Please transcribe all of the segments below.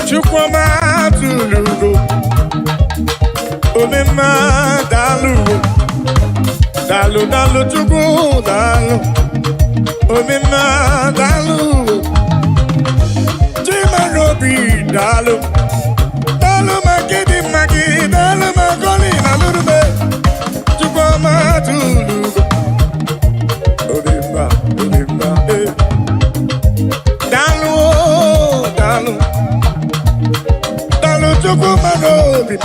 Chukwuma tulugo Omema dalu Dalu dalu chukwu dalu Omema dalu Chimarobi dalu Dalu magidi magi Dalu magoli nalurube Chukwuma tulugo Omema Dalu dalu Dalu Chukwuma robi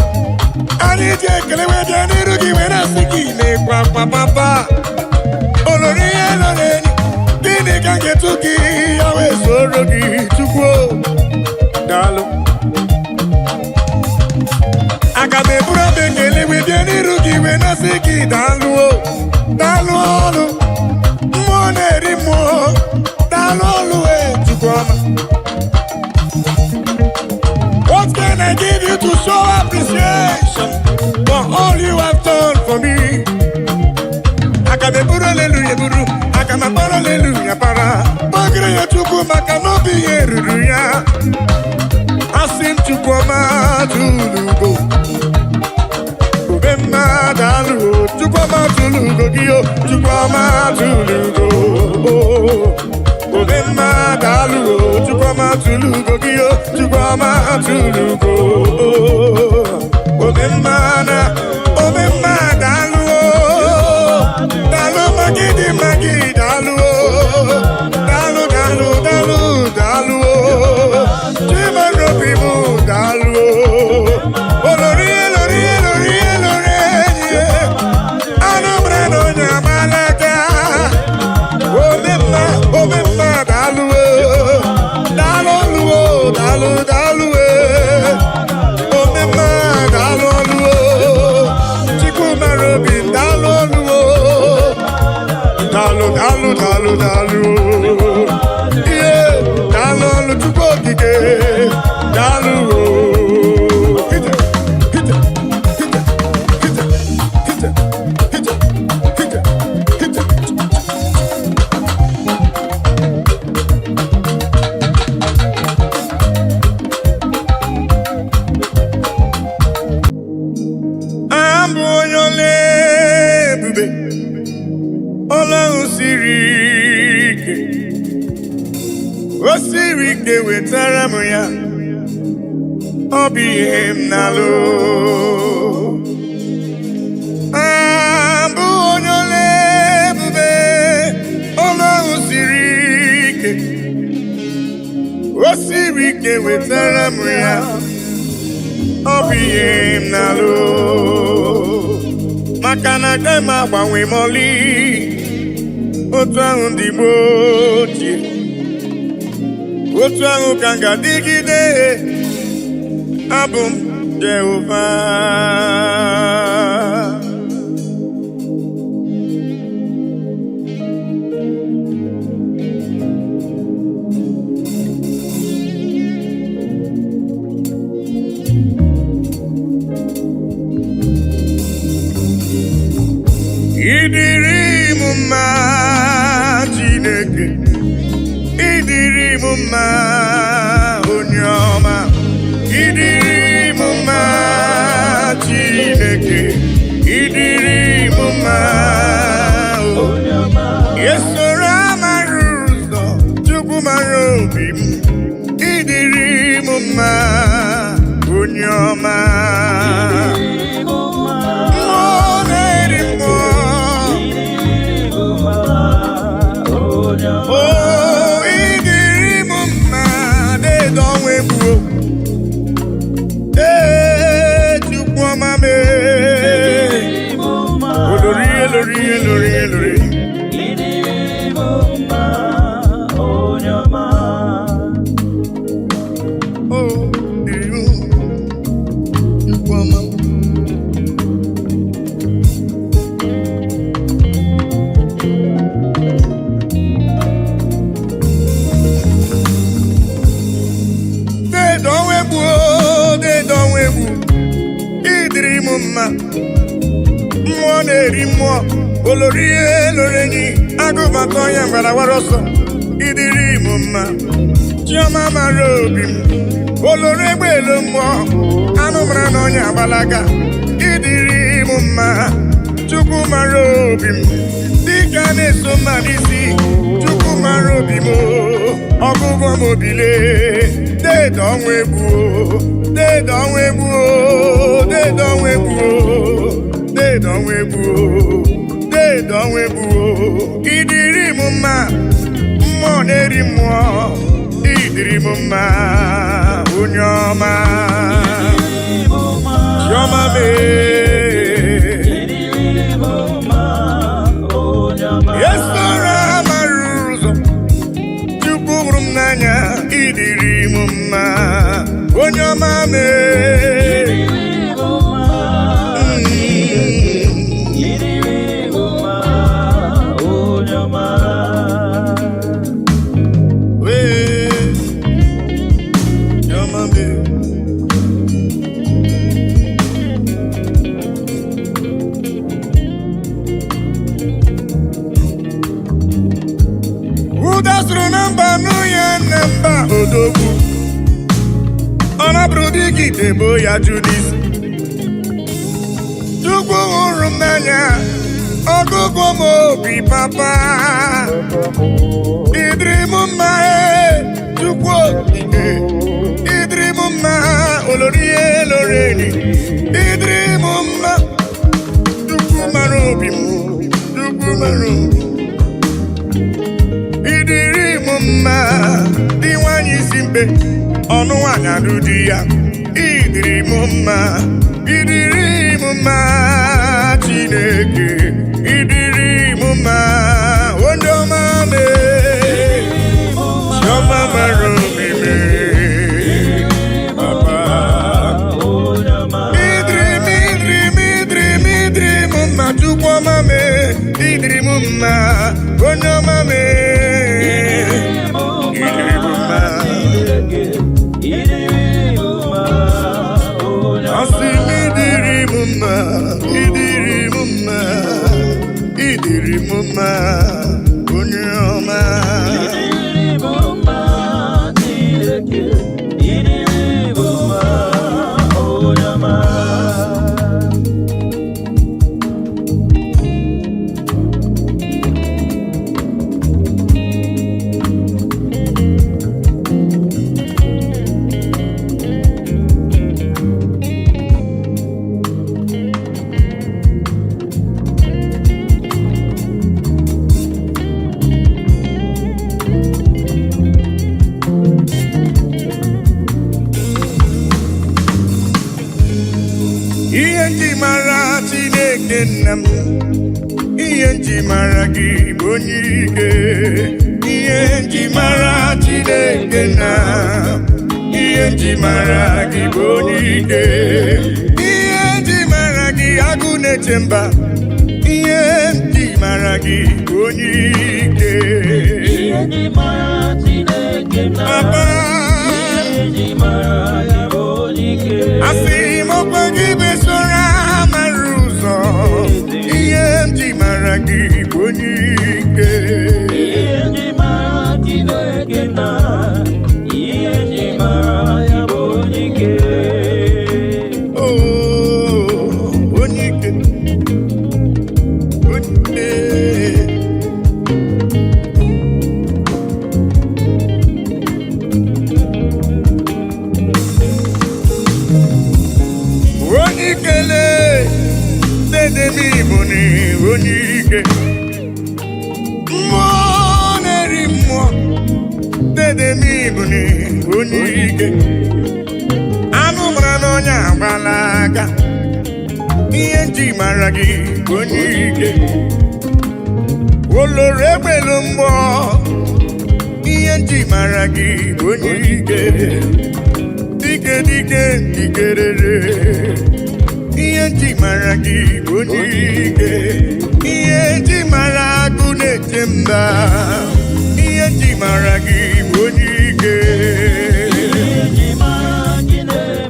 Ani je kelewe je niru ki wena siki ne kwa papa Olori eloreni Dini kange tuki yawe soro ki chukwo Dalu Akabe bura be kelewe je niru ki wena siki dalu Dalu olu Mwone rimo Dalu olu chukwama What can I give you to show appreciation for all you have done for me? Akabeburu hallelujah buru, akamapara hallelujah para. Magre ya chuku makanobi yeruya. Asim chukwama tulugo. Ubema dalu, chukwama tulugo giyo, chukwama tulugo. Obema dalu, chukwama tulugo giyo, chukwama tulugo. Obema dalu, dalu magidi magi dalu, dalu dalu dalu dalu, chimarobi mu dalu, olori elori elori elori, anomre no nyamalaka. Obema dalu dalu dalu dalu Obema dalu Chikwuma robi dalu dalu dalu dalu dalu yeah dalu chukwu okike dalu Osirike wetara m ya ọ bụ ihe m na-alụ abụ onye ole ebube ọlọ́run siri ike osirike wetara m ya ọ bụ ihe m na-alụ maka na agaghị m agbanwe m ọlị otu ahụ ndị gboo ochie otu ahụ ka m ga-adịgide abụ m Jehova ịdịrị m mma Chineke ịdịrị m mma onye ọma ịdịrị m mma Chineke ịdịrị m mma onye ọma esoro amara ụzọ Chukwu mara obi m ịdịrị m mma onye ọma mmụọ na-eri mmụọ olori elorenyi agụbata onye mgbarawara ọsọ ịdịrị m mma chiọma mara obi m olori egbelu mmụọ anụ mara na onye agbalaga ịdịrị m mma Chukwu mara obi m dịka na-eso mma n'isi Chukwu mara obi m ọgụgụ m obile dede ọnwa egbu dede ọnwa egbu dede ọnwa egbu dede ọnwa egbu dede ọnwa egbu ịdịrị m mma mmụọ na-eri mmụọ ịdịrị m mma onye ọma chiọma esora mara ụzọ Chukwu hụrụ m n'anya ịdịrị m mma onye ọma Udasuru namba nuye namba odogwu ọnabụrụ dịka itebo ya Judis Chukwu hụrụ m n'anya ọgụgụ m obi papa ịdịrị m mma Chukwu okike ịdịrị m mma olorie loreni ịdịrị m mma Chukwu mara obi m Chukwu mara obi ịdịrị m mma dị nwanyị isi mbe ọnụ nwanyị alụ di ya ịdịrị m mma ịdịrị m mma Chineke ịdịrị m mma onye ọma chiọma mara obi papa ịdịrị m mma Chukwu ọma ịdịrị m mma onye ọma ịdịrị m mma onye ọma ihe nji mara Chineke nna m ihe nji mara gị bụ onye ike ihe nji mara Chineke nna ihe nji mara gị bụ onye ike ihe nji mara gị agụ na-eche mba ihe nji mara gị bụ onye ike ihe nji mara Chineke nna papa ihe nji mara ya bụ onye ike asị m ọkwa gị besora mara ụzọ ihe nji mara gị bụ onye ike ihe nji mara Chineke nna ihe nji mara ya bụ onye ike onye ike onye ikele dede m Igbo ni onye ike mmụọ na-eri mmụọ dede m Igbo ni onye ike anụ mara na onye agbalaga ihe nji mara gị onye ike oloro egbelu mmụọ ihe nji mara gị onye ike dike dike dikerere ihe nji mara gị bụ onye ike ihe nji mara agụ na-eche mba ihe nji mara gị bụ onye ike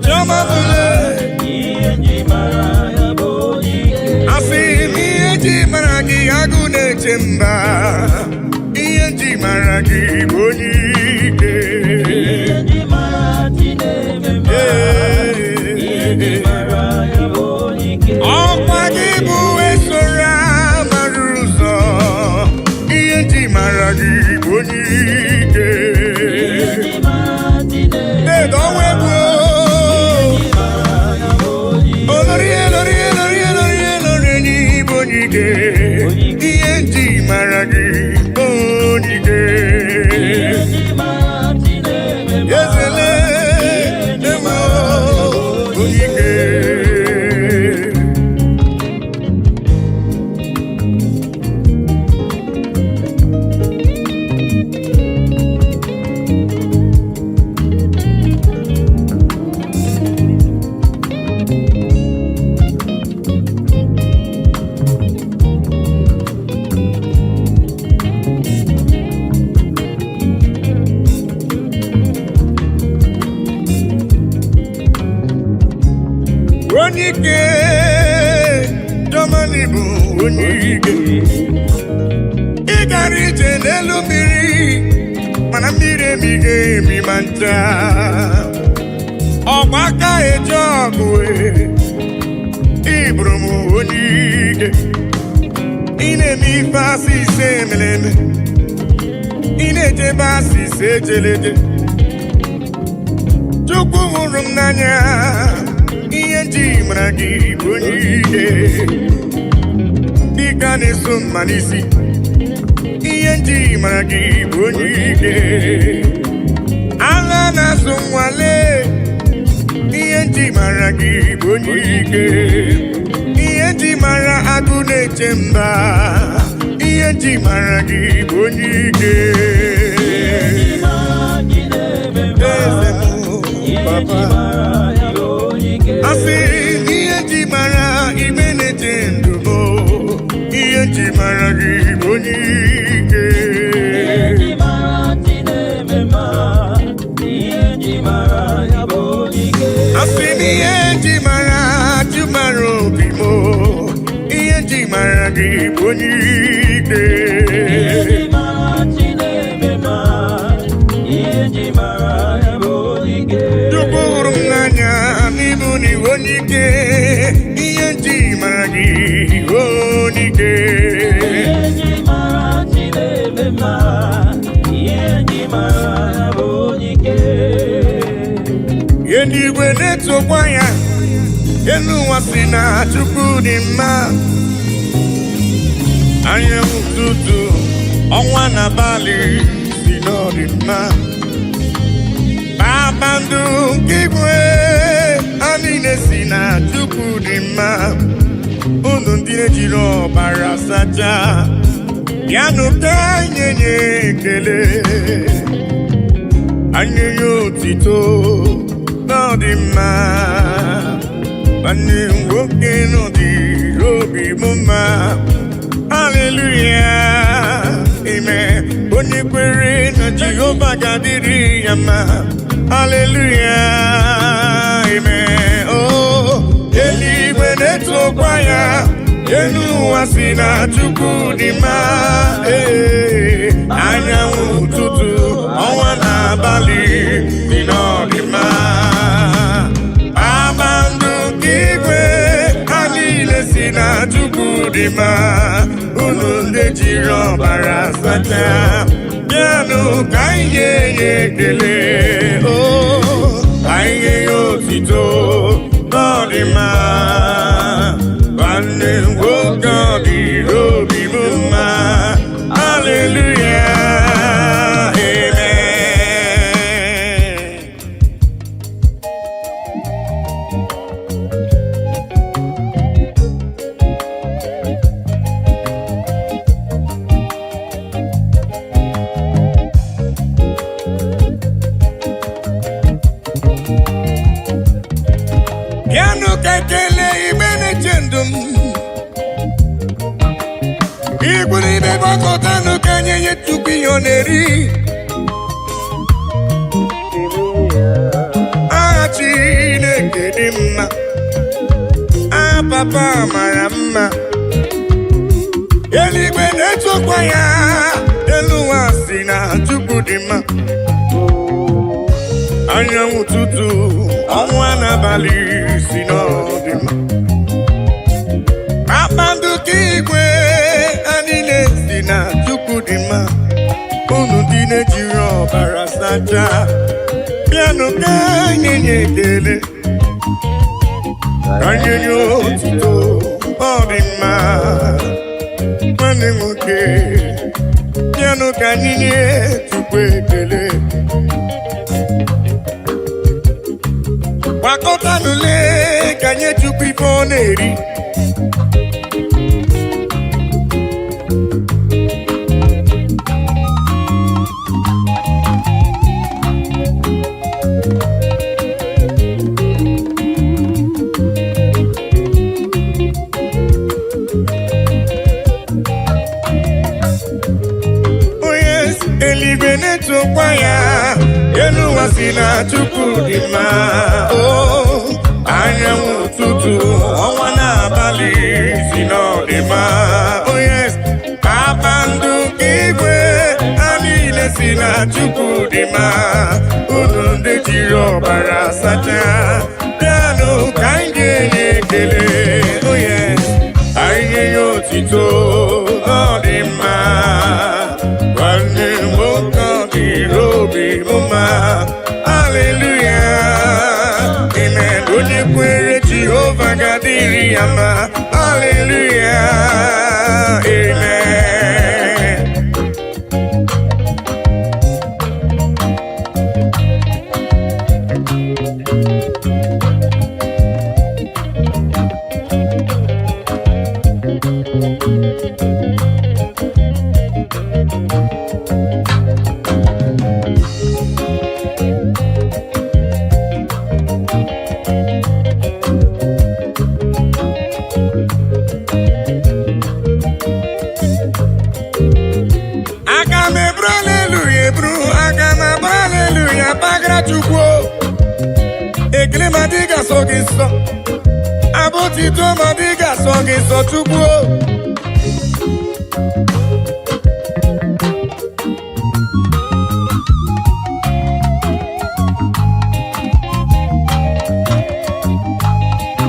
chiọma asị m ihe nji mara gị agụ na-eche mba ihe nji mara gị bụ onye ike onye ike Germany bụ onye ike ị gara ije n'elu mmiri mana mmiri emighị emi ma ncha ọgba aka eje ọgụ ịbụrụ m onye ike ị na-eme ife asị ise emeleme ị na-ejebe asị ise ejeleje Chukwu hụrụ m n'anya ihe nji mara gị bụ onye ike dịka na-eso mma n'isi ihe nji mara gị bụ onye ike agha na-asụ nwale ihe nji mara gị bụ onye ike ihe nji mara agụ na-eche mba ihe nji mara gị bụ onye ike eze m papa asị ihe nji mara ime na-eche ndụ m ihe nji mara gị bụ onye ike asị m ihe nji mara jụmara obi m ihe nji mara gị bụ onye ike Chukwu hụrụ m n'anya n'ịbụ n'iwu onye ike ihe nji mara gị onye ike ihe n'igwe na-etokwa ya elu ụwa si na Chukwu dị mma anyanwụ ụtụtụ ọnwa na abalị si na ọ dị mma kpakpando nke igwe ha niile si na Chukwu dị mma unu ndị ejiri ọbara sacha bịanụ ka anyị nye ekele anyị nye otito na ọ dị mma nwanne m nwoke nọ dị obi m mma haleluya amen onye kwere na Jehova ga-adịrị ya mma hallelujah amen oh eluigwe na-etokwa ya elu ụwa si na Chukwu dị mma anyanwụ ụtụtụ ọnwa na abalị dị n'ọdị mma kpakpando nke igwe ha niile si na Chukwu dị mma unu ndị jiri ọbara sacha bịanụ ka anyị nye ekele anyị nye ya otito n'ọdị mma nwanne nwoke ọ dịrị obi m mma haleluya amen bịanụ ka ekele igbe na-eche ndụ m igburu ibe gbakọtanụ ka anyị nye Chukwu ihe ọ na-eri aha Chineke dị mma aha papa mara mma eluigwe na-etokwa ya elu ụwa si na Chukwu dị mma anyanwụ ụtụtụ ọnwa n'abalị si n'ọdị mma kpakpando nke igwe ha niile si na Chukwu dị mma unu ndị na-ejiri ọbara sacha bịanụ ka anyị nye ekele ka anyị nye otito ọ dị mma nwanne nwoke bịanụ ka anyị nye Chukwu ekele gbakọtanụle ka nye Chukwu ife ọ na-eri eluigwe na-etokwa ya elu ụwa si na Chukwu dị mma anyanwụ ụtụtụ mma unu ndị jiri ọbara sacha bịanụ ka anyị ga-enye ekele onye anyị nye ya otito ọ dị mma nwanne m nwoke ọ dịrị obi m mma haleluya amen onye kwere Jehova ga-adịrị ya mma haleluya amen. Ekele ma dị ga-asọ gị nsọ abụtito ma dị ga-asọ gị nsọ Chukwu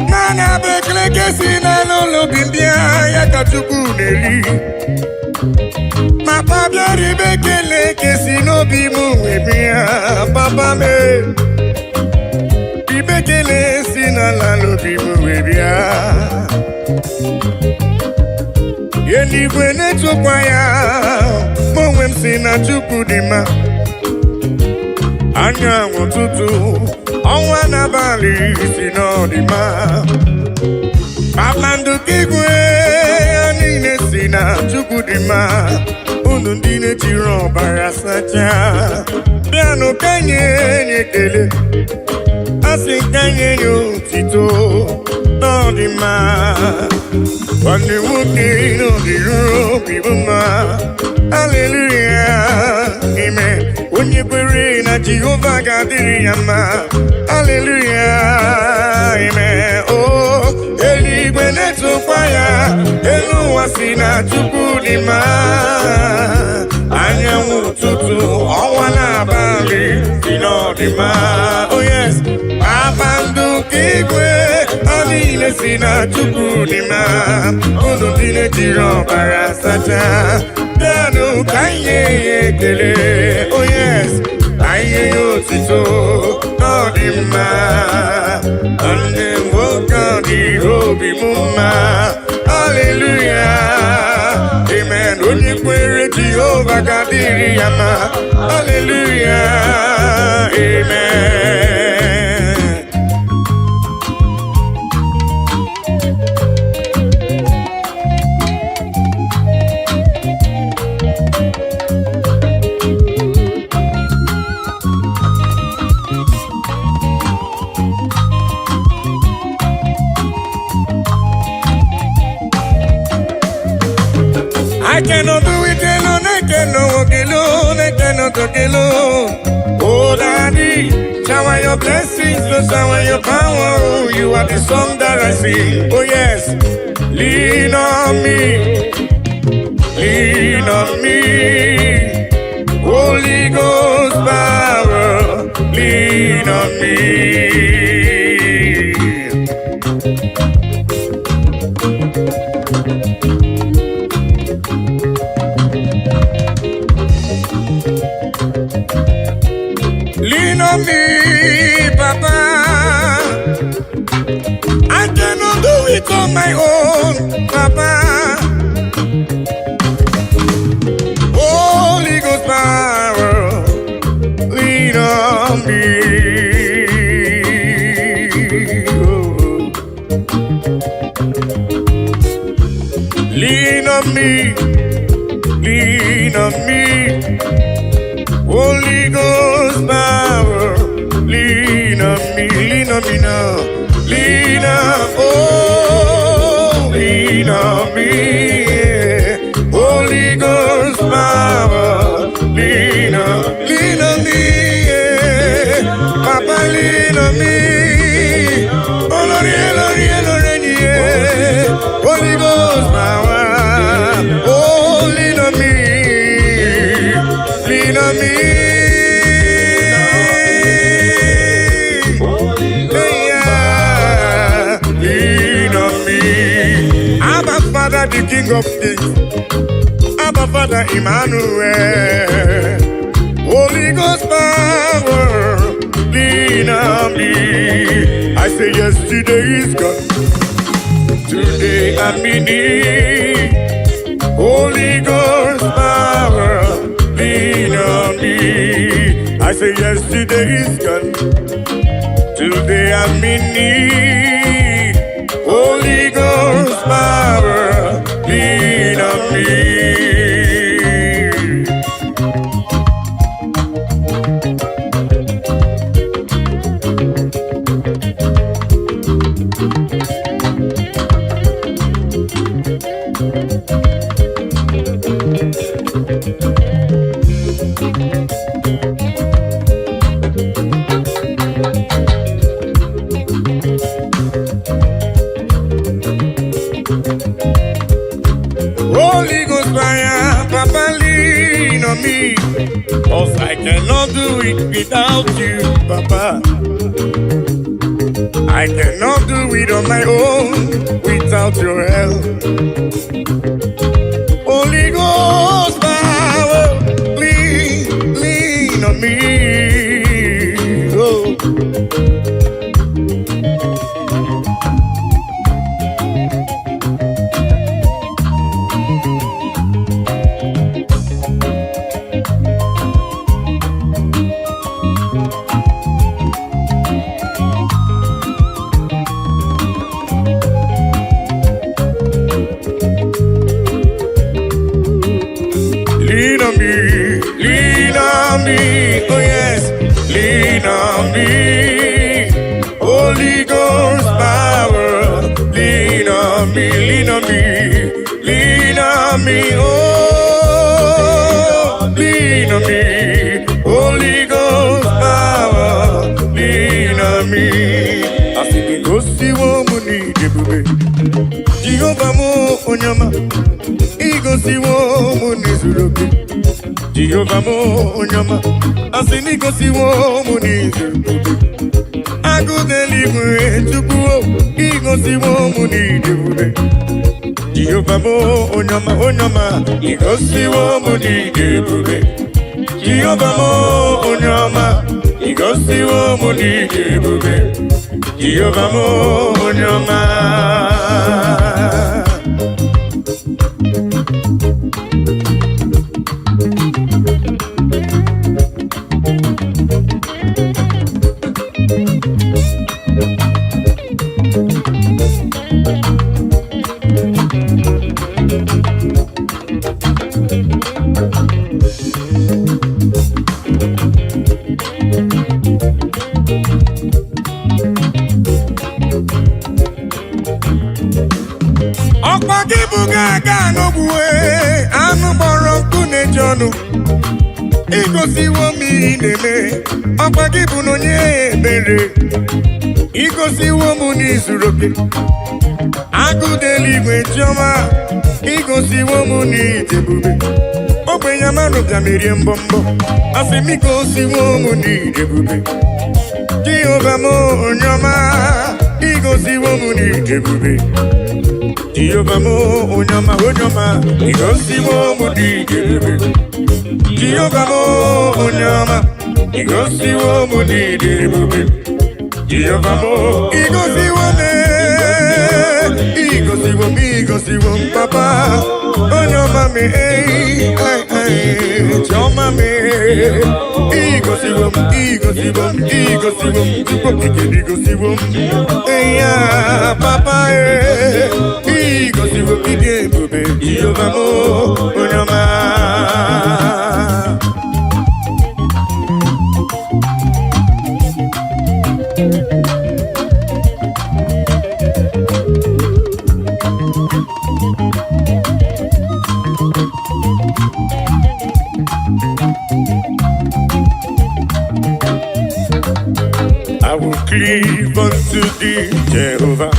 naanị abụ ekele ka esi n'ala ụlọ obi mbịa ya ka Chukwu na-eri papa bịara ibe ekele ka esi n'obi m wee bịa papa mee ibekele si n'ala n'obi m wee bịa eluigwe na-etokwa ya ma onwe m si na Chukwu dị mma anyanwụ ụtụtụ ọnwa n'abalị si n'ọdịmma kpakpando ka igwe ya niile si na Chukwu dị mma unu ndị na-ejiri ọbara sacha bịanụ ka nye ekele asị ka nye ya otito n'ọdịmma nwanne nwoke n'ọdịrị obi m mma haleluya amen onye kwere na Jehova ga-adịrị ya mma haleluya amen o eluigwe na-etokwa ya elu ụwa si na Chukwu dị mma anyanwụ ụtụtụ ọnwa n'abalị si n'ọdịmma oh yes kpakpando ka igwe ha niile si na Chukwu dị mma unu ndị na-ejiri ọbara sacha bịanụ ka anyị nye ya ekele oh yes anyị nye ya otito ọ dị mma nwanne m nwoke ọ dịrị obi m mma haleluya amen onye kwere Jehova ga-adịrị ya mma haleluya amen. I cannot do it alone, I cannot walk alone, I cannot talk alone. Oh, Daddy, shower your blessings, Lord, shower your power. Oh, you are the song that I sing. Oh, yes, lean on me, lean on me. Holy Ghost power, lean on me. Lean on me, Papa. I cannot do it on my own, Papa. Holy Ghost power, lean on me. Oh. Lean on me, lean on me. Holy Ghost power, lean on me now, lean on, oh, lean on me, yeah. Holy Ghost power, lean on me, yeah. Papa, lean on me, oh Lord, yeah. Holy Ghost power, oh, lean on me, lean on me. the King of Kings, Abba Father Emmanuel. Holy Ghost power, lean on me. I say yesterday is gone, today I'm in need. Holy Ghost power, lean on me. I say yesterday is gone, today I'm in need. Holy Ghost power, lean on me. Holy Ghost fire, Papa lean on me, 'cause I cannot do it without you, Papa. I cannot do it on my own without your help. Holy Ghost power, lean on me. Oh. Lean on me, oh yes, lean on me. Holy Ghost power, lean on me, lean on me, lean on me, oh, lean on me. Holy Ghost power, lean on me. I think it goes to woman, Jehovah mo onyama, he goes to woman is looking. Jehovah mo onyama, asini gosi wo munizu. Agu deliver chukuo, igosi wo munizu. Jehovah mo onyama, igosi wo munizu. Jehovah mo onyama, igosi wo munizu. Jehovah mo onyama. Gaga no bue, anu boroku ne jonu. Igosi wo mi neme, apagibu no nye bere. Igosi wo mu ni zuroke, agu deligwe joma. Igosi wo mu ni tebube, ope yamano jamiri mbombo. Asemi gosi wo mu ni tebube. Jehovah mo nyama, igosi wo mu ni tebube. Jehovah mo onyama, igosi wo mu di tebube. Jehovah mo onyama, igosi wo mu di tebube. Jehovah mo igosi wo me, igosi wo papa. Onyama me, choma me. Igosi wo, igosi wo, yeah, papa igosi wo bidie bube. Jehovah mo onyama. I will cleave unto thee, Jehovah.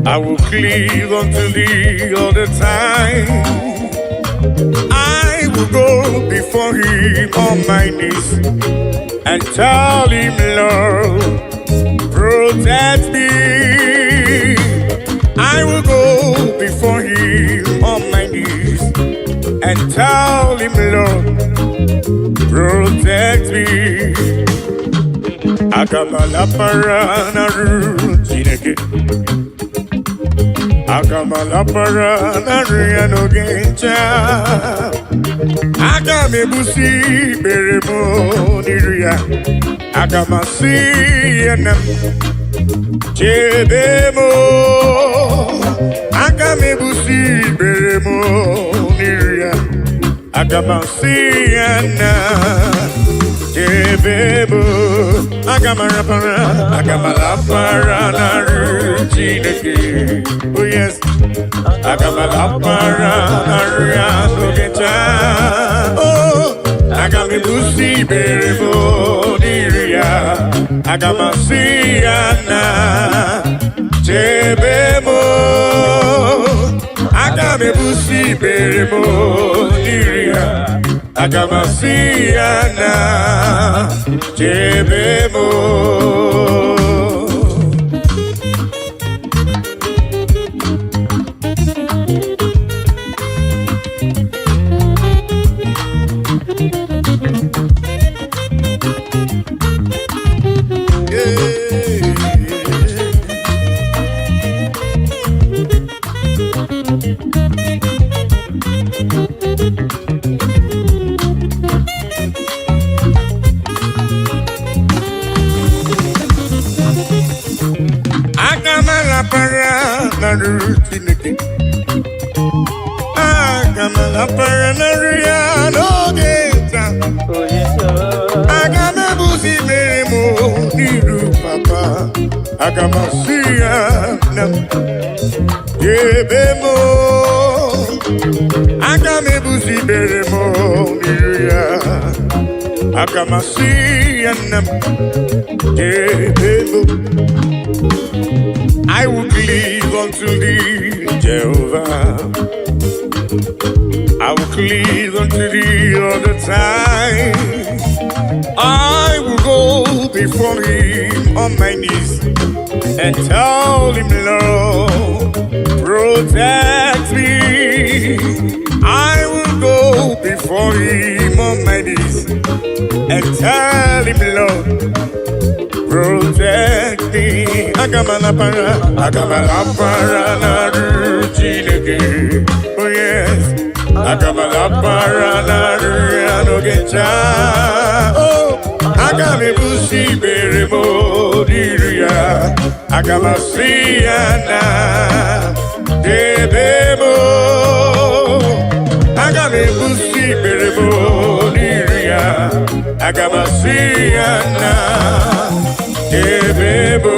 I will cleave unto thee all the time. I will go before him on my knees and tell him, Lord, protect me. I will go protect me. Akamala parana rutineke. Akamala parana riano gencha. Akame busi beremo niria. Akamasi enam chebemo. Akame busi beremo niria. Akamasi enam. Jebebo, agamala para na rutineke. Oh yes, agamala para na rutineke. Oh, agami busi berebo niria. Agamasi ana. Jebebo, agami busi berebo niria. Agamasiana Jebemo. Rutineke. Agamala paranaria no geta. Agame busi beremo niru papa. Agamasia nam jebemo. Agame busi beremo niruya. Agamasia nam jebemo. I will cleave unto thee, Jehovah. I will cleave unto thee all the time. I will go before him on my knees and tell him, Lord, protect me. I will go before him on my knees and tell him, Lord, protect me. Agamala para na rutineke. Oh yes, agamala para na ruano gencha. Oh, agame busi beremo diria. Agamasiana debemo. Agame busi beremo diria. Agamasiana debemo.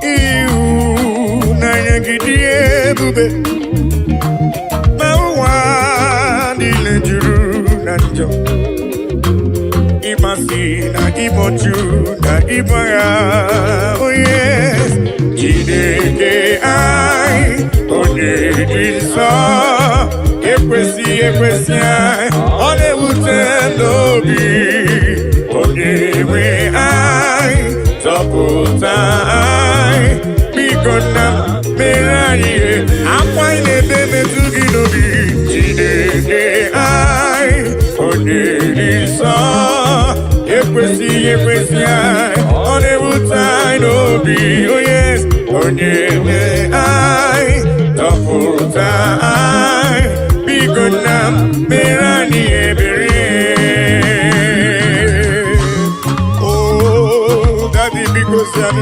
Iu na yangidie bube mawa dile juru nanjo imasi na imoju na ibaya. Oh yes, jideke ai onye dilso ekwesi ai one utendobi onye we ai Toputa ai Bikona Meraye Akwaine bebe tuginobi Jideke ai Onelisa Ekwesi ai Onewutai nobi. Oh yes, Onyewe ai Toputa ai Bikona Meraye Bere. Because I'm a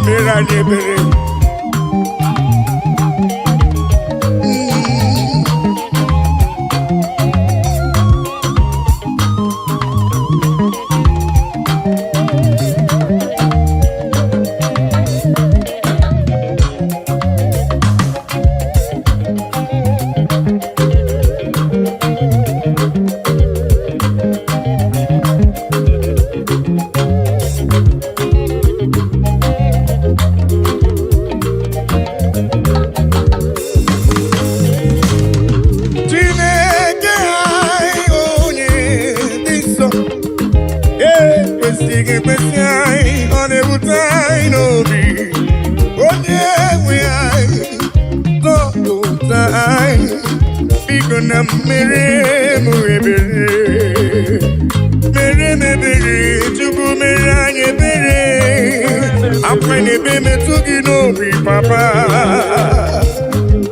ekwesịghị ekwesị anyị, ọ na-ewute anyị n'obi. Onye nwe anyị zọpụta anyị, biko na mere m ebere, mere m ebere, Chukwu mere anyị ebere. Akwa na-ebe metụ gị n'obi papa,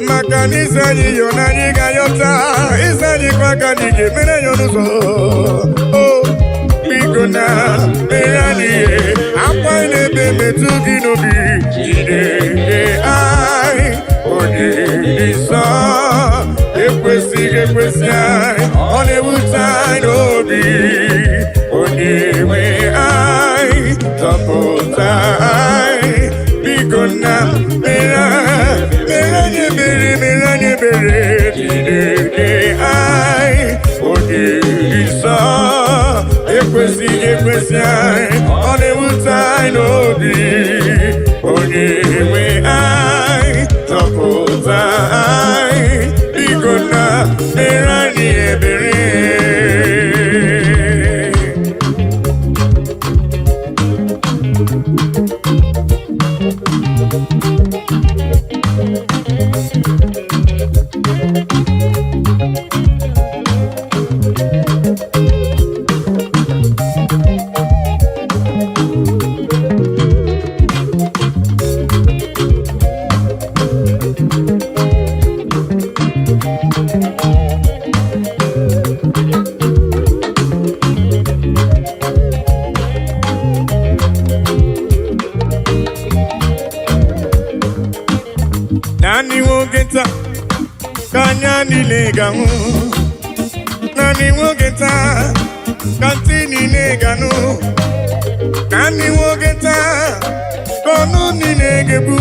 maka na ịza anyị yọ na anyị ga-ayọta, ịza anyị kwa ka anyị ga-emere ya n'ụzọ. Biko na mere anyị akwa na-ebe metụ gị n'obi, jide anyị onye nsọ, ekwesịghị ekwesị anyị, ọ na-ewute anyị n'obi. Onye nwe anyị zọpụta anyị, biko na mere anyị ebere, mere anyị ebere, jide anyị onye nsọ, ekwesịghị ekwesị anyị, ọ na-ewute anyị n'obi. Onye nwe anyị zọpụta anyị, biko na mere anyị ebere. Nani nwoke taa ka anya niile ga-ahụ, nani nwoke taa ka ntị niile ga-anụ, nani nwoke taa ka ọnụ niile ga-ebu.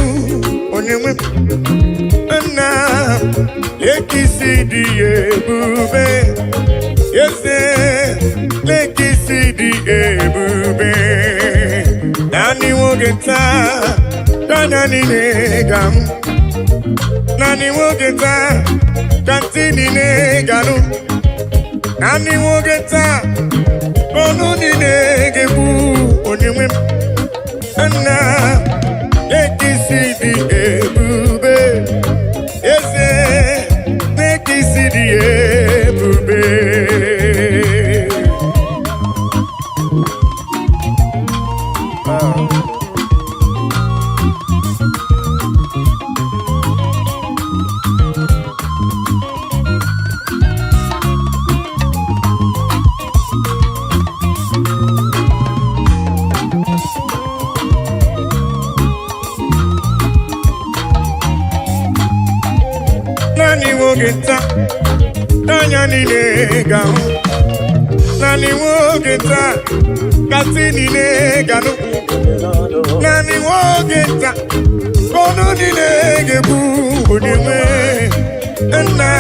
Onye nwe nna lekisi dị ebube, eze lekisi dị ebube. Nani nwoke taa ka anya niile ga-ahụ, nani nwoke taa ka ntị niile ga-anụ, nani nwoke taa ka ọnụ niile ga-ekwu. Onye nwe nna lekisi dị ebube, eze lekisi dị ebube. Nani nwoke taa ka anya niile ga-ahụ, nani nwoke taa ka ntị niile ga-anụ, nani nwoke taa ka ọnụ niile ga-ekwu. Onye nwe nna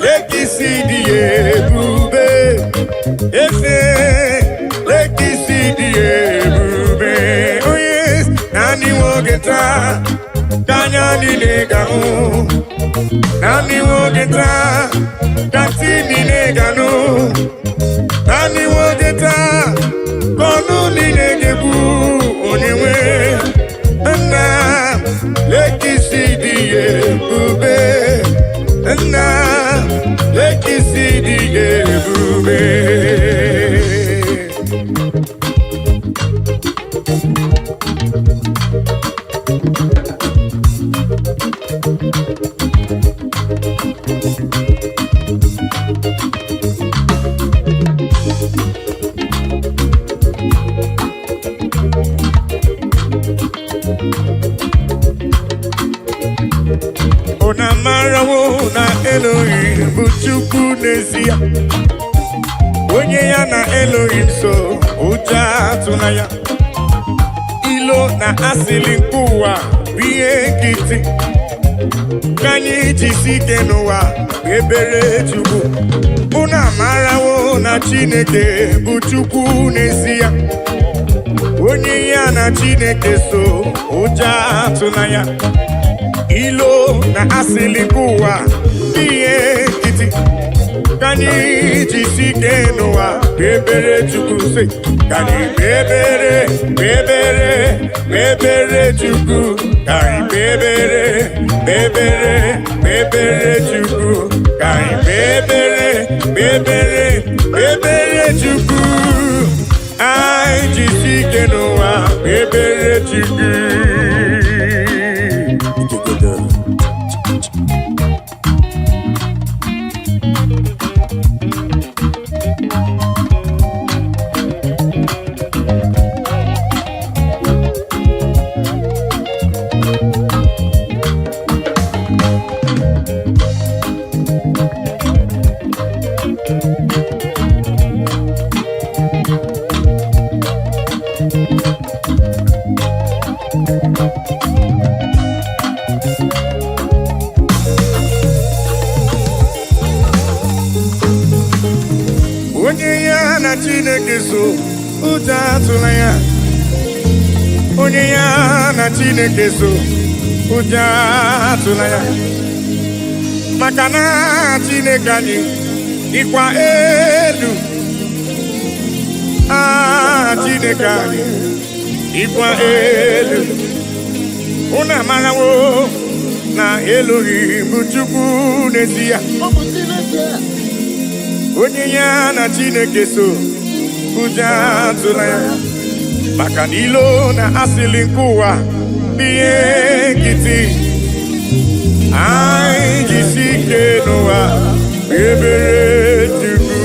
lekisi dị ebube, eze lekisi dị ebube. Onye nani nwoke taa ka anya niile ga-ahụ, nani nwoke taa ka ntị niile ga-anụ, nani nwoke taa ka ọnụ niile ga-ekwu. Onye nwe nna lekisi dị ebube, nna lekisi dị ebube. Ona marawo na Elohim bụ Chukwu n'ezie, onye ya na Elohim so ụjọ atụla ya. Ilo na asịlị nke ụwa bụ ihe nkịtị, ka anyị jisi ike n'ụwa ebere Chukwu. Unu amarawo na Chineke bụ Chukwu n'ezie, onye ya na Chineke so ụjọ atụla ya. Ilo na asịlị nke ụwa ihe nkịtị, ka anyị jisi ike n'ụwa bebere chukwu say ka anyị bebere chukwu ka anyị bebere chukwu ka anyị bebere chukwu anyị jisi ike n'ụwa bebere chukwu. Onye ya na Chineke so ụjọ atụla ya. Onye ya na Chineke so ụjọ atụla ya. Maka na Chineke anyị dịkwa elu. Chineke anyị dịkwa elu. Unu amarawo na Elohim bụ Chukwu n'ezie. Onye ya na Chineke so ụjọ atụla ya. Maka na ilo na asịlị nke ụwa bụ ihe nkịtị. Anyị jisi ike n'ụwa bebere Chukwu.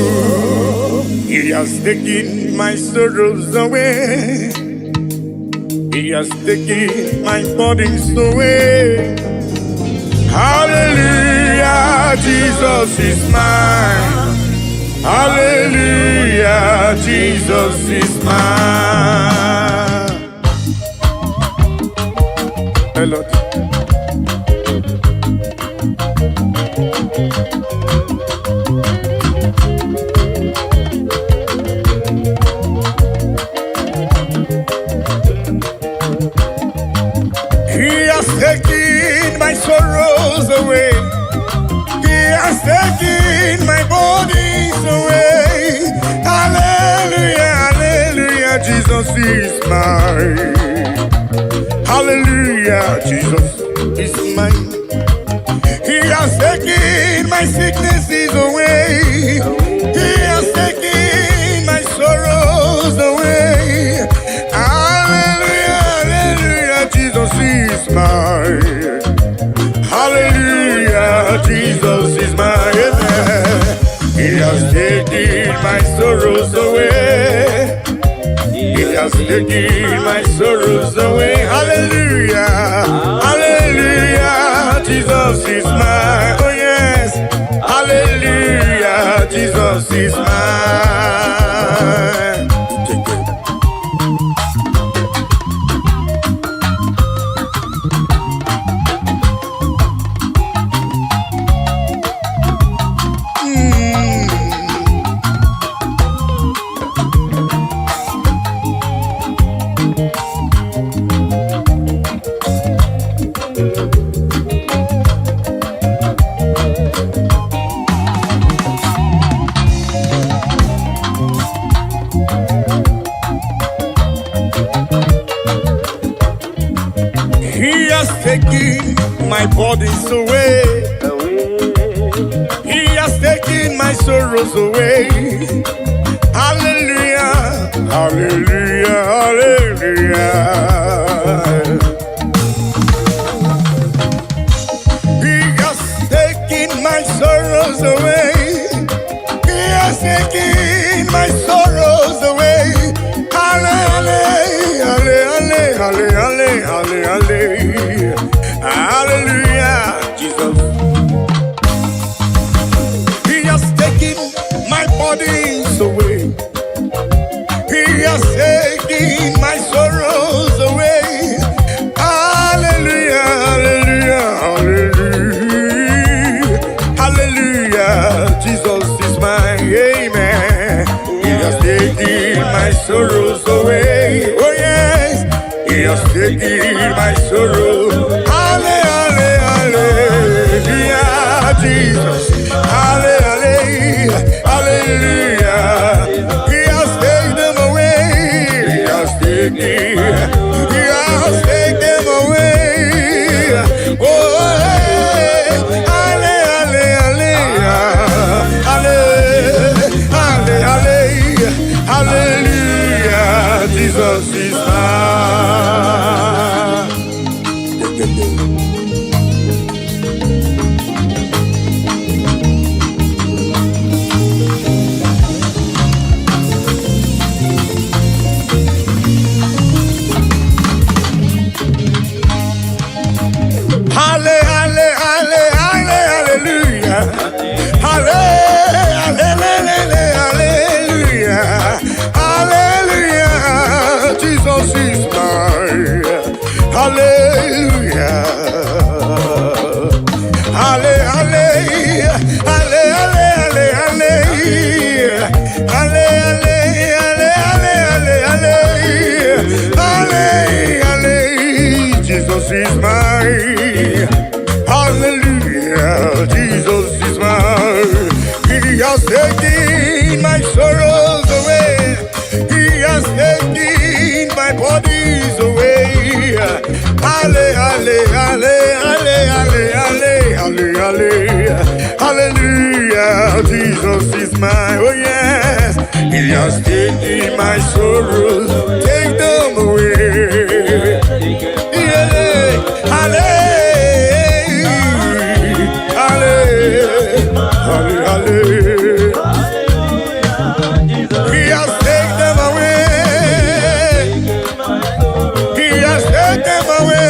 He has taken my sorrows away. He has taken my burdens away. Hallelujah, Jesus is mine. Hallelujah, Jesus is mine. Hello. He has taken my sorrows away. He has taken my bodies away. Hallelujah, hallelujah, Jesus is mine. Hallelujah, Jesus is mine. He has taken my sicknesses away. He has taken my sorrows away. Hallelujah, hallelujah, Jesus is mine. Hallelujah, Jesus is mine. He has taken my sorrows away. He has taken my sorrows away. Hallelujah, hallelujah, Jesus is mine. Oh yes, hallelujah, Jesus is mine. He has taken my burdens away. He has taken my sorrows away. Hallelujah, hallelujah, hallelujah. He has taken my sorrows away. He has taken my sorrows away. Hallelujah, hallelujah, hallelujah, hallelujah, hallelujah, Jesus. He has taken my burdens away. He has taken my sorrows away. Hallelujah, hallelujah, hallelujah, hallelujah, Jesus is my amen. He has taken my sorrows away. Oh yes, He has taken my sorrow. Hallelujah, Jesus. Hallelujah, hallelujah, Jesus is mine. Oh yes, He has taken my sorrows, take them away. Yeah, hallelujah, hallelujah, hallelujah. He has taken them away. He has taken them away.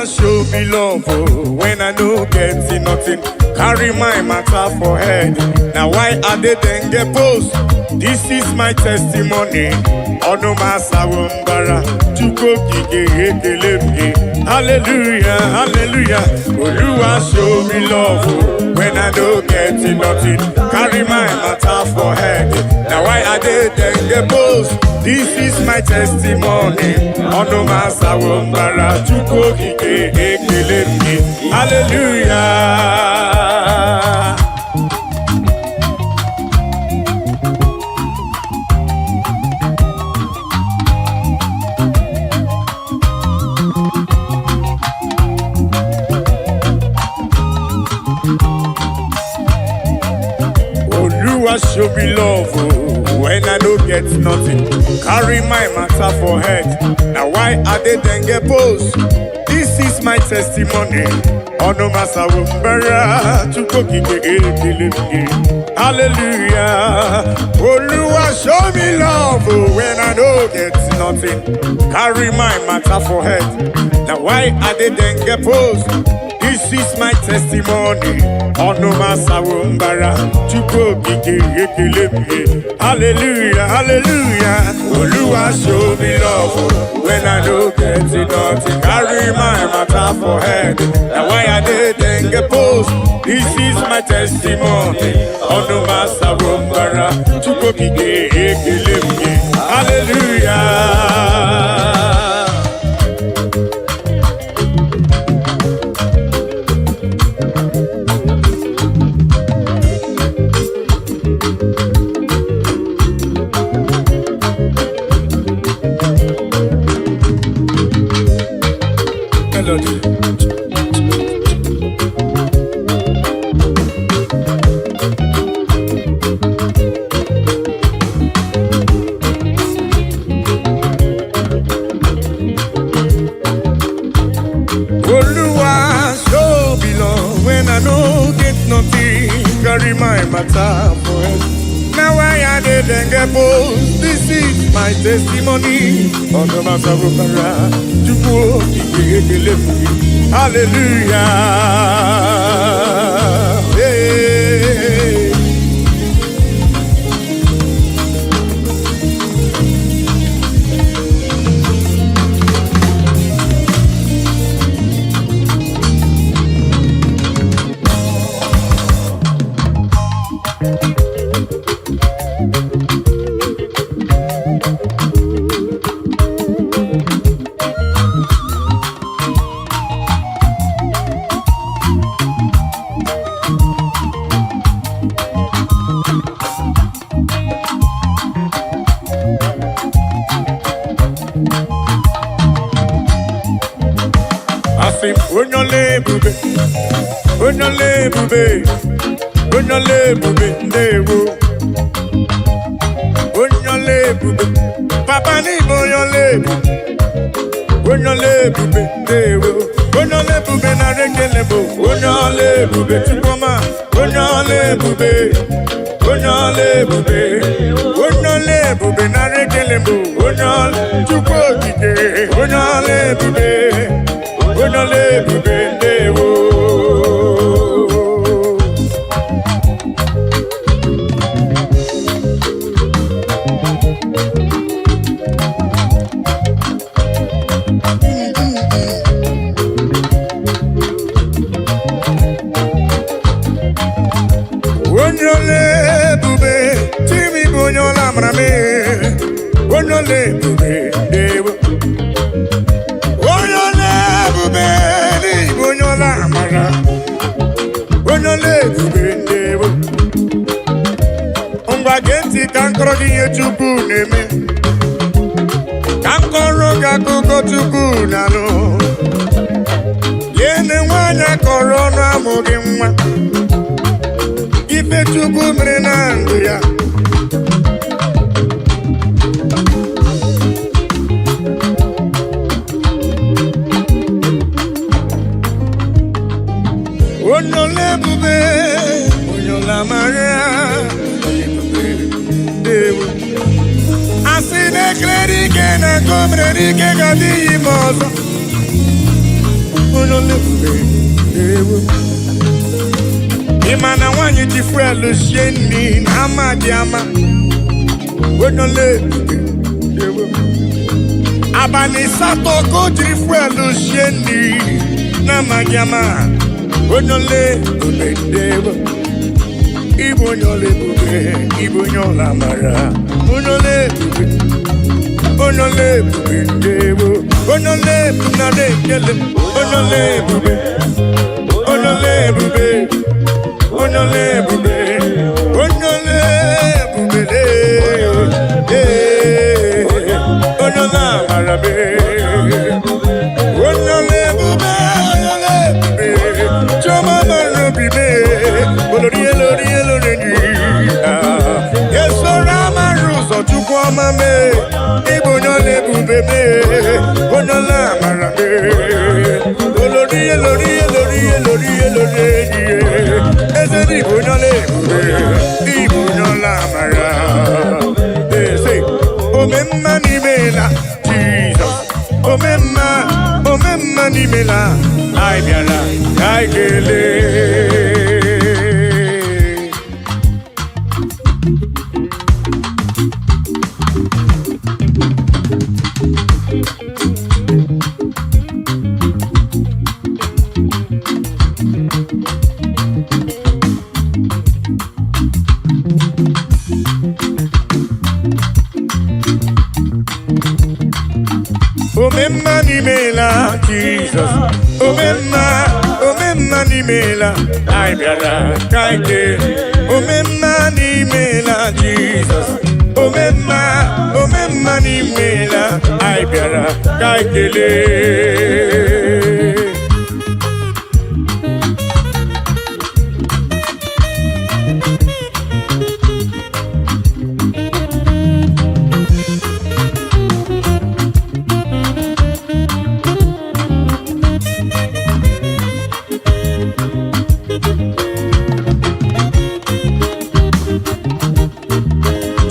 Show me love when I no getting nothing. Carry my matter for head. Now why are they then get post? This is my testimony. Ono masawumbara chuko kike. Hallelujah, hallelujah. Oluwa show me love when I no getting nothing. Carry my matter for head. Now why are they then get post? This is my testimony. Ono masawumbara chuko kike. Hallelujah. Oluwa show me love when I don't get nothing. Carry my matter for head. Now why are they then get post? This is my testimony. Ono masawumbara chuko kike. Hallelujah. Oluwa show me love when I don't get nothing. Carry my matter for head. Now why are they then get post? This is my testimony. Ono masawumbara chuko kike. Hallelujah, hallelujah. Oluwa show me love when I don't get nothing. Carry my matter for head. Now why I didn't get post? This is my testimony. Ono masawumbara chuko kike. Hallelujah. Carry my matter for it. Now why I didn't get post? This is my testimony. On the matter of hallelujah. Hey. Papa ni bube na rekele bo. Bube tukoma. Bube na rekele bo. Tukwo kike. Bube ndewo. gị ka nkọrọ gị ihe Chukwu na-eme, ka nkọrọ gị akụkọ Chukwu na-alụ. Yene nwanyị akọrọ ọnụ amụghị nwa, ife Chukwu mere na ndụ ya. Onye ebube, onye ọlamara, asị na-ekele ike na nke o mere ike ga-adịghị ime ọzọ. Onye ebube, ịma na nwaanyị ji fuelu sie nri na ama dị ama. Onye ebube, abalị asatọ ka o jiri fuelu sie nri na ama dị ama. Onye ebube, Igbo onye ebube, Igbo onye ọlamara. Onye ebube, onye ebube, onye ebube na na-ekele. Onye ebube, onye ebube, onye ebube, onye ebube, onye ọlamara be. Onye ebube, Choma marobi be, olori elori elori ni. Yeso rama ruso chukwu ọma me, Igbo onye ebube me, onye ọlamara be. Olori elori elori elori elori ni. Eze Igbo onye ebube, Igbo onye ọlamara. Eze omemma n'ime la Jesus, omemma n'ime la. Ai bịara ka anyị kelee. Omemma n'ime la Jesus, omemma n'ime la. Ai bịara ka anyị kelee. Omemma n'ime la Jesus, omemma n'ime la. Ai bịara ka anyị kelee.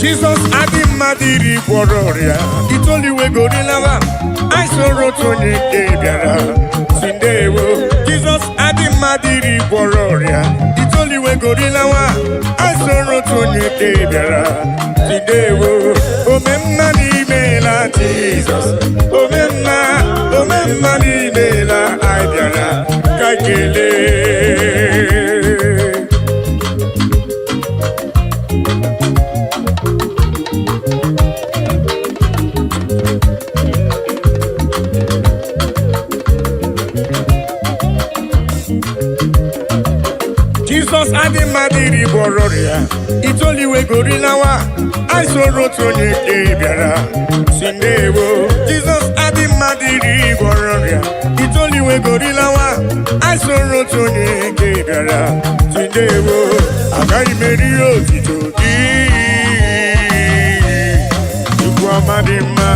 Jesus adị mma dịrị gwọrọ ọrịa, itoliwe gorilawa. Anyị soro otu onye nke bịara si ndewo. Jesus adị mma dịrị gwọrọ ọrịa, itoliwe gorilawa. Anyị soro otu onye nke bịara si ndewo. Omemma n'ime la Jesus, omemma n'ime la. Anyị bịara ka anyị kelee. Jesus adị mma dịrị gwọrọ ọrịa, itoliwe gorilawa. Anyị soro otu onye nke bịara si ndewo. Jesus adị mma dịrị gwọrọ ọrịa, itoliwe gorilawa. Anyị soro otu onye nke bịara si ndewo. Agaghị m eri otito gị, Chukwu ọma dị mma,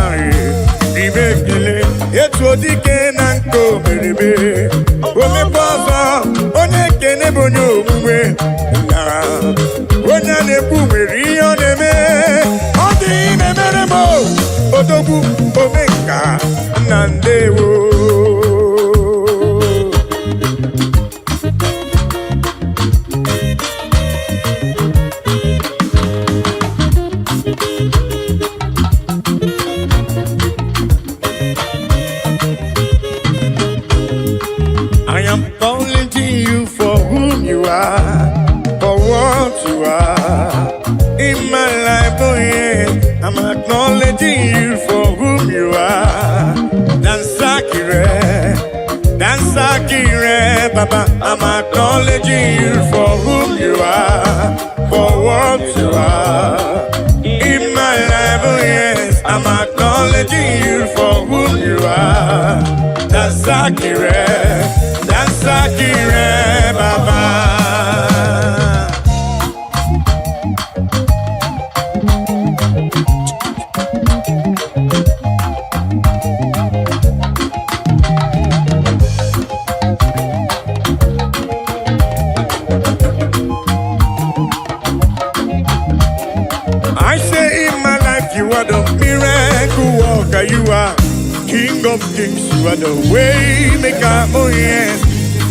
n'ime ekele. Etu odike na nke o merebe, omekwa ọzọ. Onye ekene bụ onye omume, onye a na-ekwu nwere ihe ọ na-eme. Ọ dịghị na-emere m odogwu omenka na ndewo. I am calling to you for whom you are, for what you are in my life. Oh yeah, I'm acknowledging you for whom you are. Dansakire, Baba. I'm acknowledging you for whom you are, for what you are. Dansakire, Baba. I say in my life you are the miracle worker, you are King of Kings, you are the way maker, oh yes.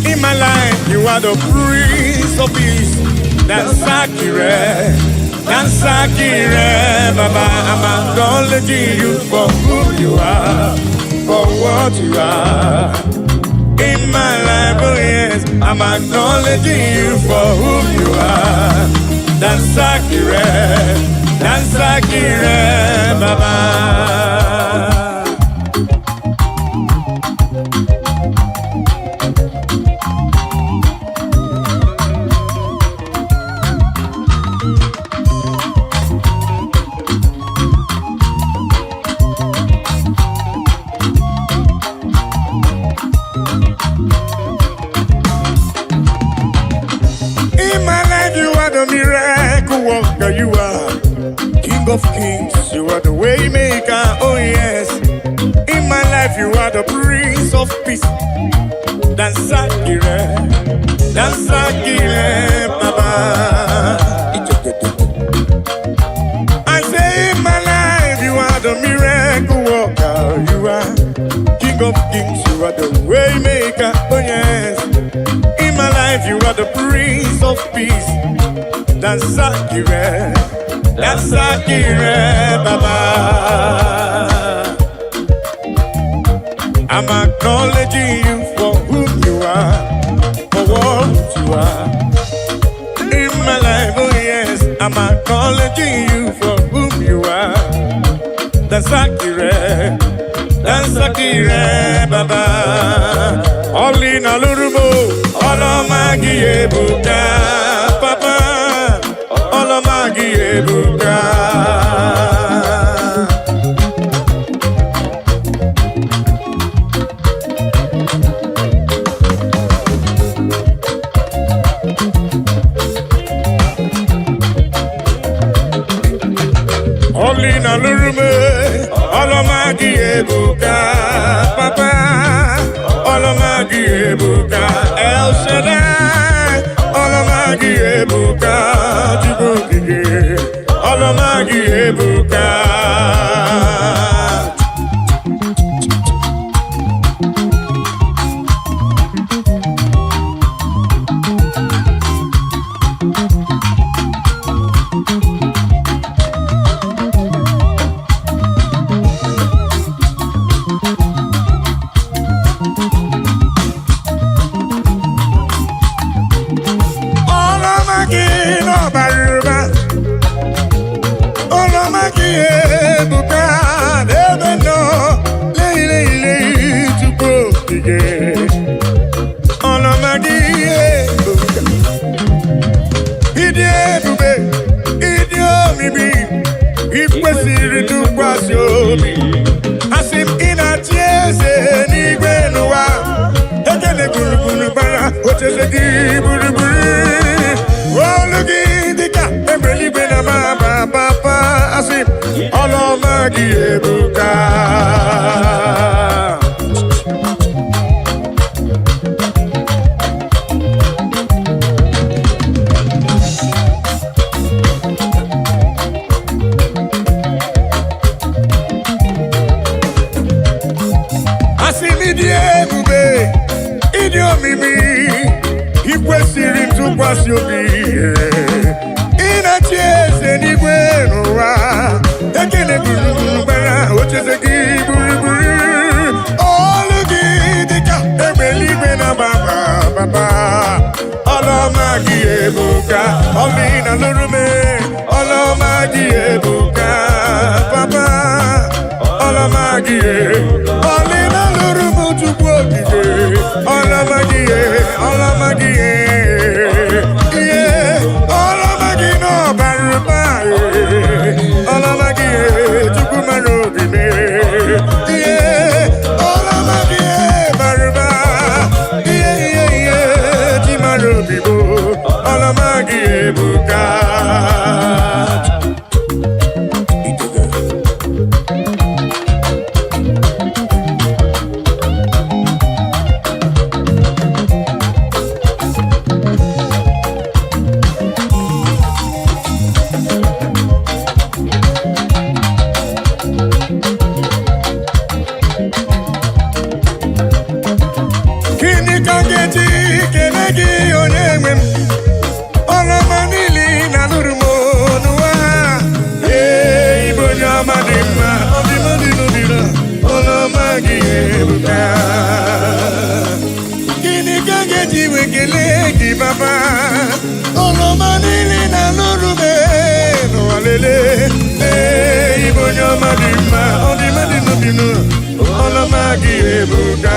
In my life you are the Prince of Peace. Dansakire, Dansakire, Baba. I'm acknowledging you for who you are, for what you are. In my life, oh yes, I'm acknowledging you for who you are. Dansakire, Dansakire, Baba. Miracle worker, you are King of Kings, you are the way maker, oh yes. In my life you are the Prince of Peace. Dansakire, Dansakire, Baba. I say in my life you are the miracle worker, you are King of Kings, you are the way maker, oh yes. In my life you are the Prince of Peace. Dansakire, Dansakire, Baba. I'm acknowledging you for who you are, for what you are. In my life, oh yes, I'm acknowledging you for who you are. Dansakire, Dansakire, Baba. All in a lurubo, all of my buka, Papa. Ebuka. Olina lurume, olomagi ebuka, Papa, olomagi ebuka, El Shaddai, olomagi ebuka, Jibuki, olomagi ebuka. na-ekelegi baba ọlọma niile na n'orube n'ụwalele Igbo onye ọma dị mma ọ dị mma dị n'obinu ọlọma gị ebuka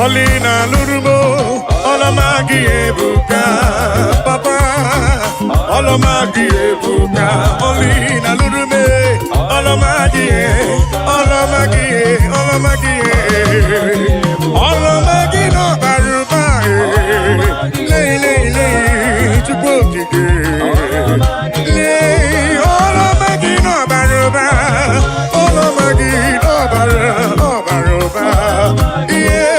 Olina lurumo, olamagi ebuka, papa. Olamagi ebuka, olina lurume, olamagi, olamagi, olamagi, olamagi no baruba, le, chukokike, le, olamagi no baruba, olamagi no baruba, yeah.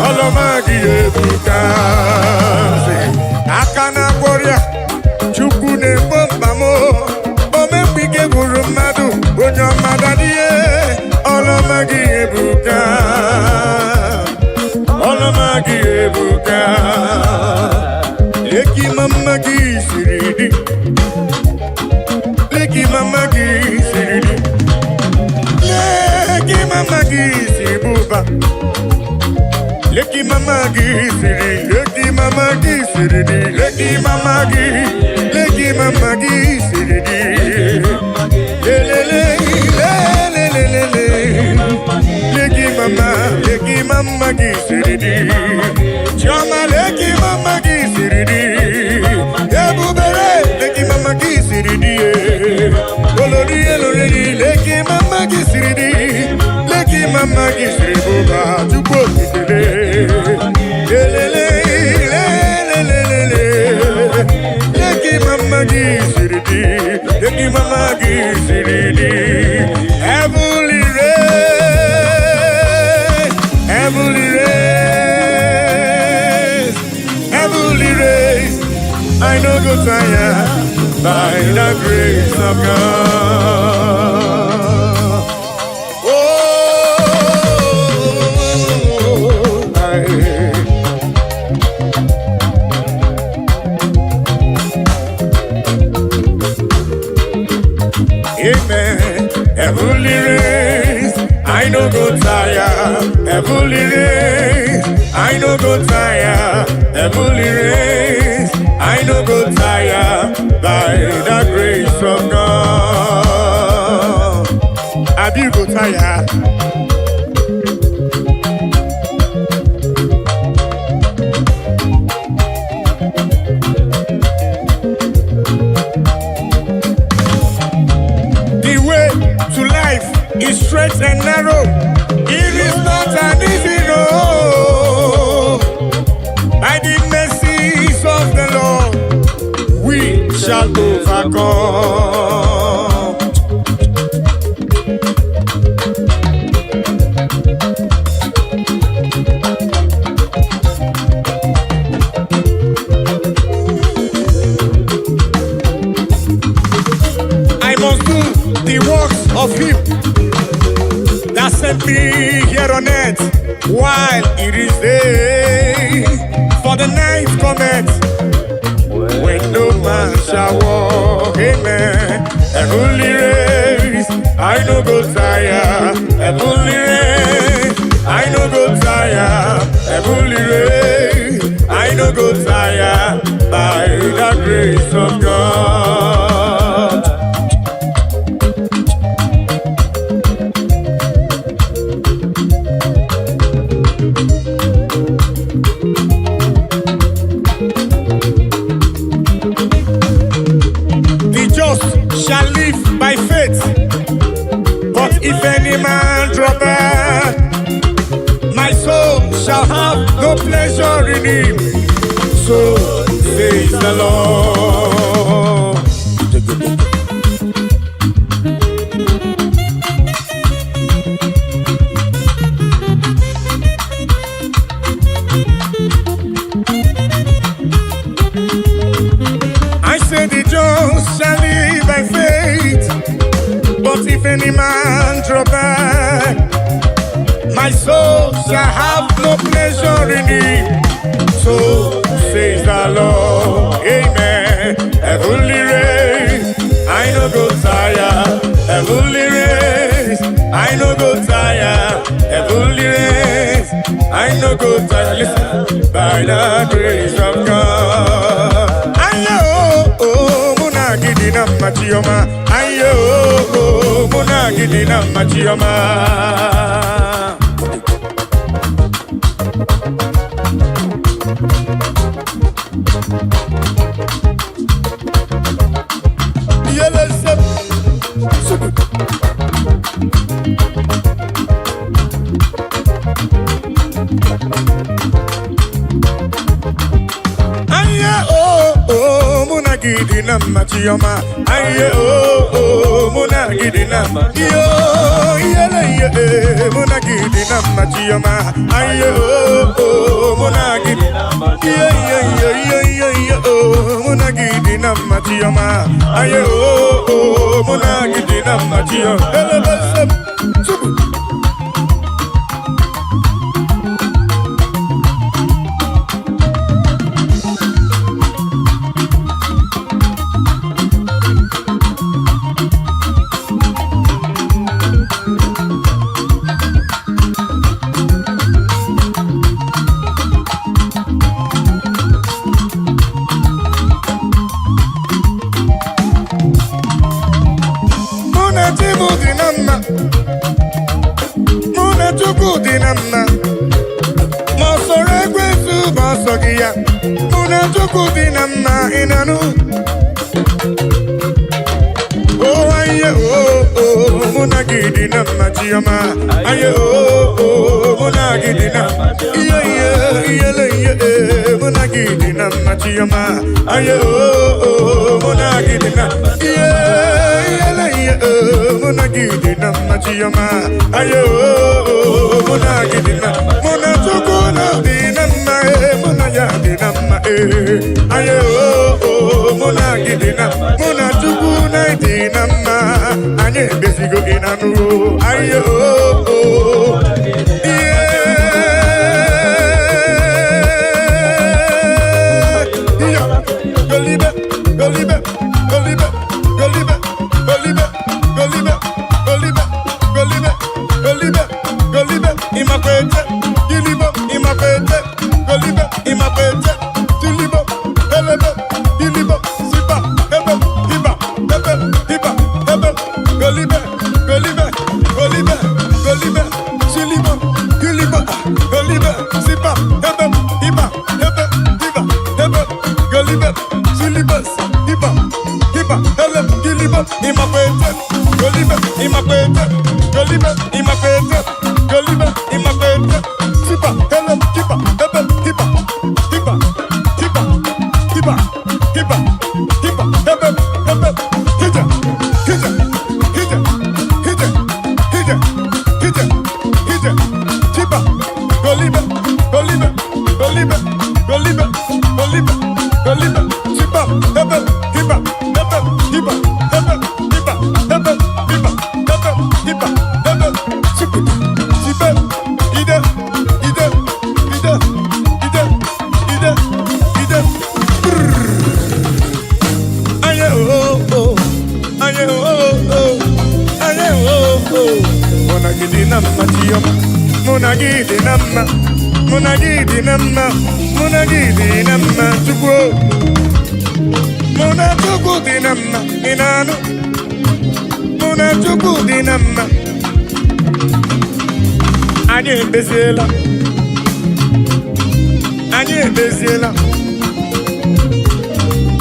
Ọlọmagi ebuka akana kwọrịa Chukwu na-egbo mkpamo omemgbike gburu mmadụ onye ọmada dịye ọlọmagi ebuka ọlọmagi ebuka leki mama gị siri di leki mama gị siri di leki mama gị si buba Leki mama gisiri, leki mama gisiri, leki mama gisiri, lelele, lelele, leki mama gisiri, chama leki mama gisiri, ebubere leki mama gisiri, olori elori leki mama gisiri, leki mama gisiri buba chukwu okikele. Heavenly race, heavenly race, heavenly race. I know go tire by the grace of God. Oh, amen. Heavenly race, I no go tire. Heavenly race, I no go tire. Heavenly race, I no go tire. By the grace of God, have you go tire? Is straight and narrow. It is not an easy road. By the mercies of the Lord, we shall overcome. I must do the works of Him that sent me here on earth while it is day. For the night cometh when no man shall walk. Amen. Heavenly race, I no go tire. Heavenly race, I no go tire. Heavenly race, I no go tire. By the grace of God. if any man draw back, my soul shall have no pleasure in him. So says the Lord. I say the just shall live by faith, but if any man draw back, my soul shall have no pleasure in him. So says the Lord. Amen. Heavenly race, I no go tire. Heavenly race, I no go tire. Heavenly race, I no go tire. Listen, by the grace of God. Ayo, oh, muna gidina machioma. Ayo, oh, muna gidina machioma. Gidina machioma, aye oh muna gidina yo yele muna gidina machioma, aye oh muna gidina yo muna gidina machioma, aye oh muna gidina machioma, elebesem subu. Muna gidina machioma, aye oh muna gidina, muna gidina machioma, aye oh muna gidina, muna gidina machioma, aye oh muna gidina, muna chukuna dina muna ya dina aye oh muna gidina, muna chukuna dina anye besigo inanu, aye oh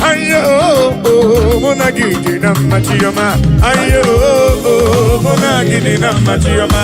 Aye ayo monagidi na machiyama ayo monagidi na machiyama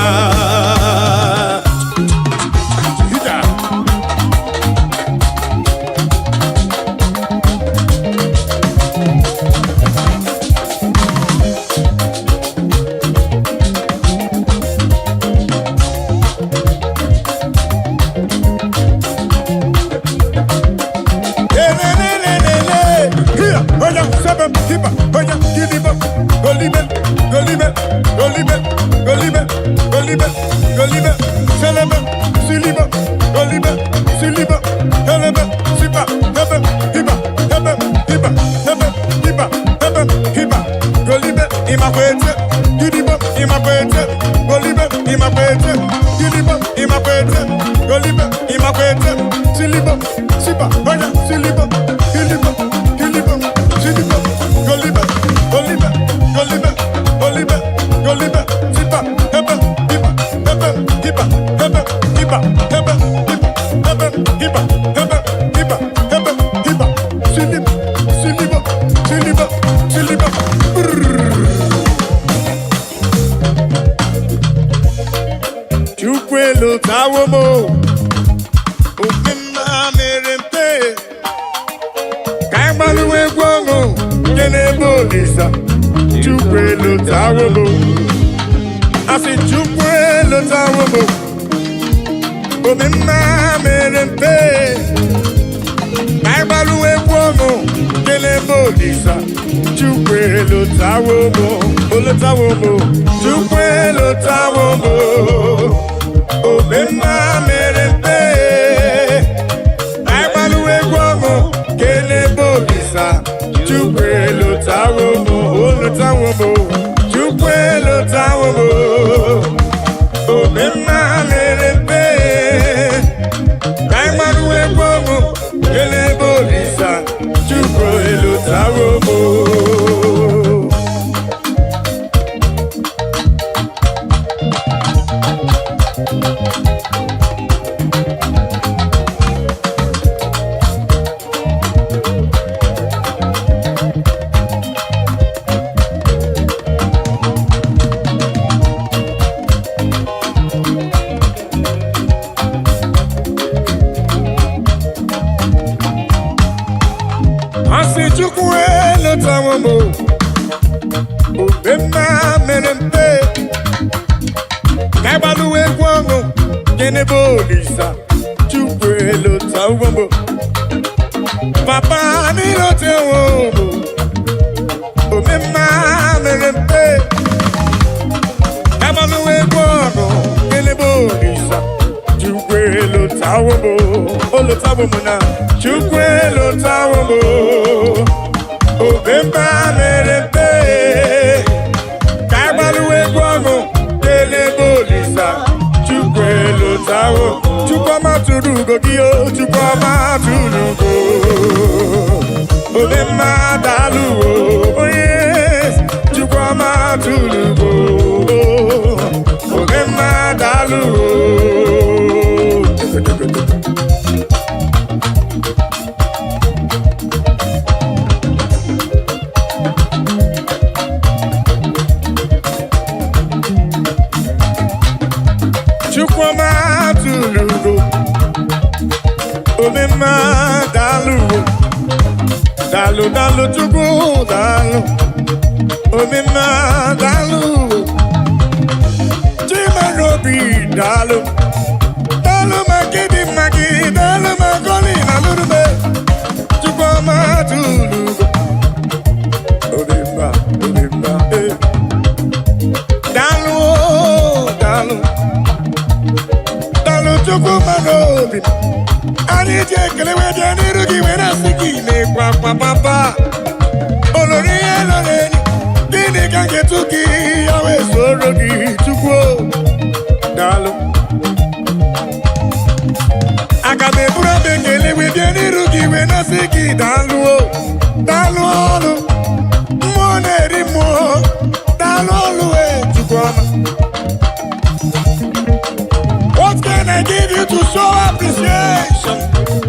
What can I give you to show appreciation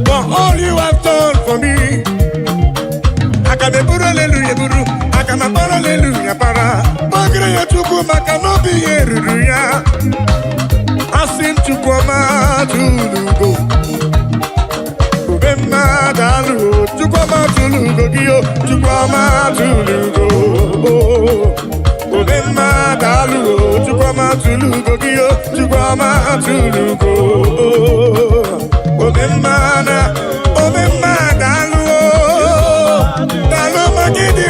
for all you have done for me? I can buru aga m akpara aleluya para gbagara ya Chukwu maka na obi ihe ruru ya asị m Chukwu ọma tụlugo ube mmadụ alụgo Chukwu ọma tụlugo gị o Chukwu ọma tụlugo ube mmadụ alụgo Chukwu ọma tụlugo gị o Chukwu ọma tụlugo ube mmadụ alụgo dalụ magidi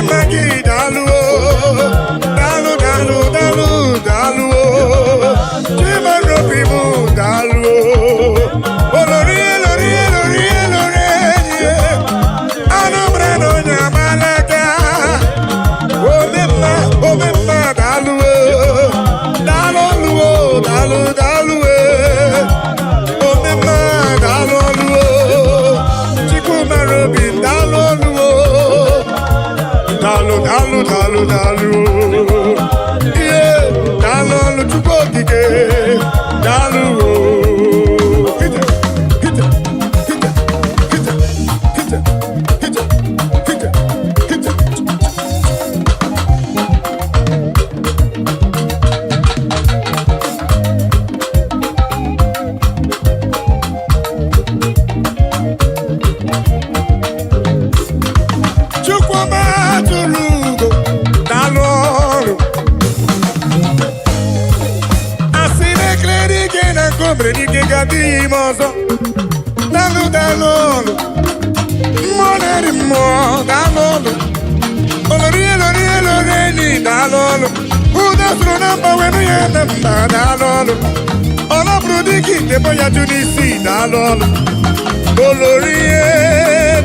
dalụ dalụ dalụ dalụ dalụ chimarobi mụ dalụ olori elori elori elori enyi anụmre na onye amalaga omemma dalụ dalụ oluo dalụ dalụ omemma dalụ oluo chikumarobi dalụ oluo dalụ ihe dalụ olu Chukwu okike dalụ adịghị m ọzọ dalụ dalụ ọlụ mmụọ na-eri mmụọ dalụ ọlụ olori elori elori enyi dalụ ọlụ ụda soro na mba wenu ya na mba dalụ ọlụ ọ nọbụrụ dịka itebo ya jụ n'isi dalụ ọlụ olori ihe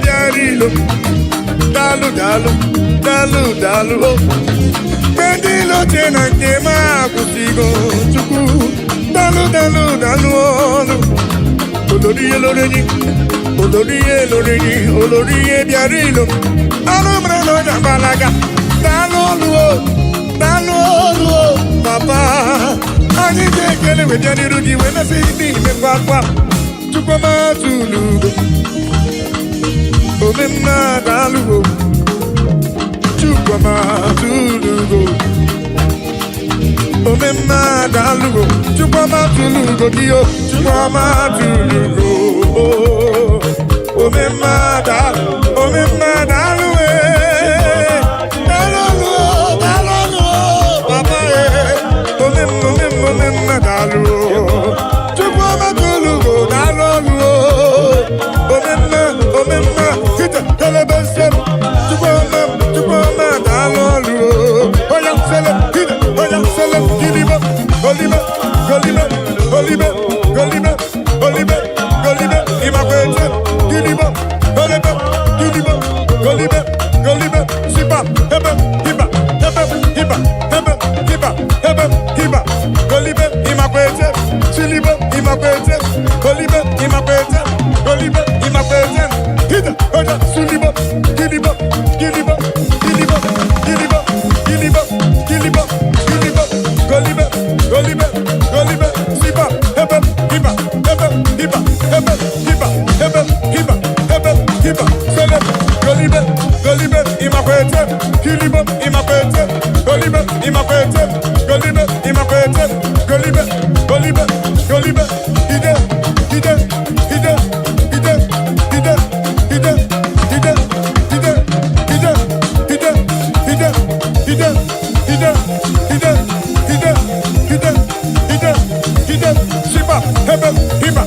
bịara ilo dalụ dalụ dalụ dalụ mgbe ndị ilo chee na nke m akwụsịgo Chukwu dalụ dalụ dalụ ọlụ olori elori enyi olori elori enyi olori ihe bịara ilo ọrụ mere na onye agbalaga dalụ ọlụ dalụ ọlụ papa anyị ga-ekele wee bịa n'iru gị wee nasị n'ime kwakwa Chukwu ọma tụlugo omemma dalụ Chukwu ọma tụlugo omemma dalụ Chukwu ọma tụlugo gị o Chukwu ọma tụlugo omemma dalụ dalụ papa omemma dalụ Chukwu ọma tụlugo dalụ omemma hita telebe nsem Chukwu ọma dalụ oya sele hita oya sele gilibe golibe imakwete gilibe golibe sipa hebe hiba golibe imakwete silibe imakwete golibe imakwete hita oya silibe gilibe golibe sipa hebe hiba sele golibe imakwete gilibe imakwete golibe imakwete golibe ide sipa hebe hiba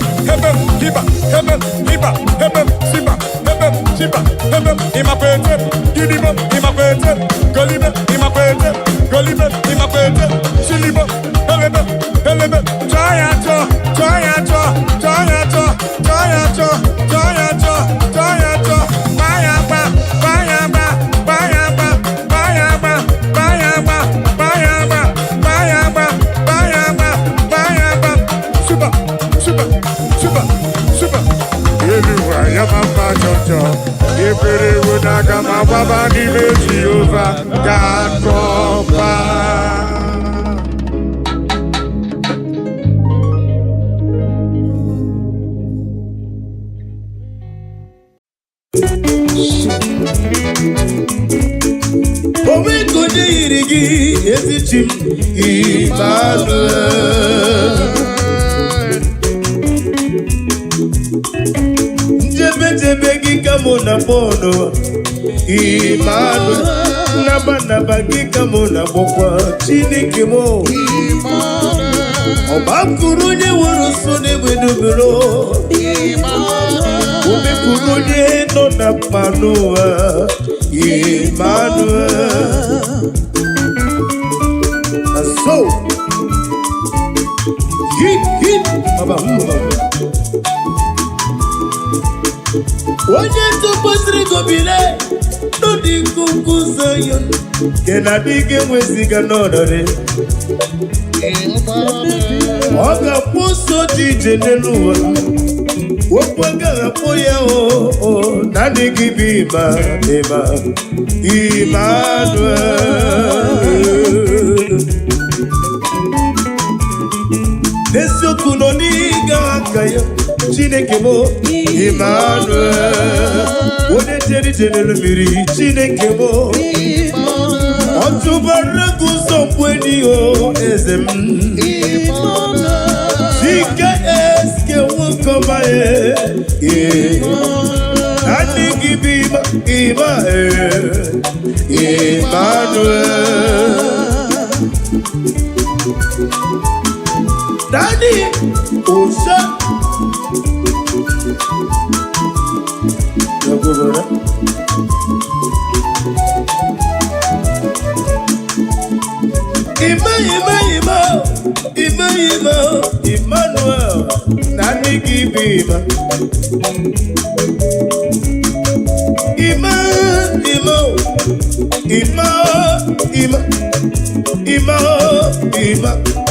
sipa hebe imakwete gilibe imakwete golibe imakwete silibe helebe chaya cho super ya mama chocho efere wonaga ma baba ni meji over God proper gị ezichi m Emmanuel. Njebe gị ka mụ na kpọnụ Emmanuel. Naba gị ka mụ na gbọkwa Chineke m ọgbakụrụ onye nwere so na-egwedobere omekụrụ onye nọ na mmanụ ụwa Emmanuel. And so onye tụkwasịrị gobile n'ụdị nkuku Zion nke na-adịghị enweziga n'ọnọdụ ọ ga-akpụ ụzọ dị ije n'elu ụwa okwu agaghị akpụ ya na adịghị bụ Emmanuel. N'eziokwu nọ n'ịga aka ya Chineke m Emmanuel. Onye jere ije n'elu mmiri Chineke m ọ tụbara gị ụzọ mgbe eze m Chike eske nwoke ọma adịghị bụ Emmanuel. Daddy Osha Emmanuel. Nani give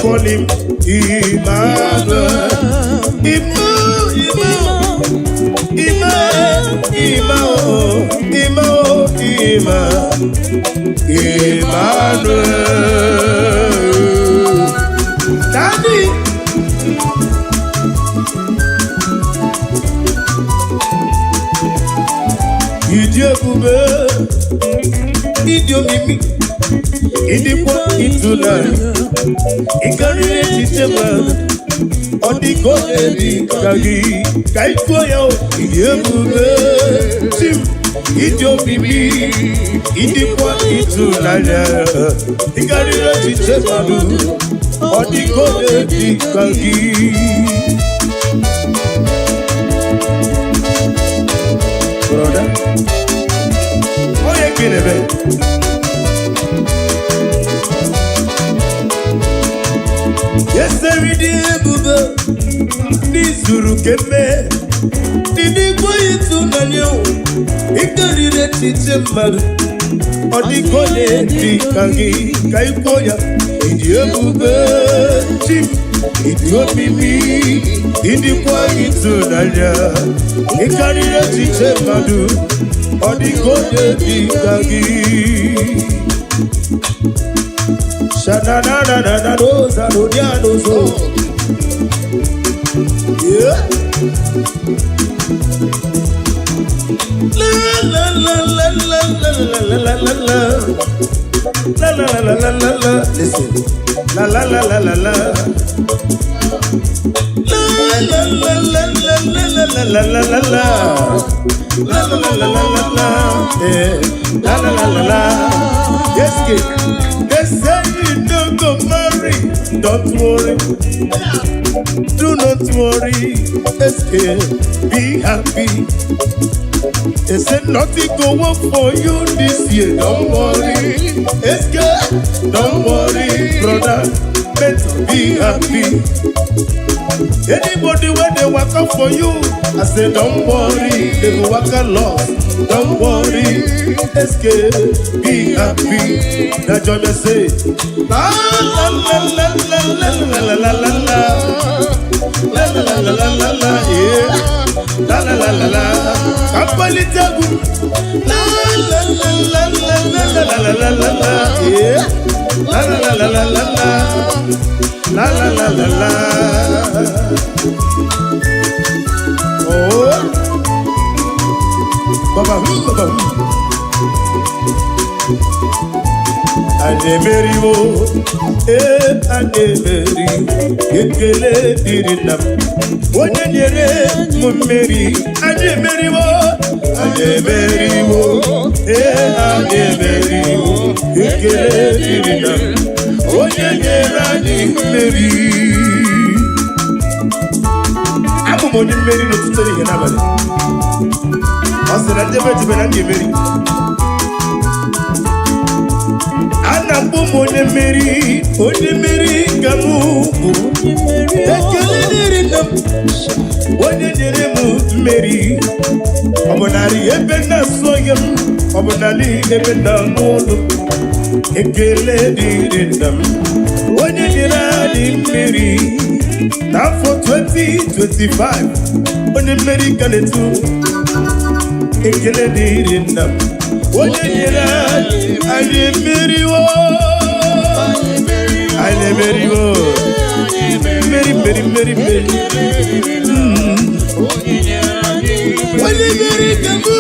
call him Emmanuel. Emmanuel. Daddy Idiokube Idiomimi Idikwa Itulari Ikarire Chichema Odikode Dikagi Kaikwaya Idiokube Tim Idiomimi Idikwa Itulari Ikarire Chichema Odikode Dikagi Brother, oh yeah, get it, yes, every day, Buba. This Zuru came me. Did he go into Nanyo? He got it at Tichemad. Or the Kone, the Kangi, Kaikoya, Idiabuba, Chip. It got me, in the quiet to Nanya. He carried a teacher, Madu, or the golden Kagi. Shanana, those are Odianos. Yeah. La la la la la la la la la la. La la la la la la la. Listen. La la la la la la. La la la la la la la la la la la. La la la la la la la. La la la la la. Yes, kid. They say you don't go marry. Don't worry. Do not worry. Escape. Be happy. They said nothing go work for you this year. Don't worry. Escape. Don't worry, brother. Better be happy. Anybody when they work out for you, I say don't worry, they will work a lot. Don't worry, escape, be happy. That's what I say. La la la la la la la la la la la la la la la la yeah. La la la la la. Kapali tabu. La la la la la la la la la la la yeah. La la la la la la la. La la la la la. Oh, Baba, Baba. Anemeriwo, anemeri, ekele diri nam. Onye nyere m mmeri, anemeriwo, anemeriwo, ekele diri nam. Onye nyere anyị mmeri. Abụ m onye mmeri n'ụtụtụ ihe n'abalị. Ọ sị na njebe ejebe na ndị emeri. Ana m onye mmeri ka m bụ. Ekele dịrị nna m, onye nyere m mmeri. Ọ bụ narị ebe na-asụ ya m, ọ bụ narị ebe na-anụ ụlọ. Ekele dịrị nna m, onye nyere anyị mmeri. N'afọ 2025, onye mmeri ka na-etu. Ekele dịrị nna m, onye nyere anyị emeriwo. Anyị emeriwo. Mmeri. Onye mmeri ka m bụ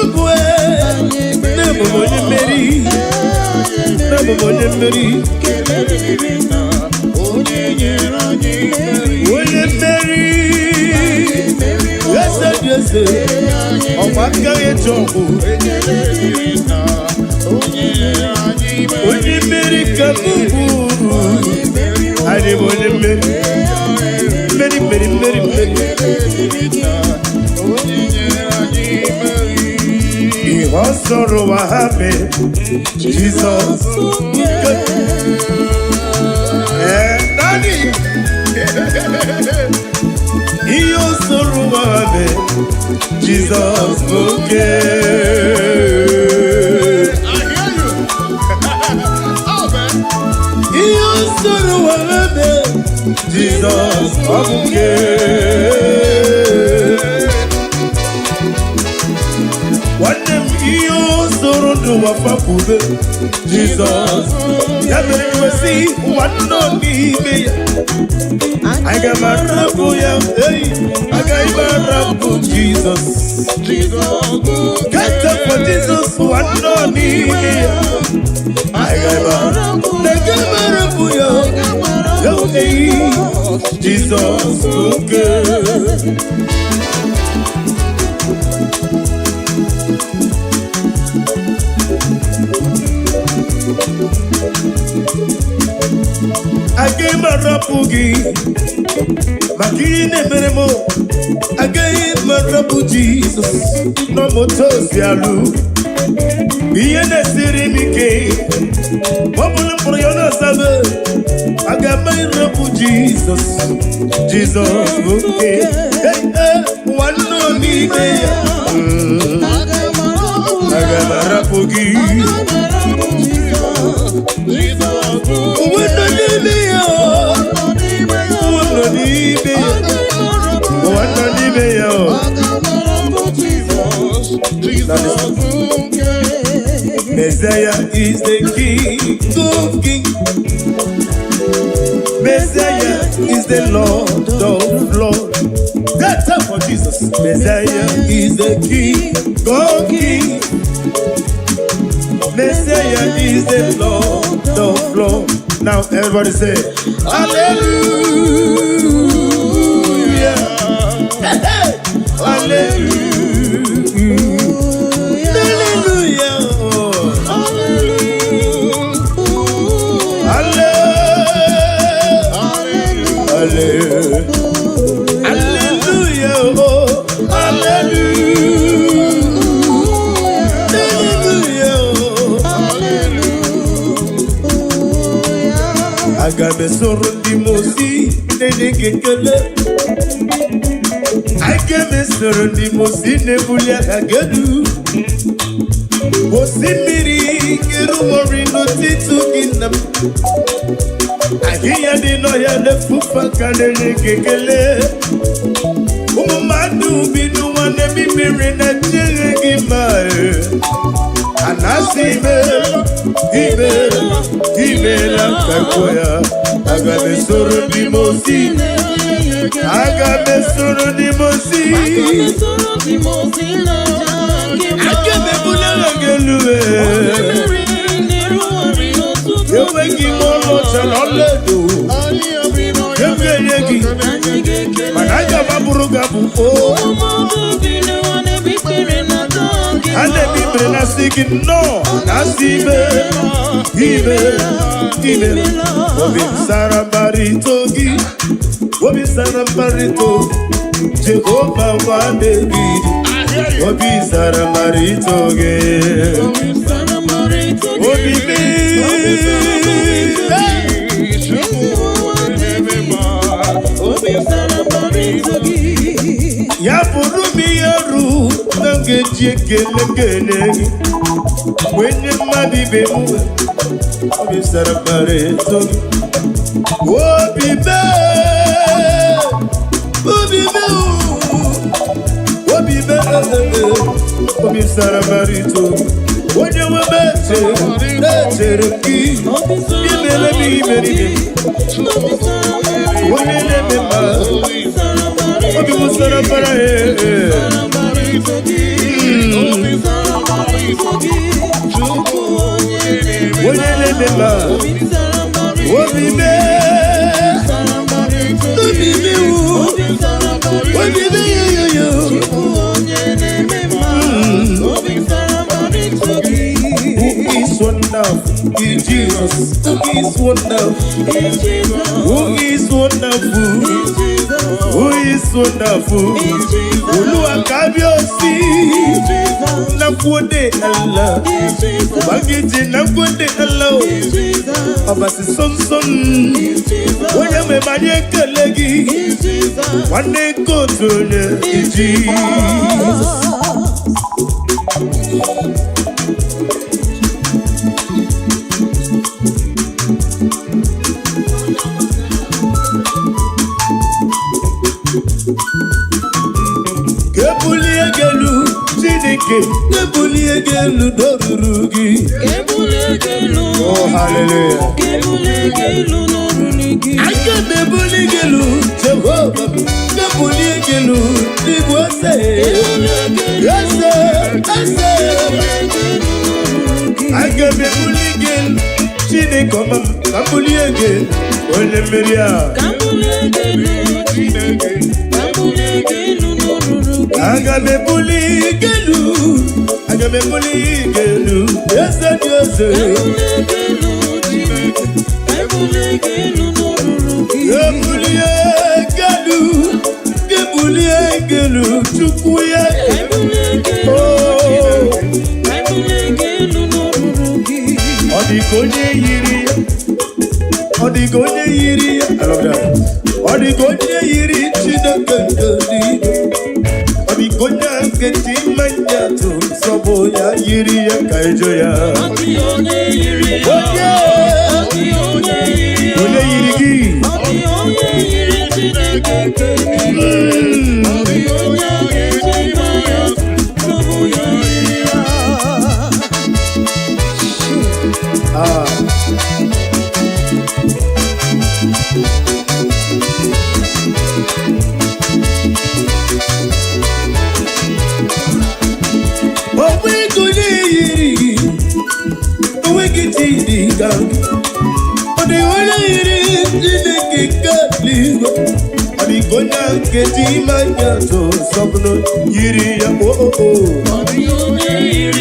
na-abụ onye mmeri. Onye mmeri. Eze ọkwa aka eji ọgwụ. Onye mmeri ka m bụ. Anyị bụ onye mmeri. Mmeri. Ihe ọ sọrọ ụwa ha mee Jizọs. Daddy. Ihe ọ sọrọ ụwa ha mee Jizọs oke. Ihe ọ sọrọ ụwa ha mee Jizọs oke. Nwanne m ihe ọ sọrọ n'ụwa fapụbe Jizọs. Ya mere iwesi nwanne n'ime ya. Aga m arapụ ya, agaghị m arapụ Jizọs. Get up for Jesus, nwanne n'ime ya. Agaghị m arapụ ya, Jizọs oke. Agaghị m arapụ gị maka ihe na-emere m. Agaghị m arapụ Jizọs n'ọmụta ozi alụ. Ihe na-esiri m ike, ọ bụrụ mkpụrụ ya na-asabe. Aga m arapụ Jizọs. Jizọs oke. Nwanne n'ime ya. Aga m arapụ gị. Messiah is the King of Kings. Messiah is the Lord of Lords. That's up for Jesus. Messiah is the King of Kings. Messiah is the Lord of Lords. Now everybody say, Hallelujah. Hallelujah. Aga me soro di mosi ne gekele. Aga me soro di mosi ne bulia kagedu. Mosi miri kiru mori no titu kinam. Ahiya di no ya le fufa kane ne gekele. Umumadu binu wane mi miri na jere gimae. Anasime, Ibela kakoya. Aga me soro di mosi. Aga me soro di mosi. Aga me bula gelue. Ewe wetara ọlaedo enye gị mana aga m abụrụ gị abụ a na-eme ikpere na asị gị nnọọ na asị ime obi sara mbara ito gị obi sara mbara ito Jehova nwa David obi sara mbara ito gị obi ya bụrụ m ihe ru na ngeji ekele gị wenye mmadụ ibe m obi sara mbara ito gị obi sara mbara ito gị onye nwe m echere gị imere m imeri onye na-eme mma obi m sara mbara onye na-eme mma obi Jesus, who is wonderful, who is wonderful, who is wonderful, Olúwa kábíyèsí, nakwode Allah, bagije nakwode Allah, abasi sonson, onye me manye kelegi, wane kotone, Jesus. Kebulie gelu dorurugi. Oh hallelujah. Kebulie gelu dorurugi. Ake kebulie gelu Jehovah. Kebulie gelu Igwose. Yese. Ake kebulie gelu Chine koma. Kebulie gelu Olemeria. Kebulie gelu Chine ke. Kebulie gelu dorurugi. Agabe buli gelu. Agame buli gelu, yese yese. Ebuli gelu norurugi. Ebuli gelu, chukuye. Ebuli gelu norurugi. Odigonye yiri. I love that. Odigonye yiri chinakandani. Odigonya keti manyato. Soboya yiri ya kaijoya. Onye yiri gi. Onye yiri chineke. Soboya yiri ya. Keti manya to sabno yiri ya oh. Onye yiri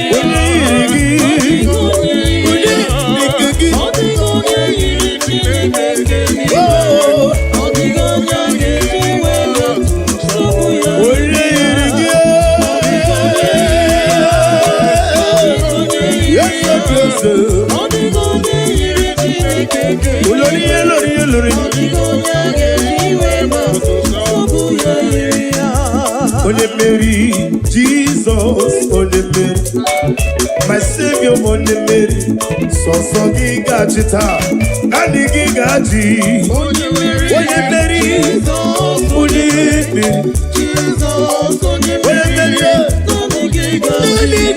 Only Mary, Jesus, only Mary, my Savior, only Mary. So giga chita, nani giga ji. Only Mary, only Mary, only Mary, Jesus, only Mary, nani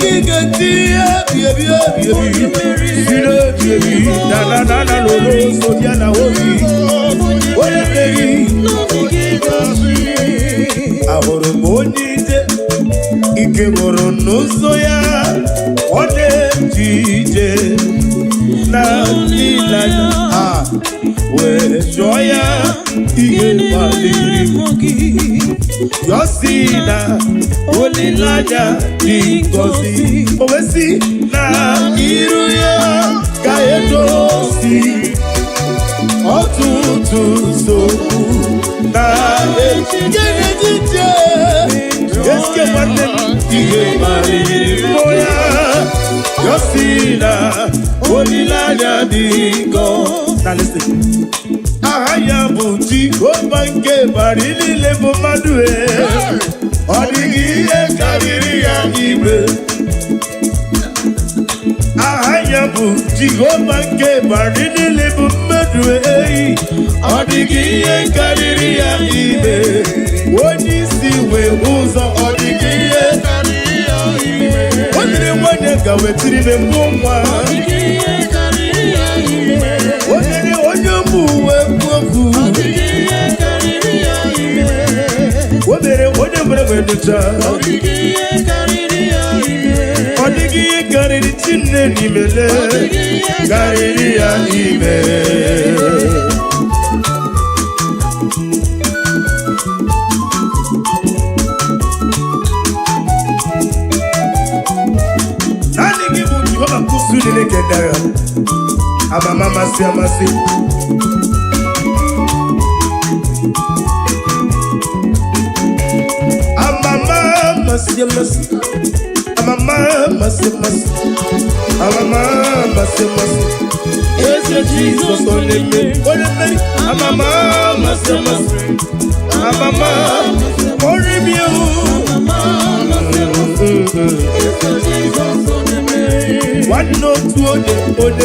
giga ji. Only Mary, na lolo, so diana holy. Only Mary, nani giga ji. Ahoro monite ike moro n'ụzọ ya ọ na-ejije n'olileanya wee chọọ ya ihe gbaliri yọsi na olileanya dị ngọzi o wee sị na iru ya ka edozi ọtụtụ nsogbu na echiche eske nwanne m ihe gbaliri mmụọ ya yọsi na olileanya dị ngọzi. Aha ya bụ Jehova nke bara niile bụ mmadụ ọ dịghị ihe karịrị ya ime. Aha ya bụ Jehova nke bara niile bụ mmadụ ọ dịghị ihe karịrị ya ime. Onye isi wee ụzọ ọ dịghị ihe karịrị ya ime. O nyere nwanyị ga wetiri na mbụ nwa onye mụ uwe mkpofu o mere onye mere nyocha ọ dịghị ihe karịrị Chineke n'imele karịrị ya ime. Naanị gị bụ Jehova kwụsụ niile kedara amama amasị amasị. Amama amasị amasị. Amama amasị amasị. Amama amasị amasị. Eze Jizọs onye mmeri. Amama amasị amasị. Amama ori mi o. Nwanne otu onye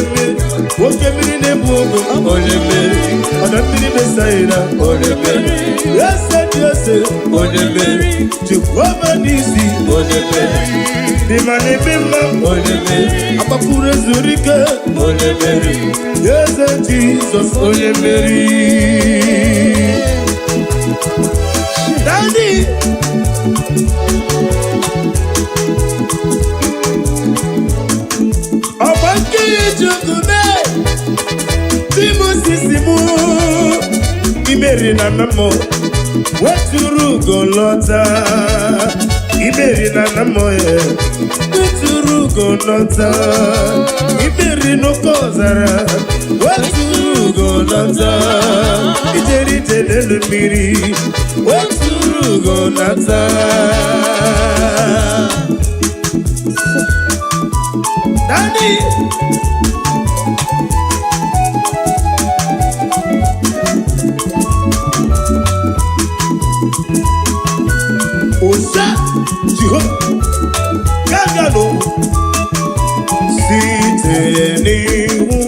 mmeri. Nwoke mmiri na-ebu ogo onye mmeri. Ọdọ mmiri mesaira onye mmeri. Eze dị eze onye mmeri. Jehova n'isi onye mmeri. Dịma n'ebe mma onye mmeri. Agbapụrụ ezuru ike onye mmeri. Eze Jizọs onye mmeri. Daddy Timosisimu Imeri na namo weturu golota Imeri na namo weturu golota Imeri no kozara weturu golota Ijeri tenelu miri weturu golota Daddy Osa Jehova Gagalo Site n'ihu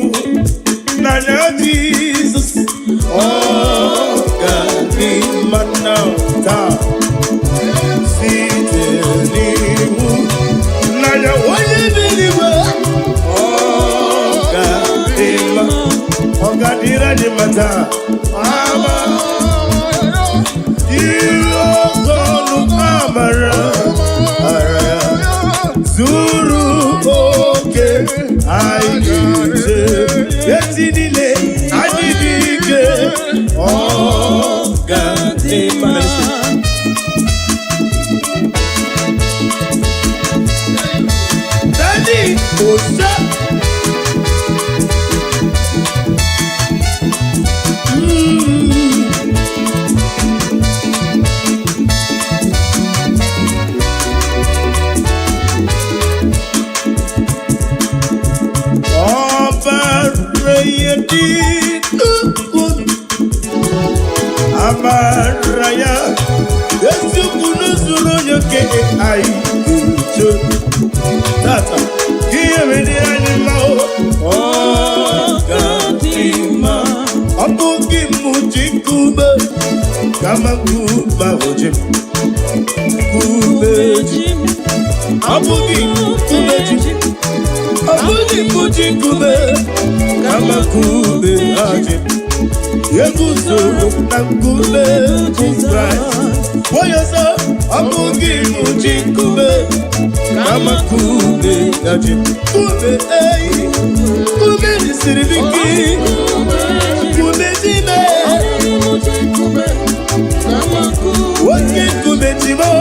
n'anya Jesus ga-adịmma taa Site n'ihu n'anya onye n'eluigwe ga-adịmma ọ ga-adịrị anyị mma taa ama Zuru oke anyị eti niile anyị dị ike ọ ga-adị mma. Daddy Osa Amaraya Ezuku n'usoro yoke anyị uche Tata ihe mere anyị mma ọ ga-adị mma ọ bụghị mụ ji nkume kama nkume oji nkume ji ọ bụghị nkume ji ọ bụghị mụ ji nkume kama nkume aji Yeguzoro na nkume Kraịst Woyoso, amugi muji kube, kama kube yaji. Kube kube nisiribiki, kube jime. Woki kube jimo.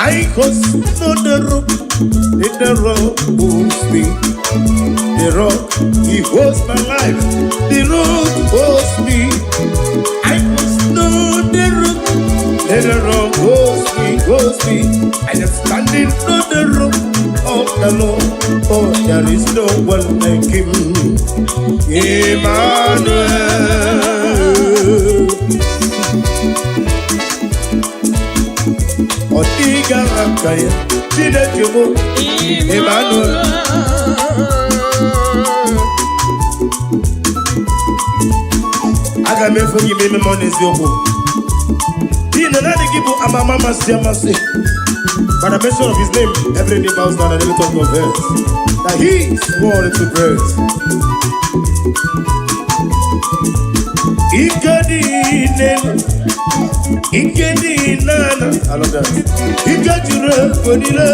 I cross on the rope, in the rock holds me. The rock, he holds my life. The rock holds me. I cross on the rock, and the rock holds me. I am standing on the rock of the Lord. Oh, there is no one like him. Emmanuel. Otiga akaya, chide jumo, Emmanuel. Aga me for give me money ziobo. Dino na de gibu amama siamase. By the mention of his name, every knee bows down and every tongue confess that he is worthy to praise. Ikedi nana, I love that. Ikajure kodile,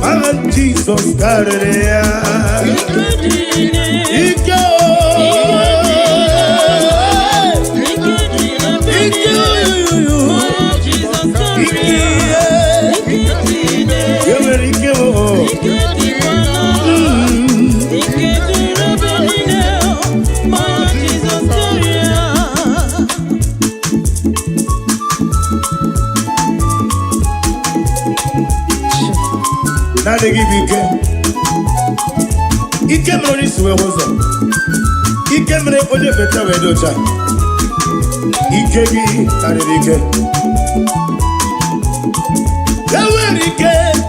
and Jesus kareya. Now they give you care. He came on his way, was up. He came on the better way, Doja. He gave me, and he came. The very came,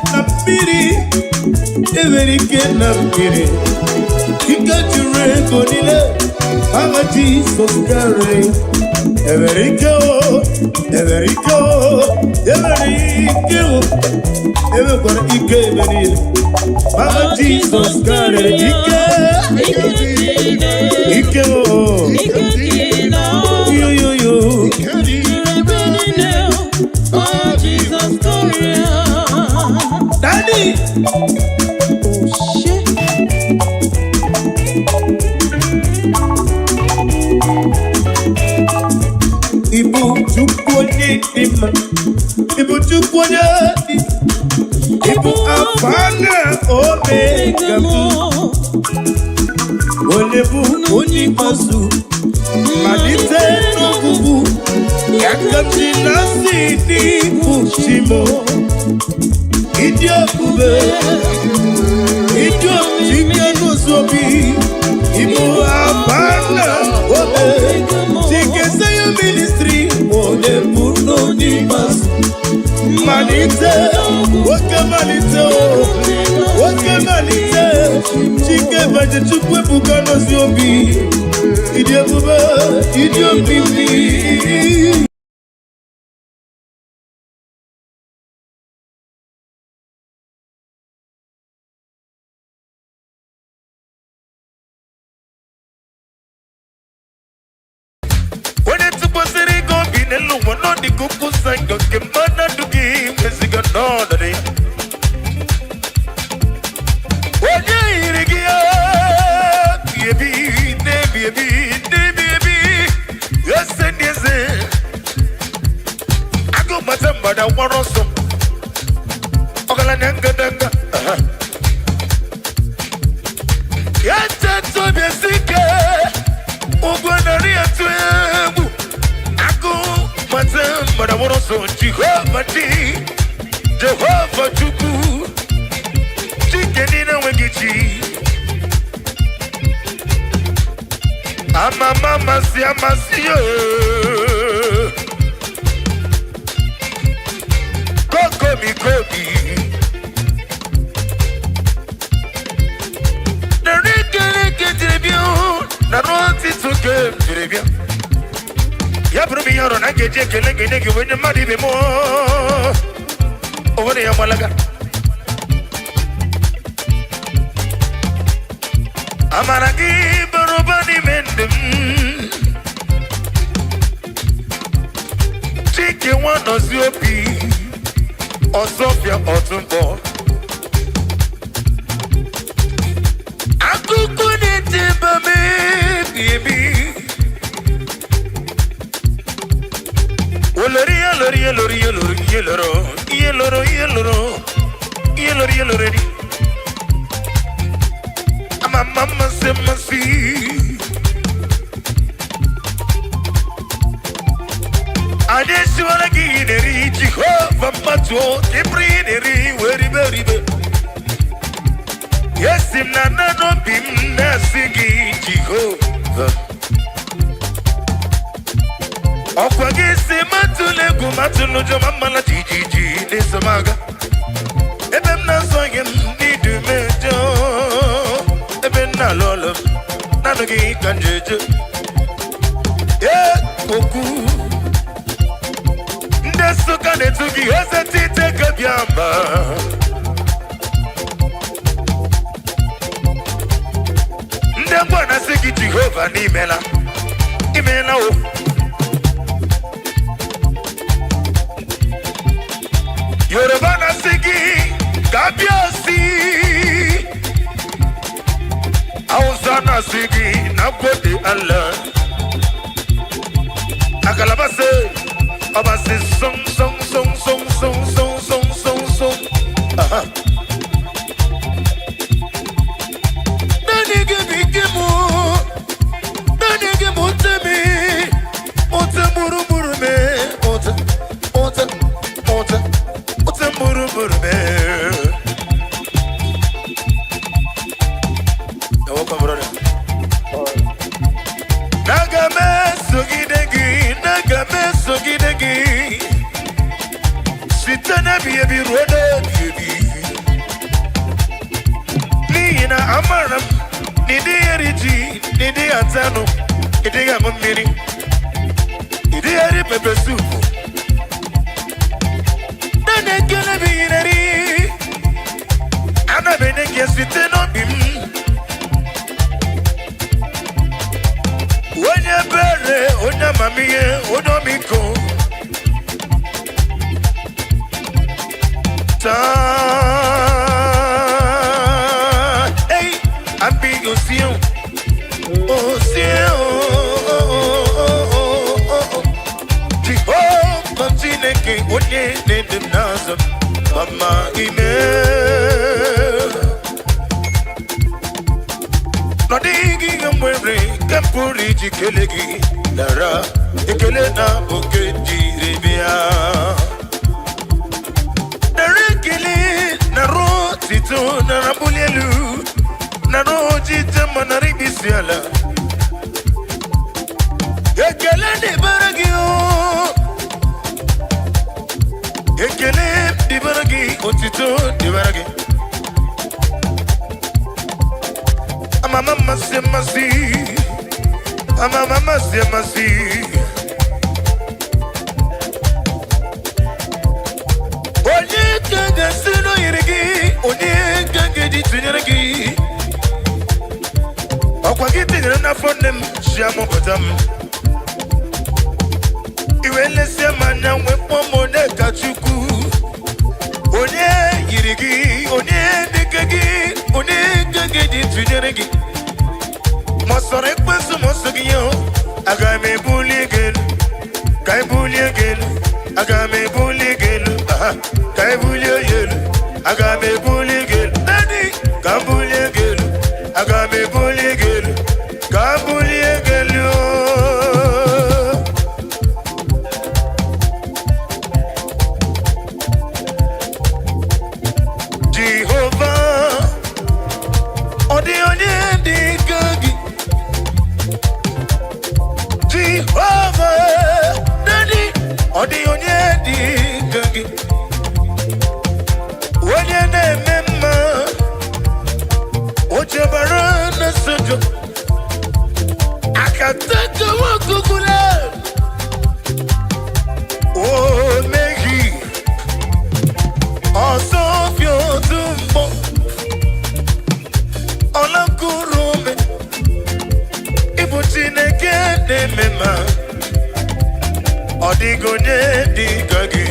the very came, he got you red, Bonilla. I'm a Jesus carrying. Evererico, everybody came in. Mama Jesus got it. You. Daddy. Oh shit. Ibu afana omega mu olebu oni masu madite no bubu yakati nasi ni pushimo idio kube idio chike no sobi ibu afana omega mu chike say ministry olebu no ni masu Manite, woke manite, chike baje chukwe bukano ziobi, idio bibi. When it's supposed to go in a loom, not the cuckoo sang, okay, mana to give, as you got all the day. When you're baby, yes, and yes, I go, madam, but I want also. Ogalananga, yes, that's so basic. Ogwanaria to but I want also Jehovah Chuku Chicken in a Wengichi Ama Mama Siamasio Coco mi Kobi The Rike Tribune The Roti to Game Tribune Ya prumi yoro na geje kelenge negi wene madi be mo Overe ya malaga Amaragi barobani mendem Osofia Otumbo. Akukuniti bame baby. Olori olori olori olori yeloro yeloro yeloro yelori yelori. Ama mama se masi. Adesi wala gineri Jehovah matuo kibrineri weribe ribe. Yes na no bim na sigi Jehovah. Okwagi se matule gu matulu jo mamala jiji ni samaga. Ebem na soyem ni dumejo. Ebem na lolo na nogi kanjejo. Koku. Suka netugi ose tite kabyamba. Ndembo na sigi Jehovah ni imela. Imela o. Yoruba na sigi kabiosi. Hausa na sigi nabode Allah. Akalabase. Aba se song song song song song song song song song. Aha. Nani ge mo. Nani ge mo temi. Ote muru muru me. Ote muru muru me. You're welcome, brother. Nagame sugidegi. Nagame sugidegi. Sitana baby roda baby. Nina amaram. Nidi eriji. Nidi atano. Nidi amamiri. Nidi eri pepe supu. Nane kele bineri. Ana bene kesiteno bim. Onye bere, onye mamiye, onye miko. Hey, I'm big Ocean. Ocean. Jehovah Chineke, onye nedem nazam. Mama ime. Nodigi ngwere kampuri jikelegi dara ekele na boke jiribia darekele na rotito na rabulelu na rojita manaribisiala ekele ni baragio ekele di baragi otito di baragi. Mama se masi, mama se masi. Onye kage sino irigi, onye kage di tunyerigi. Okwa kiti na fonem, shamo botam. Iwele se manya wepo ne kachuku. Onye irigi, onye dikagi, onye kage di tunyerigi. Mosore kwesu mosugiyo, agame bully again, kai bully again, agame bully again, kai bully again, agame bully again, daddy, kai bully again, agame bully again, kai bully again, Jehovah, odi di kagi. Jehovah, Daddy, odi onye di kagi. Onye na-ememma, ojebara na sojo. Akataka wakukula. Oh, mehi. Osofio tumbo. Olakurume. Chineke na-emema. Odigonye di gagi.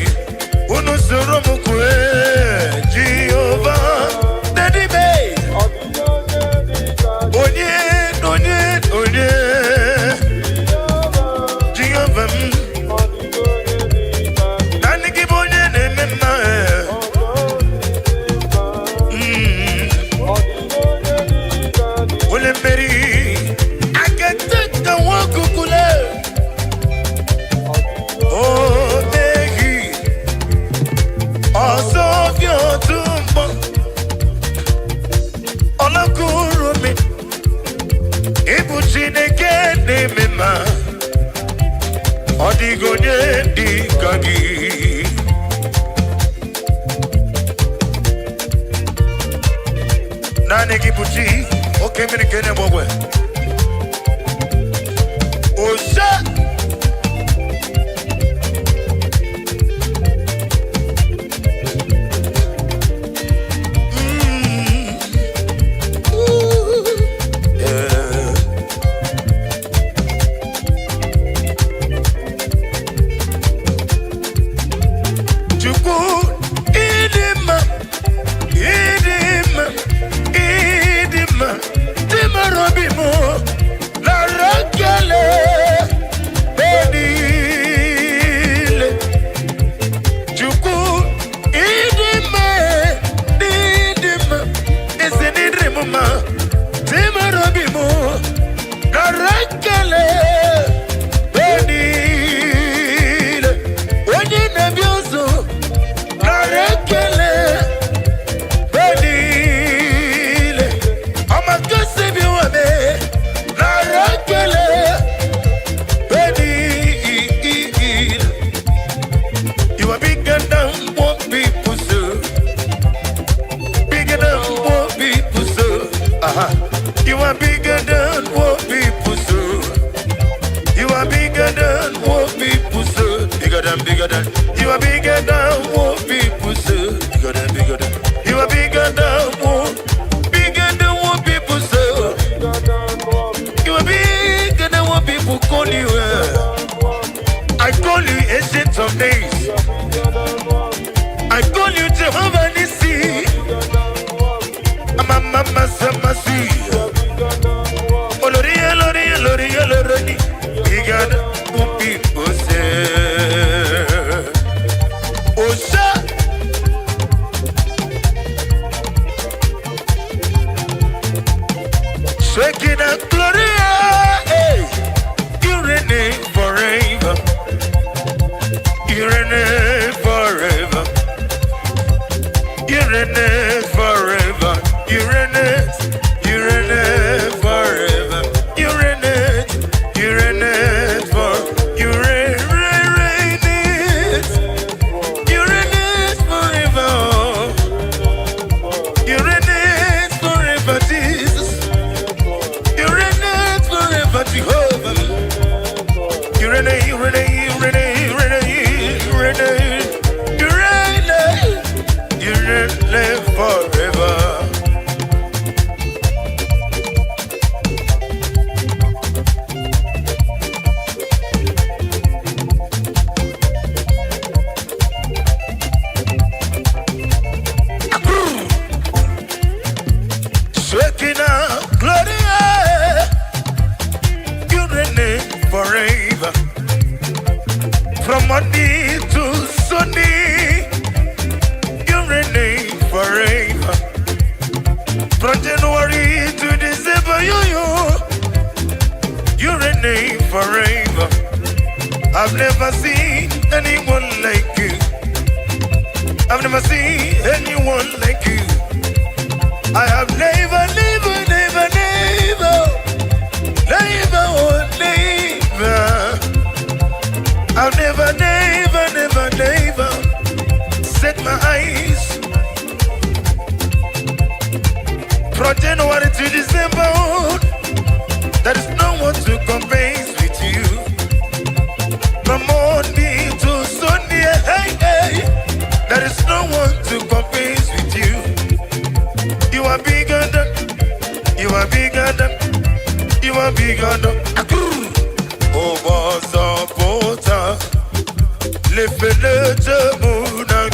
Le feu de mouna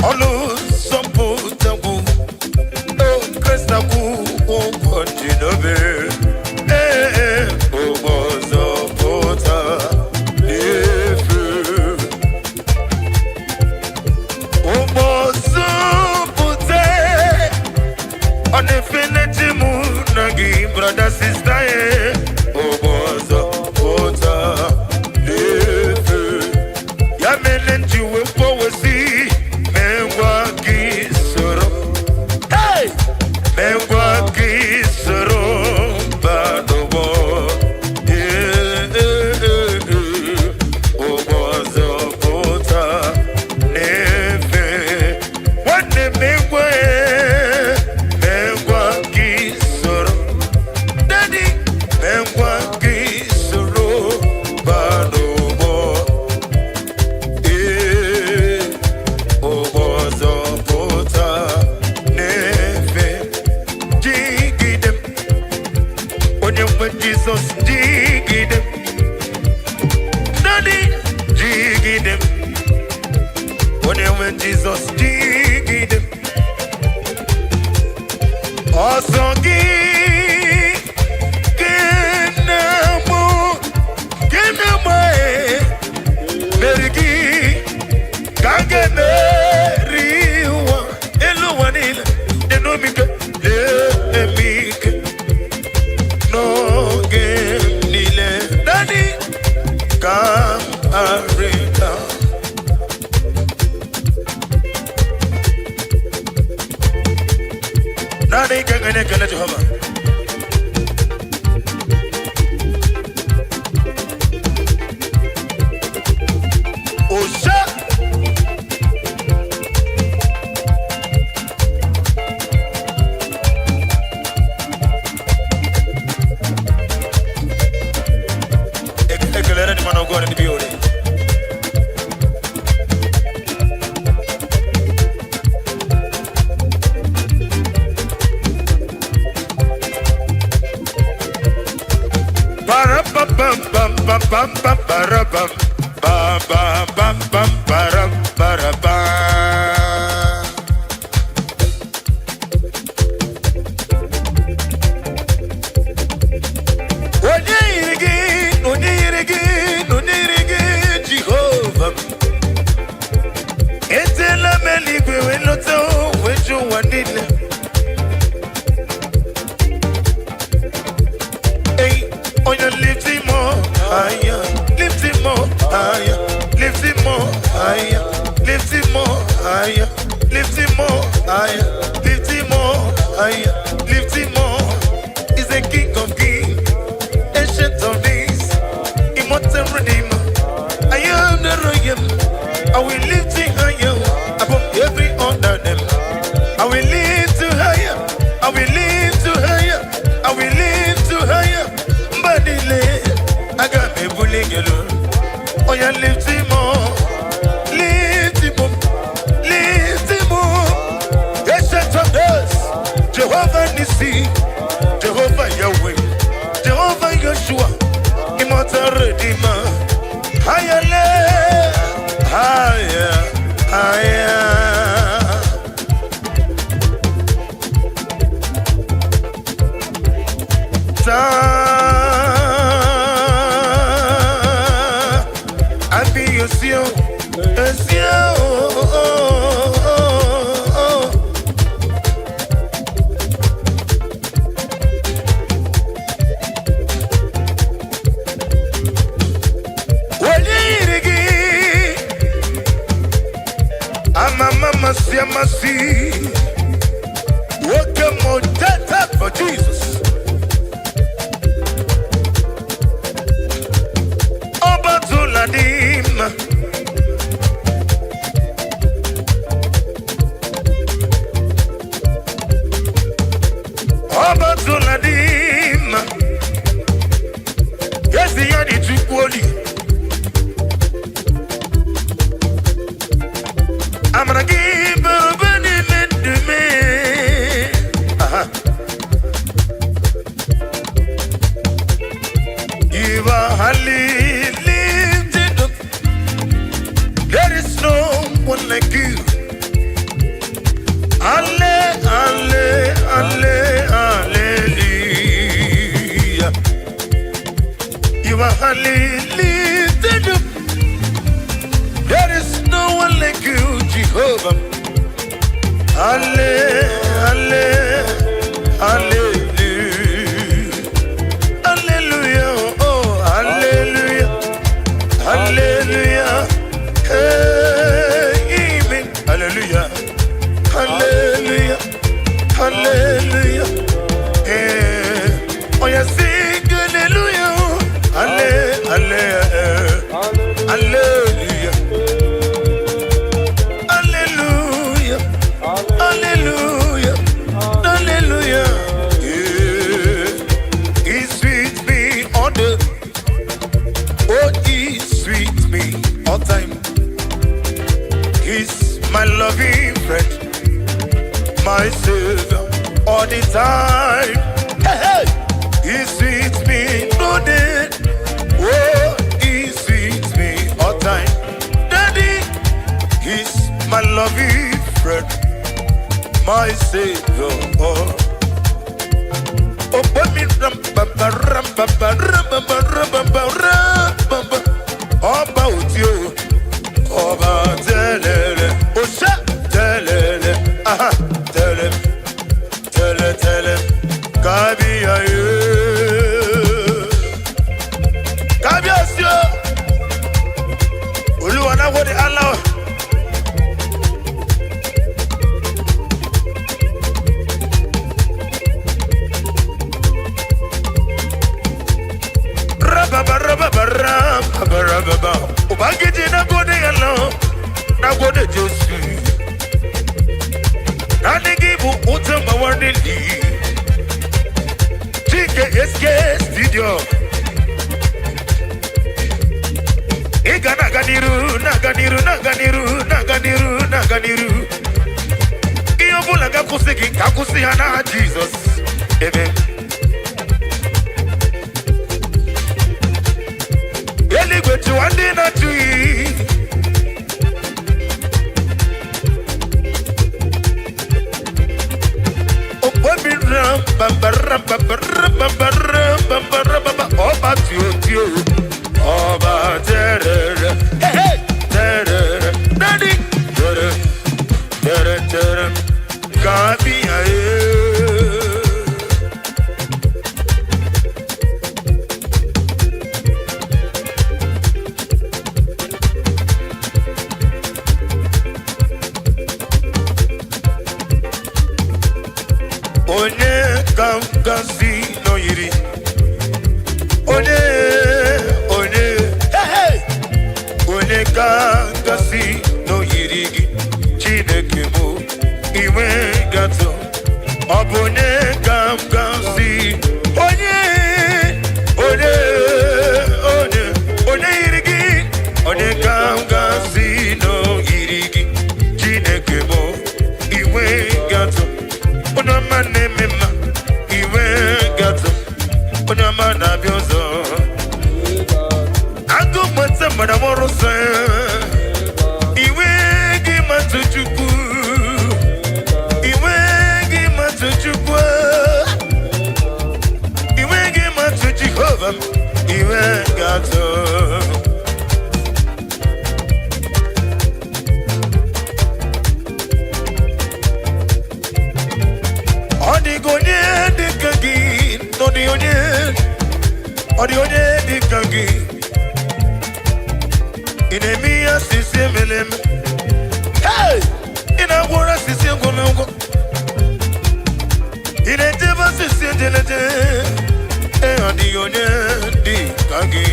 Olu somputangu o Kristaku o konjinobe obozo pota efu obozo pute on infinity moon nagi brother sister obozo pota efu ya menenji we poesi mengwa kisoro hey mengwa kisoro badobo obozo pota nefe wane mengwa kisoro daddy mengwa kisoro badobo obozo pota nefe jigidem when Jesus jigidem daddy jigidem when Jesus jigidem osongi kenamo merigi kangeneriwa eluwanile denomike emike noge nile dani kam arita nani kangene kana Jehova Osha Ekelera ni man of God in the building. Ba-ra-bam, bam, bam, bam, bam, bam, ba-ra-bam. Bam, bam, bam, bam, ba-ram, ba-ra-bam. Onirigi, Jehovah. Etela meligwe weloto weju wanile. Hey, on your lift him more higher, lift him more higher, lift him more higher, lift him more higher, lift him more higher, lift him more higher, lift him more. He's the King of Kings, ancient of days, immortal Redeemer. I am the royal. I will lift you higher above every other name. I will lift you higher. I will lift you higher. I will lift you higher. Badile, I got me bullying alone. Oh, you lift him up, lift him up, lift him up. Ancient of days, Jehovah Nissi, Jehovah Yahweh, Jehovah Yeshua, immortal Redeemer. Higher, higher, higher. Masi, welcome on that for Jesus. Obatuladim, Obatuladim. Yes, the only two quality. I'm gonna give a benefit to me. You are highly lifted up. There is no one like you. alle, alle, alle, hallelujah. You are hallelujah. There is no one like you, Jehovah. Alle, alle, hallelujah. Hallelujah, oh, hallelujah. Hallelujah. Hey, amen. Hallelujah. Hallelujah. Hallelujah. Hey. Oh, yeah, sing hallelujah. Hallelujah. Hallelujah. Hallelujah. Hallelujah. Hallelujah. Yeah. He's with me all the. Oh, he's sweet me all time. He's my loving friend, my savior all the time. Hey, hey. He's sweet me no day. Oh, he's sweet me all time. Daddy, he's my loving friend, my savior. Oh, but me ram ba ba ram ba ba ram ba ba ram ba ba ram ba ba. About you, about telele, osha telele, aha tele, tele tele, kabi aye, kabi asyo, Oluwana wodi Allah. Ubangiji na gode yalo, na gode Jesu. Na nigibu utama wardeli. GKSK studio. Iga naganiru, naganiru, naganiru, naganiru, naganiru. Iyo bulaga kusiki kakusi hana Jesus. Amen. Eligwe tuwande na tui. Obomi ram bambara bambara bambara bambara bambara. Oba tio tio. Oba terere. Hey hey. Terere. Nani. Terere. Terere terere. Kabi aye. Onye kamkasi no yiri. Onye, onye, hey hey. Onye kamkasi no yiri gi. Chineke mu iwe gato. Obonye kamkasi. Onye, onye, onye, onye yiri gi. Onye kamkasi no yiri gi. Chineke mu iwe gato. Onama nemema iwe gato. Onama na biozo. Ango mwete mwana morose. Iwe gi matuchuku. Iwe gi matuchuku. Iwe gi matuchikova. Iwe gato. Odigonye dikangi, odigonye, odigonye dikangi. Inemia sisi melem, hey, inagora sisi ngolongo. Ineteba sisi jelete, odigonye dikangi.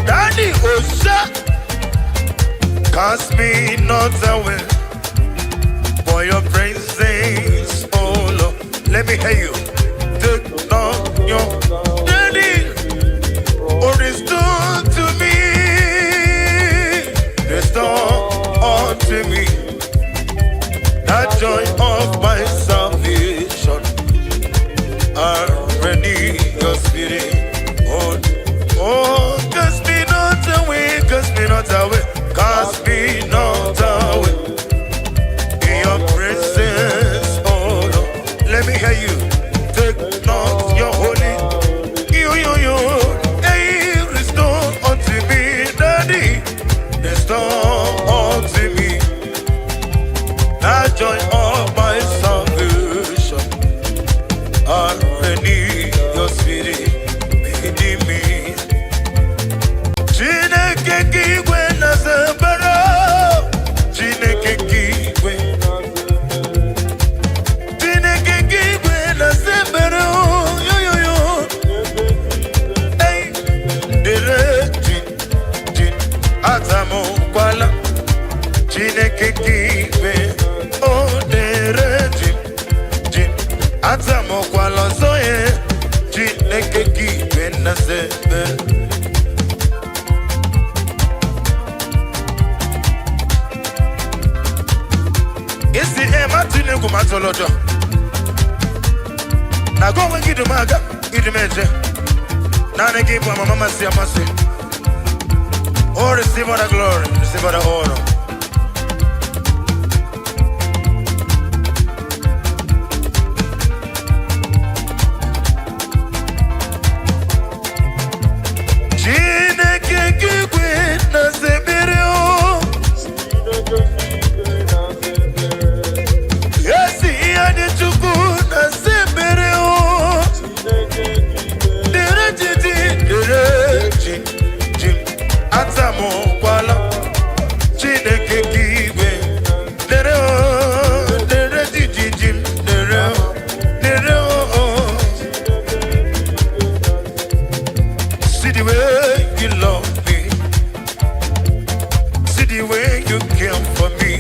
Daddy Osha, cast me not away. For your praises, oh Lord, let me hear you. Take on your daddy, oh restore to me, restore unto me that joy of my salvation. I renew your spirit, oh, cast me not away, cast me not away, cast me not. restore unto me the joy of my salvation. I renew your spirit within me. Chineke kigwe na zebara, Chineke kigwe, Chineke kigwe na zebara, yo yo yo. Hey, dere jin atamo kwala, Chineke kigwe, oh dere jin atamo kwala soye, Chineke kigwe na zebara. Matolojo. Now go and give the maga, give the measure. Now they give my mama see a mercy. Oh, receive all the glory, receive all the honor. Chineke kigwe na zebere. See the way you love me, see the way you care for me.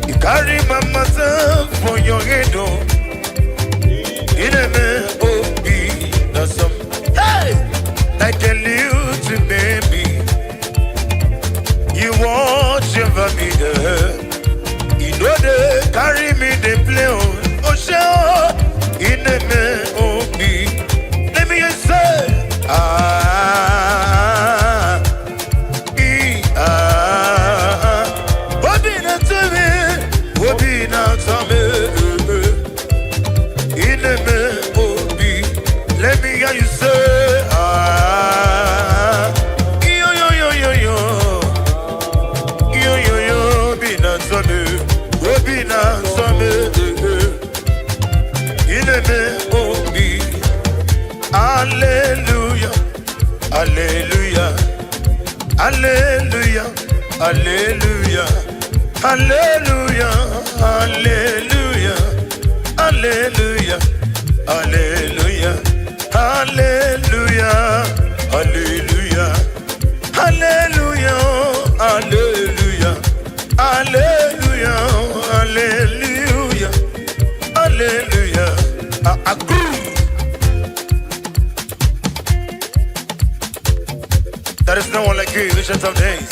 You carry my mother for your head, oh. In a man, oh, be the sum. Hey, like a little baby, you watch over me, you know they carry me, they play, oh, sure. In a man, oh, be. Let me just say, let me hear you say, yo yo yo yo yo, yo yo yo, be not so me, oh be not so me, in a me, oh be, hallelujah, hallelujah, hallelujah, hallelujah, hallelujah, hallelujah, hallelujah, hallelujah. Hallelujah, hallelujah, hallelujah, hallelujah, hallelujah, hallelujah, hallelujah. I agree. There is no one like you, Ancient of Days.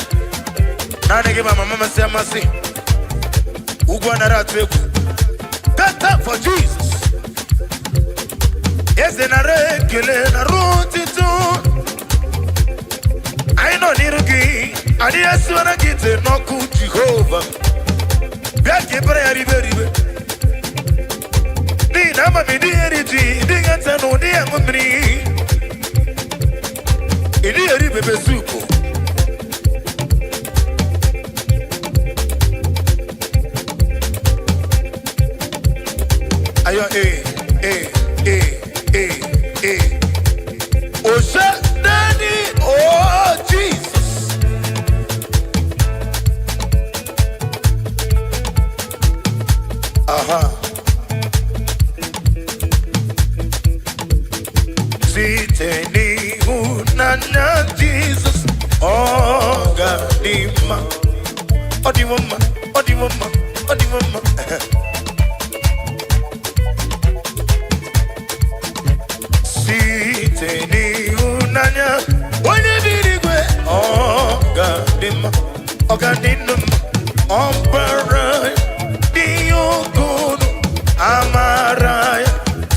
Now they give my mama say, "Mercy, who go na rat weku?" Get up for Jesus. Yes, in a regular route to I know Nirugi, and yes, when I get it, no good Jehovah. Biaki Brady, very Nina, my dear, ding and no dear memory. In the river soup. Ayo, oh, Daddy, oh, Jesus. Aha. Siteni unanya Jesus. Oh, Gadima. Odimama, Odimama, Odimama. Siteni unanya wanye birigwe ogadima ogadinum ombara diyokunu amaraya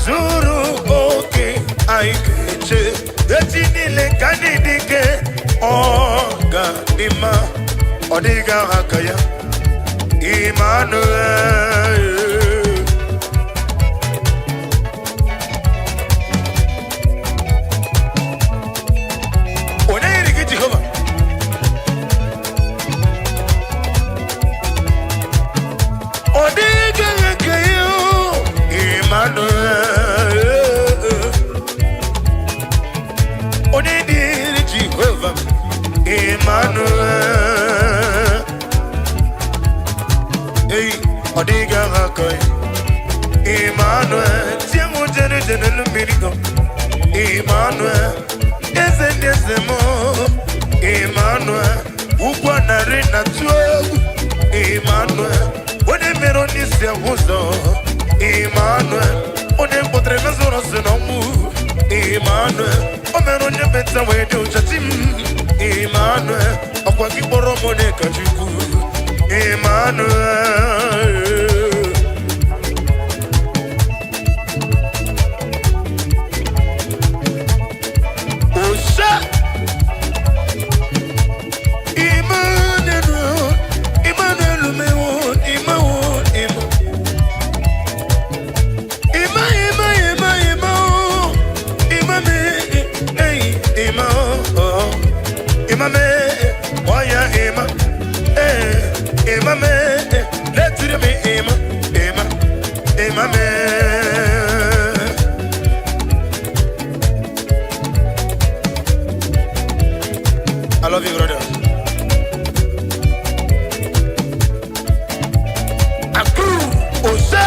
zuru oke aikeche etinile kanidike ogadima odiga hakaya Emmanuel. Odiga Hakoi, Emmanuel, Tiamo General Mirigo, Emmanuel, Ezemo, Emmanuel, Uguanarina Tuog, Emmanuel, when a meron is the Wuzo, Emmanuel, when a Potrevazoros no move, Emmanuel, Omeron Better way to Chatim, Emmanuel, Aquaki Boromone Kajuku, Emmanuel. I love you, brother. Aku osa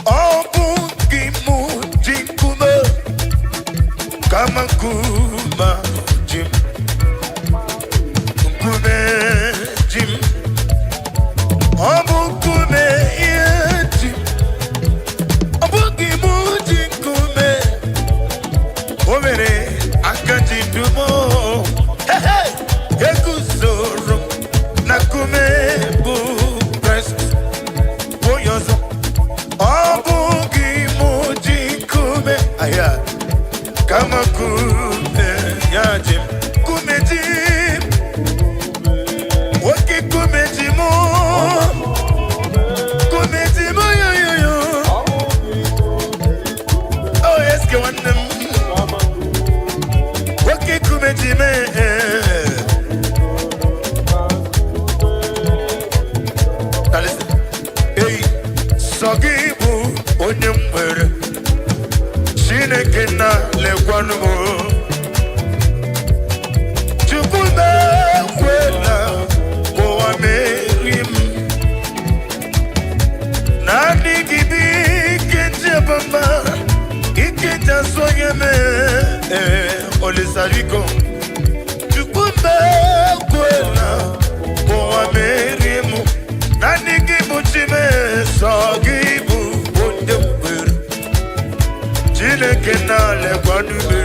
obu gimu jinkume kama kuma jim kume jim obu kume jim obu gimu jinkume omere akajindumo. Kama kume ya jim, kume jim, waki kume jimo, yo yo yo. Oh yes, ke wanem, waki kume jime. Now listen, hey, sogibu onyemwere. Chineke na lekwanu mo Chukwume kwela Kwa merim Nani gibi Kenje bamba Iketa soyeme Olisariko Chukwume kwela Kwa merim Nani gibu chime Sogibu Ondemwere Chineke na lekwanume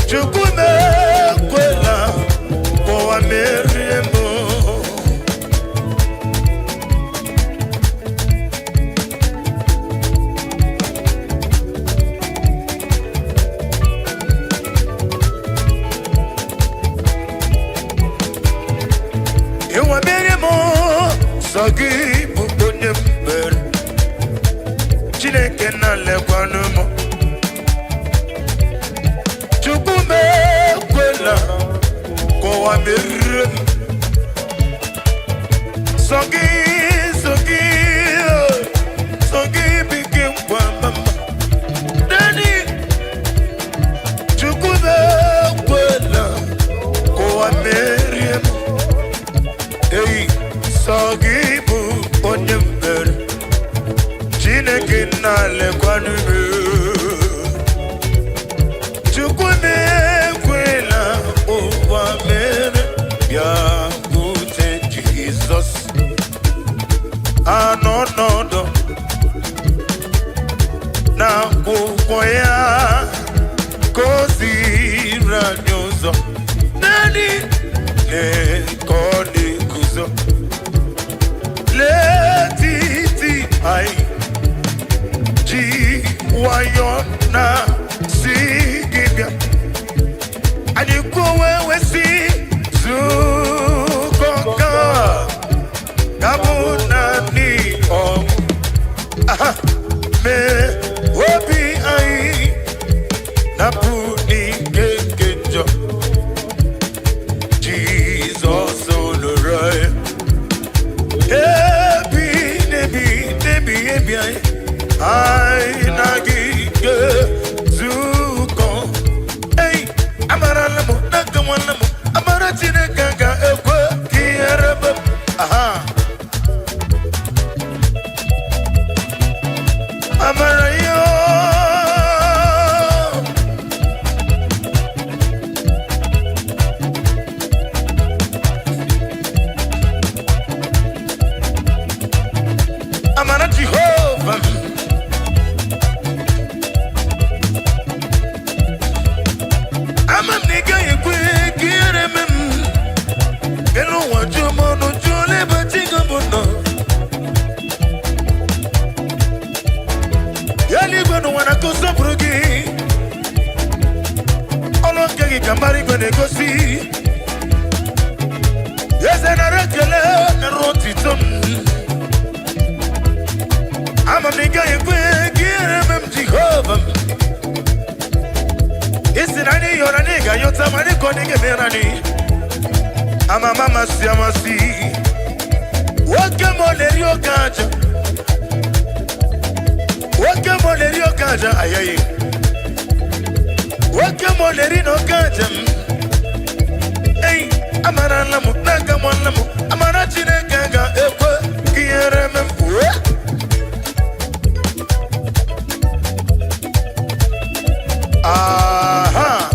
Chukwume kwela Kwa meriemo Ewa meriemo Sagi bukonye mbere Chineke na lekwanumo Chukwume kwela Kwa mere Sogi bike kwa mama Dani Chukwume kwela Kwa mere Hey, Sogi bu onye mbere Chineke na lekwanume Chukwume kwela ụwa mere bịa bute Jizọs anọ n'ọdụ n'akwụkwọ ya ka o ziri anyị ụzọ naanị lee ka ọ na-eguzo letiti anyị negosi. Yes, and I recollect the rotitum. I'm a nigga, you Jehovah. It's in any or a nigga, you're somebody calling me. I'm a mama, see. Welcome on the yoke. Welcome on the yoke, aye. Welcome on the rino kajam. Hey, amara lamu, nagamon lamu, amara chine kanga, epo, kieremem. Aha.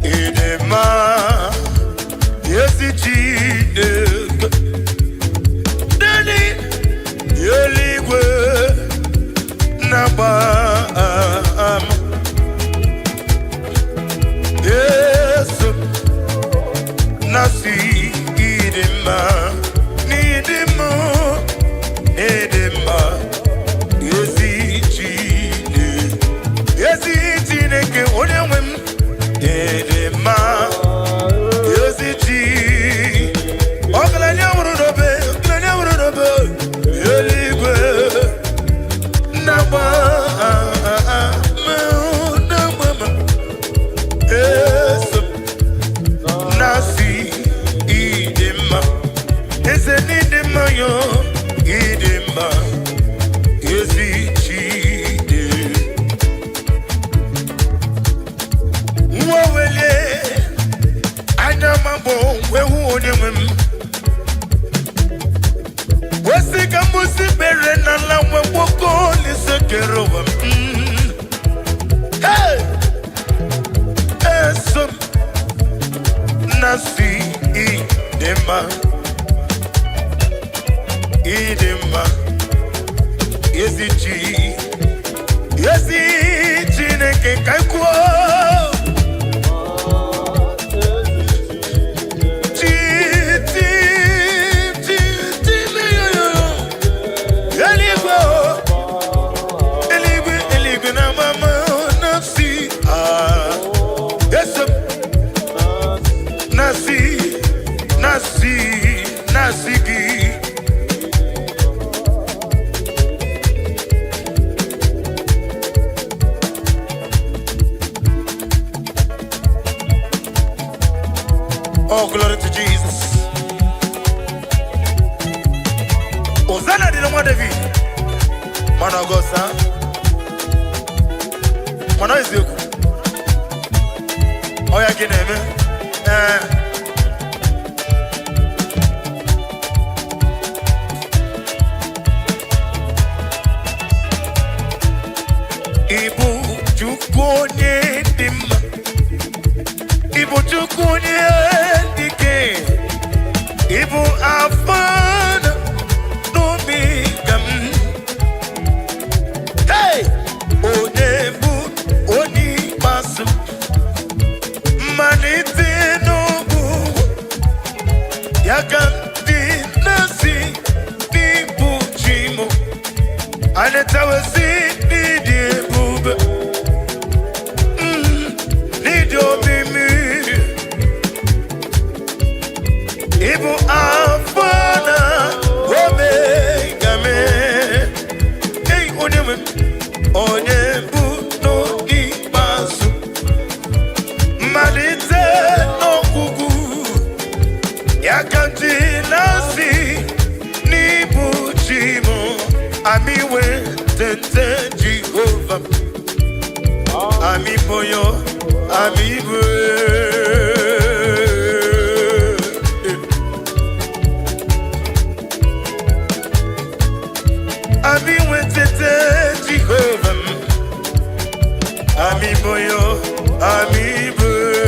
Idema, yes it is. Daddy, yeligwe naba. Yes, nasi idema. Edema, yesi chine ke onewem. Edema, yesi chi. Oglanya urudobe, yeligwe naba. Yes, nasi idema. Ese idema yo. Idema, yesi chide. Mwawele, anyamabo, wehu onemem. Wasika musi bere na la weko lisekerowa. Hey, eso nasi idema. Idema, yesi chine ke kaikwo. Eligwe na mama nafsi. Yes, nasi. Oh, glory to Jesus. Hosanna di namo David. Man of God, sir. Man of Ezeku. Oh, yeah, get him. Ibu chukonye dimma. Ibu chukonye dike. Ibu afana no migam. Hey, onebu oni basu. Manite no bu. Yaganti nasi ibu chimo. Anetawasi nidi bube. Nidio mimi. Ibu afana omega me. Hey, onebu no ibasu. Malite no kugu. Yakanti nasi nibu chimo. Amiwe tente Jehovah. Ami boyo, ami boyo. Ami wetete Jehovah. Ami boyo, ami boyo.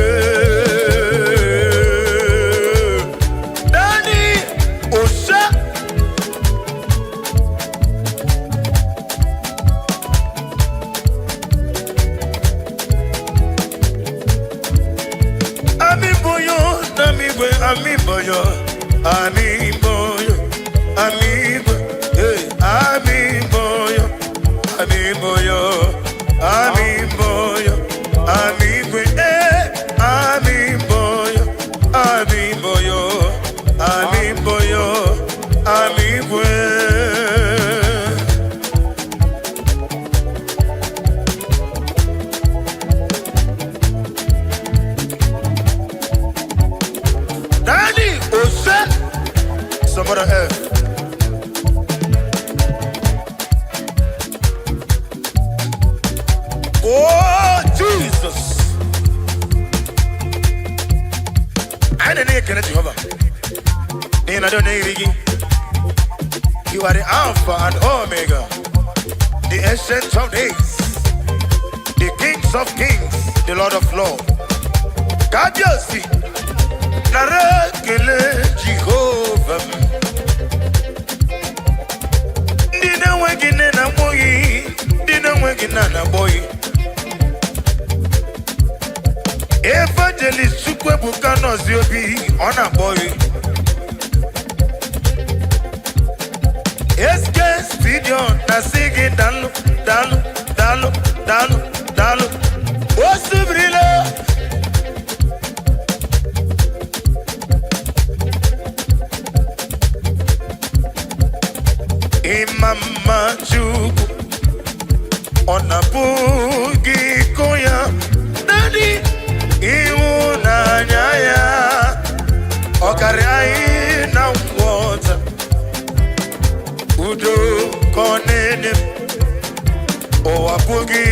Dani Osha. Ami boyo, ami boyo, ami boyo, ami boyo, ami boyo. Hey, ami boyo. boyo, ami boyo, ami boyo, ami boyo, ami boyo, ami boyo, ami boyo. Daddy, Ose, somebody else. Oh, Jesus. I don't need to Jehovah. And I don't need you. You are the Alpha and Omega, the Ancient of Days, the Kings of Kings, the Lord of Lords. God, you see. Narakele Jehovah. Dina wegine na boy, dina wegina na boy. Evangelist Chukwebuka no ziobi ona boy. Eske studio na sigi dalu, dalu, dalu, dalu, dalu. Osubrile. Mama Chuku ona bugi koya Daddy iwu na nyaya Okari ayi na water Udo konene Owa bugi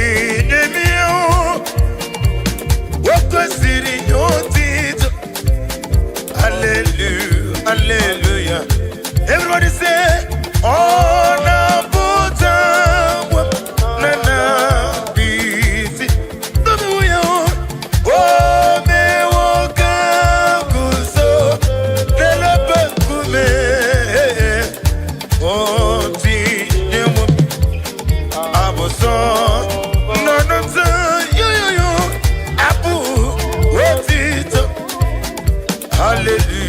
nemio Woko siri yotito Hallelujah, hallelujah. Everybody say oh, na puta, na na busy. Oh, me woka kuso, nela bakume. Oh, ti nemo, aboso, no no ta, yo, abu, wotito, hallelujah.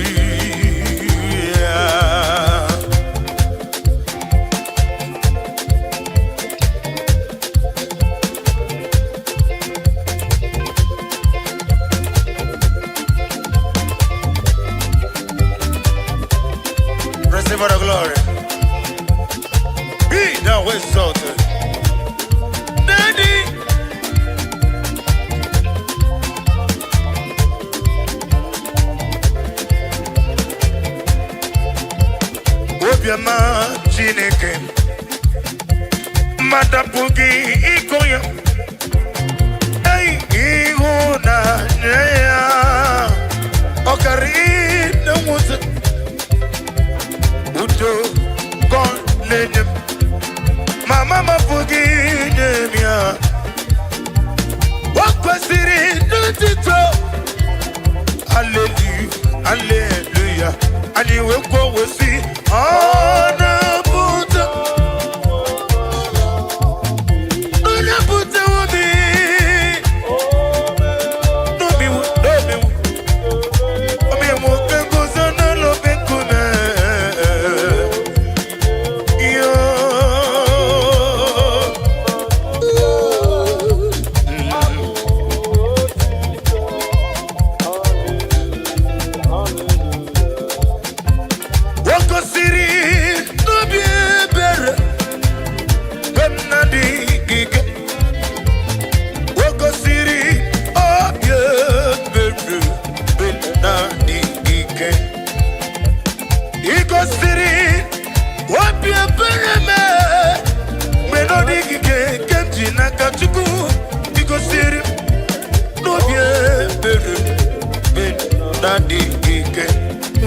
For the glory, be thou exalted, Daddy. Obiama Chineke, Madabugi Ikoya, Hey Ihuna Neya, Okari no Musa. God let him. Mama forgive me. What was it? Hallelujah, hallelujah. And you will go with see. Oh, no, Buddha. No, no, Buddha will be. No, me, no, me. Me, what can go so no, no, be good.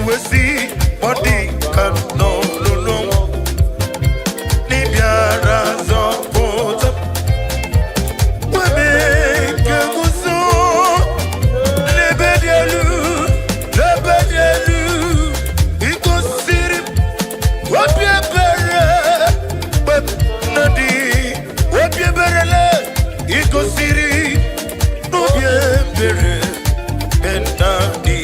We see body can no Nibiara Zopota We make a muso Lebedielu Iko siri Wapia bere But nadi Wapia berele Iko siri Nubia bere Benadi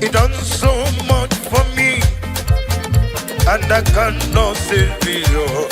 He done so much for me, and I cannot say below.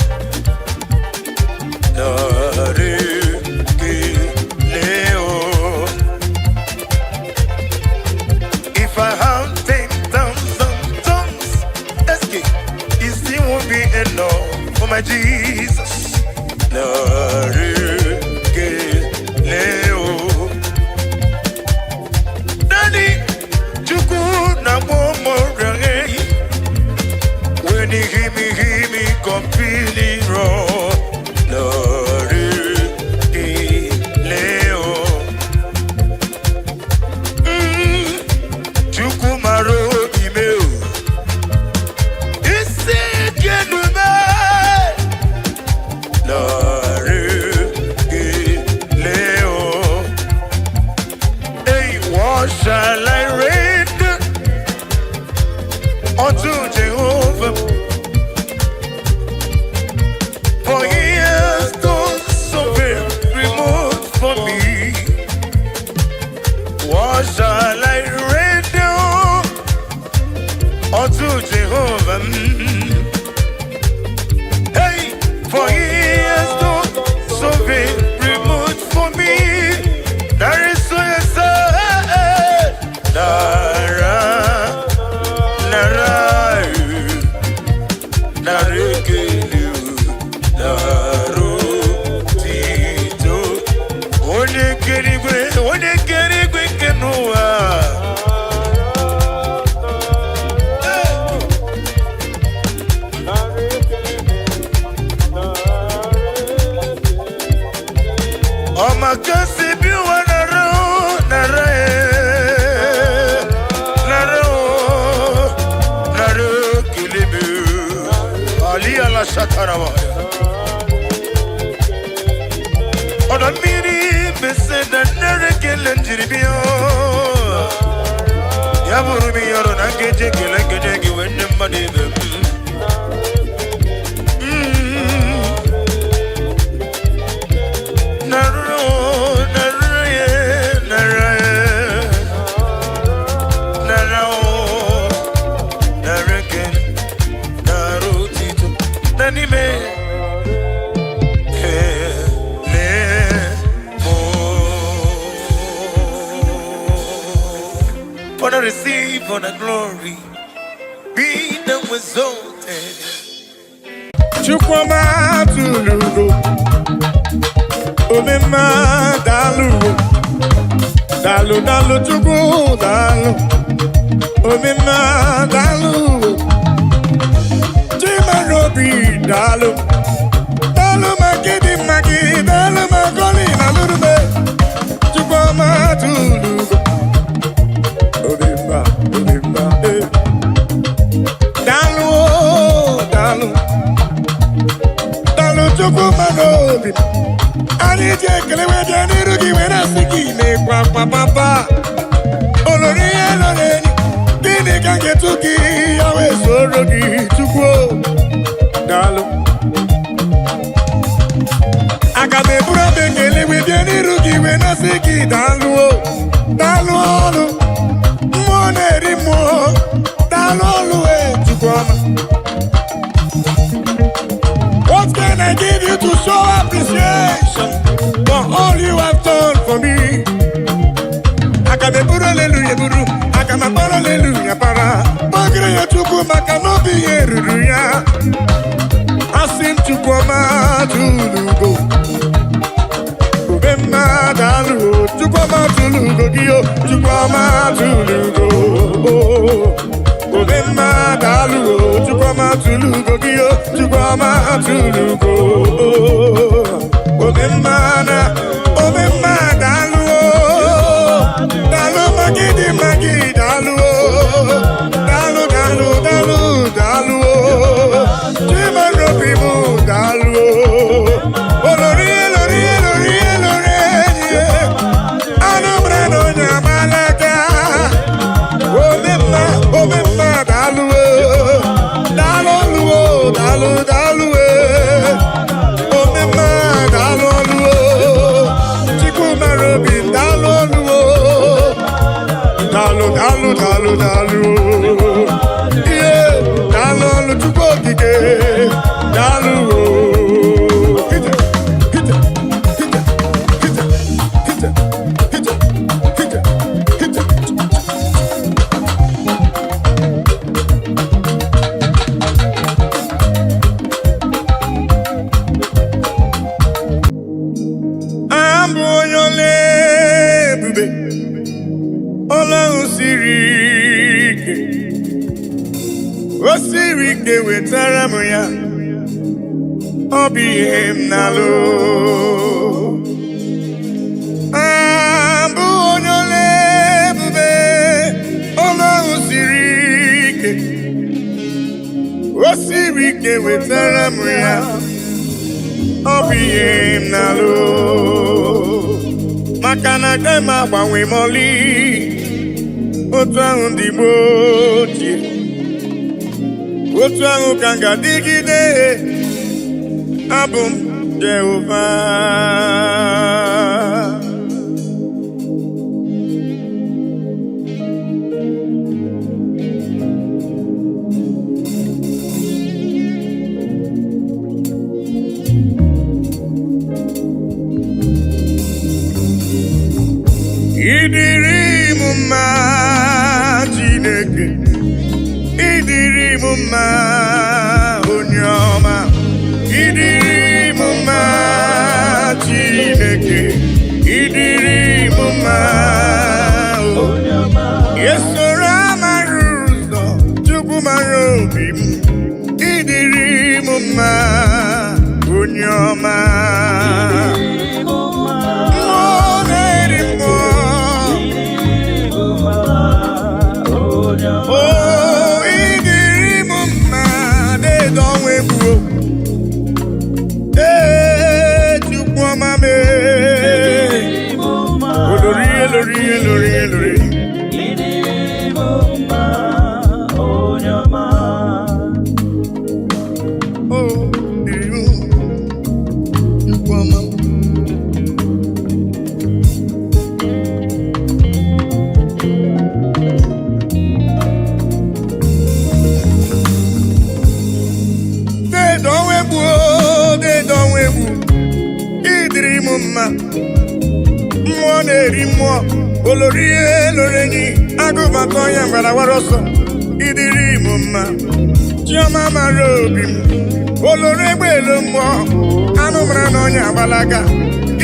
For the glory, be the exalted. Chukwama tulugo, Omema dalu, dalu dalu chukwu dalu, Omema dalu, Chimarobi dalu, dalu magidi magi, dalu magoli nalurube, Chukwama tulugo. I need to kill away the energy when I see me, papa. Olori, Dini can get to key, always so ready to go. Dalo. I got the brother killing with the energy when I see it. Dalo, more, Dalo, way to come. What can I give you to show appreciation for all you have done for me? Akameburu hallelujah buru, akamabara hallelujah para. Bagre ya chuku makanobi yeruya. Asim chukoma tulugo, ubema dalu. Chukoma tulugo giyo, chukoma tulugo. Obema dalu, chukoma tulugo giyo, chukoma tulugo. Obema dalu, dalu magi dalu, dalu. Chima ropi mu dalu, olori. Anobrano nyamalaka. Obema dalu, dalu. o siri ike wetara m ya, ọ bụ ihe m na-alụ. Abụ onye ole ebube, ọlụ ahụ siri ike, o siri ike wetara m ya, ọ bụ ihe m na-alụ. Maka na agaghị m agbanwe m ọlị, otu ahụ ndị Igbo ochie, otu ahụ ka m ga-adịgide. Abụ m Jehova. Ịdịrị m mma Chineke, ịdịrị m mma onye ọma, ịdịrị m mma Chineke, ịdịrị m mma onye ọma. Esoro amara ụzọ, Chukwu mara obi m, ịdịrị m mma onye ọma. Mmụọ na-eri mmụọ, olori elore enyi, agụbata ọnya mgbarawara ọsọ, ịdịrị m mma. Chiọma mara obi m, olori egbe elu mmụọ, anụ mara na ọnya agbalaga,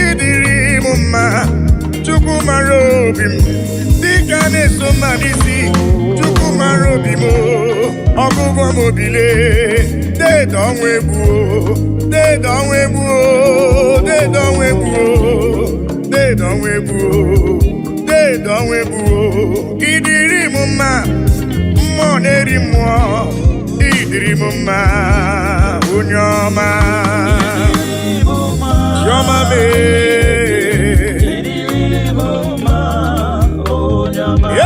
ịdịrị m mma. Chukwu mara obi m, dịka na-eso mma n'isi, Chukwu mara obi m, ọgụgụ m obile, deede ọnwa egbu, deede ọnwa egbu, deede ọnwa egbu, deede ọnwa egbu, deede ọnwa egbu. Ịdịrị m mma, mmụọ na-eri mmụọ, ịdịrị m mma onye ọma. Chiọma mee,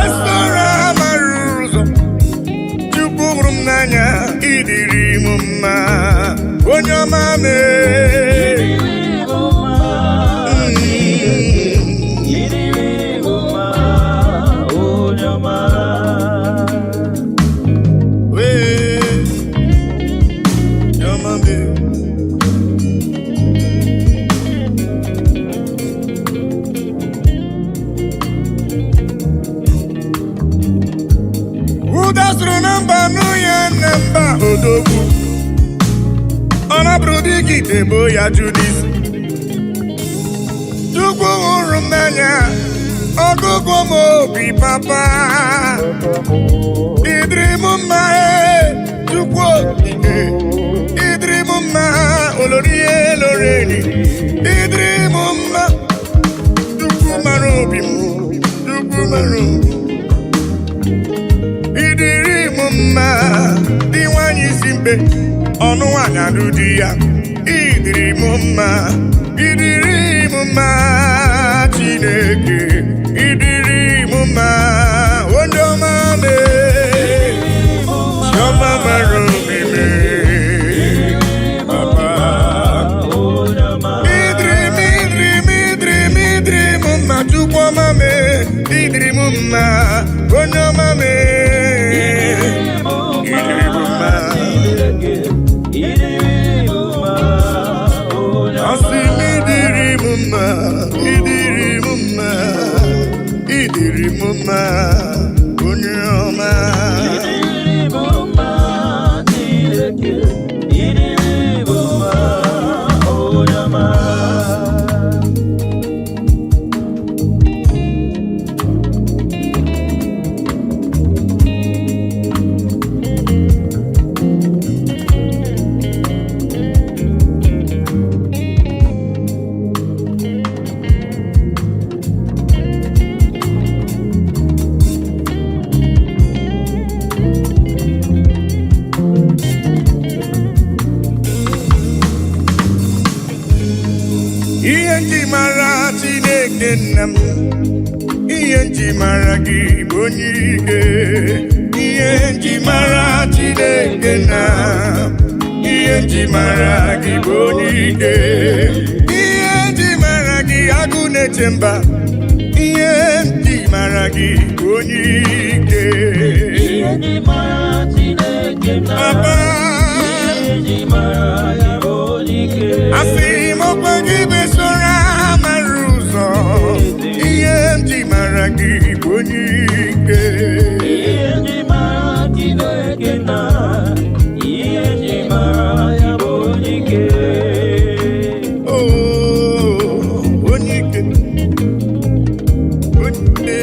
esoro amara ụzọ, Chukwu hụrụ m n'anya, ịdịrị m mma onye ọma mee. Udasuru namba nuya namba odogwu, ọna bụrụ dịka itebo ya Judis. Chukwu hụrụ m n'anya, ọgụgụ m obi papa, ịdịrị m mma Chukwu okike, ịdịrị m mma olori elore enyi, ịdịrị m mma. Chukwu mara obi m, Chukwu mara obi m, ịdịrị m mma. Dị nwanyị isi mkpe, ọnụ nwanyị alụ di ya, ịdịrị m mma, ịdịrị m mma Chineke, ịdịrị m mma onye ọma mee. Chiọma mara obi mee, papa, ịdịrị m, ịdịrị m, ịdịrị m, ịdịrị m mma Chukwu ọma mee, ịdịrị m mma onye ọma mee. Ịdịrị m mma onye ọma. ihe nji mara Chineke nna m, ihe nji mara gị bụ onye ike. Ihe nji mara Chineke nna m, ihe nji mara gị bụ onye ike. Ihe nji mara gị agụ na-eche mba, ihe nji mara gị bụ onye ike. Ihe nji mara Chineke nna m, ihe nji mara ya bụ onye ike. Asị m ọkwa gị besoro amara ụzọ, ihe nji mara gị bụ onye ike. Ihe nji mara Chineke nna m, ihe nji mara ya bụ onye ike. Oh, onye ike, onye ike.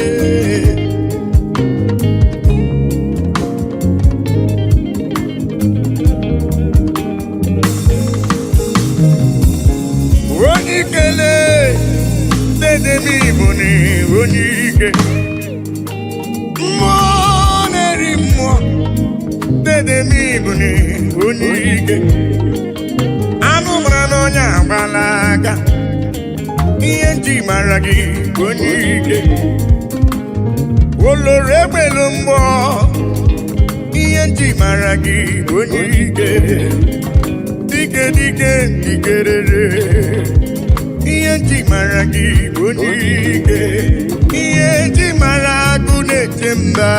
Onye ikele dede m Igbo ni onye ike. Mmụọ na-eri mmụọ dede m Igbo ni onye ike. Anụ mara n'ọnya agbala aka, ihe nji mara gị bụ onye ike. Oloro egbelu mmụọ, ihe nji mara gị bụ onye ike. Dike dike dikerere, ihe nji mara gị bụ onye ike. Ihe nji mara agụ na-eche mba,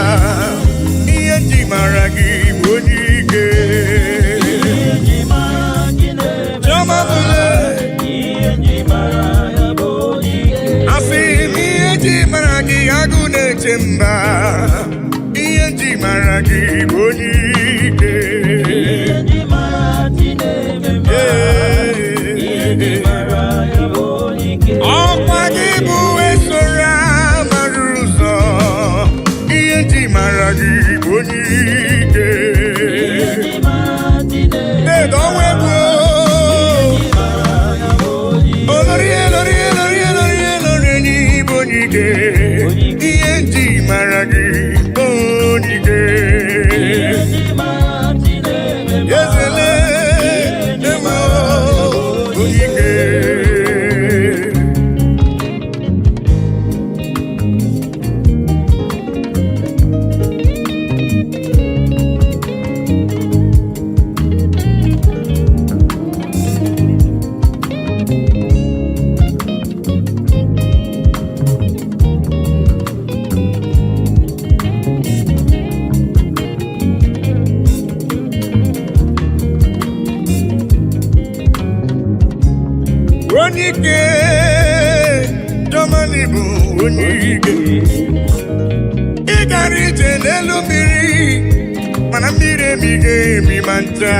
ihe nji mara gị bụ onye ike. Ihe nji mara Chineke Chioma bụle, ihe nji mara ya bụ onye ike. asị m ihe nji mara gị agụ na-eche mba, ihe nji mara gị bụ onye ike. Ihe nji mara Chineke nna m, ihe nji mara ya bụ onye ike. Ọkwa gị bụ esoro amara ụzọ, ihe nji mara gị bụ onye ike. Ihe nji mara Chineke Dedo ọnwa egwu, mara ya bụ onye ike. olori elori elori elori elori enyi bụ onye ike. Ihe nji mara gị bụ onye ike. Ihe nji mara Chineke nna m, Ezele emo onye ike. Onye ike, Germany bụ onye ike. Ị gara ije n'elu mmiri, mana mmiri emighị emi ma ncha.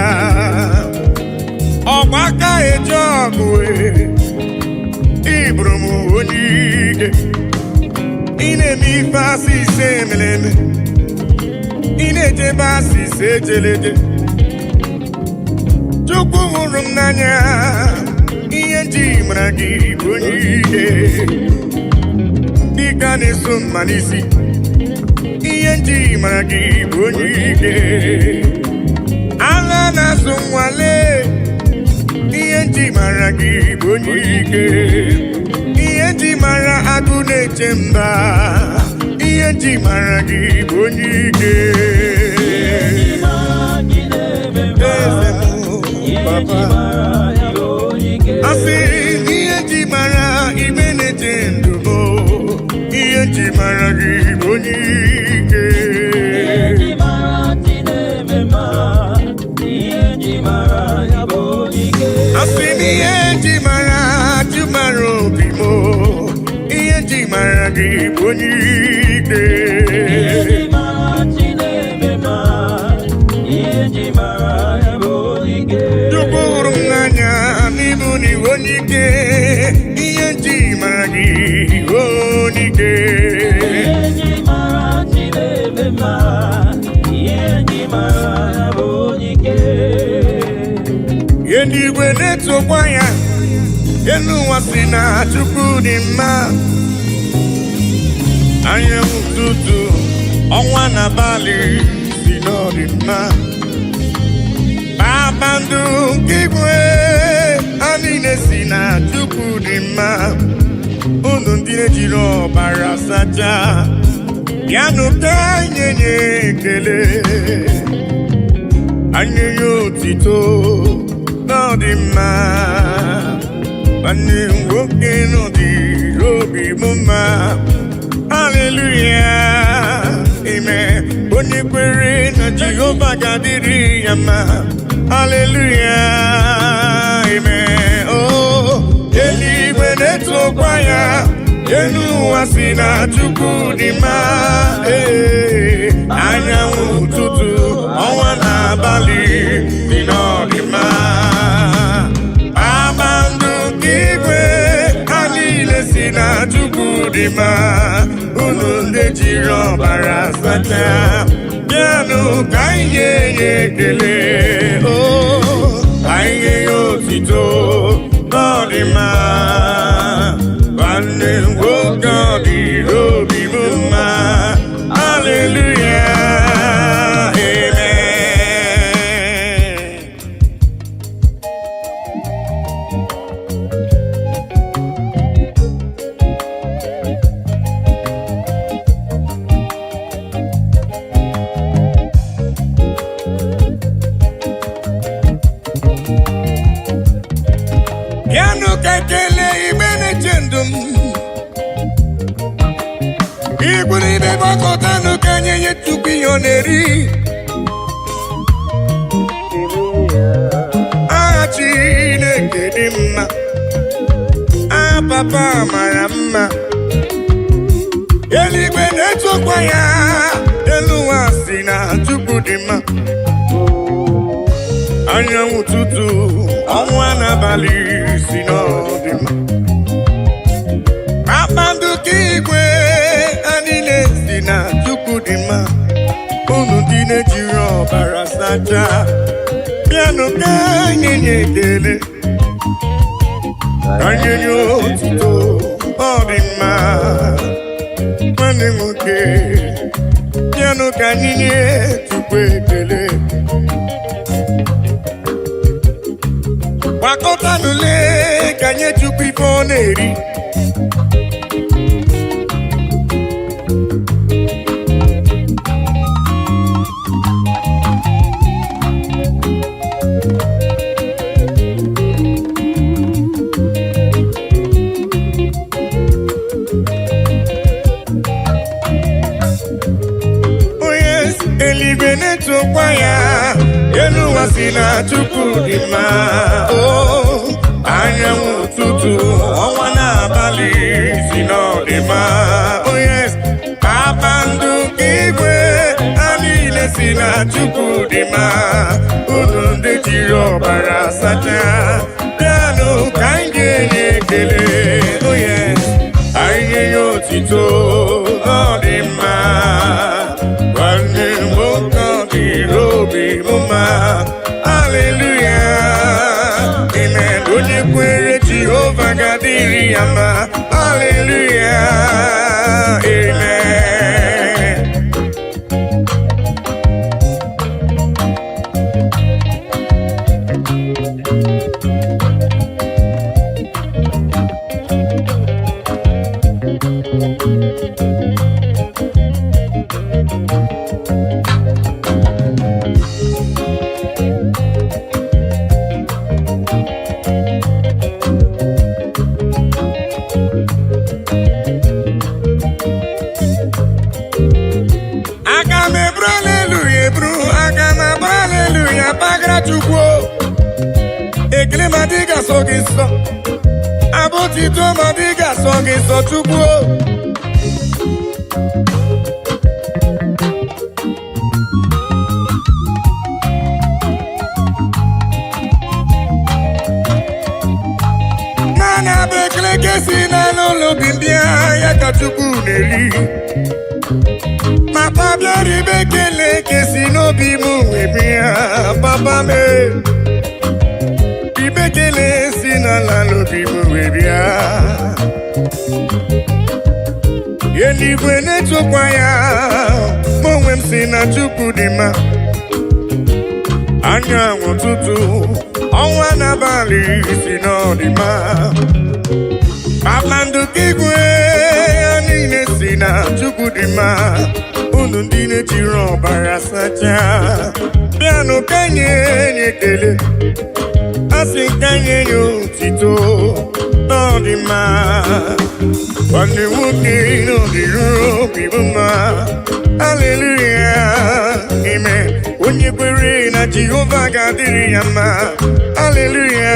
Ọgba aka eji ọgụ ị bụrụ m onye ike. Ị na-eme ife asị ise emere eme, ị na-ejebe asị ise ejeleje. Chukwu hụrụ m n'anya, ihe nji mara gị bụ onye ike. Dịka na-eso mma n'isi, ihe nji mara gị bụ onye ike. Agha na-azụ nwale, ihe nji mara gị bụ onye ike. Ihe nji mara agụ na-eche mba, ihe nji mara gị bụ onye ike. Eze m, papa, asị ihe nji mara ibe na-eche ndụ m, ihe nji mara gị bụ onye ike. Asị m ihe nji mara jụ mara obi m, ihe nji mara gị bụ onye ike. Chukwu hụrụ m n'anya n'ịbụ n'iwu onye ike. Ihe nji mara gị onye ike. Ihe ndị igwe na-etokwa ya, elu ụwa si na Chukwu dị mma. Anyanwụ ụtụtụ, ọnwa na abalị si n'ọdị mma. Kpakpando nke igwe ha niile si na Chukwu dị sacha bịanụ ka anyị nye ekele anyị nye otito n'ọdị mma nwanne nwoke n'ọdịrị obi m mma haleluya ime onye kwere na Jehova ga-adịrị ya mma haleluya ime eluigwe na-etokwa ya elu ụwa si na Chukwu dị mma anyanwụ ụtụtụ ọnwa na abalị dị n'ọdịmma kpakpando nke igwe ha niile si na Chukwu dị mma unu ndị jiri ọbara sacha bịanụ ka anyị nye ya ekele anyị nye ya otito n'ọdịmma nwanne nwoke ọ dịrị obi m mma haleluya amen. Bịanụ ka ekele igbe na-eche ndụ m igburu ibe gbakọtanụ ka anyị nye Chukwu ihe ọ na-eri aha Chineke dị mma aha papa mara mma eluigwe na-etokwa ya elu ụwa si na Chukwu dị mma anyanwụ ụtụtụ ọnwa n'abalị si n'ọdị mma kpakpando nke igwe ha niile si na Chukwu dị mma unu ndị na-ejiri ọbara sacha bịanụ ka anyị nye ekele ka anyị nye otito ọ dị mma nwanne nwoke bịanụ ka anyị nye Chukwu ekele gbakọtanụle ka nye Chukwu ife ọ na-eri eluigwe na-etokwa ya elu ụwa si na Chukwu dị mma anyanwụ ụtụtụ ọnwa na-abalị si n'ọdịmma kpakpando nke igwe ha niile si na Chukwu dị mma unu ndị jiri ọbara sacha bịanụ ka anyị ga-enye ekele anyị nye ya otito ọ dị mma nwanne nwoke ọ dịrị obi m mma haleluya amen onye kwere Jehova ga-adịrị ya mma haleluya amen. Chukwu ekele ma dị ga-asọ gị nsọ abụtito ma dị ga-asọ gị nsọ Chukwu nana bụ ekele ka si n'ụlọ obi ndị ya ka Chukwu na-eri papa bịara ibe ekele ka si n'obi m wee bịa papa m ibe ekele si n'ala n'obi m wee bịa eluigwe na-etokwa ya ma onwe m si na Chukwu dị mma anyanwụ ụtụtụ ọnwa n'abalị si n'ọdịmma kpakpando nke igwe ha niile si na unu ndị na-ejiri ọbara sachaa bịanụ ka nye enye ekele asị ka nye enye otito n'ọdị mma nwanne nwoke n'ọdịruru obi bụ mma haleluya ime onye kwere na Jehova ga-adịrị ya mma haleluya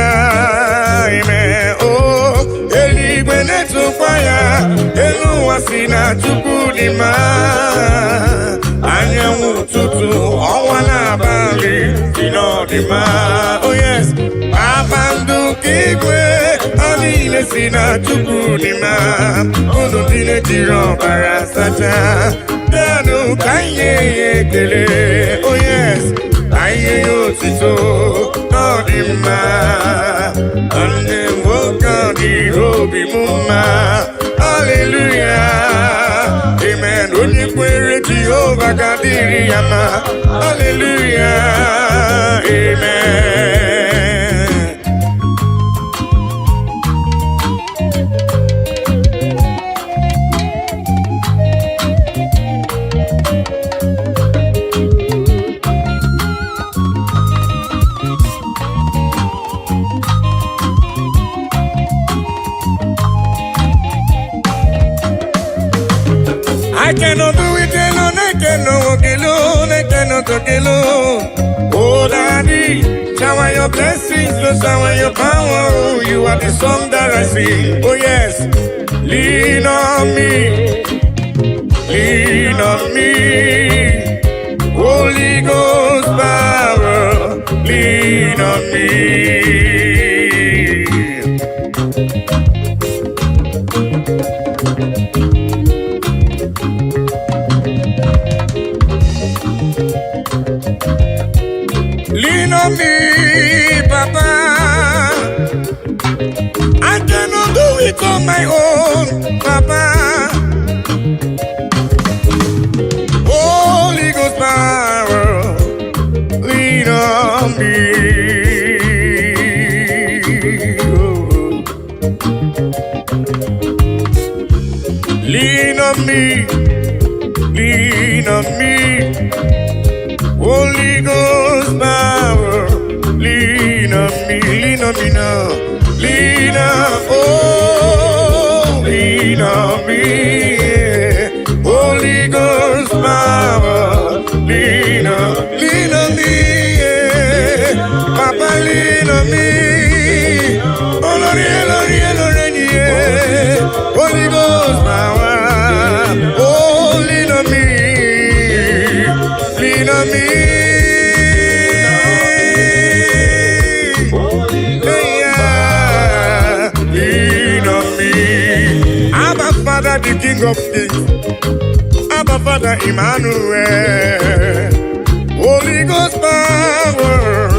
ime o eluigwe na-etokwa ya elu ụwa si na Chukwu dị mma anyanwụ ụtụtụ ọnwa n'abalị si n'ọdịmma oh yes kpakpando nke igwe ha niile si na Chukwu dị mma unu ndị na-ejiri ọbara sachaa bịanụ ka nye ya ekele oh yes ka nye ya otito n'ọdịmma nne nwoke ọ dịrị obi m mma haleluya amen onye kwere Jehova ga-adịrị ya mma haleluya amen. I cannot do it alone, I cannot walk alone, I cannot talk alone. Oh, Daddy, shower your blessings, Lord, shower your power. Oh, you are the song that I sing. Oh, yes, lean on me, lean on me. Holy Ghost power, lean on me. Lean on me, Papa. I cannot do it on my own, Papa. Holy Ghost power, lean on me. Oh. Lean on me, lean on me. Holy Ghost power, lean on me now, lean on, oh, lean on me, yeah. Holy Ghost power, lean on me, yeah. Papa, lean on me, oh Lord, yeah, Lord, yeah, Lord, yeah. Holy Ghost power, oh, lean on me, lean on me. Father, the King of Kings, Abba Father, Emmanuel, Holy Ghost power,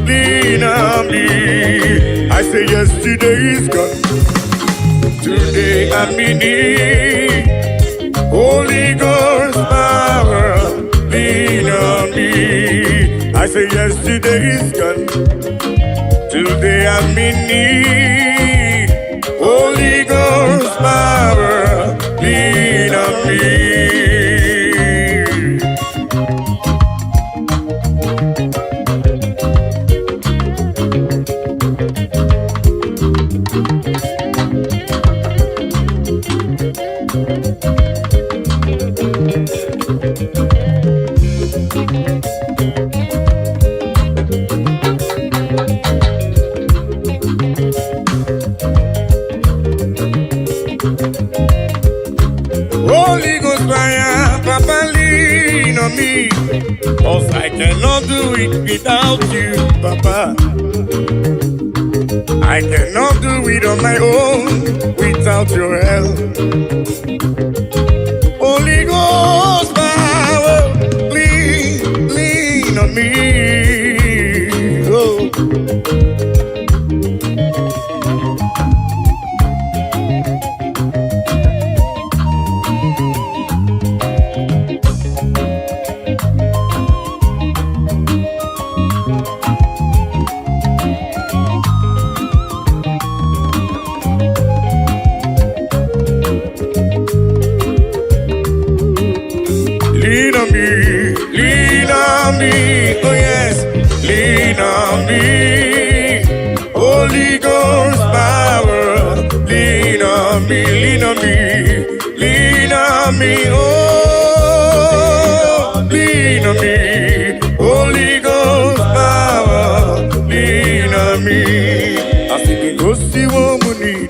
lean on me. I say yesterday is gone, today I'm in need. Holy Ghost power, lean on me. I say yesterday is gone, today I'm in need. Holy Ghost power, lean on me. Holy Ghost fire, Papa, lean on me, 'cause I cannot do it without you, Papa. I cannot do it on my own without your help. Holy Ghost power, lean on me. Oh. me, lean on me, lean on me, oh, lean on me, Holy Ghost power, lean on me. I think it goes to woman,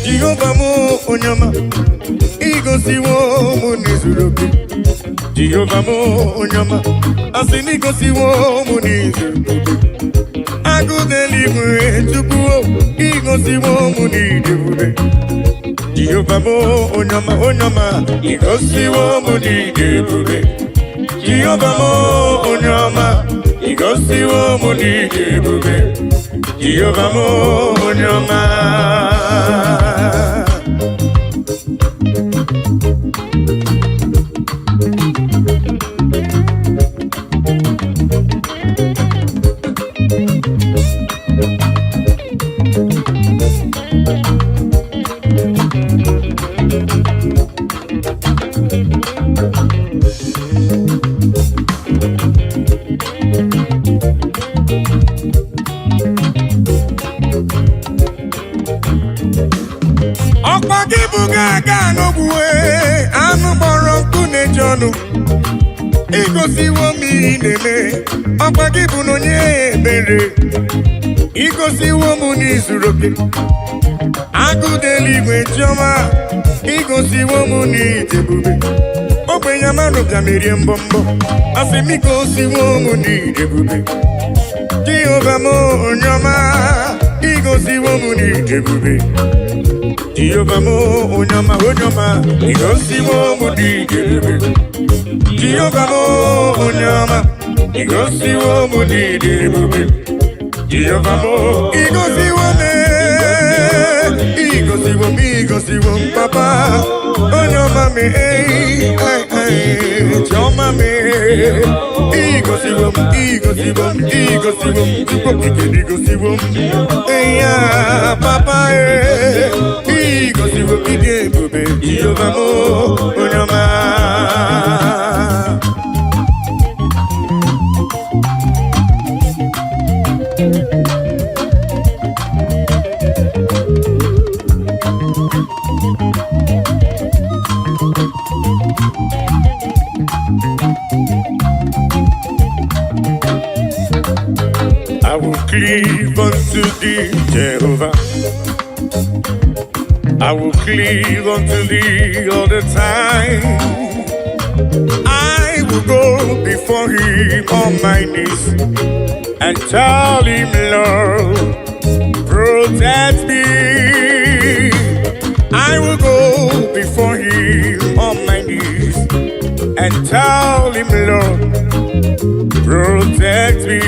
Jehovah mo onyama, he goes to woman is ruby. Jehovah mo onyama, I think it goes to woman is ruby. I go deliver to go, he goes to woman is ruby. Jehovah mo onyama, onyama, he goes to woman is ruby. Jehovah mo onyama, he goes to woman is ruby. Jehovah mo onyama. Igosiwo mi nene, ọkwa gị bụ n'onye ebere. Igosiwo mụ n'izuru oke, agụdela igwe chiọma. Igosiwo mụ n'idebube, ogbenye amanụ bịa merie mbọmbọ. Asị m igosiwo mụ n'idebube, Jehova mụ onye ọma. Igosiwo mụ n'idebube, Jehova mụ onye ọma, onye ọma. Igosiwo mụ n'idebube, Jehovah mo onyama, igosiwo mo n'idebube. Jehovah mo, igosiwo me, igosiwo papa. Onyama me, choma me. Igosiwo, igosiwo, eya papa igosiwo idebube. Jehovah mo onyama. I will cleave unto thee, Jehovah. I will cleave unto thee all the time. I will go before him on my knees and tell him, Lord, protect me. I will go before him on my knees and tell him, Lord, protect me.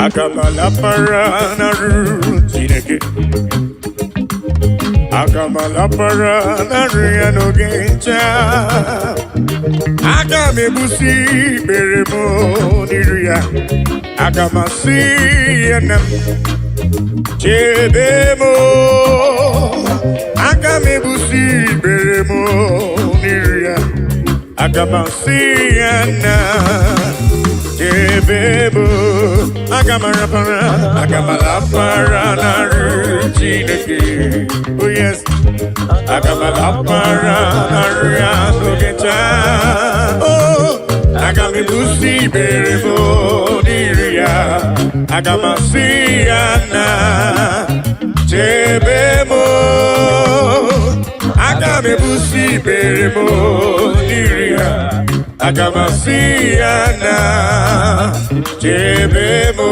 Akamala parana rutineke, akamala parana riano gencha, akame busi beremo niria, akamasi enam chebemo, akame busi beremo niria, akamasi enam. Bebo, agamara para na rutineke. Oh yes, agamala para na rutineke. Oh, agami busi bebo niria, agamasi ana chebemo, agami busi bebo niria. Agamasiana Jebemo.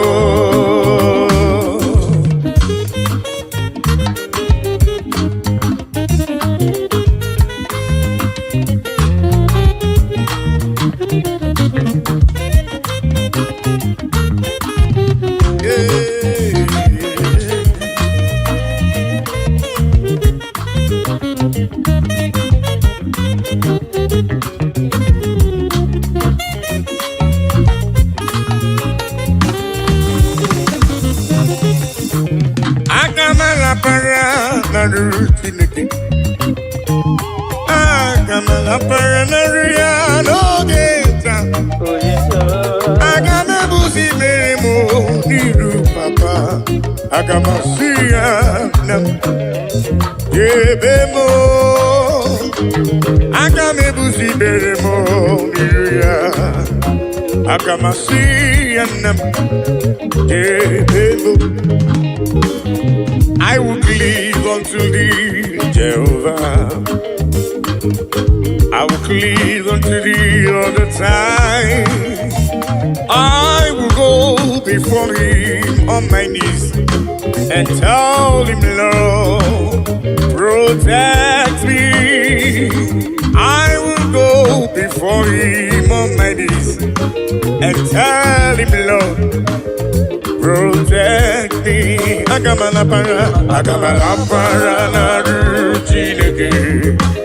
Agamala paranaria no geta. Agame busi meremo niru papa. Jehova, Agamasia, Yebemo, Agamebusi Beremo, Agamasia, Yebemo. I will cleave unto thee, Jehovah. I will cleave unto thee all the time. I will go before him on my knees and tell him, Lord, protect me. I will go before him on my knees and tell him, Lord, protect me. Agamala para na ruchineke.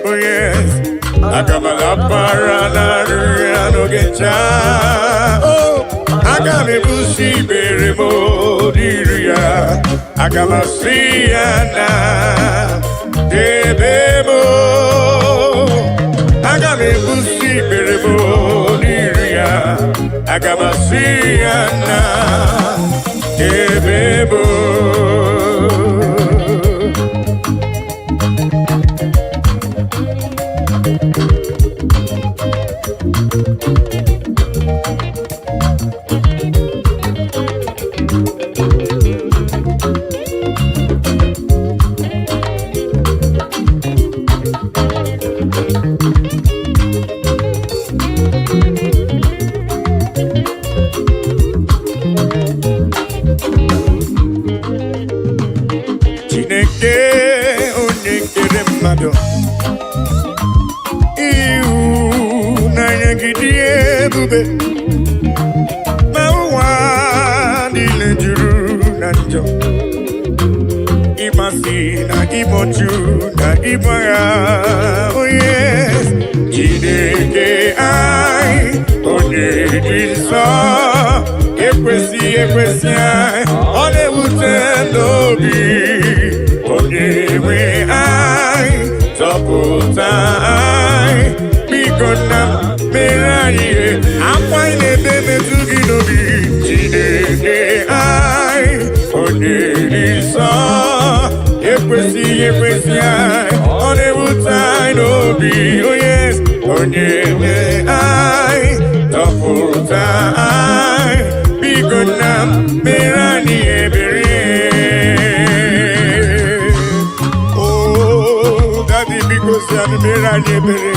Oh yes. Agamala para na ruanogecha. Oh, agame busi beremo diria. Agamasiana debemo. Agame busi beremo diria. Agamasiana. Oh yes, Chineke ai, onye dị nsọ, ekwesi ai, ọ na-ewute n'obi, onye nwe ai, zọpụta ai, biko na mere anyị akwa ị na-ebe metụ gị n'obi, Chineke ai, onye dị nsọ, ekwesi ai, ọ na-ewute anyị n'obi, oh yes, onye nwe anyị, zọpụta anyị, biko na mere anyị ebere. Oh, Daddy, biko si anyị mere anyị ebere.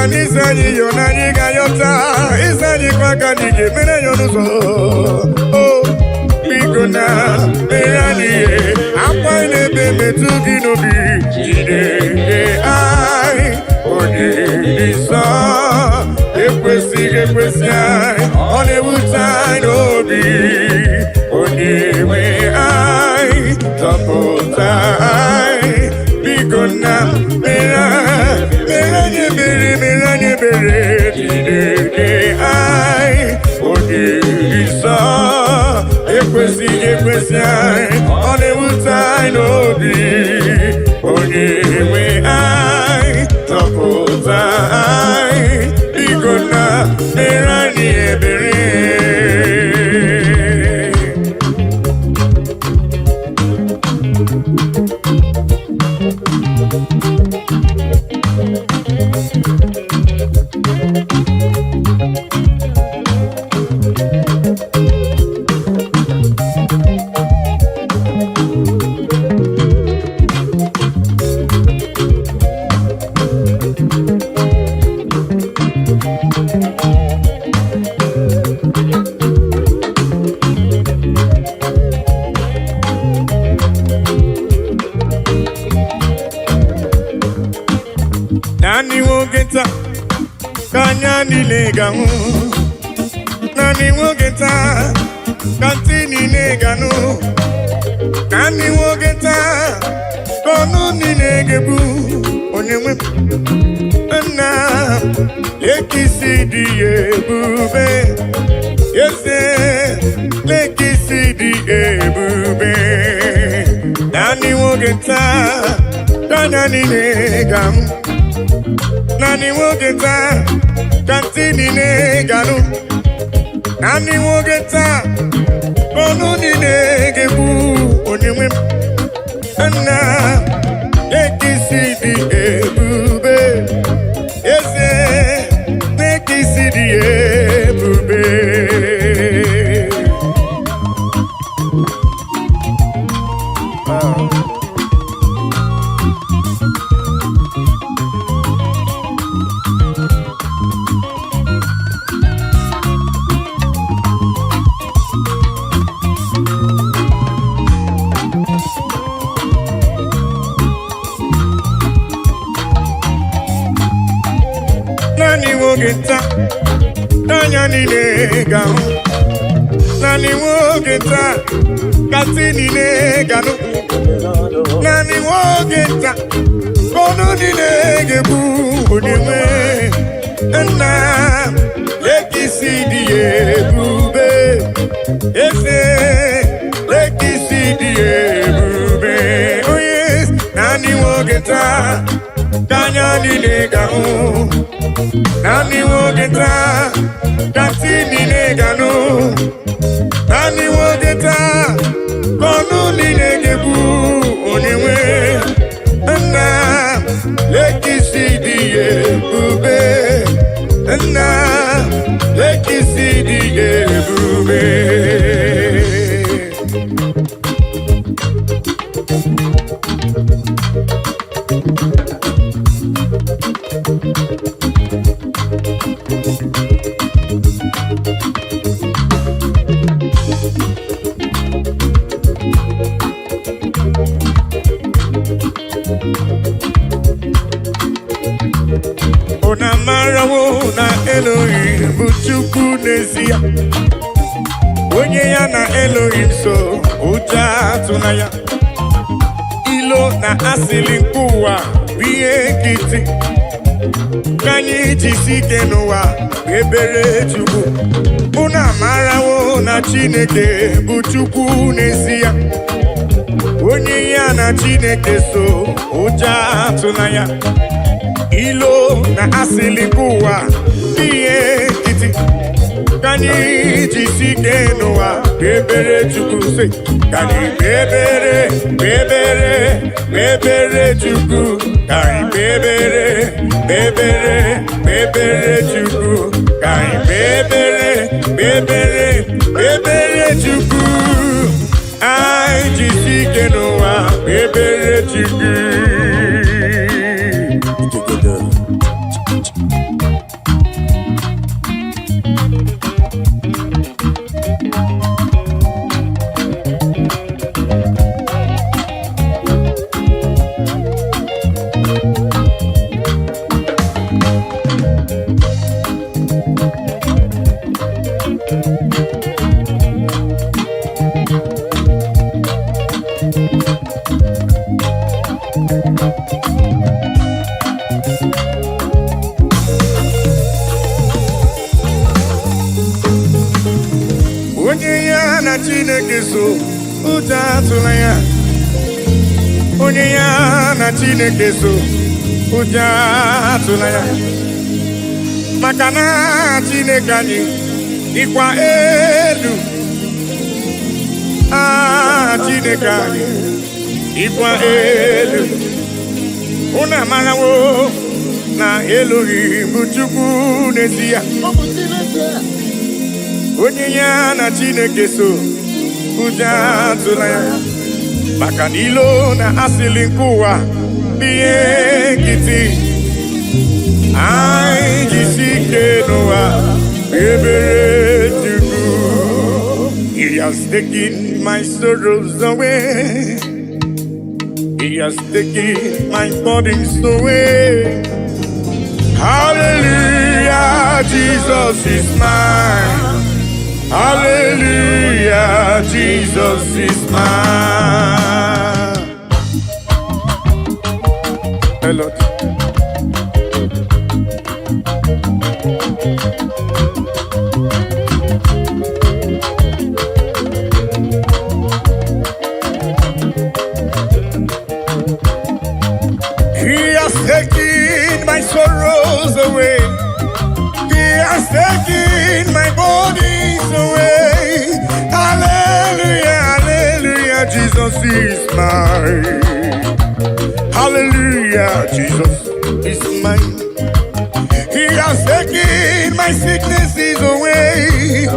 Isani yonani gayota, isani kwakani gemene yonuso. Oh, bigona merani, apane bebe tugi nobi. Jide ai, onye isa, ekwesi ai, one utai nobi. Onye we ai, tapota ai, bigona merani. Jide ai, onye isa, ekwesi ai, ọ na-ewute anyị n'obi, onye nwe ai, zọpụta anyị, biko na mere anyị ebere. kanya niile ga-anwụ. Naanị nwoke taa ka ntị niile ga-anụ. Naanị nwoke taa ka ọnụ niile ga-ebu. Onye nwe nna lekisi dị ebube. Eze lekisi dị ebube. Naanị nwoke taa ka anya niile ga-anwụ. Naanị nwoke taa ka ntị niile ga-anụ. Naanị nwoke taa ka ọnụ niile ga-ebu. Onye nwe nna lekisi dị ebube. Eze lekisi dị ebube. Naanị nwoke taa anya niile ga-ahụ. Naanị nwoke taa ka ntị niile ga-anụ. Naanị nwoke taa ka ọnụ niile ga-ebu. Onye nwe nna lekisi dị ebube. Eze lekisi dị ebube. Onye naanị nwoke taa ka anya niile ga-ahụ. Naanị nwoke taa ka ntị niile ga-anụ. Naanị nwoke taa ka ọnụ niile ga-ebu. Onye nwe nna lekisi dị ebube. Nna lekisi dị ebube. Ona marawo na Elohim bụ Chukwu n'ezie. Onye ya na Elohim so ụjọ atụna ya. Ilo na asịlị nke ụwa bụ ihe nkịtị. Ka anyị jisi ike n'ụwa ebere Chukwu. Unu amarawo na Chineke bụ Chukwu n'ezie. Onye ya na Chineke so ụjọ atụna ya. Ilo na asịlị nke ụwa ihe nkịtị. Ka anyị jisi ike n'ụwa ebere Chukwu sị. Ka anyị kpebere kpebere kpebere Chukwu. Ka anyị kpebere kpebere kpebere Chukwu. Ka anyị kpebere kpebere kpebere Chukwu. Anyị jisi ike n'ụwa kpebere Chukwu. Onye ya na Chineke so ụjọ atụla ya. Onye ya na Chineke so ụjọ atụla ya. Maka na Chineke anyị dịkwa elu. Chineke anyị dịkwa elu. Unu amarawo na Elohim bụ Chukwu n'ezie. Onye ya na Chineke so ụjọ atụla ya. Maka na ilo na asịlị nke ụwa bụ ihe nkịtị. Anyị jisi ike n'ụwa ebere Chukwu. He has taken my sorrows away. He has taken my burdens away. Hallelujah. Hallelujah, Jesus is mine. Hallelujah, Jesus is mine. Hey, Lord. He has taken my sorrows away. He has taken my bodies away. Hallelujah, hallelujah, Jesus is mine. Hallelujah, Jesus is mine. He has taken my sicknesses away.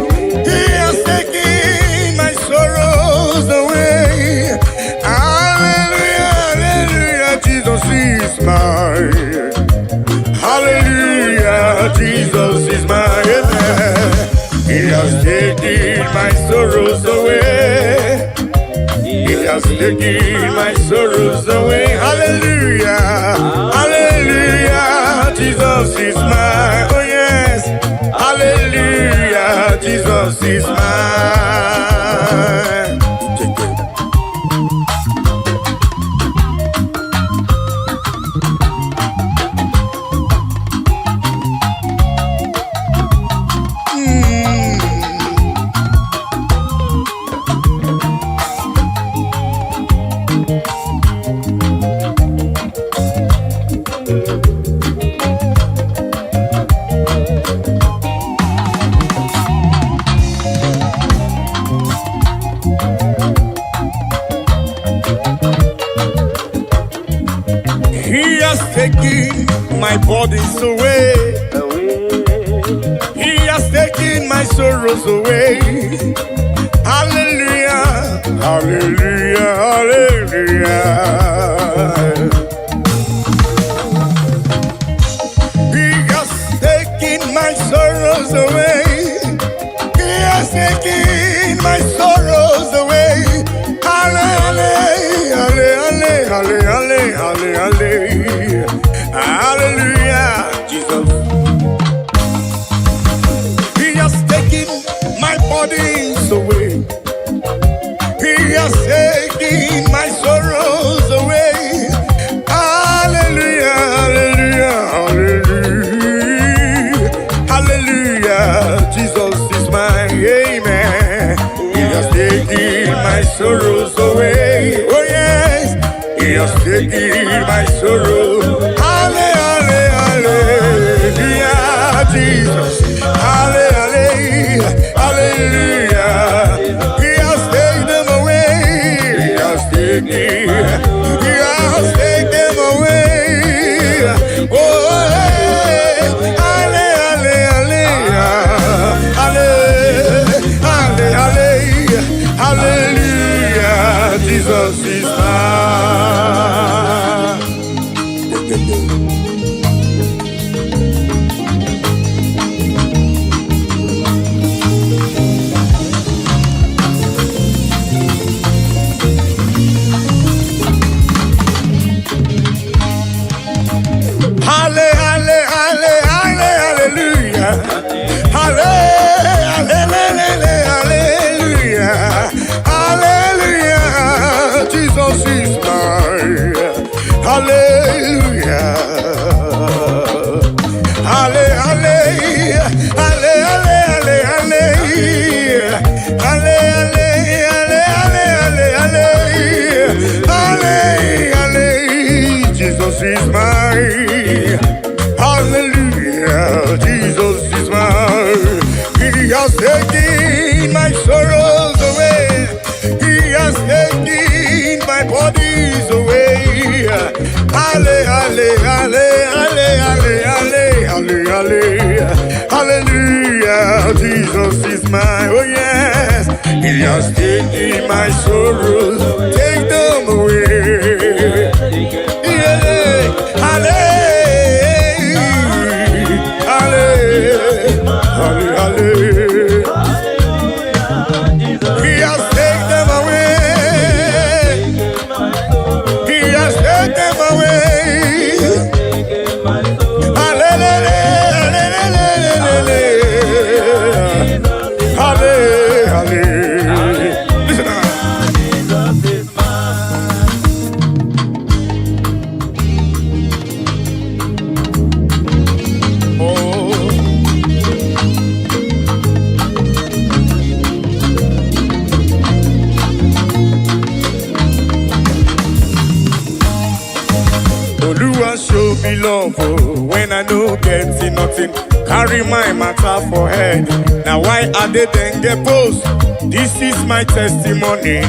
He has taken my sorrows away. Hallelujah, hallelujah, Jesus is mine. Hallelujah, Jesus is mine. He has taken my sorrows away. He has taken my sorrows away. Hallelujah, hallelujah, Jesus is mine. Oh yes, hallelujah, Jesus is mine. He has taken my bodies away. He has taken my sorrows away. Hallelujah, hallelujah, hallelujah. He has taken my sorrows away. He has taken my sorrows away. Hallelujah, hallelujah, hallelujah, hallelujah, Jesus. He has taken my bodies away. He has taken my sorrows away. Hallelujah, hallelujah, hallelujah, hallelujah, Jesus is mine. Amen. He has taken my sorrows away. Oh yes, He has taken my sorrow. Hallelujah, hallelujah, Jesus. Hallelujah, hallelujah. He has taken them away. He has taken. He has taken them away. Oh, hey. Hallelujah, hallelujah, hallelujah, hallelujah, Jesus is mine. Hallelujah, hallelujah, Jesus is mine. Hallelujah, hallelujah, hallelujah, hallelujah, Jesus is mine. Hallelujah, Jesus is mine. He has taken my sorrows away. He has taken my bodies away. Hallelujah, Jesus is mine. Oh yes, He has taken my sorrows. Take them away. He has taken them away. He has taken them away. Hallelujah. me love oh, when I no get nothing. Carry my matter for head. Now why I didn't get post? This is my testimony.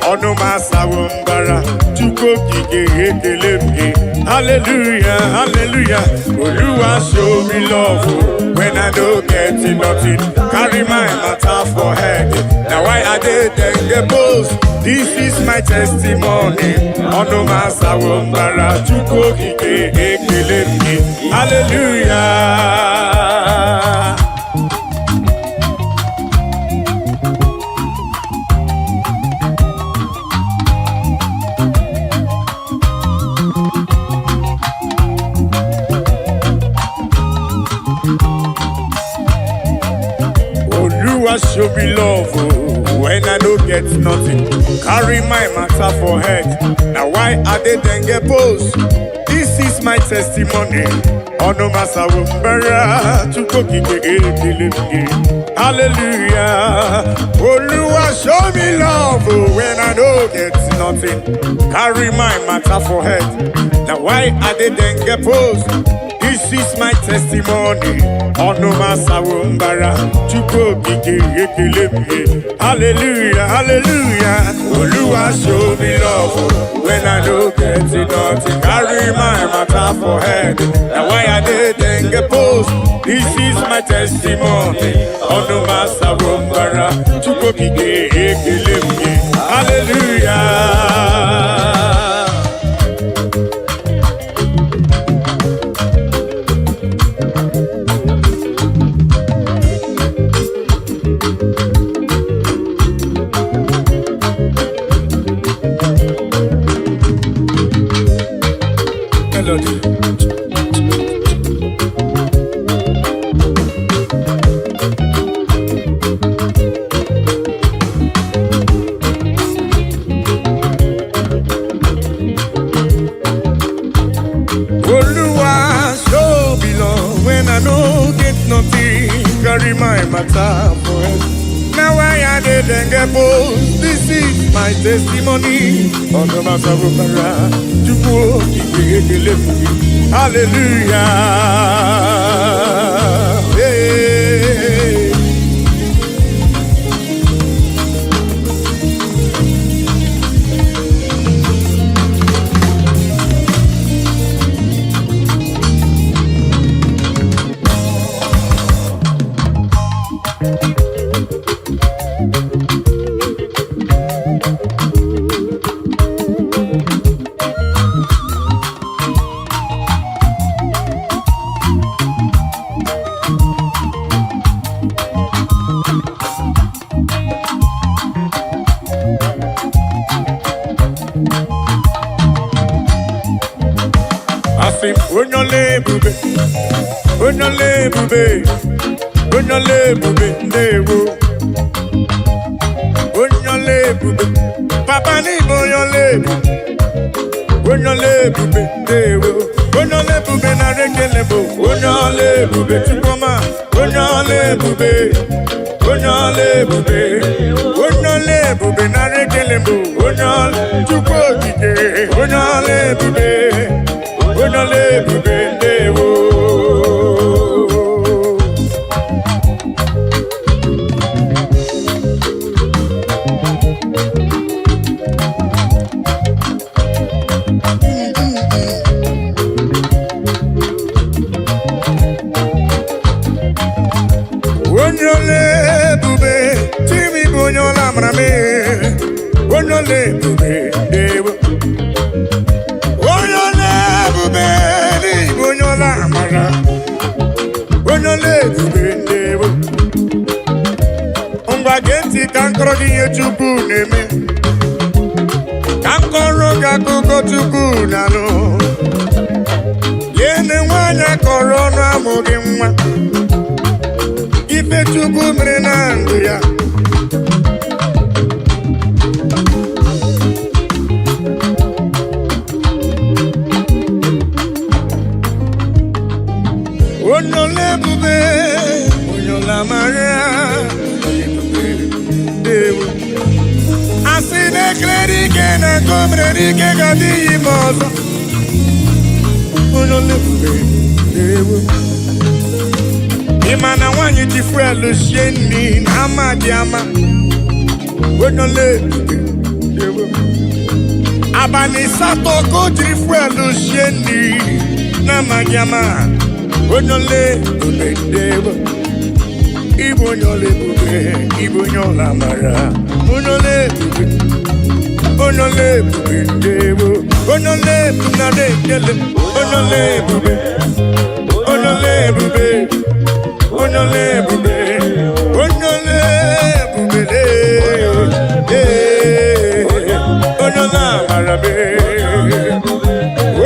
Ono masawumbara chuko kike ekelemge. Hallelujah, hallelujah. Oluwa show me love oh, when I no get nothing. Carry my matter for head. Now why I didn't get post? This is my testimony. Ono masawumbara chuko kike ekelemge. Hallelujah. Show me love oh, when I don't get nothing. Carry my matter for head. Now why I didn't get post? This is my testimony. Ono masawumbara chuko kike ekelemge. Hallelujah. Oluwa show me love oh, when I don't get nothing. Carry my matter for head. Now why I didn't get post? This is my testimony. Ono masawumbara chuko kike ekelemge. Hallelujah, hallelujah. Oluwa show me love when I don't get nothing. Carry my matter for head. Now why I didn't get post? This is my testimony. Ono masawumbara chuko kike ekelemge. Hallelujah. Carry my matter for it. Now why I didn't get post? This is my testimony. On the matter of Mara, to go keep it. Hallelujah. Hey. Papa ni boyole Onyole bube dewo Onyole bube na rekele bo Onyole bube chukoma Onyole bube Onyole bube Onyole bube na rekele bo Onyole chukwo kike Onyole bube Onyole bube dewo Onyole bube, timi bonyola mrame. Onyole bube, dewo. Onyole bube, ni bonyola mara. Onyole bube, dewo. Ongwa genti kankoro diye chuku neme. Kankoro gakuko chuku nano. Yene wanya korona mugimwa. Ife chukwu mere na ndụ ya Onyole bube Onyola mara Dewo Asị na-ekleri ike na komere ike ga dị ime ọzọ onole ebube ewo ịma na nwanyị ji fuelu sie nri na ama dị ama onole ebube ewo abalị asatọ ka o jiri fuelu sie nri na ama dị ama onole ebube ewo Igbo onye ọla ebube Igbo onye ọla amara onye ọla ebube onye ọla ebube ndewo onye ọla ebube na na-ekele onye ọla ebube onye ọla ebube onye ọla ebube onye ọla ebube onye ọla amara be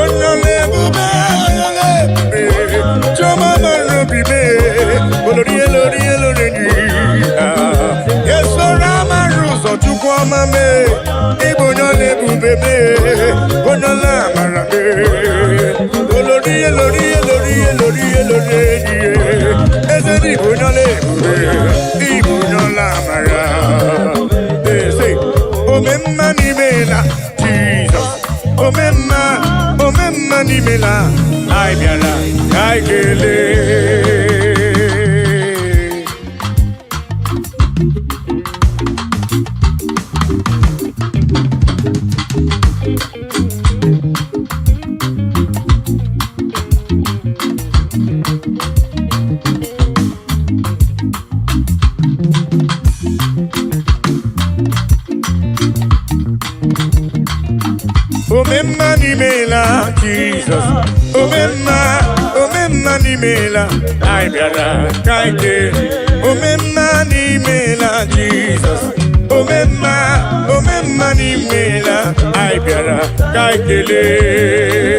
onye ọla ebube onye ọla ebube chọma mara obi be olori elori elori esoro amarụ ụzọ chukwu ọma mee ịbụ onye ọla ebube mee onye ọla amara mee olori elori elori elori elori eze n'ịbụ onye ọla ebube ịbụ onye ọla amara eze omemma n'imela Jizọs omemma n'imela anyị bịara ka anyị kelee omemma n'imela Jizọs omemma n'imela anyị bịara ka anyị kelee omemma n'imela Jizọs omemma n'imela anyị bịara ka anyị kelee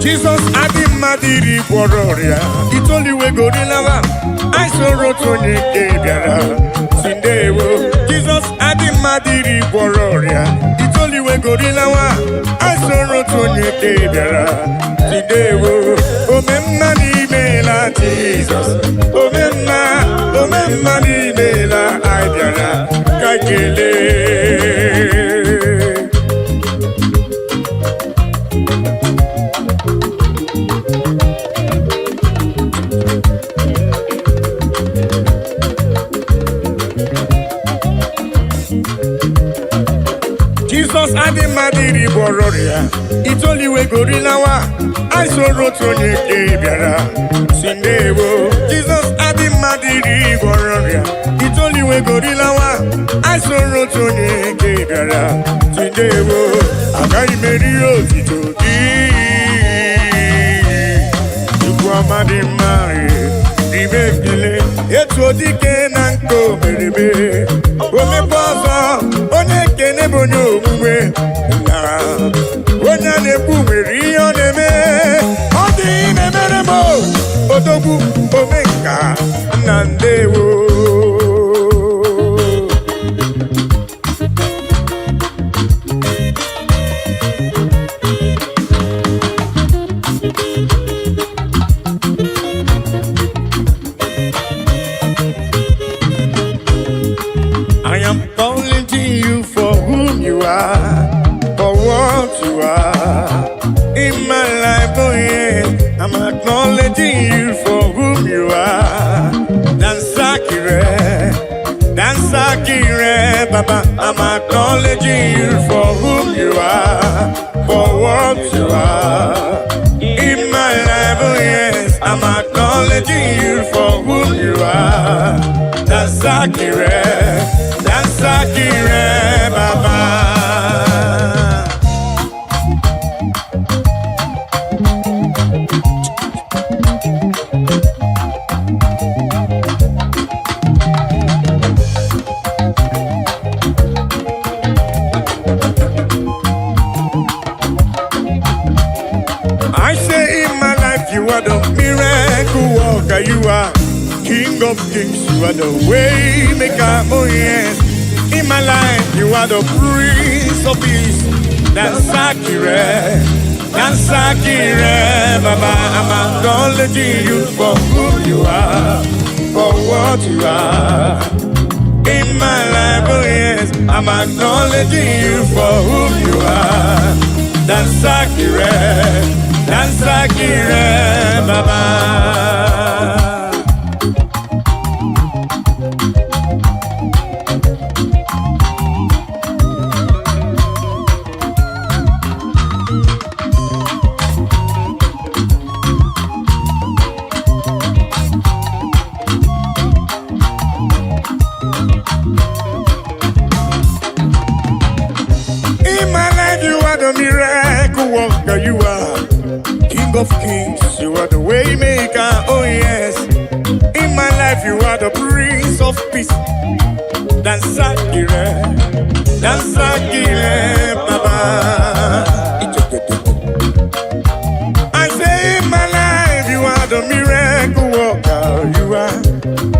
Jesus adị mmadụ iri gwọrọ ọrịa itoliwegorilawa anyị soro otu onye nke bịara si ndewo Jesus adị mmadụ iri gwọrọ ọrịa itoliwegorilawa anyị soro otu onye nke bịara si ndewo omemma n'imela Jesus omemma n'imela anyị bịara ka kelee Jesus adị mmadụ iri gwọrọ ọrịa itoliwegorilawa anyị soro otu onye nke bịara si ndewo Jesus adị mmadụ iri gwọrọ ọrịa itoliwegorilawa anyị soro otu onye nke bịara si ndewo agaghị m eri otito gị Chukwu ọma dị mma ribe ekele etu odike na nke omerebe omekwa ọzọ onye ekene bụ onye omume na onye a na-ekwu nwere ihe ọ na-eme ọ dịghị na-emere m odogwu omenka na ndewo I am calling to you for whom you are, for what you are in my life. Oh yeah, I'm acknowledging you for whom you are. Dansakire, Baba. I'm acknowledging you for whom you are, for what you are in my life. Oh yes, I'm acknowledging you for whom you are. Dansakire, Baba. I say in my life you are the miracle worker. You are King of kings, you are the way maker, oh yes. In my life, you are the Prince of Peace. Dansakire, Dansakire, Baba, I'm acknowledging you for who you are, for what you are. In my life, oh yes, I'm acknowledging you for who you are. Dansakire, Dansakire, Baba. Miracle worker, you are King of kings, you are the way maker, oh yes. In my life, you are the Prince of Peace. Dansakire, Dansakire, Baba. I say in my life, you are the miracle worker, you are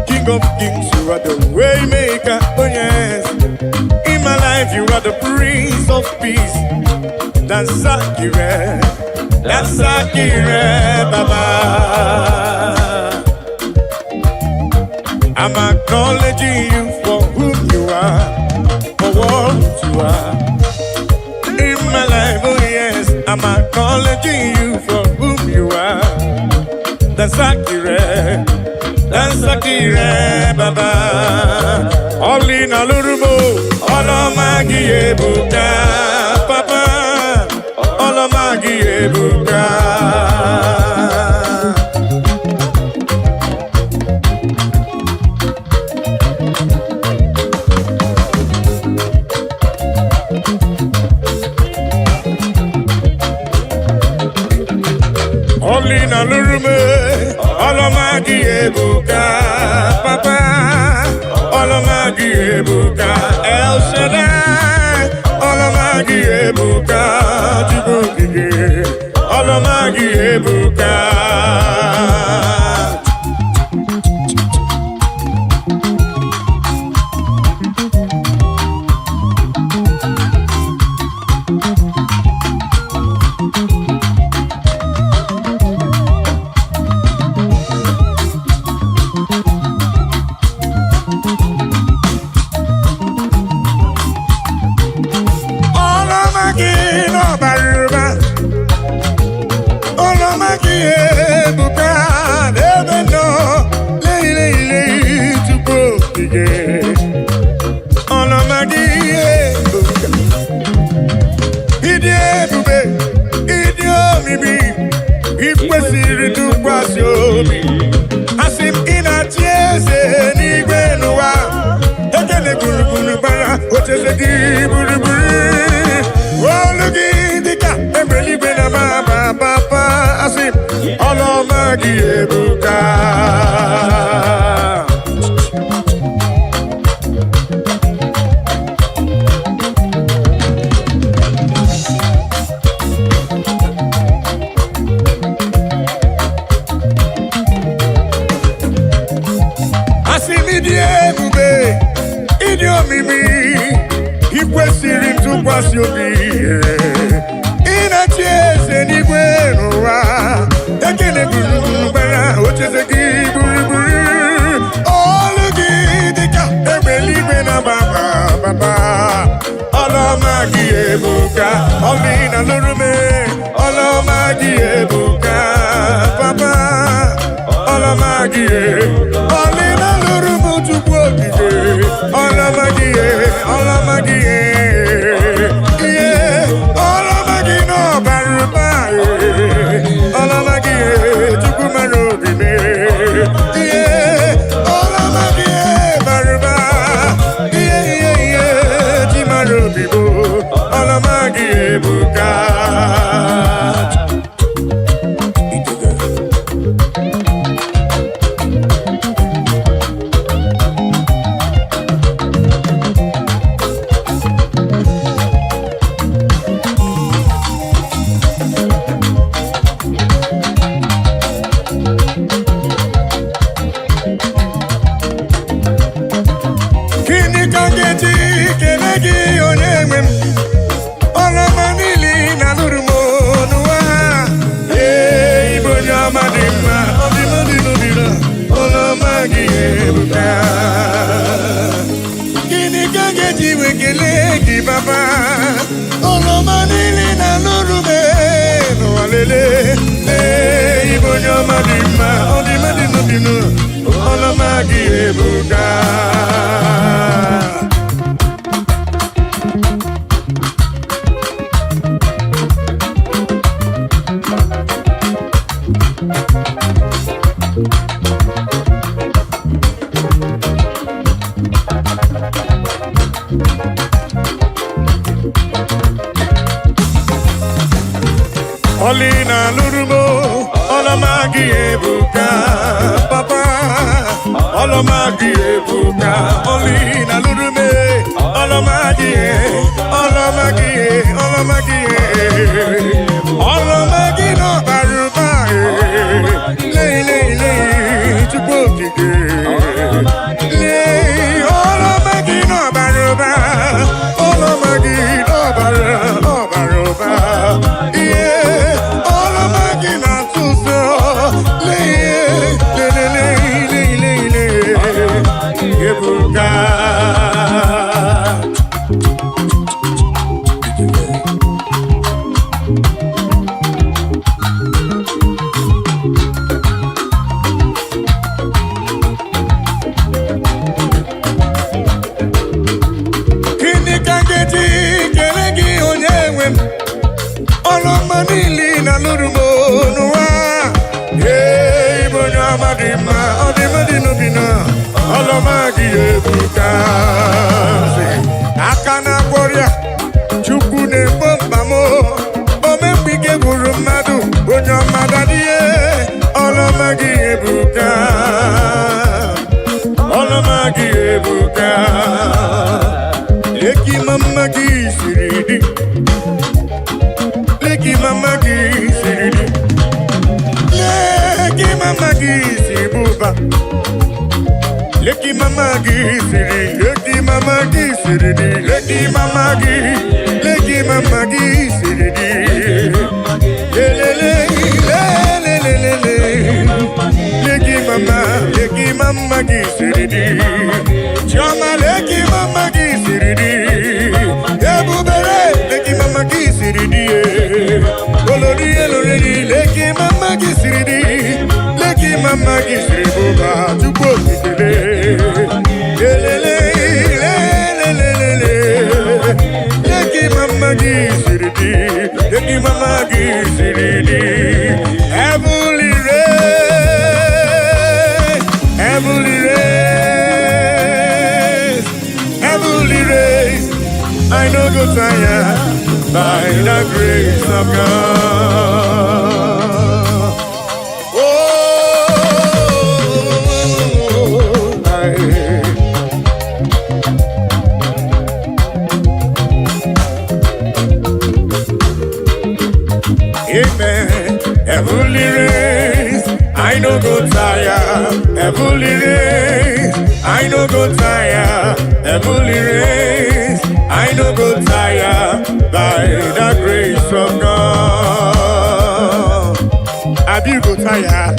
King of kings, you are the way maker, oh yes. In my life, you are the Prince of Peace. Dansakire, Dansakire, Baba. I'm acknowledging you for who you are, for what you are. In my life, oh yes, I'm acknowledging you for who you are. Dansakire, Dansakire, Baba. All in a little more, all of my Buka, Papa. Olamagi ebuka. Olina lurume, olamagi ebuka, papa. Olamagi ebuka, El Shaddai. Olamagi ebuka, Jibukige. Olamagi ebuka. Olina Lurumo, Olamagi Ebuka, Papa, Olamagi Ebuka, Olina Lurume, Olamagi, Olamagi, Olamagi, Olamagi no Baruba, Lay, Chubuki, Olamagi no Baruba, Olamagi no Baruba, Akana Warrior, Chukune Bombamo, Omepike Burumadu, Bunya Madadie, Olamagi Ebuka, Olamagi Ebuka, Leki Mamagi Siridi, Leki Mamagi Siridi, Leki Mamagi Sibuba. Leki mama gisiri, leki mama gisiri, leki mama gisiri, leki mama gisiri, chama leki mama gisiri, ebubere leki mama gisiri, olori elori leki mama gisiri, leki mama gisiri buba chupo. Leki mama gisiridi, leki mama gisiridi. Heavenly race, heavenly race, heavenly race. I know go tired by the grace of God. Amen. Heavenly race, I no go tire. Heavenly race, I no go tire. Heavenly race, I no go tire. By the grace of God. Have you go tire?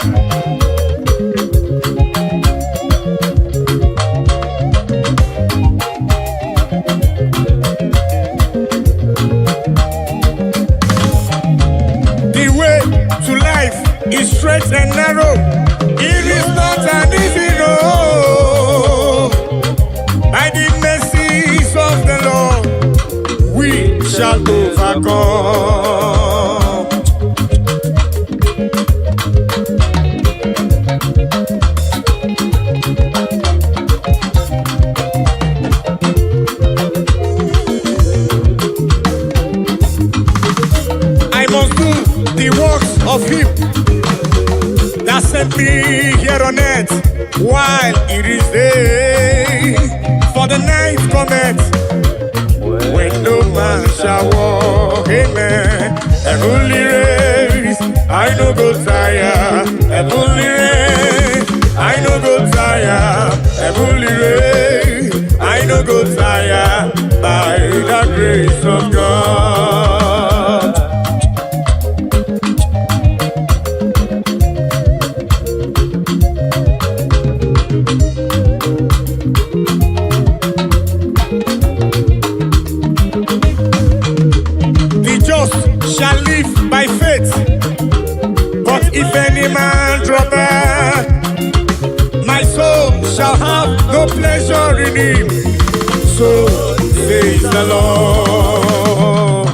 Is straight and narrow. It is not an easy road. By the mercies of the Lord, we shall overcome. I must do the works of Him that sent me here on earth while it is day. For the night cometh when no man shall walk. Amen. Heavenly race, I no go tire. Heavenly race, I no go tire. Heavenly race, I no go tire. By the grace of God. Shall live by faith, but if any man drop back, my soul shall have no pleasure in him. So says the Lord.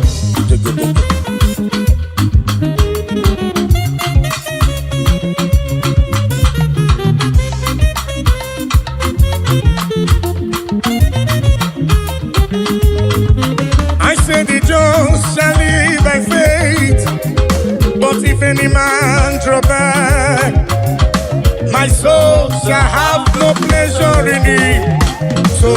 shall have no pleasure in him. So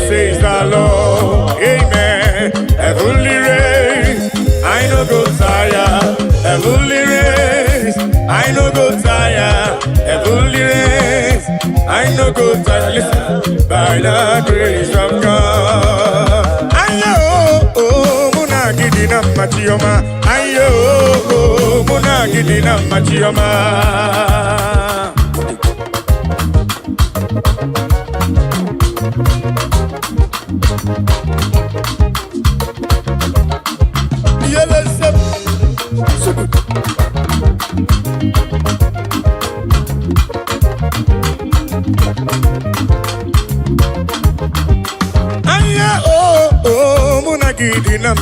says the Lord, amen. Heavenly race, I no go tire. Heavenly race, I no go tire. Heavenly race, I no go tire. Listen, by the grace of God. Ayo, oh, muna gidina machioma. Ayo, oh, muna gidina machioma.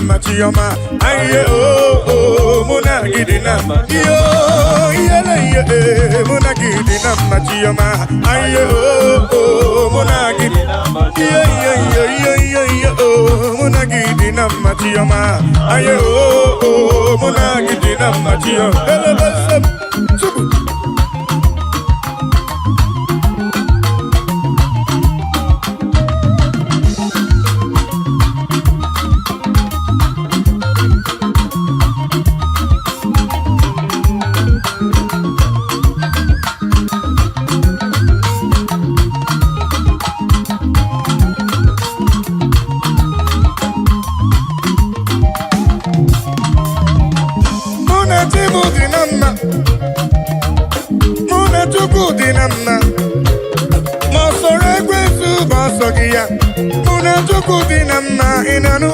Machioma, aye oh muna gidina, yo yele ye muna gidina machioma, aye oh muna gidina, ye oh muna gidina machioma, aye oh muna gidina machioma, ele basem subu. Muna tuku dinamma inanu.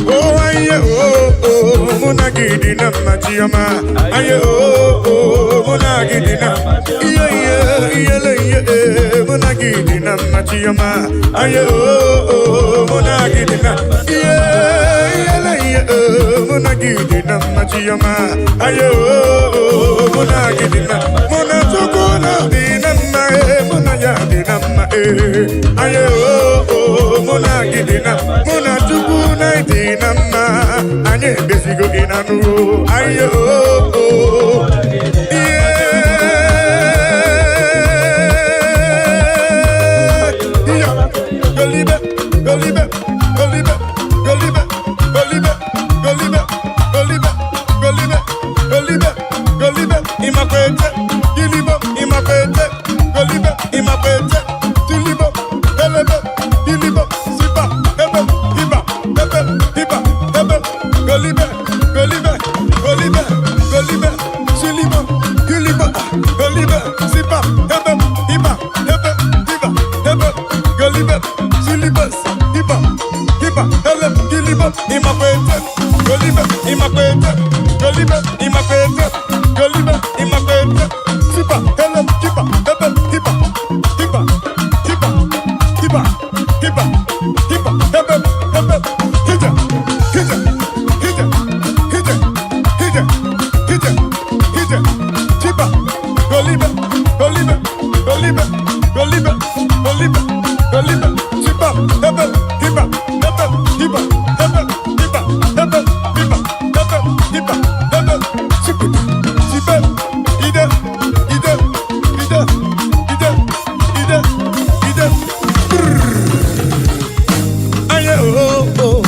Oh aye oh muna gidinamma chiyama. Aye oh muna gidinamma. Ye muna gidinamma chiyama. Aye oh muna gidinamma. Ye muna gidinamma chiyama. Aye oh muna gidinamma. Muna tuku dinamma muna ya dinamma aye oh muna gidina muna tuku na dinamma anye besigo inanu aye oh yeah golibe golibe golibe golibe golibe golibe golibe golibe golibe golibe imakwete gilibo imakwete golibe imakwete tilibo elebe gilibo siba ebe hiba ebe hiba ebe golibe golibe golibe golibe silibo gilibo golibe siba ebe hiba ebe hiba ebe golibe silibas hiba hiba ele gilibo imakwete golibe imakwete golibe imakwete golibe imakwete siba ele hiba ebe hiba hiba hiba hiba hiba hiba ebe ebe hija hija hija hija hija hija hija hiba golibe golibe golibe golibe golibe golibe siba ebe hiba ebe hiba ebe hiba ebe hiba ebe hiba ebe siba siba ide ide ide ide ide ide aye oh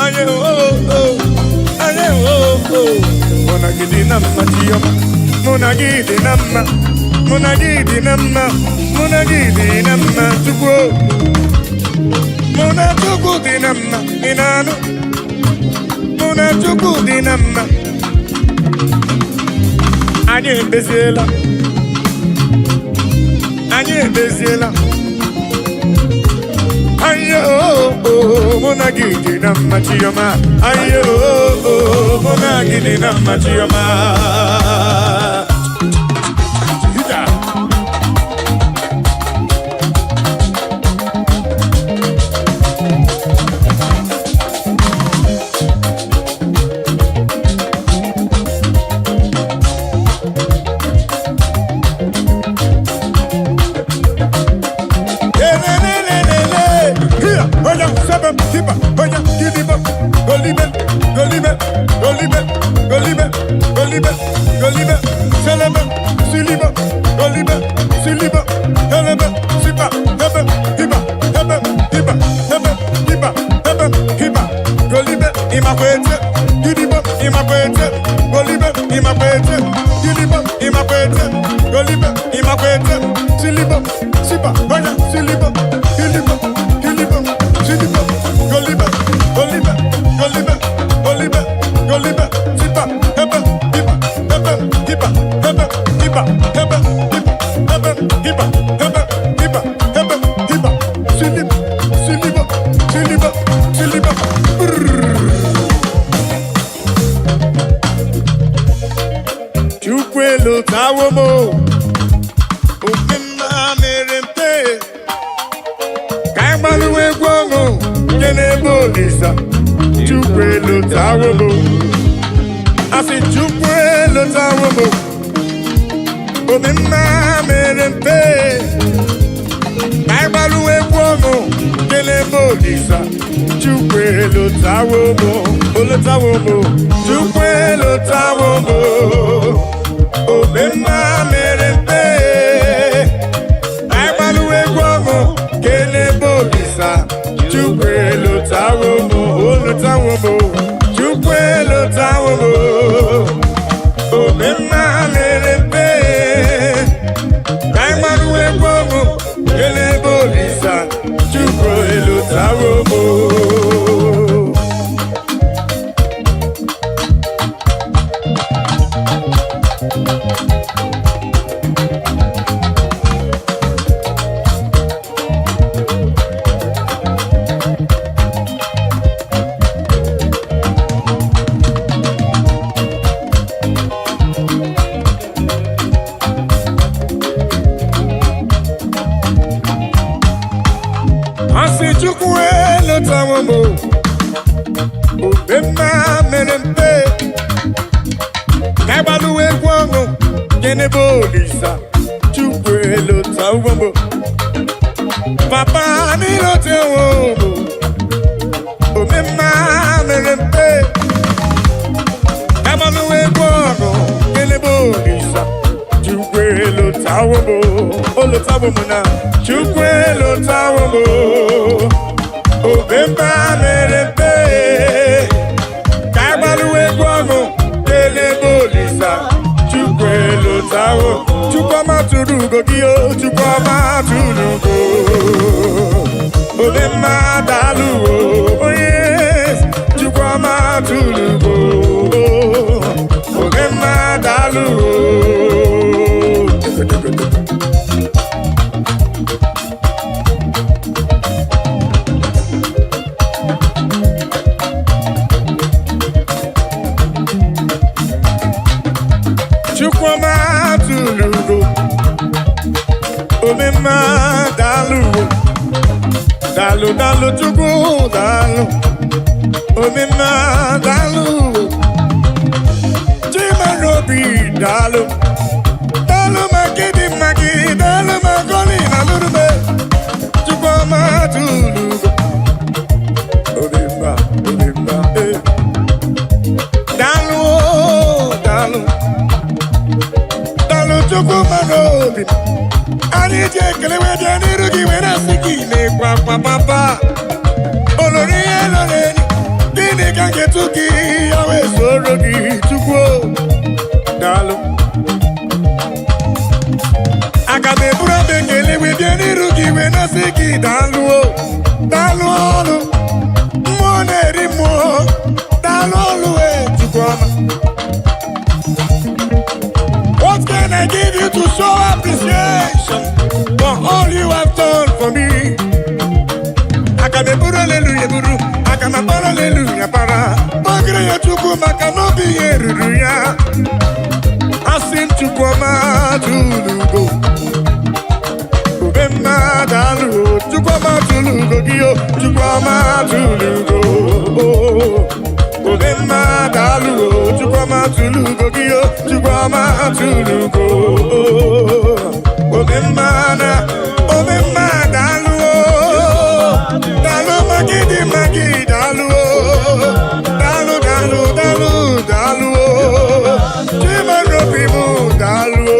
aye oh aye oh muna gidina machiyama muna gidina muna gidina muna gidina tuku muna tuku dinamma inanu muna tuku dinamma anye beziela aye oh muna gidina machiyama aye oh muna gidina machiyama siliba, goliba, siliba, helebe, siba, hebe, hiba, hebe, hiba, hebe, hiba, hebe, hiba, golibe, imakwete, gidiba, imakwete, golibe, imakwete, gidiba, imakwete, golibe, imakwete, siliba, siba, goya, siliba, giliba, giliba, siliba, golibe, golibe, golibe, golibe, golibe, siba, hebe, hiba, hebe, hiba, hebe, hiba, hebe, hiba, hebe, hiba, hebe, hiba, hebe, hiba, siliba, siliba, siliba, siliba. Chukwelo tawomo, omema merempe, kaimaluwe gwomo, kenebo lisa. Chukwelo tawomo, asi chukwelo tawomo, omema merempe, kaimaluwe gwomo, kenebo lisa. Chukwelo tawomo, olo tawomo, chukwelo tawomo. Omema merempe, aimaluwe gwomo, kenebo lisa. Chukwelo tawomo, olo tawomo, chukwelo tawomo. Omema merempe, aimaluwe gwomo, kenebo lisa. Chukwelo tawomo. Asi chukwelo tawomo, omema merempe, kaimaluwe gwomo, kenebo lisa. Chukwelo tawomo, papa nilo tawomo, omema merempe, kaimaluwe gwomo, kenebo lisa. Chukwelo tawomo, olo tawomo na. Chukwelo tawomo, omema merempe, kaimaluwe gwomo, kenebo lisa. Chukwelo tawo, chukwama tulugo giyo, chukwama tulugo. Omema daluwo, oh yes, chukwama tulugo. Omema daluwo. Chukwama tulugo, omema daluwo, dalu dalu chukwu dalu, omema daluwo, chimarobi dalu, dalu magidi magi, dalu magoli na lurube. Chukwama tulugo, omema, omema, dalu, dalu. Chukwumanobi, anyị ji ekele wee bịa n'iru gị wee na-asị gị na-ekwe akwa papa. Olori ihe lọrọ enyi, gịnị ka m ga-etu gị ya wee soro gị Chukwu. Daalụ. Aga m eburu abụ ekele wee bịa n'iru gị wee na-asị gị daalụ o, daalụ ọlụ. Mmụọ na-eri mmụọ, daalụ ọlụ Chukwuma. What can I give you to show appreciation for all you have done for me? I can be hallelujah, buru. I can be hallelujah, para. Magre ya Chukwu maka no be here, ya. I sing Chukwuma tulugo. Chukwuma dalu, Chukwuma tulugo, giyo. Chukwuma tulugo. Chukwuma dalu, Chukwuma tulugo, giyo. Chukwuma tulugo. Chukwuma dalu, dalu magidi magi dalu, dalu dalu dalu dalu, Chimarobi mu dalu.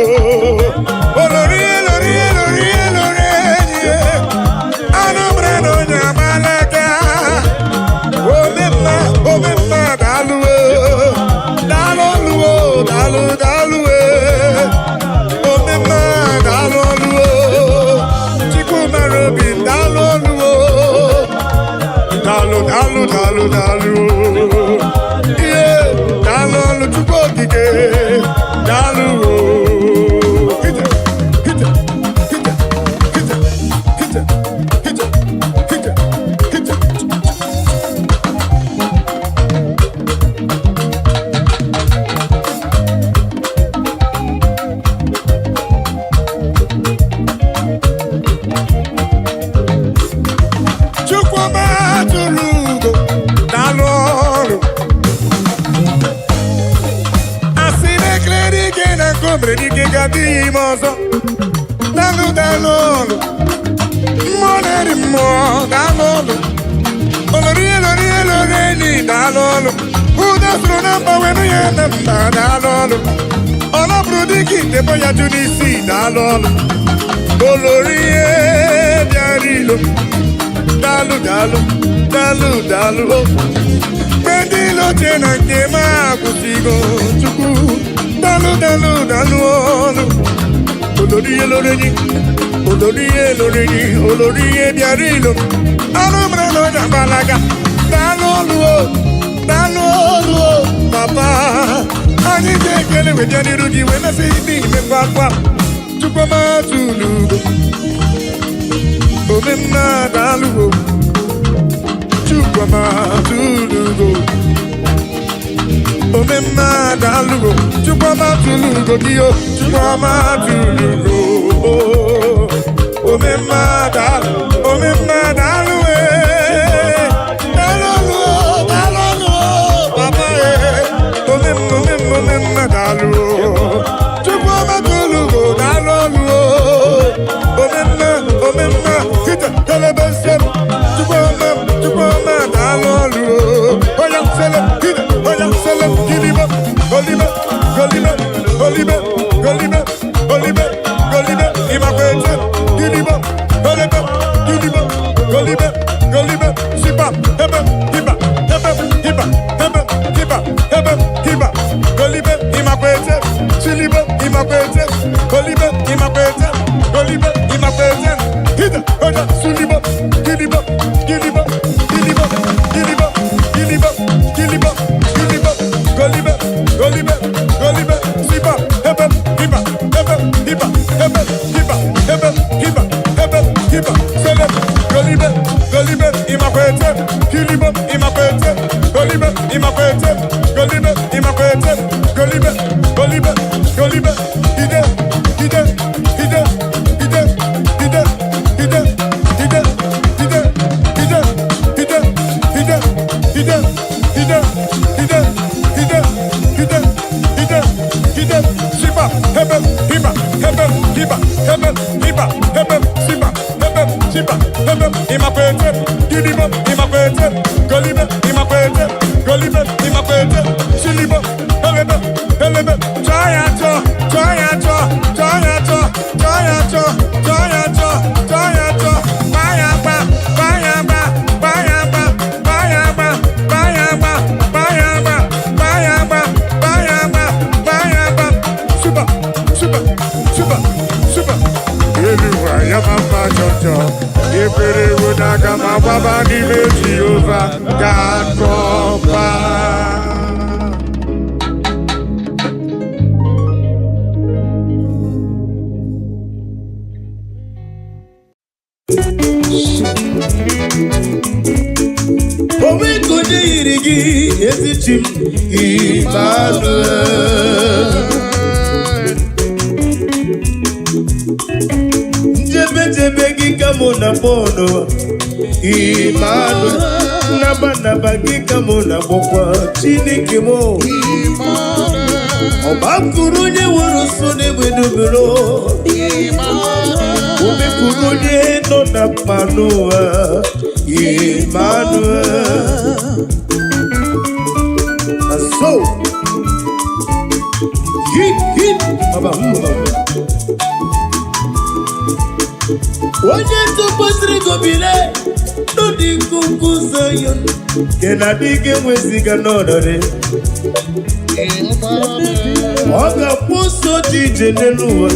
Oga puso DJ n'elu ụwa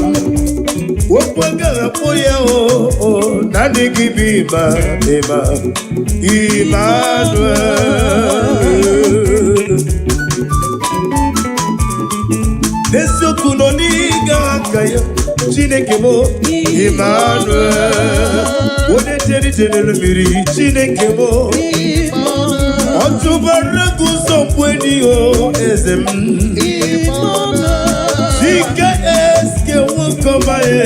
Wopwaga poya o nani gibi ma Emmanuel. Neso kunoni gakaya Chineke mo Emmanuel. Wode teri miri Chineke mo Otubara kusompweni o ezem Chika eske wukomae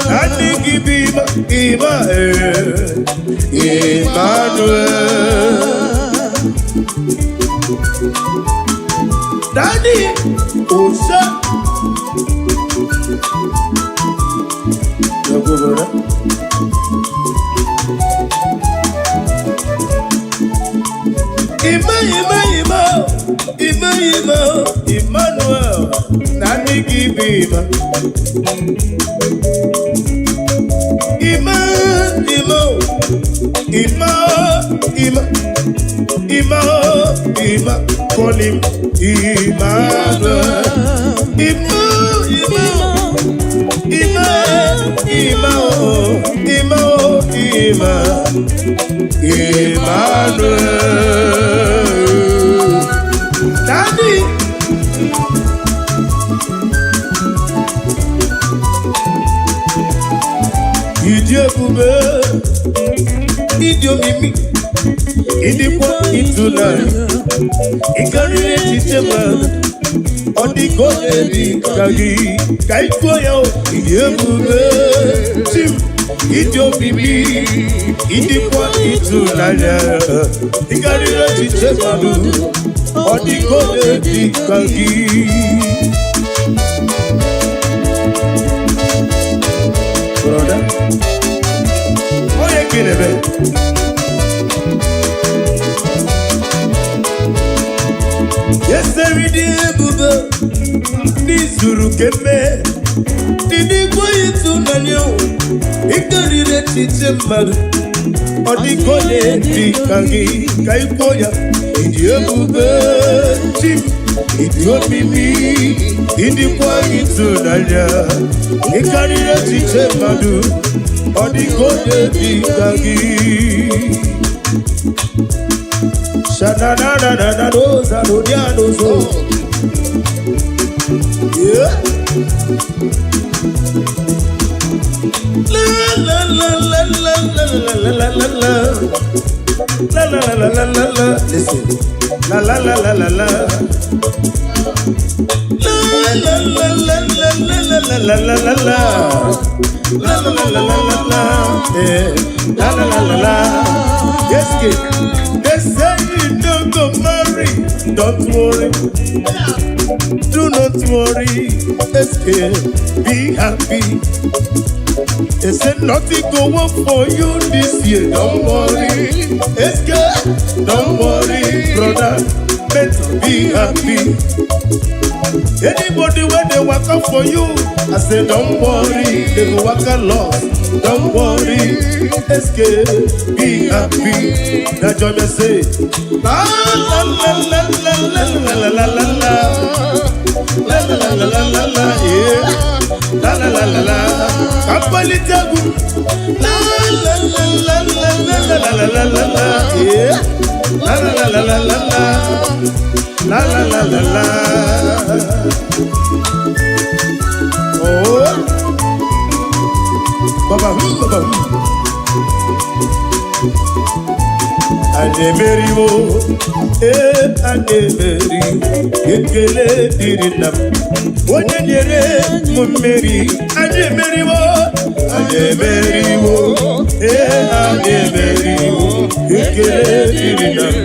Nani gibima Emmanuel. Nani Osa Emmanuel. Nani gibima call him Emmanuel. Emmanuel. Daddy. Idiokube, idiomimi, idikwa itulai, ikarire chichema, odikode dikagi, kaikwaya idiokube, chim, idiomimi, idikwa itulai, ikarire chichema, odikode dikagi. Brother, oh yeah, get it, man. Yes, sir, we did, Buba. This Zuru came back. Did he go into Nanyo? He got it at Chichemad. Or the Gole, the Kagi, Kaikoya, India Buba, Chip. It got me, in the point to Naya. He carried a teacher, Madu, or the golden Bigagi. Shadana, those are Odianos. Yeah. La la la la la la la la la. Listen. La la la la la la. La la la la la la la la la la. La la la la la la la. La la la la la. Yes, kid. They say you don't go marry. Don't worry. Do not worry. Yes, kid. Be happy. They said nothing go work for you this year. Don't worry. Yes, kid. Don't worry, brother. Better be happy. Anybody when they work out for you, I say don't worry, they go work a lot. Don't worry, escape, be happy. Now join me say, la la la la la la la la la la la la la la, yeah, la la la la la. Kampali tagu, la la la la la la la la la la, yeah, la la la la la la la. La la la la la. Oh, Baba, Baba. Ademeri wo, ademeri, ekele dirinam. Wanyere mumeri, ademeri wo, ademeri wo, ekele dirinam.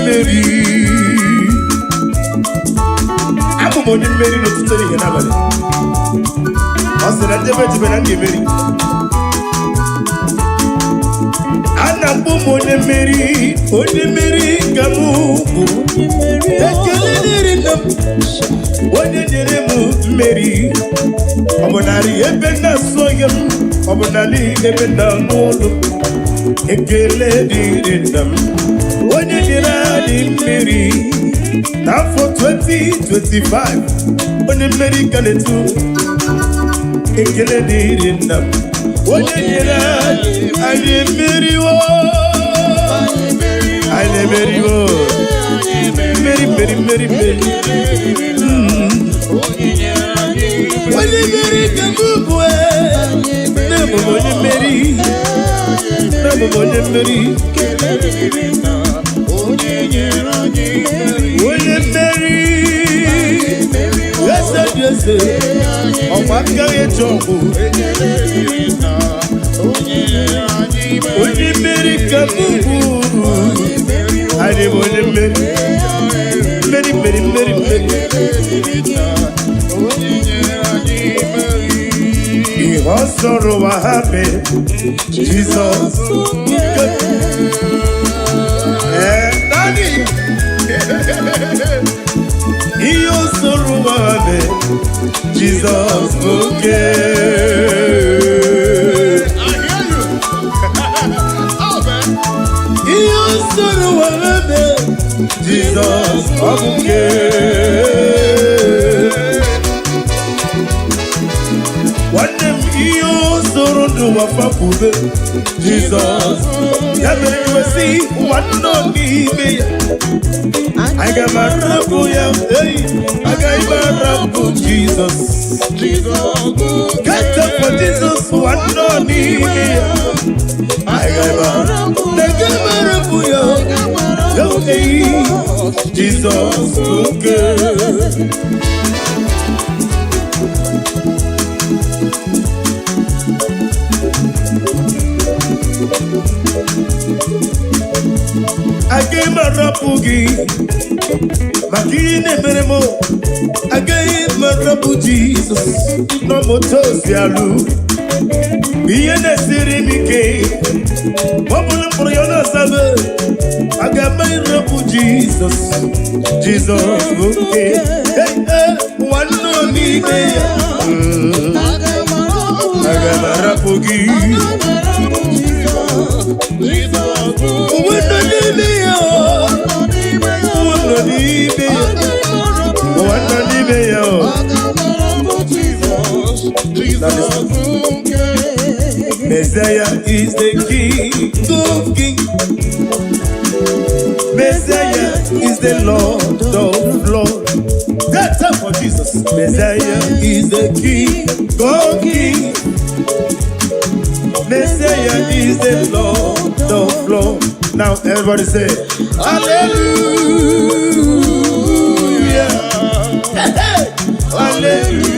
Meri. Abu moni meri no tutari hena bale. Asana debe debe na meri. Ana bu moni meri kamu. Ekele diri nam. Wone diri mu meri. Obonari ebena soyam. Obonari ebena molo. Ekele diri nam. Wone dira dị mmeri n'afọ 2025 onye mmeri ka na-etu ekele dịrị nna m onye nyere anyị emeriwo anyị emeriwo mmeri mmeri mmeri mmeri onye mmeri ka m bụ na-ebụ onye mmeri na-ebụ onye mmeri onye mmeri eze dị eze ọma agaghị eji ọgwụ onye mmeri ka m bụ anyị bụ onye mmeri mmeri mmeri mmeri mmeri ihe ọ sọrọ ụwa ha mee Jizọs ihe o soro ụwa ha mee Jizọs oke ihe o soro ụwa ha mee Jizọs oke nwanne m ihe o soro n'ụwa fapube Jizọs ya mere iwesi nwanne n'ime ya aga m arapụ ya agaghị m arapụ Jizọs get up for Jesus nwanne n'ime ya agaghị m arapụ ya Jizọs oke agaghị m arapụ gị maka ihe na-emere m agaghị m arapụ Jizọs n'ọmụta ozi alụ ihe na-esiri m ike ọ bụrụ mkpụrụ ya na-asabe aga m arapụ Jizọs Jizọs oke nwanne n'ime ya aga m arapụ gị Messiah is the King of Kings. Messiah is the Lord of Lords. That's up for Jesus. Messiah is the King of Kings. Messiah is the Lord of Lords. Now everybody say, Hallelujah. Hallelujah.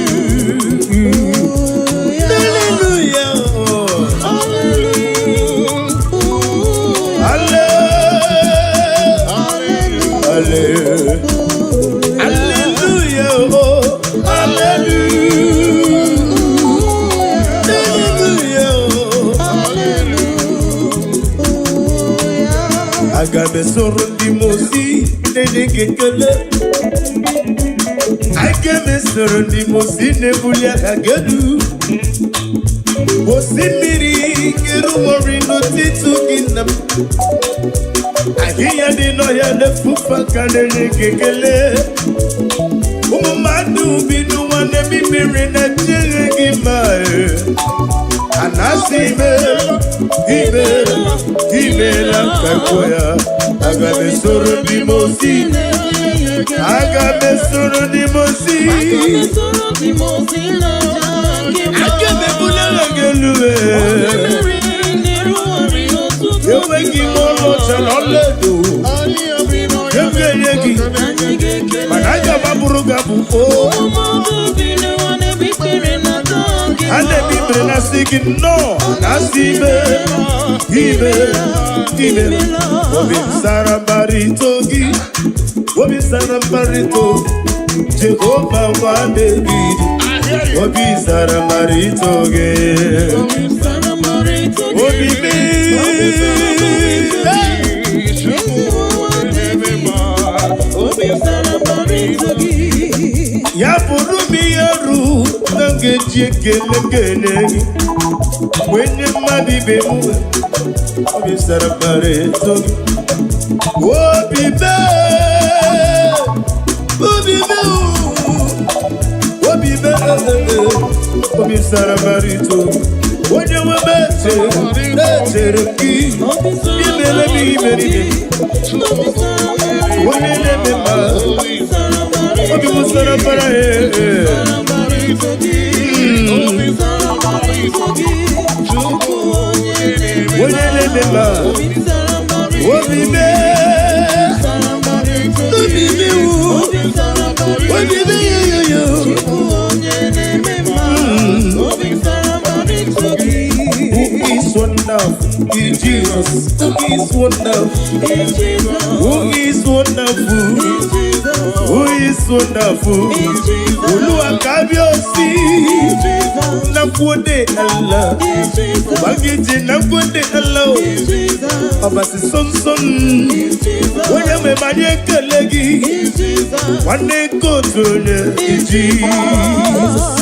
Hallelujah. Aga me soro ndi mosi nene kekele Aga me soro ndi mosi nebulia kagedu Mosi miri kiru mori no titu kinam Agiya di no ya lefufa kanene kekele Umumadu binu wane mimiri na jere gimae Anasime Ibela kakoya aga me soro di mosi aga me soro di mosi aga me bulala gelue yewe ki molo chalaledo yewe yegi managa baburu gabuko ane bibre na sigi no nasibe ibe obi sarabaritogi obi sarabarito Jehovah wa David obi sarabaritoge obi me ya buru mi yaru Nangeji ekele wenye mmadụ ibe m obi sara mbara eto obi sara mbara eto onye nwe na-echere gị imere m imeri onye na-eme mma obi m sara mbara onye na-eme mma wonderful in Jesus. Who is wonderful? Who is wonderful? Who is wonderful? Olúwa kábíyèsí. Nakwode Allah. Bagije nakwode Allah. Ọba si sonson. Onye mmanye kelegi. Nwanne kotu onye in Jesus.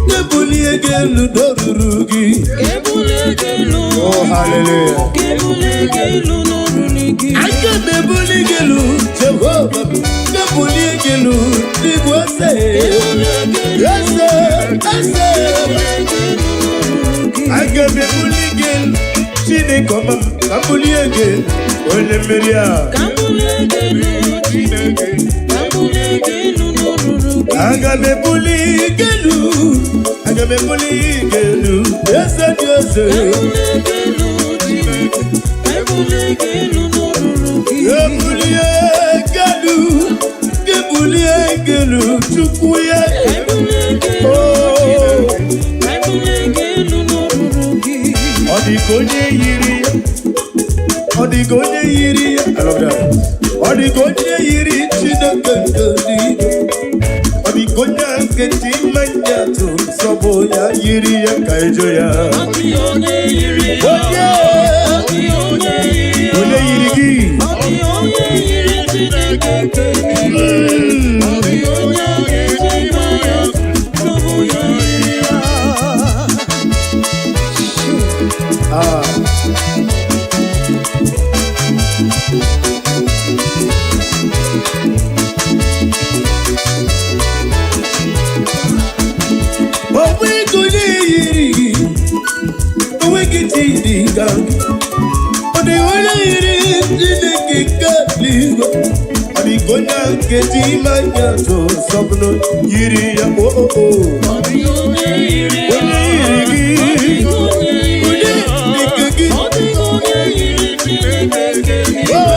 Nebuli dorurugi. Oh hallelujah. Ake nebuli Jehovah. Nebuli Nibwase. Yes. Ake nebuli Chine koma. Kabuli Olemeria. Agame buli gelu, yes, gelu, chukuye, oh, Odigonye yiri, I love that. Odigonye yiri, chidakandani. Odigonya keti manyato, soboya yiri ya kaijoya. Odigonye yiri, Odigonye yiri, Odigonye yiri, chidakandani. Odigonya keti manyato, soboya yiri ya. Odigonya keti manyato sobno yiri ya Odigonya yiri, Odigonya yiri, Odigonya keti manyato sobno yiri ya.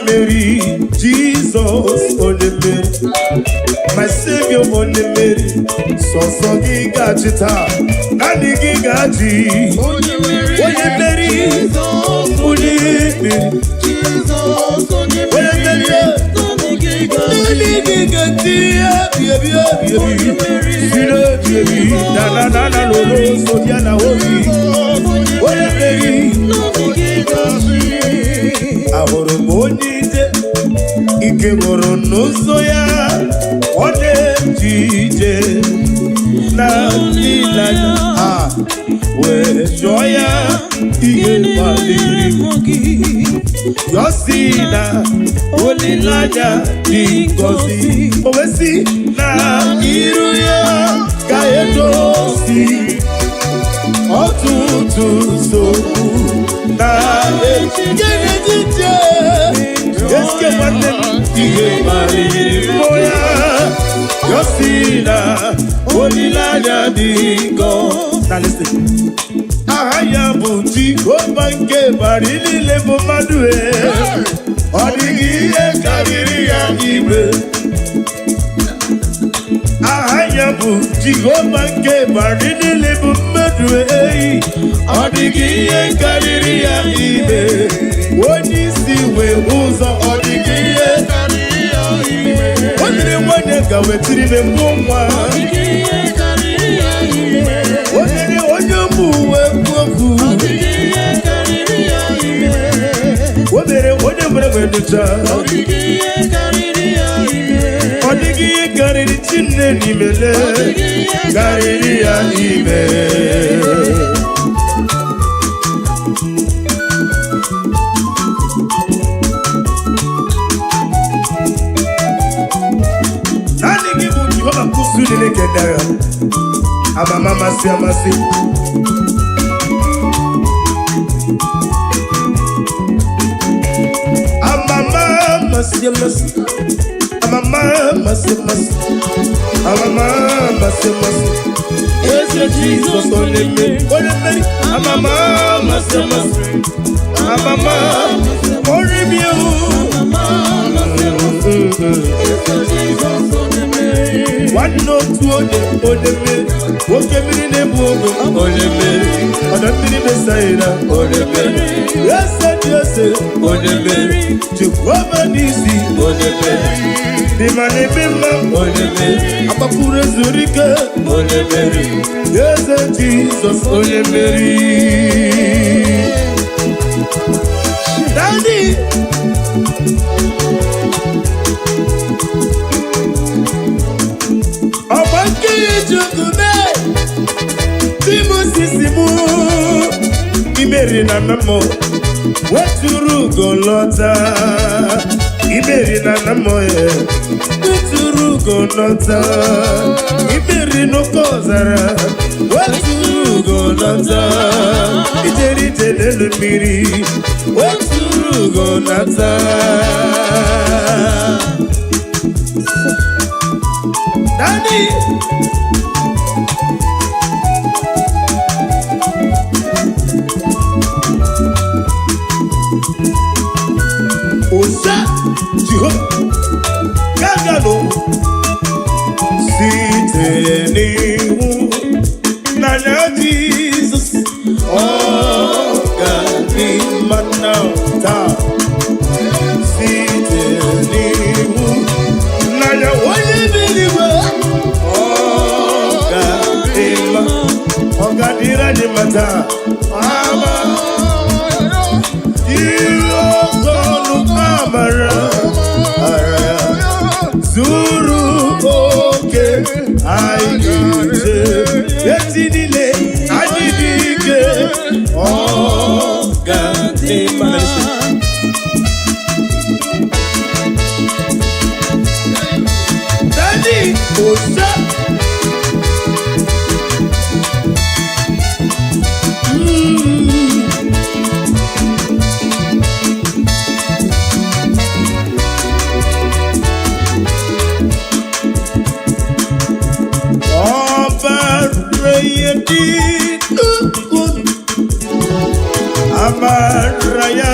Mary, Jesus, Holy Mary, my Savior, Holy Mary, so giga chita, nani giga ji, Holy Mary, Holy Mary, Jesus, Holy Mary, nani giga ji, na lo so diana Holy Mary, ahoro bonite ike goro n'ụzọ ya ọ na-ejije na ịlanya wee jụọ ya ihe kpaliri yosi na olileanya dị ngọzi o wesi na iru ya ka edosi ọtụtụ nsogbu na ejije eske nwanne ihe mariri moya yosi na olileanya dị ngọzi. Now listen, aha ya bụ Jehova nke bara niile bụ mmadụ ọ dịghị ihe karịrị ya ibe aha ya bụ Jehova nke bara niile bụ mmadụ eyi ọ dịghị ihe karịrị ya ibe onye isi wee ụzọ ọ dịghị ihe karịrị ya ibe o nyere nwanyị ga wetiri ime mbụ nwa o nyere onye ụmụ uwe okwu o mere onye mere nyocha ọ dịghị ihe karịrị Chineke n'imele karịrị ya ime naanị gị bụ Jehova kwụsị Chineke dara amama amasị amasị amama amasị amasị amama amasị amasị amama amasị amasị eze Jizọs onye mmeri amama amasị amasị amama ori mi o nwanne otu onye mmeri nwoke mmiri na-ebu ogo onye mmeri ọdọ mmiri mesaira onye mmeri eze dị eze onye mmeri Jehova n'isi onye mmeri dị ma n'ebe mma onye mmeri agbapụrụ ezuru ike onye mmeri eze Jizọs onye mmeri Daddy ọgbake Chukwume Timosisimu imeri na namo weturu golota imeri na namo weturu golota imeri no kozara weturu golota ijeri telelu mmiri weturu golota Daddy Osa Jehova Gagalo site n'ihu n'anya Jesus ọ ga-adị mma taa site n'ihu n'anya onye n'eluigwe ọ ga-adị mma ọ ga-adịrị anyị mma taa ama amara ya zuru oke anyị ga-eje eti niile anyị dị ike ọ ga-adị mma Daddy Osa Amaraya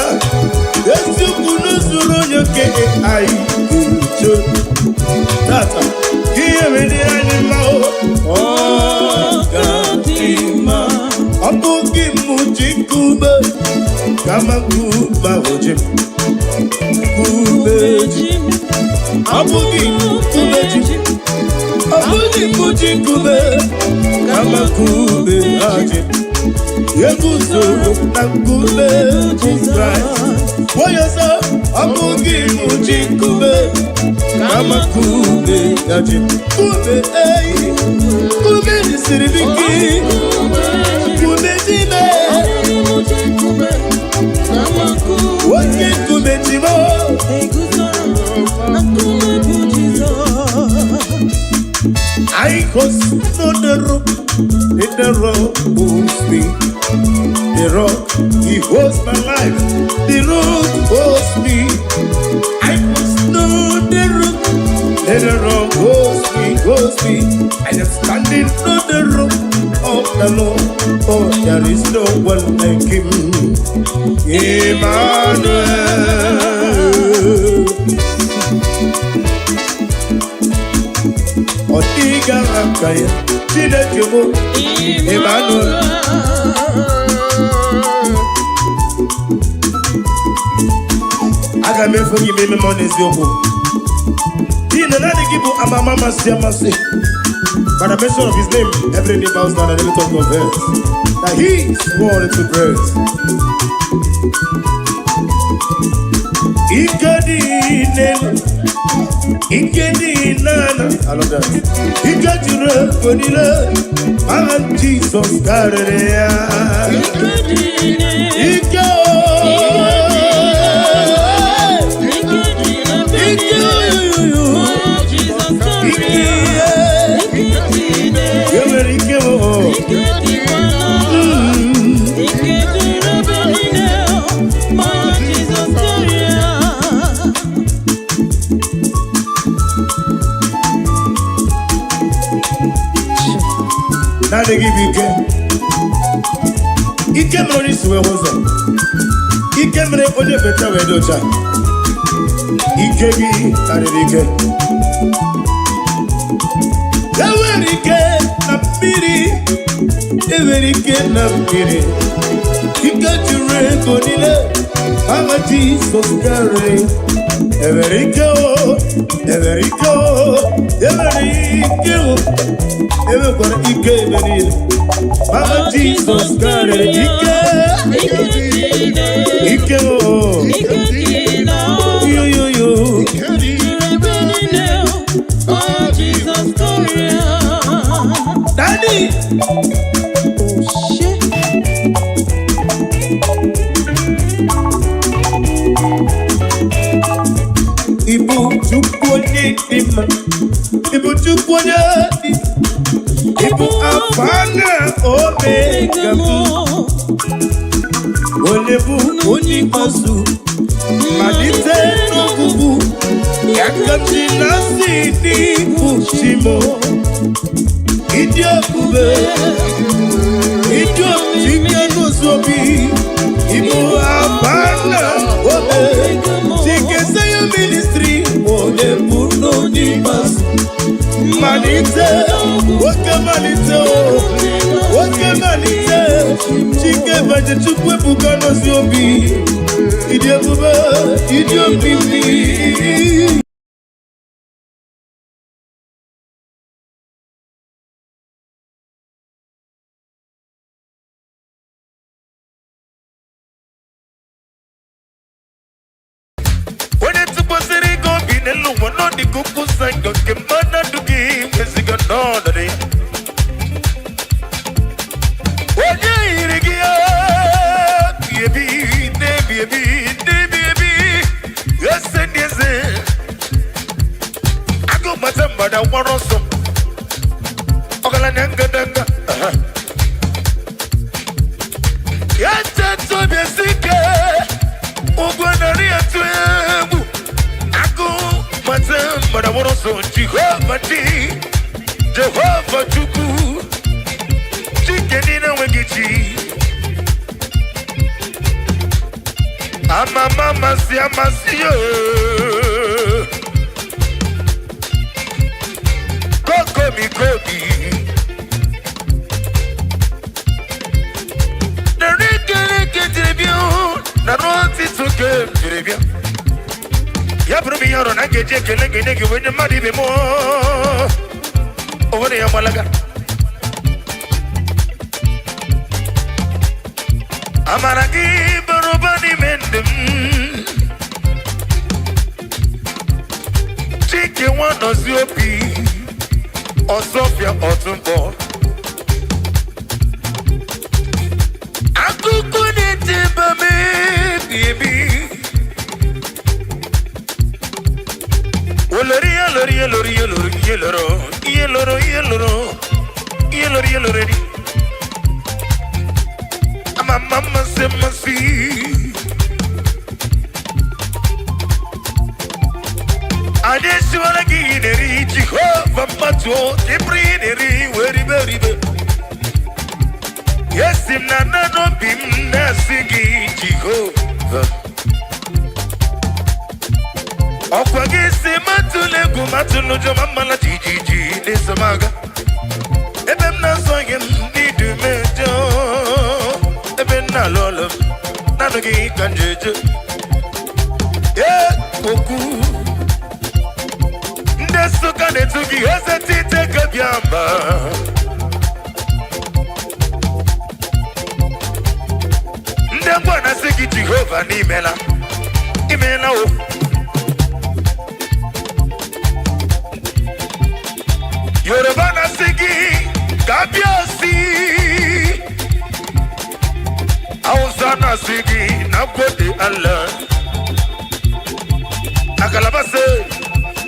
Ezukunu zuru nyoke anyị uche Tata Ihe mene anyị mma ọ ga-adị mma ọ bụghị mụ ji nkume kama nkume oji nkume ji ọ bụghị nkume ji ọ bụghị mụ ji nkume kama nkume aji Yeguzoro na nkume Kraịst onye sọ ọ bụghị mụ ji nkume kama nkume aji nkume eyi nkume siri ike nkume dị oke nkume dị I cross on the rock, in the rock holds me. The rock, he holds my life. The rock holds me. I cross on the rock, and the rock holds me. I am standing on the rock of the Lord. Oh, there is no one like him. Emmanuel. Igarakaya, Chinekimo, Emmanuel. I got me for you, baby, money is your book. Dina, not to give you a mama, Siamasi. By the mention of his name, every knee bows down and every tongue confess that he swore into praise. Ikedinana, I love that. Ikejure, Bonilla, and Jesus started Now they give you Ike mroni suwe hozo. Ike mre onye beta wedocha. Ike gi taririke. Ewerike na piri. Ewerike na piri. Ike jure konile. Mama Jesus kare. Ewerike o. Ewerike o. Ewerike o. Everybody, Ike, Benil. Mama Jesus, God, Ike, Ike, oh, you, oh, Jesus, God, Daddy. Oh, shit. Ibu chukwoje tima, Ibu chukwoje tima. Ibu afana omega mu Olebu onimasu Malite nogubu Yakati nasi ni kushimo Idio kube Idio chike nusobi Ibu afana omega mu Chike sayo ministry Olebu onimasu Malite, woke malite, chike vaje chukwe bukano siobi, idio bube, idio bibi. When it's supposed to go, be the lumo, no the kuku sang, don't get mana to give, as you got no day. When you hear it, baby, yes, and yes, I go, madam, but I want also. Ogalananga, yes, that's so basic. Ogwanaria to but I want to Jehovah Jehovah Chuku Chicken in a Wigichi I'm a mama, Siamasio Coco mi Kobi The Ricky Tribune The Roti took a tribune Yabrubi yaro na geje kelenge negi wenye madi bemo Ovane ya malaga Amaragi barobani mendem Chike wano ziopi Osofia otumbo Akukuni tibame baby Yellow, I'm a mama, Semasi. I just want to get a Jehovah Mato, the breedery, very. Yes, in another beam, Nasigi, Jehovah. Okwagisi Matu. Atulegu matulujo mamala jiji nisamaga. Ebem na soyem nidu mejo. Eben na lolo nanugi kanjejo. Oku. Ndesuka netugi hesitite kabyamba. Ndembwana sigi Jehovah nimela. Imela o. Yoruba na sigi kabiosi. Hausa na sigi na gode Allah. Akalabase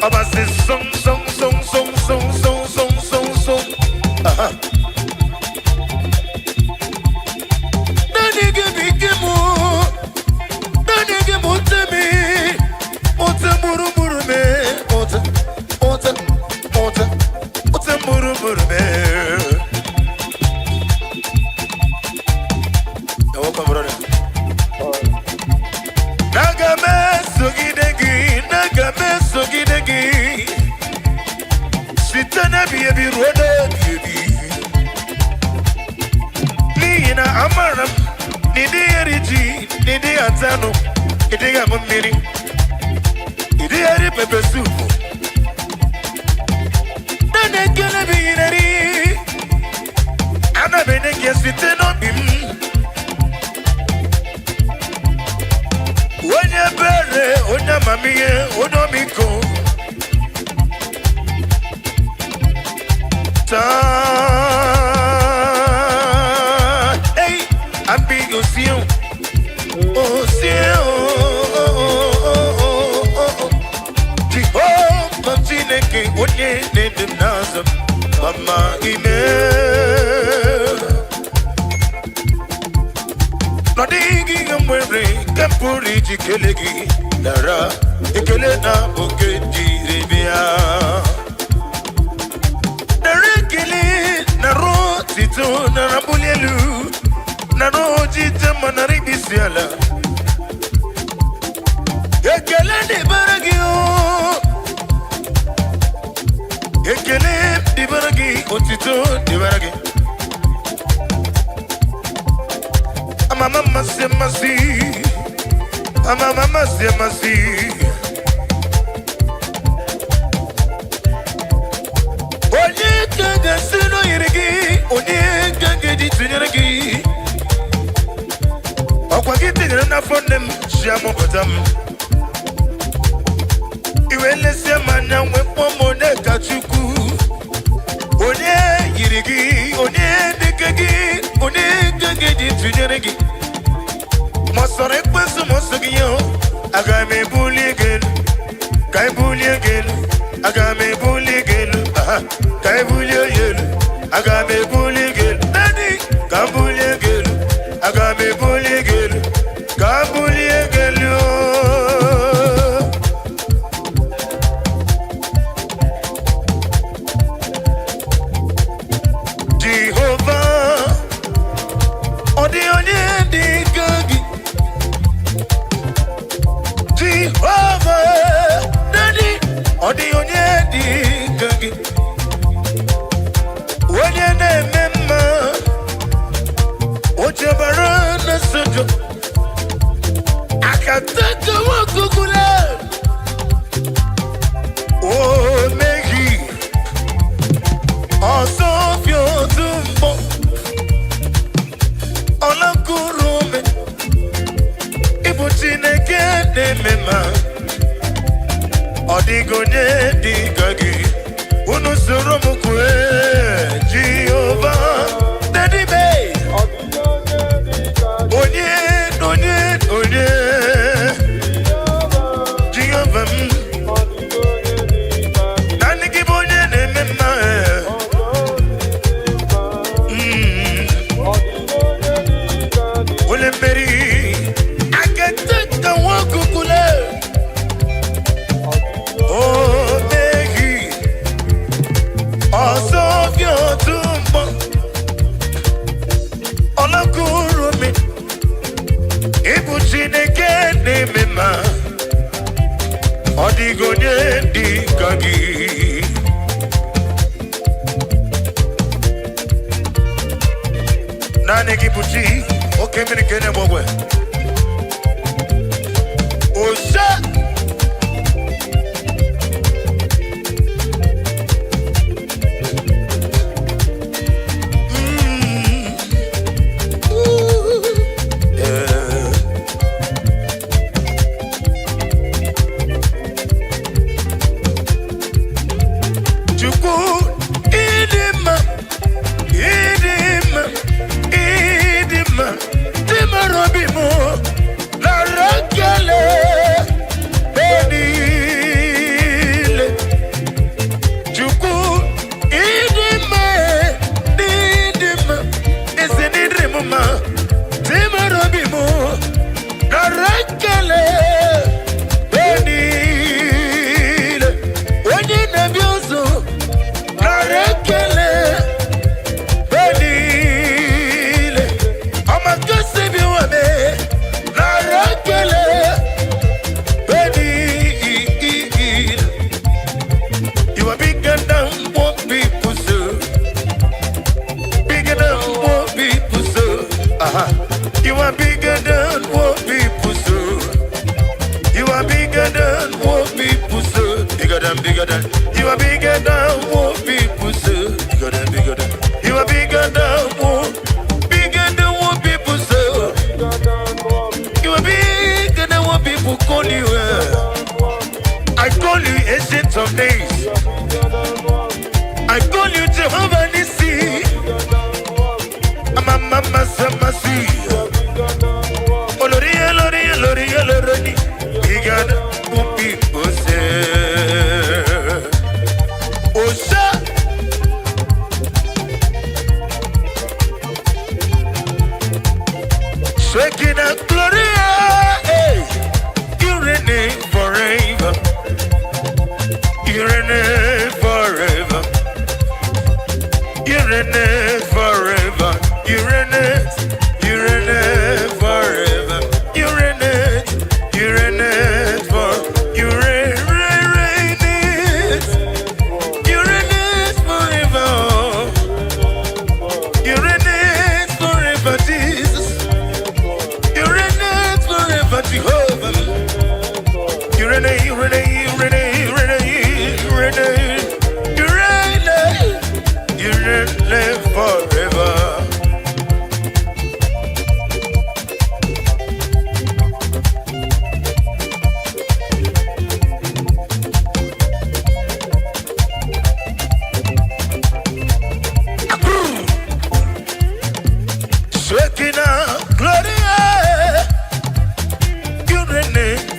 abase song song song song song song song song song. Aha. Nani give mu. Nani give mu temi. Ota muru muru me. Ota ota ota ota muru muru me. Welcome, brother. Nagame sogidegi, nagame sogidegi. Sitana biyebi rode biyebi. Nina amaram, nidi eriji, nidi atano, nidi gamamiri, nidi eri pepe supu. Nane kene biyineri, ana bene kesiteno bim. Onye bere, onye mamiye, onye miko. Hey, I'm big ocean. Ocean. Jehovah, Chineke, onye nedem nazam. Mama ime. Nodigi ngamwere kampuri jikelegi dara ekele na boke jirebia darekele na rotito na rabulelu na rojita manaribisiala ekele de baragio ekele de baragi otito de baragi. Mama se masi, mama se masi. Onye kanga sino yirigi, onye kanga di tunyarigi. Okwa kiti na fonem, shamo batam. Iwele se manya wepo mone kachuku. Onye yirigi, onye dekagi, onye kanga di tunyarigi. Mosore kwesu mosugiyo, agame bully again, kai bully again, agame bully again, kai bully again, agame bully again, nani, kai bully again, agame bully again, kai bully again, Jehovah, odi onye di gagi. Jehovah, Daddy, odi onye di gagi. Onye na-ememma, ojabara na sojo. Akataka wakukula. O mehi, osofio tumbo. Olakurume. Chineke na-emema ọdịgonye dịgagi unu soro m kwue Jehova dedibe onye Jehova m naanị gị bụ onye na-emema onye mmeri Odigonye di kagi. Nane kipuchi, oke mini kene mwwe. Osha. You are bigger than what people say. You are bigger than what people say. Bigger than, bigger than. You are bigger than what people say. Bigger than, bigger than. You are bigger than what people say. You are bigger than what people call you. I call you Ancient of Days. I call you Jehovah Nissi. Mama Samasi. Lori, bigger than what people say. Osha. Shaking up Gloria. Hey. You reign forever. You reign forever. You reign forever. You reign forever. You reign for. You reign forever. You reign forever, Jesus. You reign forever, Jehovah. You reign forever.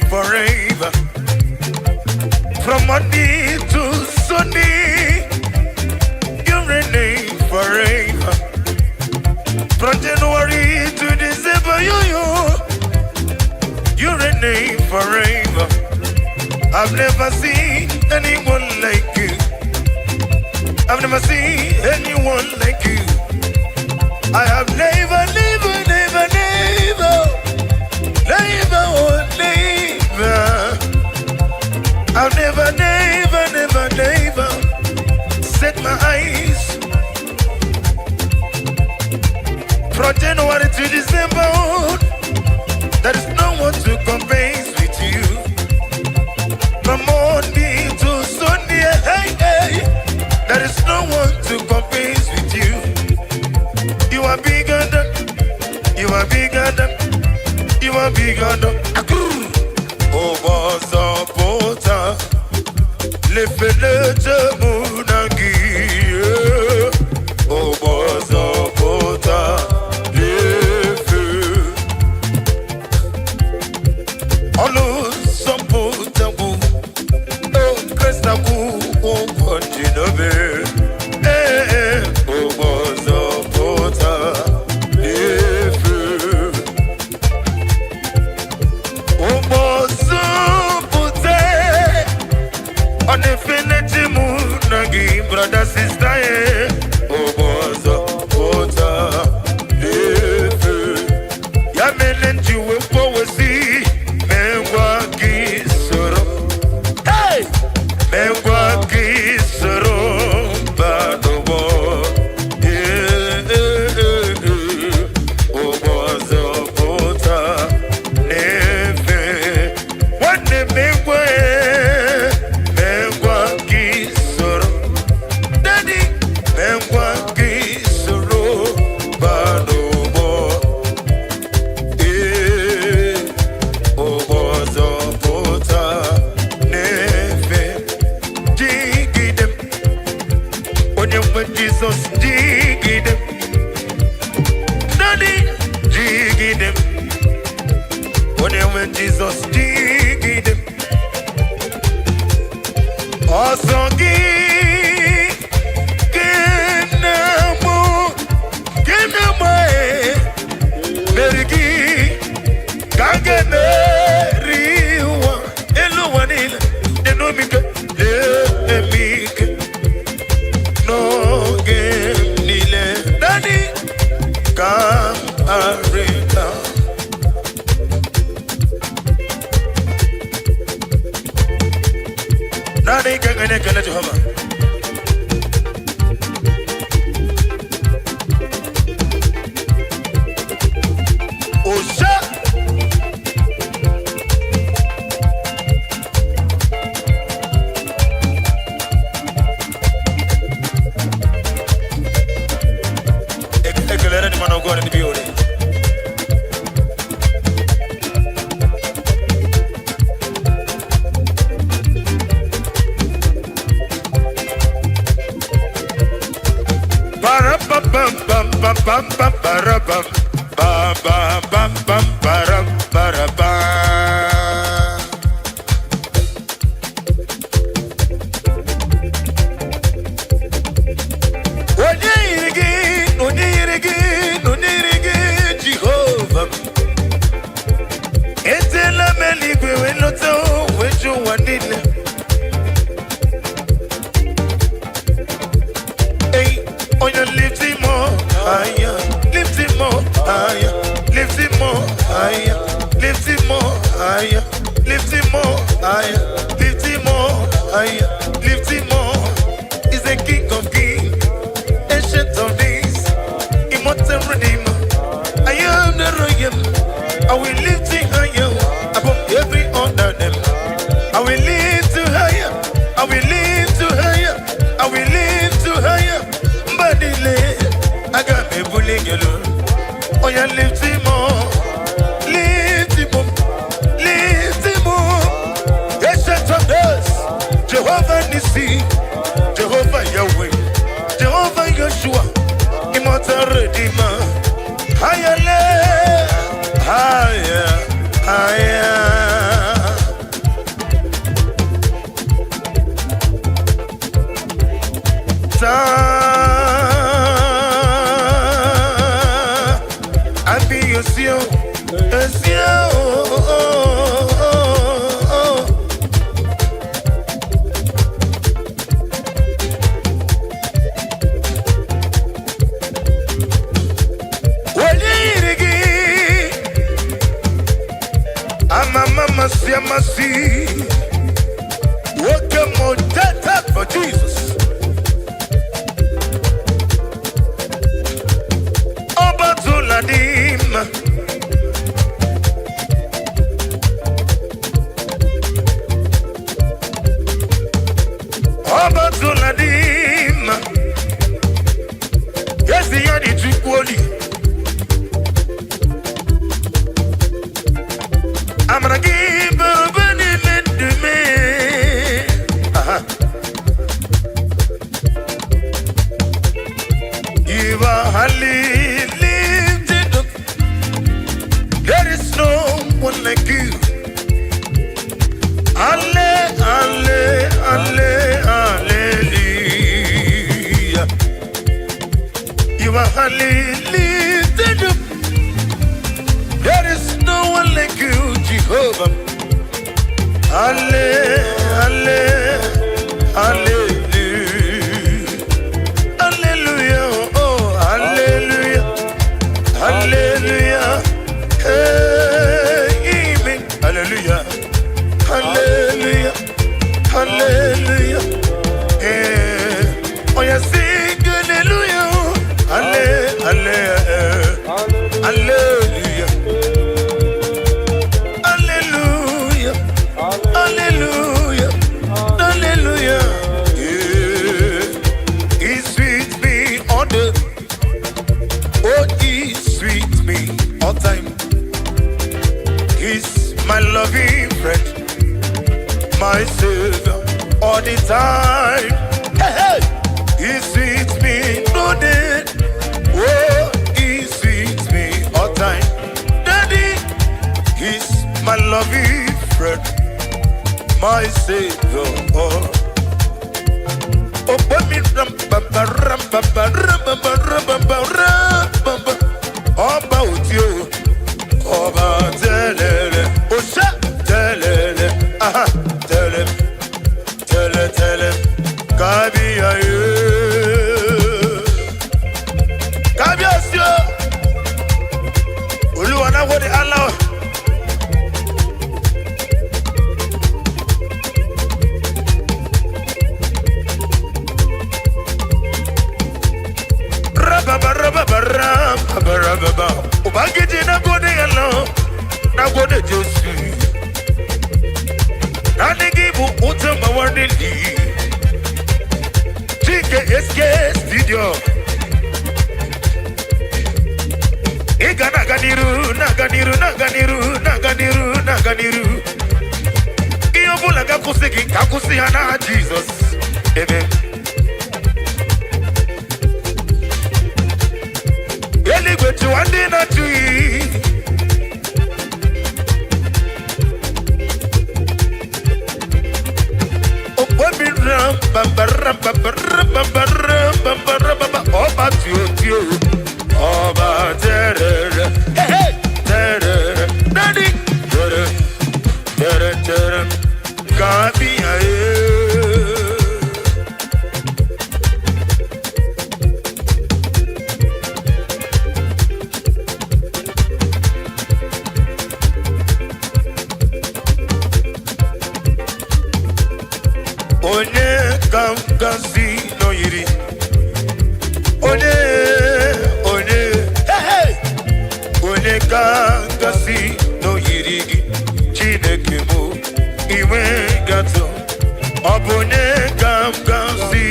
Forever, from Monday to Sunday, you reign forever. From January to December, you reign forever. I've never seen anyone like you. I've never seen anyone like you. I have never. I've never set my eyes from January to December. There is no one to compare with you. From Monday to Sunday, hey, there is no one to compare with you. You are bigger than. Oh, support. Le fenêtre mounangi, oh bozo pota, le feu. Olo sampota gu, oh kresta gu, oh continue. Oh bozo pota, le feu. Oh bozo pota. On infinity moon, nagi brother sister, oh bozo, bota, lefe. Ya menenji we poesi, menwa kisoro. Nani kangane kana Jehovah. Osha. Ekelera ni manogo ni biore. Bam bam bam bam bam bam bam bam bam bam bam bam bam. Onirigi, Jehovah. Etela meligwe weloto weju wandile. Hey, on your lips more higher, lift it more higher, lift it more higher, lift it more higher, lift it more higher, lift it more higher, lift it more. Is the King of Kings, ancient of days, immortal Redeemer. I am the royal. I will lift it higher above every other name. I will lift you higher. I will lift you higher. I will lift you higher. Badile, I got me bullying you. Oh, you lift him more. Lift him up. Lift him up. Ancient of days, Jehovah Nissi, Jehovah Yahweh, Jehovah Yeshua, immortal Redeemer. Higher, higher, higher. I be your seal, a seal. Masi, welcome on that for Jesus. Obatuladim, Obatuladim. Yes, the only true quality. I'm gonna give a benefit to me. You are highly lifted up. There is no one like you. Alle, alle, alle, hallelujah. You are highly lifted up. There is no one like you, Jehovah. Halle, halle, hallelujah. Hallelujah, oh, hallelujah. Hallelujah. Hey, amen. Hallelujah. Hallelujah. Hallelujah. Hey. Oh, yeah, sing hallelujah. Hallelujah. Hallelujah. Hallelujah. Hallelujah. Hallelujah. Yeah. He's sweet me all the. Oh, he's sweet me all time. He's my loving friend, my savior all the time. Hey, hey. He's sweet me no day. Oh, he's sweet me all time. Daddy, he's my loving friend, my savior. Oh, but me ram ba ba ram ba ba ram ba ba ram ba ba ram ba ba. About you, about telele, oh sha telele, aha telele, telele, kabi aye, kabi asyo, uluwana wodi Allah. Ugode Jesu Nanigibu Utama Wardili TKSK Studio Iga Naganiru Iyobula kakusi hana Jesus Amen Eligwe tuwandi na tui Oba tio Oba terere terere Nani terere Gabi Onye Gamgasi no yiri Onye Onye Gamgasi no yiri Chineke mo iwe gato Obonye Gamgasi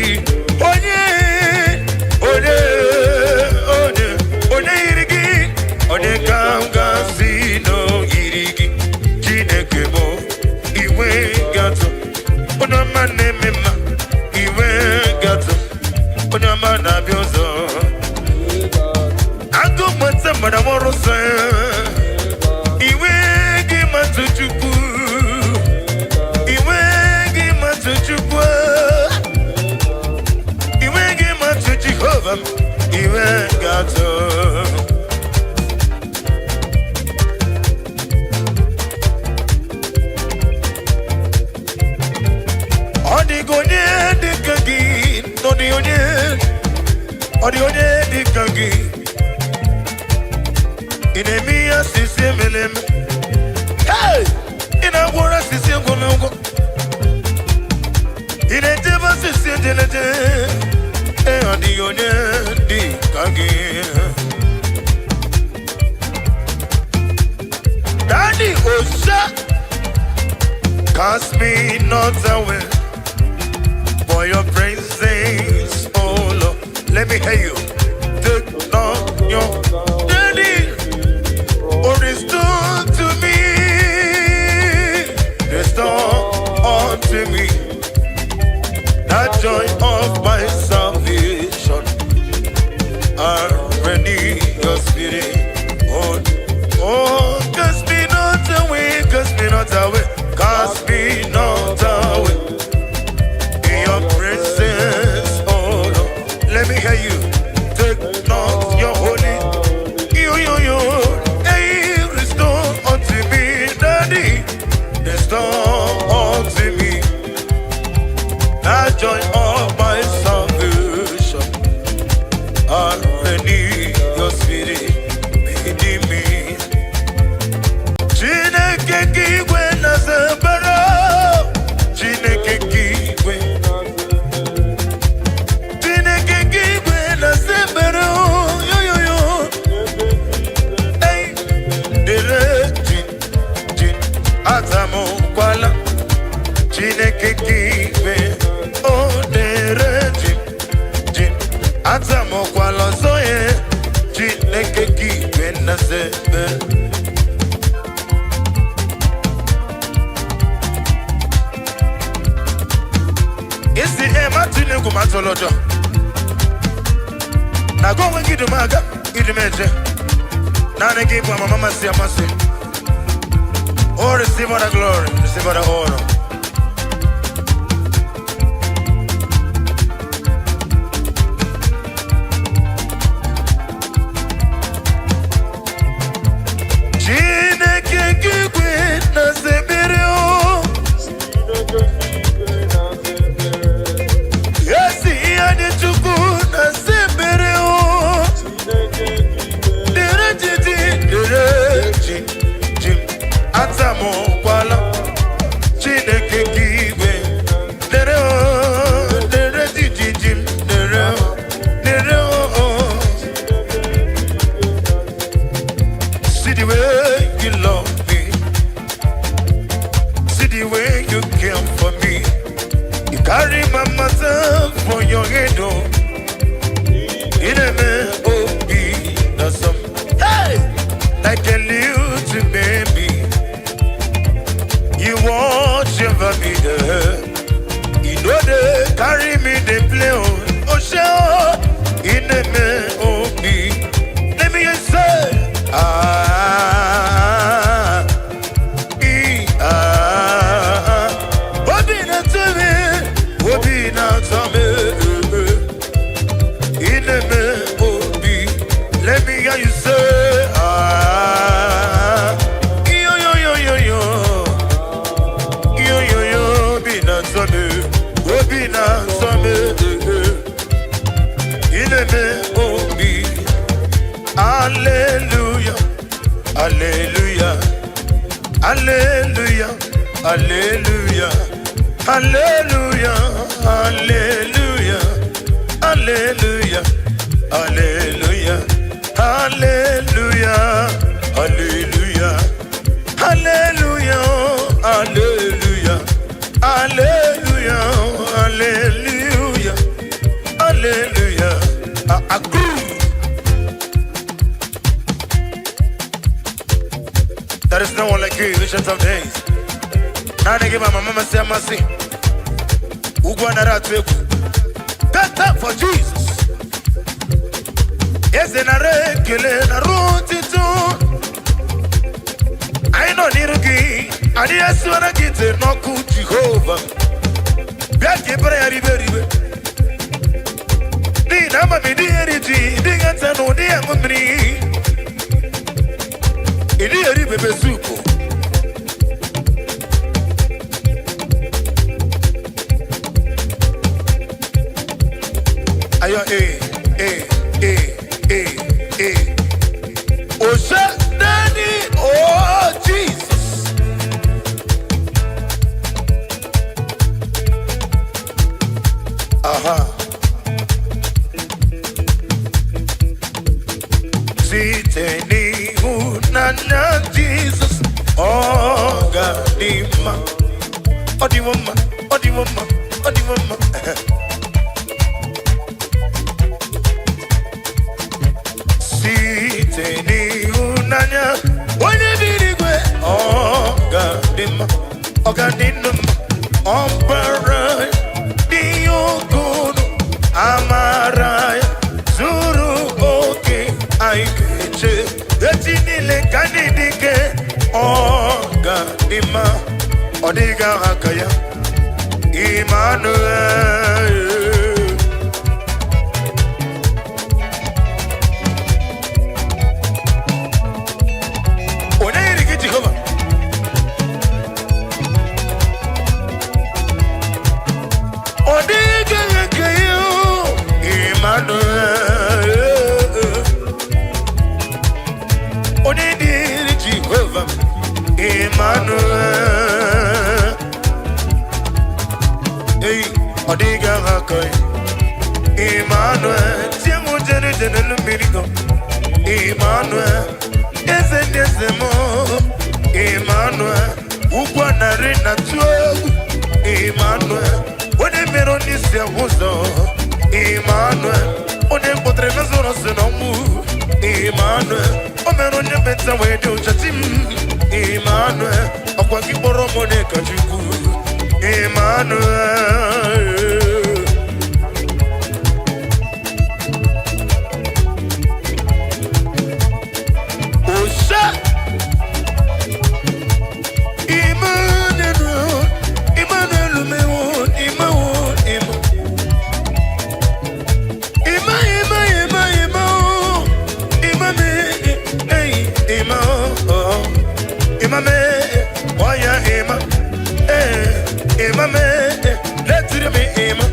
Onye yiri Onye Gamgasi no yiri Chineke mo iwe gato Ono mane mema iwe gato Ono mana biozo Ango mwete mwana morose Iwe gi matuchuku Iwe gi matuchuku Iwe gi matuchihova Iwe gato Onye dikangi Inemia sisi melem Hey! Ina wora sisi ngolongo Ineteba sisi njelete Onye dikangi Daddy Osha Cast me not away For your presence, oh Lord Let me hear you. Take down your daddy. Oh, restore to me. Restore unto me. That joy of my salvation. I renew your spirit. Oh, cast me not away. Cast me not away. Cast me not away. In your presence. Let me hear you. Take not your holy. You. Hey, restore unto me, Daddy. Restore unto me. That joy of my salvation. I renew your spirit within me. Chineke kiwe na zebara. Chineke kiwe. Chineke kiwe o dere jin Atamo kwala soye Chineke kiwe na sebe Isi ema tine kumatolojo Na go wengi dumaga idimeje Nane kipu ama mama siya masi Oh, receive all the glory, receive all the honor. Chineke kiwe na sebere o. Yesi yani chuku na sebere o. Dere jiji, Atamo kwala Chineke Carry my matter for your head, oh. In a man, oh, be the some. Hey! Like a little baby. You watch over me, you know they carry me, they play, oh, show. In a man, oh, be. Let me say, Hallelujah, hallelujah, hallelujah, hallelujah, hallelujah, hallelujah, hallelujah, hallelujah, hallelujah, hallelujah, hallelujah, hallelujah, hallelujah, hallelujah, hallelujah. I agree. There is no one like you, Ancient of Days. Now they give my mama say, I'm sing. Get up for Jesus. Yes, and I reckon I wrote it too. I know Niruki. I just want to get it, no good Jehovah. Get your prayer, river. Nina, my dear, ding at an old dear memory. Ini eri bebe suko. Ayo Osha Daddy, oh Jesus. Aha. Siteni Nana Jesus, oh God, oh the woman, oh the woman, oh the woman. Siteni unanya, when you did it, oh God, oh God, Ombara, Diogono, Amarai, Zuru, okay, I get you. Etinile kanidike oga dima odiga hakaya Emmanuel Oneiri ki Jehovah odiga hakaya Emmanuel Emmanuel, hey, Odiga Hakai, Emmanuel, Tiamu Jenny Mirigo, Emmanuel, Ezemo, Emmanuel, Ukwana Rena Tuog, Emmanuel, when they made on this Yamuzo, Emmanuel, when they put the Nazonos on move, Emmanuel, Omeron Better way to Chatim. Emmanuel, akwa kiboro mone kajuku. Emmanuel, Osha. Emmanuel, Emmanuel me won, Emmanuel, Imame, waya ima, imame, let's do me imame.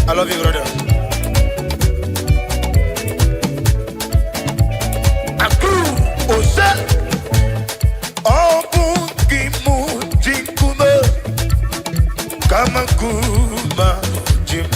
I love you, brother. Aku, Osa, Obu Gimu Jikume, Kamakuma Jim.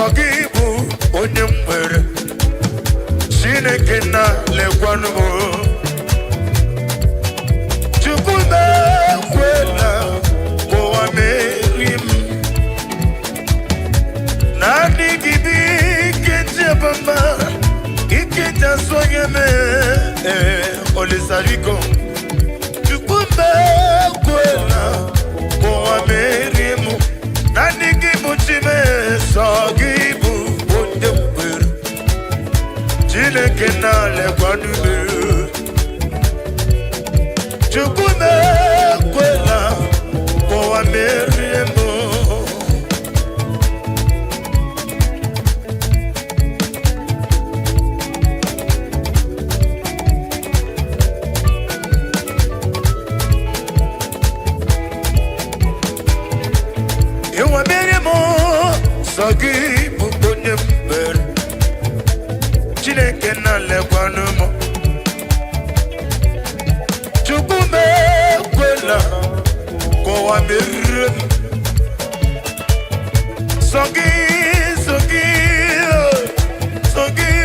sọ gị bụ onye m nwere Chineke na-lekwanụ m Chukwu na-ekwela ka ụwa meri m naanị gị bụ ike nchebe mma ike nchasonye m Olisariko Chukwu na-ekwela ka ụwa meri m naanị gị bụ Chime sọ gị bụ onye m nwere Chineke na-lekwanụ m Chukwu na-ekwela ka ụwa merie m Ịwa merie m sọ gị bụ onye m mere Chineke na-lekwanụ m Chukwu mekwela ka ụwa merie m sọ gị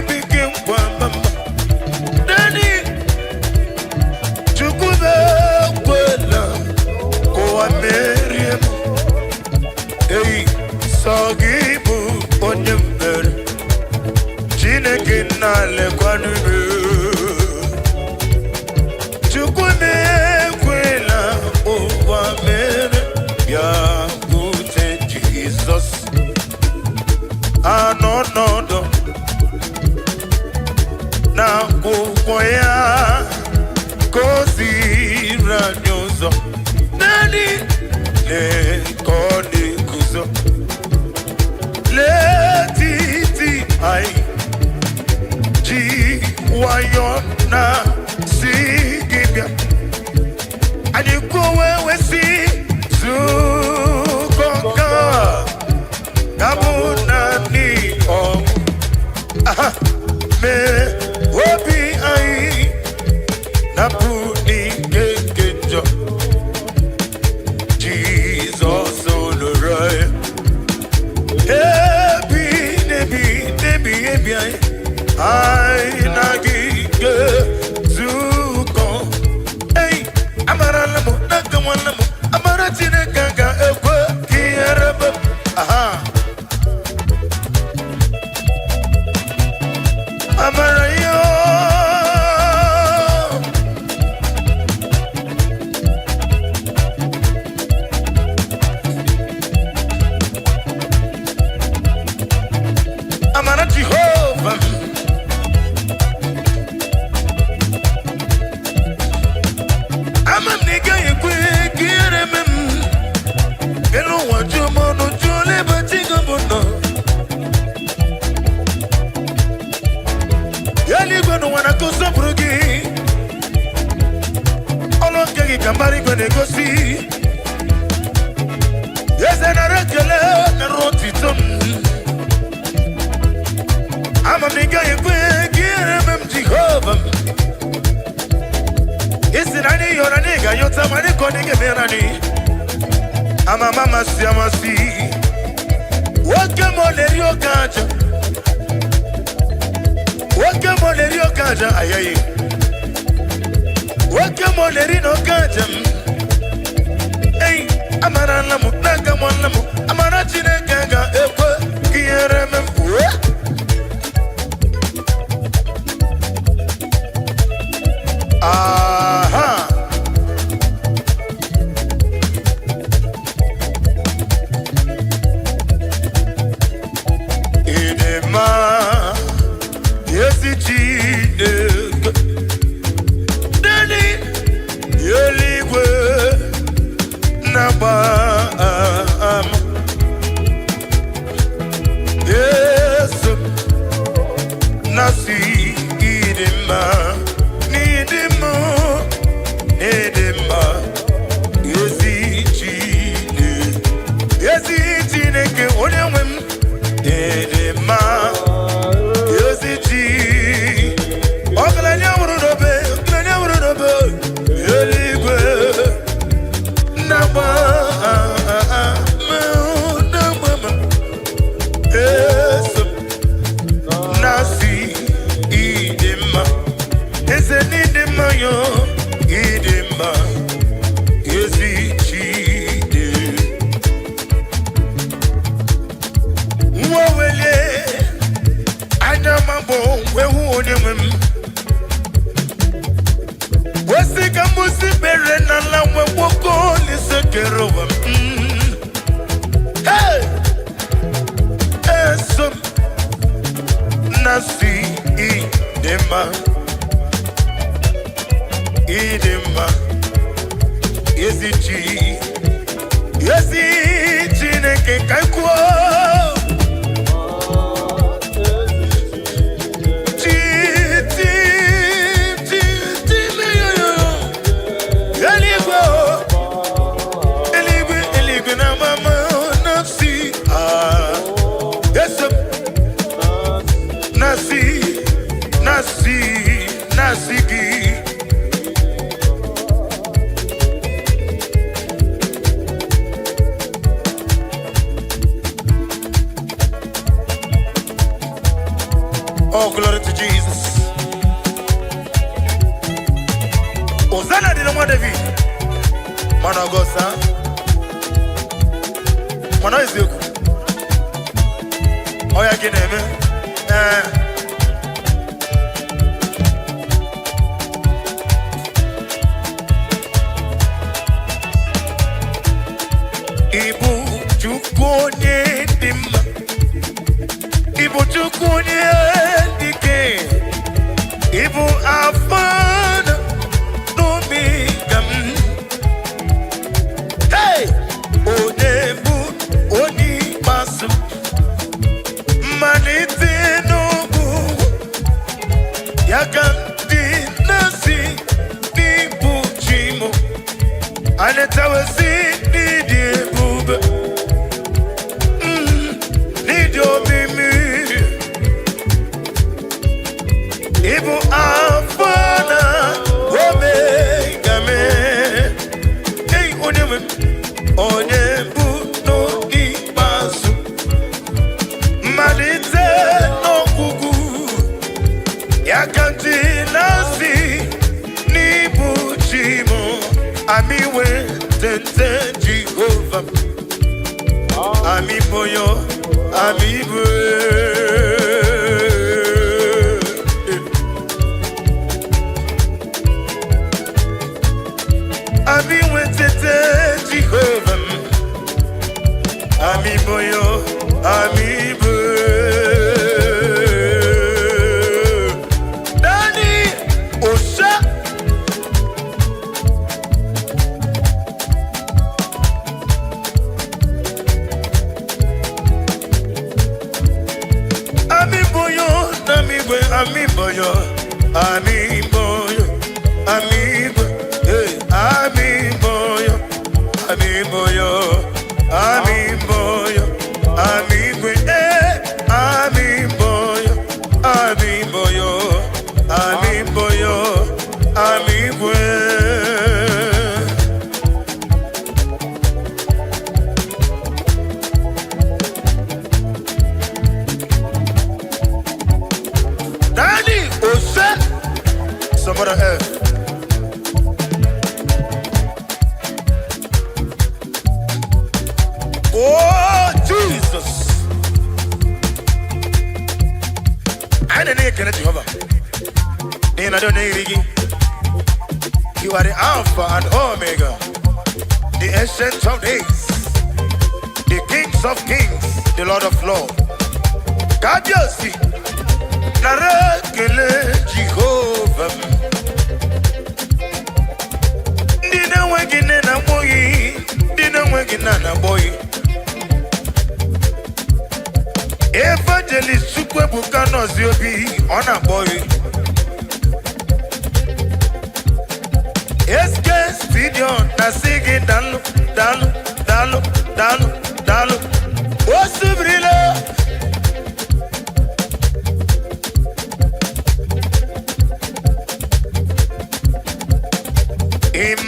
bụ ike nkwa mama Dani Chukwu mekwela ka ụwa merie m Ei sọ gị bụ onye m mere Chineke na-lekwanụ m Chukwu na-ekwela ụwa mere ya bute Jizọs anọ n'ọdụ n'akwụkwọ ya ka o ziri anyị ụzọ naanị lee ka ọ na-eguzo lee titi anyị ji nwayọ na si gị bịa anyị kwuwe wesi zukọ ka bụ naanị ọmụ mee obi anyị napụ n'ike nke njọ Jizọs oloro ebi anyị anyị na gị ga-ezukọ amarala m na-agawala m amara Chineke ga-ekwe ka ihere m amara ya amara Jehova amam nega ekwe ka ihere m elu ụwa jụọ m ọnụ jụọ n'ebe Chineke bụ nọ eluigwe n'ụwa na-akụ nsọpụrụ gị ọlụ nke gị ka mbara igwe na-egosi eze nara ekele nara otito m amam na ị gaghị ekwe ka ihere m Jehova m isi na anyị yọrọ na ị ga-ayọta ma dị ka ọ dị ga-emere anyị amama amasị nwoke m ọ na-eri oke aja nwoke m ọ na-eri oke aja ayaghị nwoke m ọ na-eri na oke aja m amarala m n'aka nwanne m amara Chineke ga-ekwe ka ihere m aha idema yesi Chineke dani eluigwe na-agba Idima, Idima, Yesichi, Yesichi, Neke Kaikuo. Oh, glory to Jesus. Hosanna di namo David. Mana gosa. Mana Ezeku. Oya kineme. Ibu chukonye dimma. Ibu chukonye dike. Ibu afana no migam. Hey, onebu oni masu. Manite no bu. Yaganti nasi ibu chimo. Anetawasi nidi bube. Nidio mimi. Ibu afana omega me. Hey onyebu onyebu no imasu. Malite no kuku. Yakanti nasi nibu chimo. Amiwe tete Jehovah. Ami boyo, ami boyo. Ami wetete Jehovah. Ami boyo, ami boyo. Dani Osha. Ami boyo, ami boyo, ami boyo, ami boyo, hey, ami boyo, ami boyo, ami boyo, ami boyo, hey, ami boyo, ami boyo, ami boyo, ami boyo. Somebody else. Oh, Jesus. I don't need Jehovah. I don't need you. You are the Alpha and Omega, the Ancient of Days, the Kings of Kings, the Lord of Lords. God, you see. Narakele Jehovah. Dina wegine na boy, dina wegina na boy. Evangelist Chukwe Bukano Ziobi on a boy. SK Studio na sigi dalu, dalu, dalu, dalu, dalu. Osubrilo.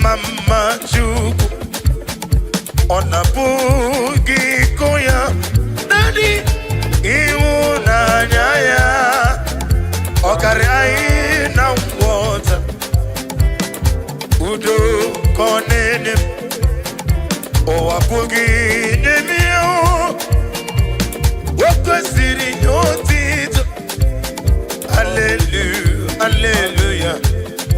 Mama Chuku on a boogie koya Daddy Iwu na nyaya Okarai na water Udo konene O a boogie nemio Woko siri yotito Hallelujah, hallelujah.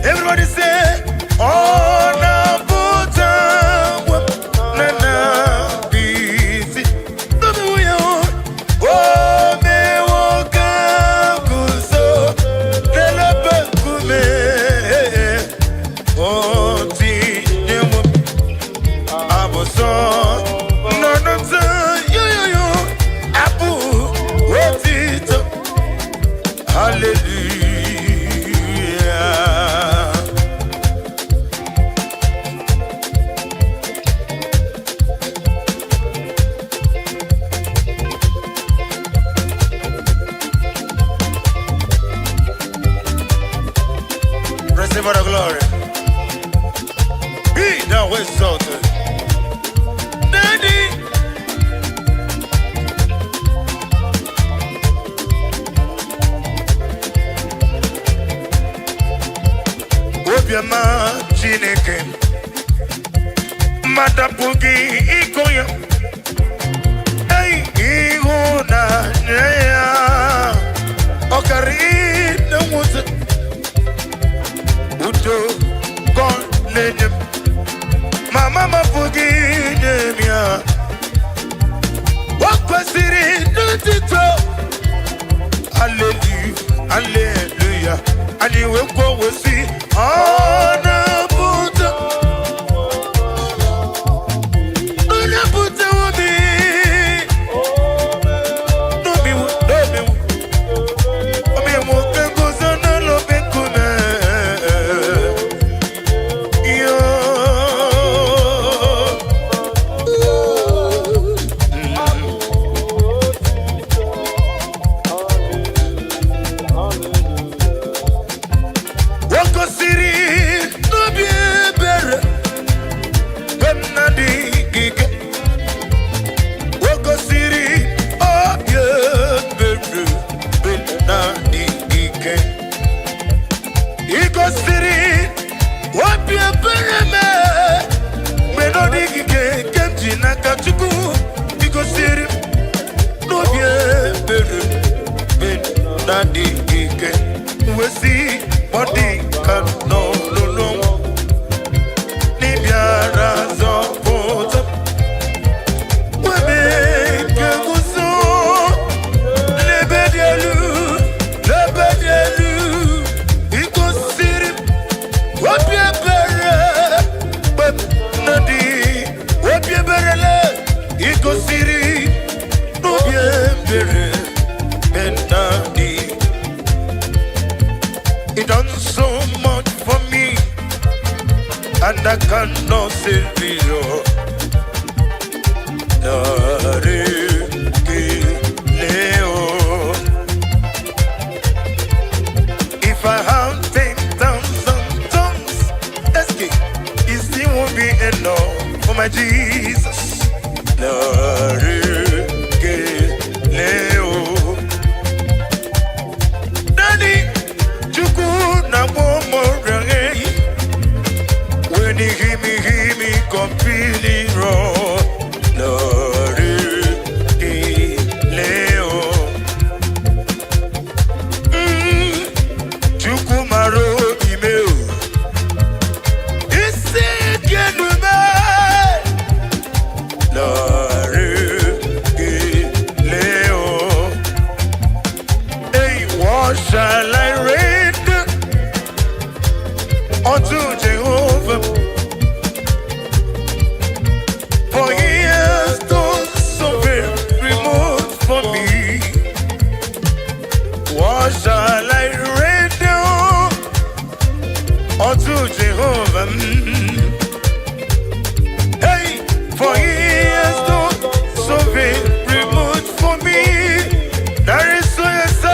Everybody say oh, na puta, na na busy. Oh, me woka kuso, Mada Pugi Ikoya. Hey, Ihuna, Okari, the Woods. Udo, God, let him. Mama Pugi, Demia. What was it? Hallelujah, hallelujah. And you will go with see on the Buddha. On the Buddha will be. No, me, no, me. I mean, what can go so no love and come. Yo. We see body can no Nibiara Zopota We make a guzo Lebedelu Iko Siri Wapia Bere But Nadi Wapia Berele Iko Siri Nobia Bere Nadi. He done so much for me, and I cannot say below. If I have 10,000 tongues, it still won't be enough for my Jesus. Daddy. When he hear me completely wrong. Leo. Chukumaro email. Is it Genume? Leo. Hey, what shall I read unto Jehovah? For he has done so very remote for me. What shall I render unto Jehovah? Hey, for he has done so very remote for me. That is so yes,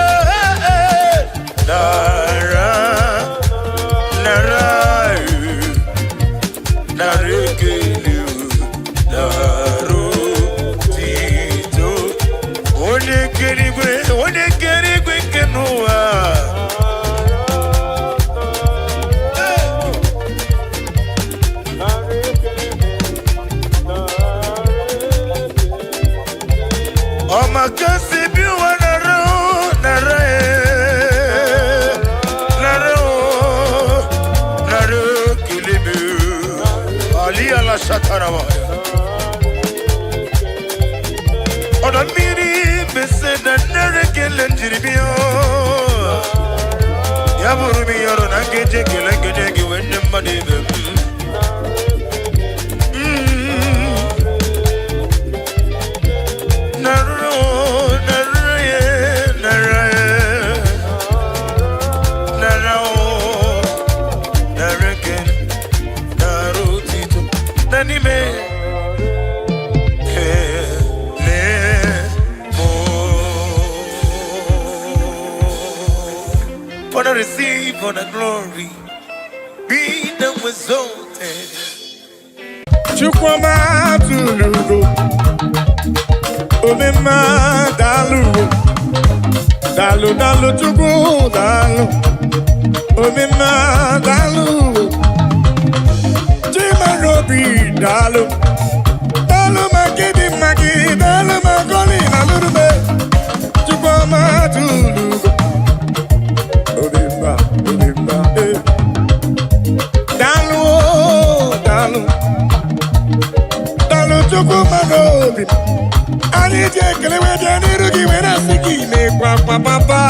on a mini beside the Narakel and Jiribio. Yaburu, you're an angel, like a jaggy when the money. Receive for the glory, be them exalted. Chukwama tulugo, omema dalu, chukwu dalu, omema dalu. Chimaro obi daalụ daalụ maka ịdị mma gị daalụ maka ọlị na lụrụme Chukwuma tulugo obi mma daalụ daalụ daalụ Chukwuma n'obi anyị ji ekele wee bịa n'iru gị wee na-asị gị na-ekwe akwa papa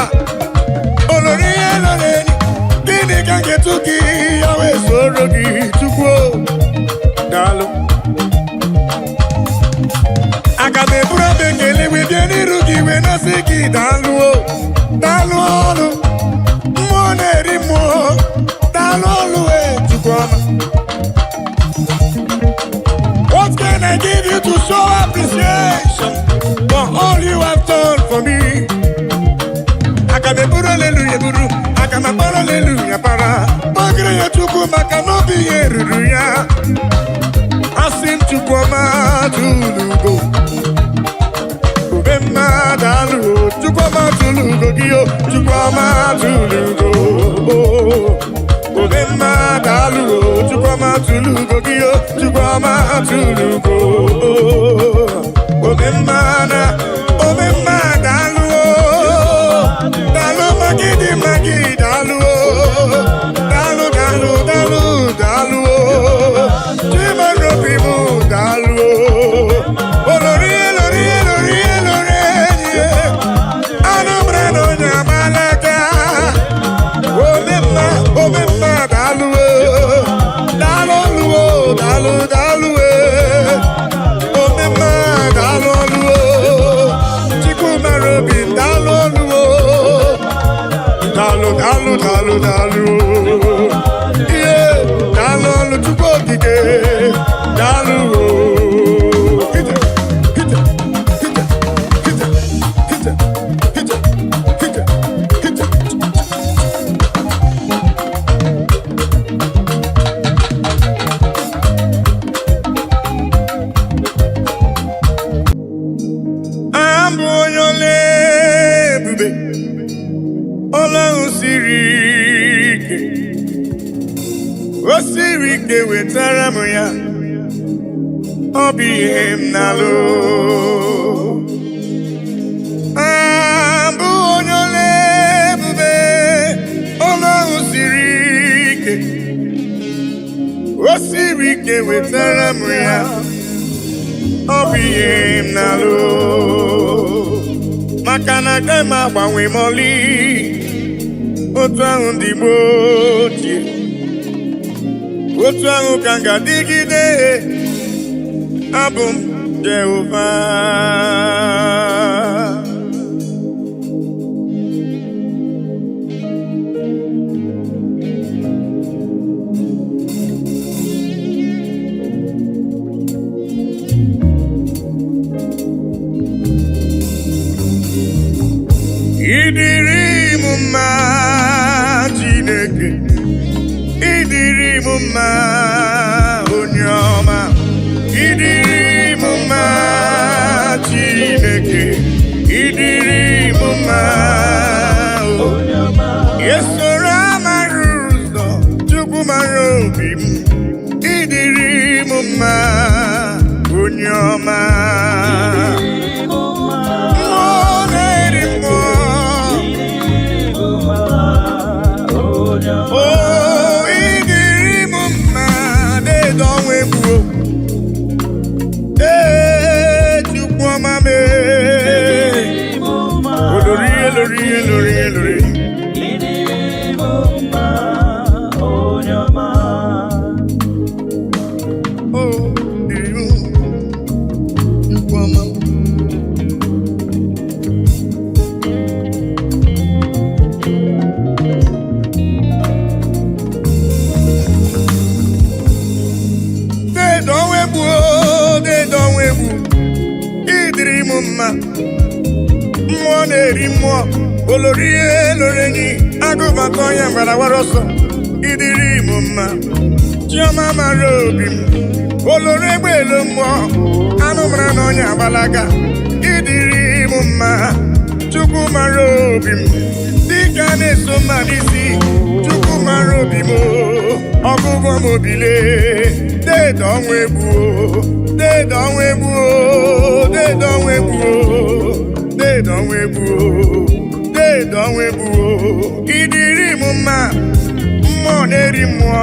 olori ihe lọrọ enyi gịnị ka m ga-etu gị ya wee soro gị Chukwu daalụ aga m eburu ọba ekele wee bịa n'iru gị wee na-asị gị daalụ daalụ ọlụ mmụọ na-eri mmụọ daalụ ọlụ Chukwuma. What can I give you to show appreciation for all you have done for me? Akabeburu hallelujah, akamabara hallelujah para. Magre ya Chukwu maka n'obi ya ruru ya. Asị m Chukwuma tulugo. Obemma daalụ, Chukwuma tulugo gị o, Chukwuma tulugo. Obemma daalụ, Chukwuma tulugo gị o, Chukwuma tulugo. Obemma daalụ, daalụ magi daalụ, daalụ. Chimarobi mụ daalụ. Olori anụmre n'onye amalaka. Obemma daalụ, daalụ. Obemma daalụ. Chukwumarobi daalụ. Daalụ. Yeah, daalụ Chukwu okike. Daalụ. Abụ onye ole ebube Ọlọ́run siri ike o siri ike wetara m ya ọ bụ ihe m na-alụ abụ onye ole ebube Ọlọ́run siri ike o siri ike wetara m ya ọ bụ ihe m na-alụ maka na agaghị m agbanwe m ọlị otu ahụ ndị gboo ochie otu ahụ ka m ga-adịgide abụ m Jehova ịdịrị m mma Chineke ịdịrị m mma onye ọma ịdịrị m mma Chineke ịdịrị m mma onye ọma esoro amara ụzọ Chukwu mara obi m ịdịrị m mma onye ọma Lori. Mmụọ na-eri mmụọ olori enyi agụbata ọnya ngwara wara ọsọ ịdịrị m mma Chioma mara obi m olori egbe elu mmụọ anụ mara na ọnya agbalaga ịdịrị m mma Chukwu mara obi m dịka na-eso mma n'isi Chukwu mara obi m ọgụgụ m obile dede ọnwa egbu dede ọnwa egbu dede ọnwa egbu dede ọnwa egbu dede ọnwa egbu ịdịrị m mma mmụọ na-eri mmụọ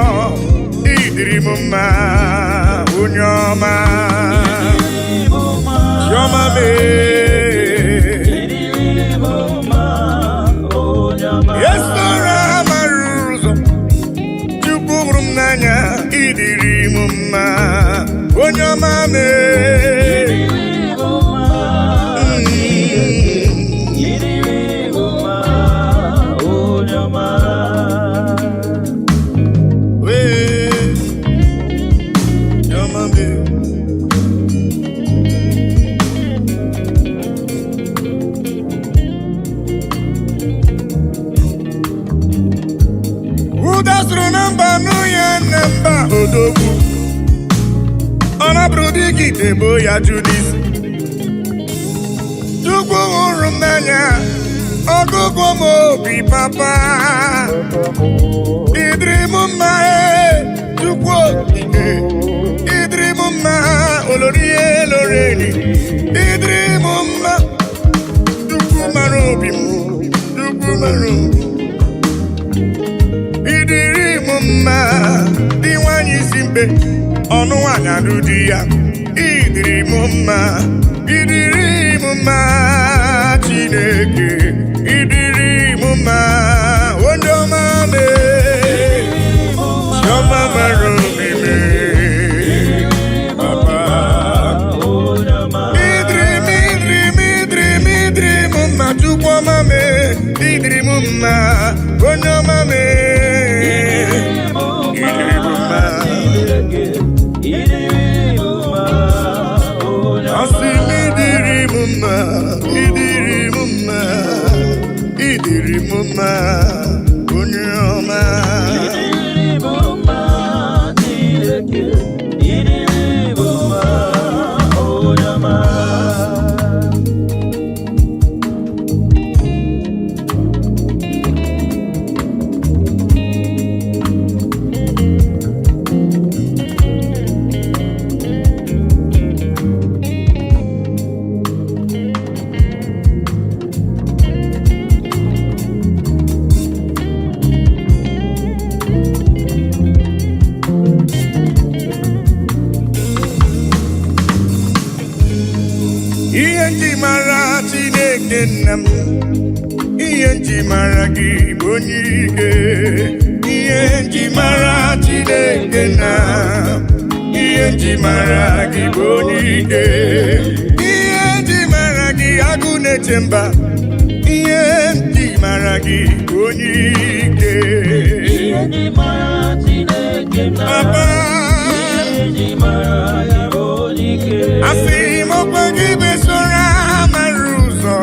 ịdịrị m mma onye ọma chiọma esora mara ụzọ Chukwu hụrụ m n'anya ịdịrị m mma onye ọma ụdasụrụ na mba n'ụya na mba odogwu ọ na-abụrụ dịka itebo ya judis Chukwu hụrụ m n'anya ọgụgụ m obi papa ịdịrị m mma Chukwu okike ịdịrị m mma olorie loreni ịdịrị m mma Chukwu mara obi m Chukwu mara obi ịdịrị m mma dị nwanyị isi mkpe ọnụ nwanyị alụ di ya ịdịrị m mma ịdịrị m mma Chineke ịdịrị m mma onye ọma chiọma mara obi papa ịdịrị m mma Chukwu ọma ịdịrị m mma onye ọma asị m ịdịrị m mma ịdịrị m mma ịdịrị m mma onye ọma ihe nji mara Chineke nna m ihe nji mara gị bụ onye ike ihe nji mara Chineke nna ihe nji mara gị bụ onye ike ihe nji mara gị agụ na-eche mba ihe nji mara gị bụ onye ike ihe nji mara Chineke nna ihe nji mara ya bụ onye ike asị m ọkwa gị besora mara ụzọ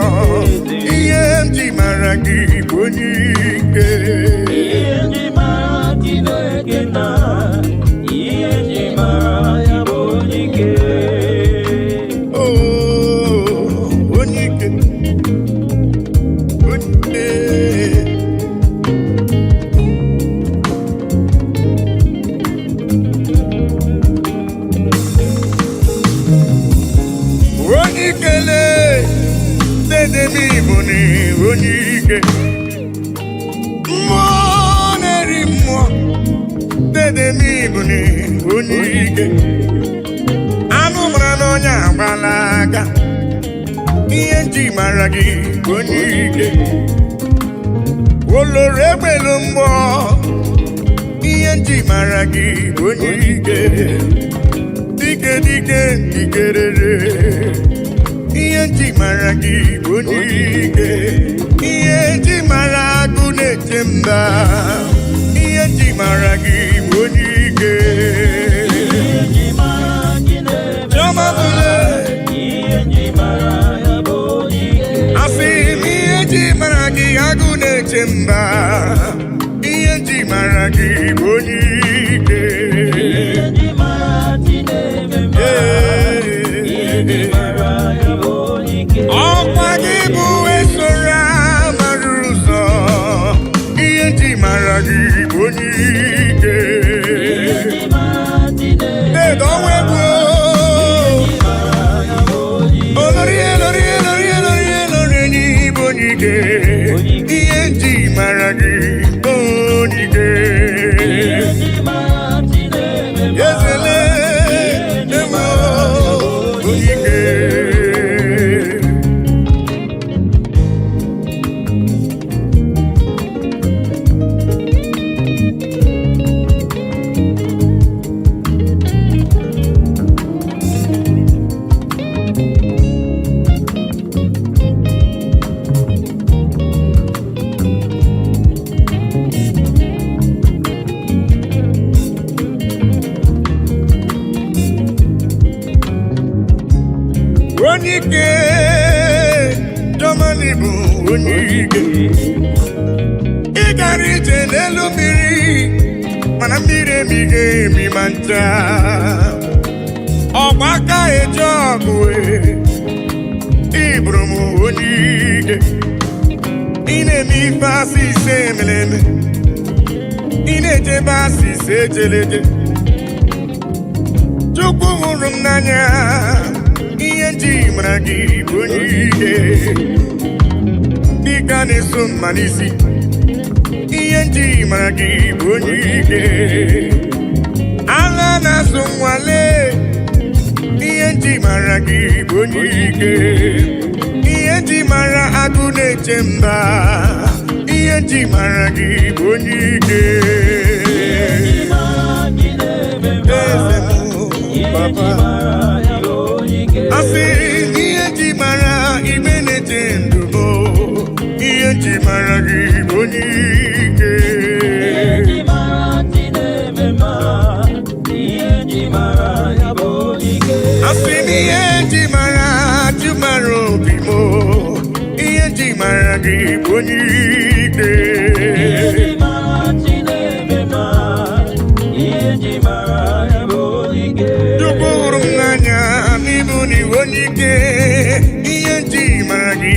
ihe m ji mara gị bụ onye ike ihe nji mara Chineke nna ihe nji mara ya bụ onye ike onye ike onye ikele dede m Igbo na onye ike mmụọ na-eri mmụọ dede m Igbo na onye ike anụ mara n'ọnya agbala aka ihe nji mara gị onye ike oloro egbelu mgbọ ihe nji mara gị onye ike dike dike dikerere ihe nji mara gị onye ike ihe nji mara agụ na-eche mba ihe nji mara gị onye ike chiọma asị m ihe nji mara gị agụ na-eche mba ihe nji mara gị onye ike ọkwa gị bụ esora mara ụzọ ihe nji mara gị onye ike Jomani bụ onye ike ị gara ije n'elu mmiri mana mmiri emighị emi ma ncha ọgbaka eji ọgụ ịbụrụ m onye ike ị na-eme ife asị ise emere eme ị na-ejebe asị ise ejeleje Chukwu hụrụ m n'anya ihe nji mara gị bụ onye ike dịka na-eso mma n'isi ihe nji mara gị bụ onye ike agha na-azụ nwale ihe nji mara gị bụ onye ike ihe nji mara agụ na-eche mba ihe nji mara gị bụ onye ike eze m papa asị ihe nji mara ibe na-eche ndụ m ihe nji mara gị bụ onye ike asị m ihe nji mara jụ mara obi m ihe nji mara gị bụ onye ike Chukwu hụrụ m n'anya n'ịbụ n'iwe onye ike ihe nji mara gị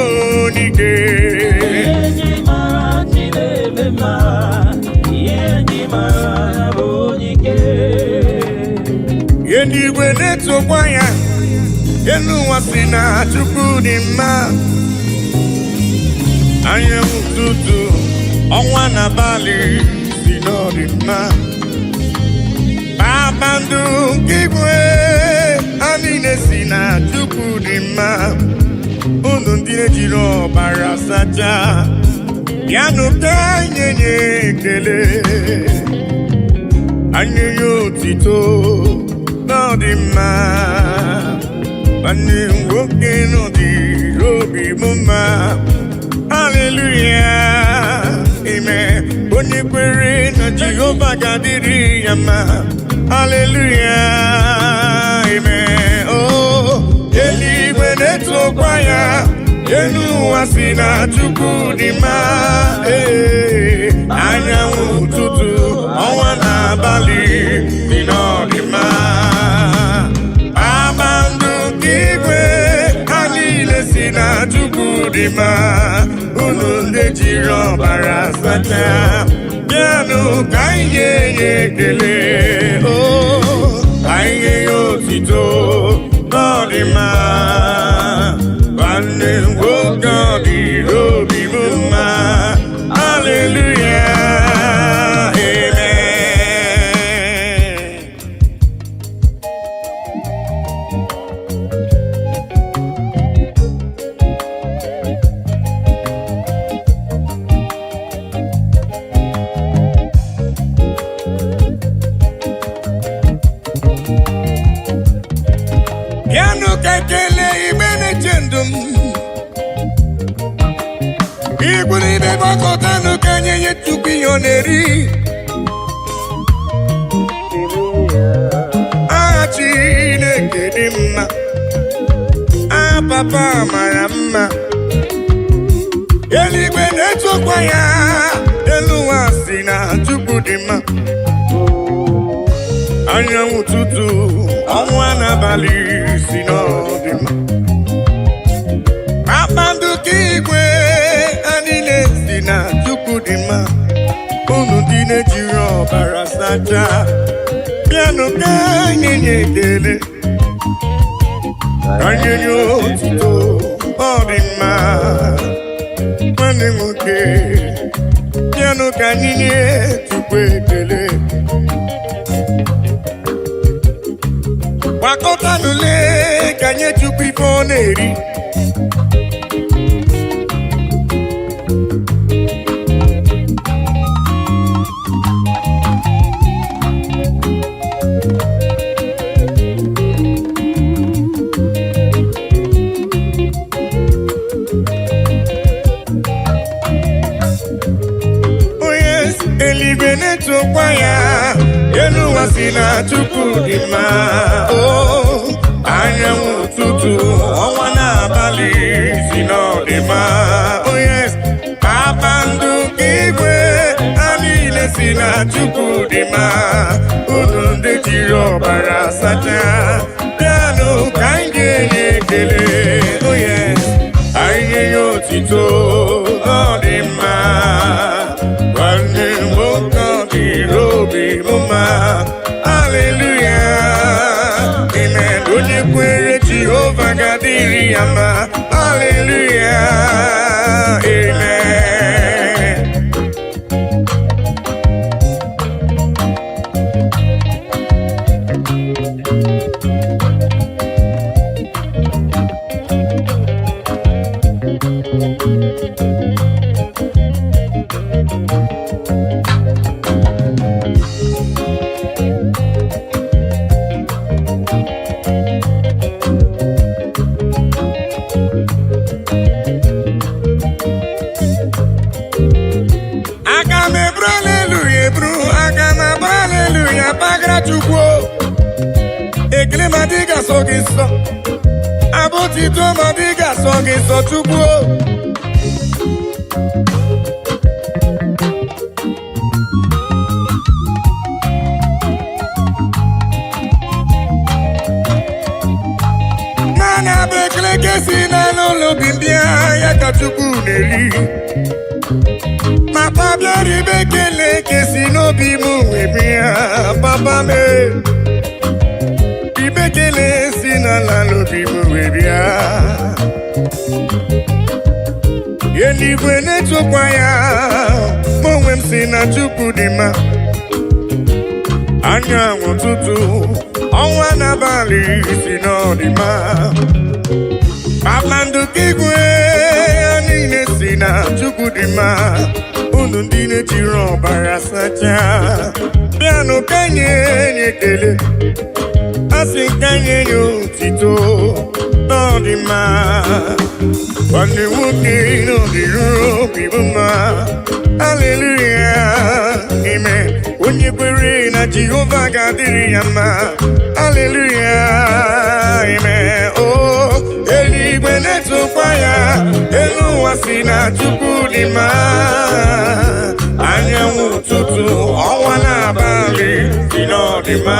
onye ike ihe ndị igwe na-etokwa ya elu ụwa si na Chukwu dị mma anyanwụ ụtụtụ ọnwa na abalị si n'ọdị mma kpakpando nke igwe ha niile si na Chukwu dị mma unu ndị ejiri ọbara sacha bịanụ ka anyị nye ekele anyị nye otito n'ọdị mma nwanne nwoke n'ọdị obi m mma haleluya ime onye kwere na Jehova ga-adịrị ya mma haleluya ime eluigwe na-etokwa ya elu ụwa si na Chukwu dị mma anyanwụ ụtụtụ ọnwa na abalị dị n'ọdị mma kpakpando nke igwe ha niile si na Chukwu dị mma unu ndị jiri ọbara sacha bịanụ ka anyị nye ya ekele ka anyị nye ya otito n'ọdị mma nwanne nwoke ọ dị obi m mma haleluya amen bịanụ ka ekele igbe na-eche ndụ m igburu ibe gbakọtanụ ka nye nye Chukwu ihe ọ na-eri aha Chineke dị mma aha papa mara mma eluigwe na-etokwa ya elu ụwa si na Chukwu dị mma anyanwụ ụtụtụ ọnwa na abalị si n'ọdị mma kpakpando nke igwe ha niile si na Chukwu dị mma unu ndị na-ejiri ọbara sacha bịanụ ka anyị nye ekele ka anyị nye otito ọ dị mma nwanne nwoke bịanụ ka anyị nye Chukwu ekele gbakọtanụ lee ka nye Chukwu ife ọ na-eri eluigwe na-etokwa ya elu ụwa si na Chukwu dị mma anyanwụ ụtụtụ ma, oh yes. Kpakpando igwe ha niile si na Chukwu dị ma, unu ndị jiri ọbara sacha bịanụ ka anyị ga-enye ekele, oh yes. Anyị nye ya otito ọ dị mma, nwanne m nwoke ọ dịrị obi m mma. Hallelujah, amen. Onye kwere Jehova ga-adịrị ya mma. Hallelujah, amen. Chukwu ekele ma dị ga-asọ gị nsọ, abụtito ma dị ga-asọ gị nsọ Chukwu. Naanị abụ ekele ka esi n'ala ụlọ obi ndị ya ka Chukwu na-eri. Papa bịara ibe ekele ka esi n'obi m wee bịa, papa m ibe ekele si n'ala n'obi m wee bịa. Eluigwe na-etokwa ya, mụ onwe m si na Chukwu dị mma. Anyanwụ ụtụtụ ọnwa n'abalị si n'ọdịmma. Kpakpando igwe ha niile si na Chukwu dị mma, unu ndị na-ejiri ọbara sacha bịanụ ka nye ekele, asị ka nye ya otito n'ọdịmma. Nwanne nwoke n'ọdịrị obi m mma. Hallelujah, amen. Onye kwere na Jehova ga-adịrị ya mma. Hallelujah, amen. Oh, eluigwe na-etokwa ya, elu ụwa si na Chukwu dị mma. Anyanwụ ụtụtụ ọnwa n'abalị si n'ọdịmma,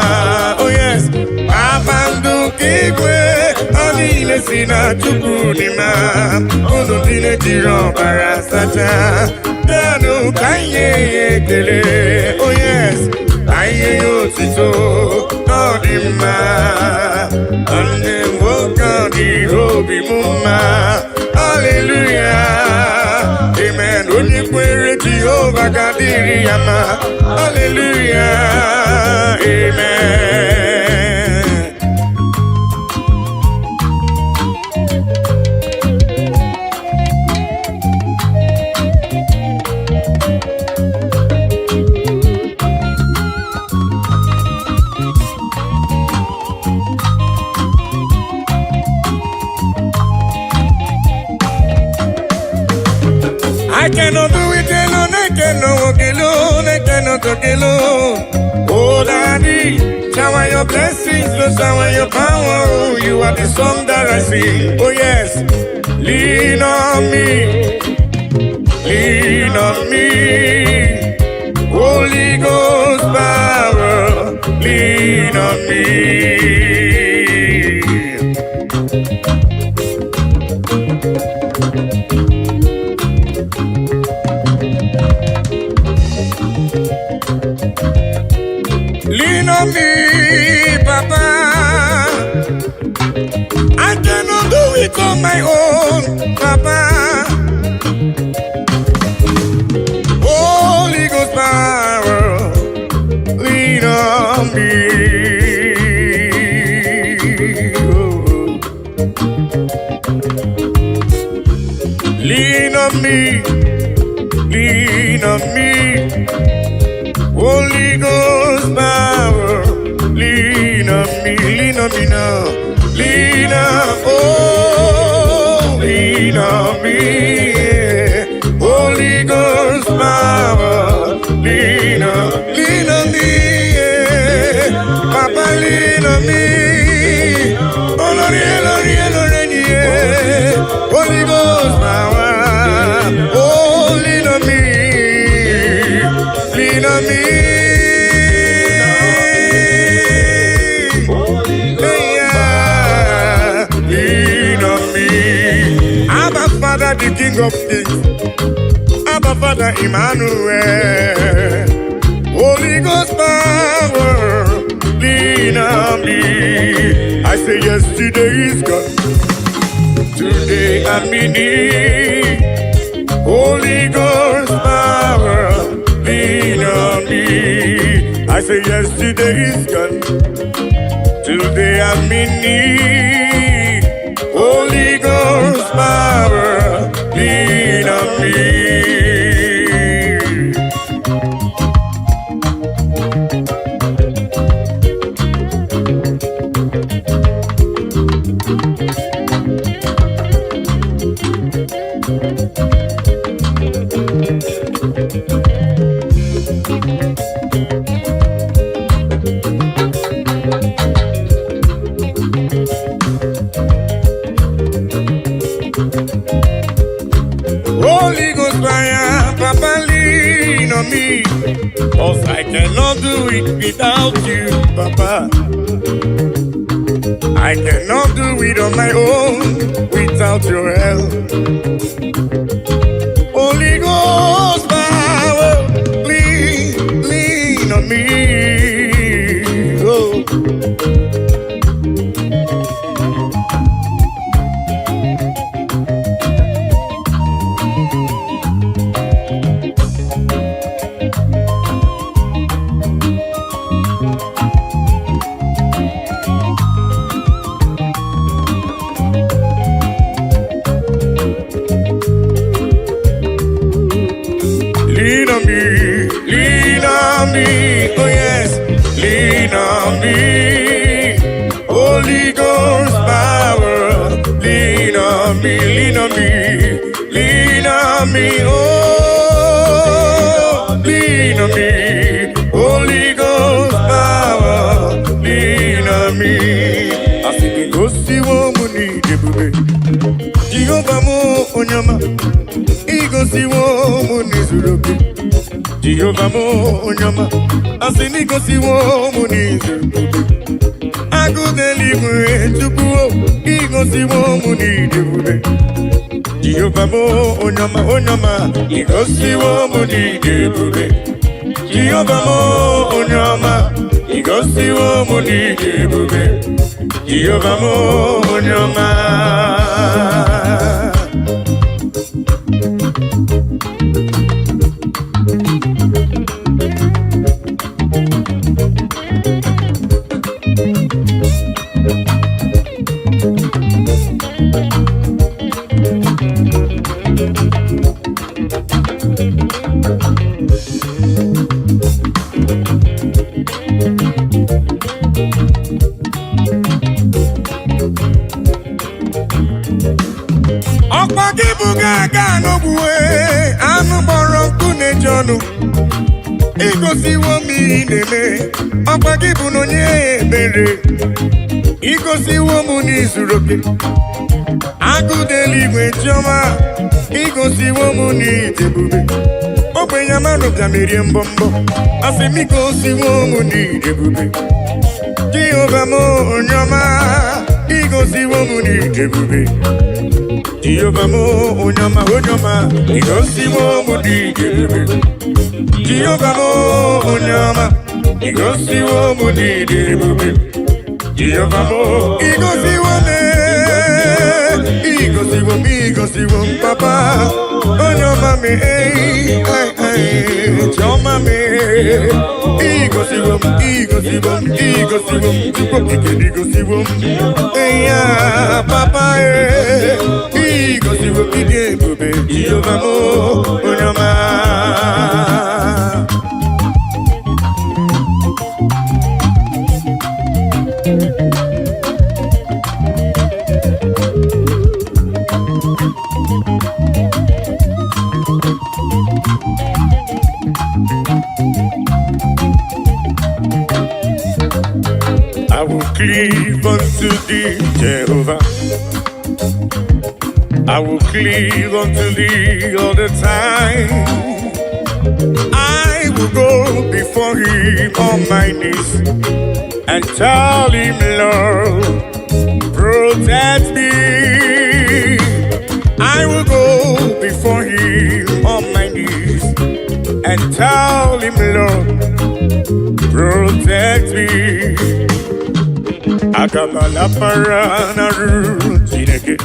oh yes. Kpakpando igwe ha niile si na Chukwu dị mma, unu ndị na-ejiri ọbara sacha bịanụ ka anyị nye ya ekele, oh yes. Anyị nye ya otito ọ dị mma, nwanne m nwoke ọ dịrị obi m mma. Hallelujah, amen. Onye kwere Jehova ga-adịrị ya mma. Hallelujah, amen. I cannot do it alone, I cannot walk alone, I cannot talk alone. Oh Daddy, shower your blessings, shower your power. Oh, you are the song that I sing. Oh yes, lean on me, lean on me. Holy Ghost power, lean on me. Lean on me, Papa. I cannot do it on my own, Papa. Holy Ghost power, lean on me. Oh. Lean on me, lean on me. Holy Ghost power, lean on me now. Lean on, oh, lean on me. Yeah. Holy Ghost power, lean on me. Yeah. Papa, lean on me. Oh, Lord, yeah, Lord, yeah, Lord, yeah. Holy Ghost power. Father, the King of Kings. Abba, Father, Emmanuel. Holy Ghost power, lean on me. I say yesterday is gone. Today I'm in need. Holy Ghost power, lean on me. I say yesterday is gone. Today I'm in need. Holy Ghost power, lean on me. Holy Ghost fire, Papa, lean on me. 'Cause I cannot do it without you, Papa. I cannot do it on my own without your help. Holy Ghost power, lean on me. Oh. Lean on me, oh yes, lean on me. Holy Ghost power, lean on me, oh, lean on me. Holy Ghost power, lean on me. I think it goes to woman, Jehovah mo onyama. Igosi wo munizurubi Jehovah mo onyama Asini gosi wo munizurubi Agudeligwe chukuo Igosi wo munizurubi Jehovah mo onyama Igosi wo munizurubi Jehovah mo onyama Igosi wo munizurubi Jehovah mo onyama. Gaga no bue, anu boronku ne jonu. Igosi wo mi neme, Okwagibu no nye bere. Igosi wo mu ni zuroke, Agudeligwe choma. Igosi wo mu ni tebube, Openyamano blamiri mbombo. Asemigosi wo mu ni tebube, Jehovah mo onyama. Igosi wo mu ni tebube. Jehovah mo onyama, Igosi wo mudi debe. Jehovah mo onyama, Igosi wo mudi debe. Jehovah mo Igosi wo me, Igosi wo papa. Onyama me, choma me. Igosi wo, Igosi wo, yeah, papa Igosi wo pide bube, Jehovah mo onyama. I will cleave unto thee, Jehovah. I will cleave unto thee all the time. I will go before him on my knees and tell him, Lord, protect me. I will go and tell him, Lord, protect me. Akamalapara naru Chineke.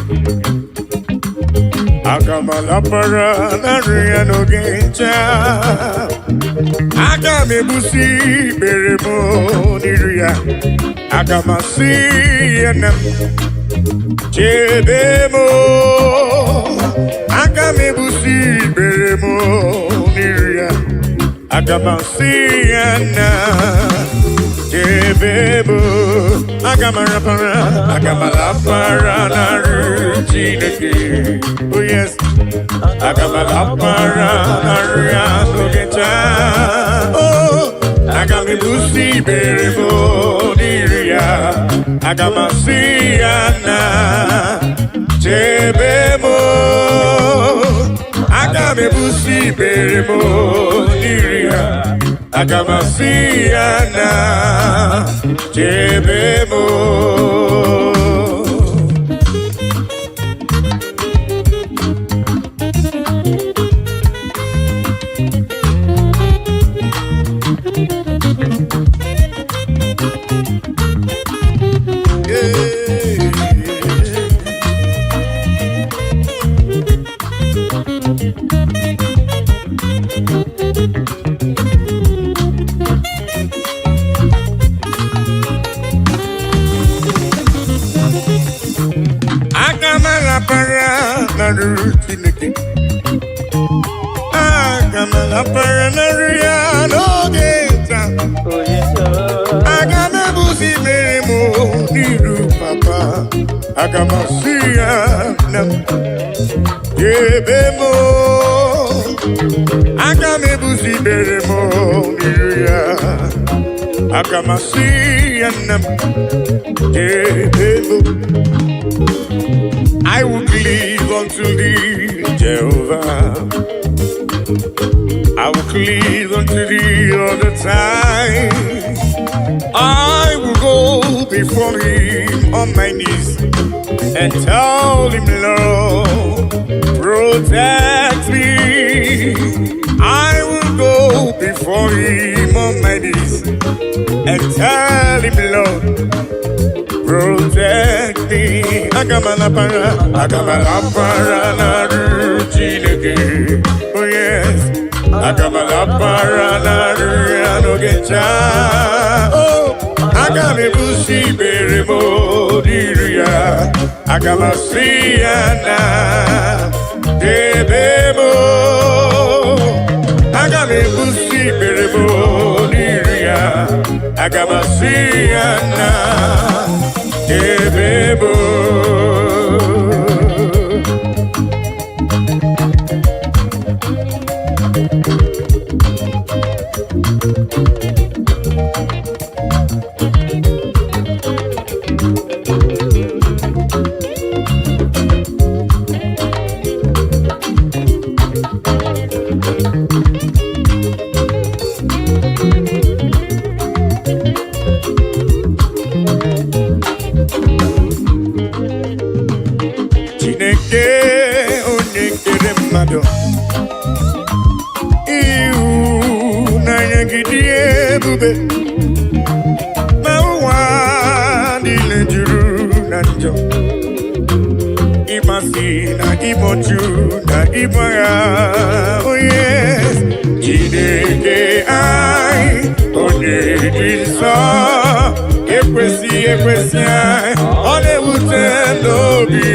Akamalapara naru anogencha. Akamebusi beremo niruya. Akamasi enam chebemo. Akamebusi beremo niruya. Akamasi enam chebemo. Akamalapara naru Chineke. Oh yes. Akamalapara naru anogencha. Oh, Akamebusi beremo niruya. Akamasiana chebemo. Akamebusi beremo niruya. Akamasiana chebemo. Akamalapara naru Chineke. Akamalapara naru ya n'ogenta. Akamebusi beremo niru papa. Akamasiya nam chebemo. Akamebusi beremo niru ya. Akamasiya nam chebemo. I will cleave unto thee, Jehovah. I will cleave unto thee all the time. I will go before him on my knees and tell him, Lord, protect me. I will go before him on my knees and tell him, Lord, protect me. Akamalapara naru Chineke. Oh yes. Akamalapara naru anogencha. Oh, Akamebusi beremo niruya. Akamasiana chebemo. Akamebusi beremo niruya. Akamasiana chebemo. Chineke onye kere mmadụ. Ịhụnanya gị dị ebube. Ma ụwa niile juru na njọ. Ịmasị na ịmọchu na ịgba ya. Oh yes. Chineke anyị onye dị nsọ. Ekwesị anyị. Ọ na-ewute n'obi.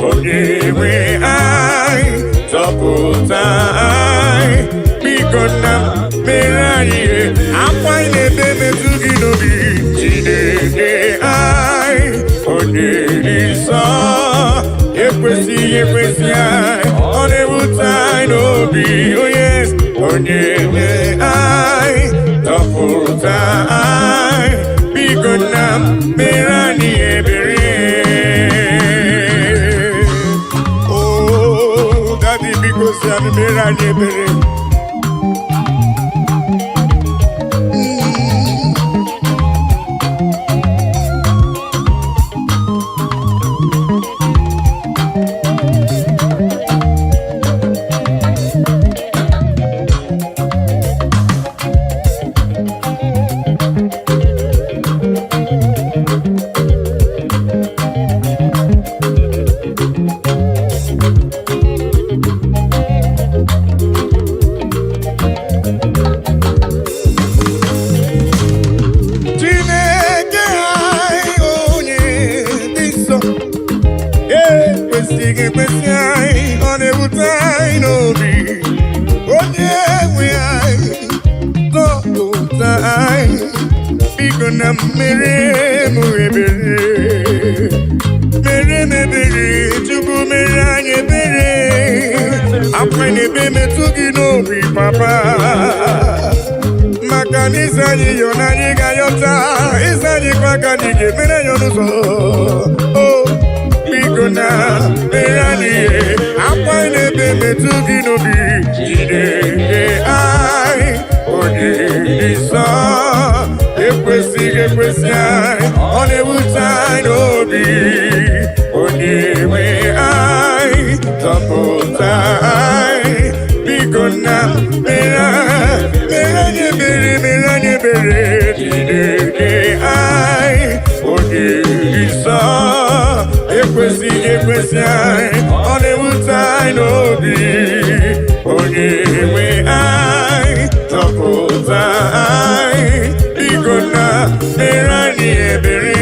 Onye nwe anyị zọpụta anyị. Biko nna m mere anyị ihe. Akwa anyị na-ebe metụ gị n'obi. Chineke anyị onye dị nsọ. Ekwesị anyị. Ọ na-ewute anyị n'obi. Oh yes. Onye nwe anyị zọpụta anyị. Biko nna m mere anyị ebere. Oh, Daddy, biko si anyị mere anyị ebere. ga-ekwesị anyị, ọ na-ewute anyị n'obi. Onye nwe anyị zọpụta anyị, biko na mmeri m ebere, mere m ebere, Chukwu mere anyị ebere. Akwa na-ebe metụ gị n'obi papa, maka na ịza anyị yọ na anyị ga-ayọta, ịza anyị kwa aka anyị ga-emere ya n'ụzọ. Biko na mere anyị akwa na-ebe metụ gị n'obi, jide anyị onye nsọ, ekwesịghị ekwesị anyị, ọ na-ewute anyị n'obi. Onye nwe anyị zọpụta anyị, biko na mere anyị ebere, mere anyị ebere, jide anyị onye nsọ, ekwesịghị ekwesị anyị, ọ na-ewute anyị n'obi. Onye nwe anyị zọpụta anyị, biko na mere anyị ebere.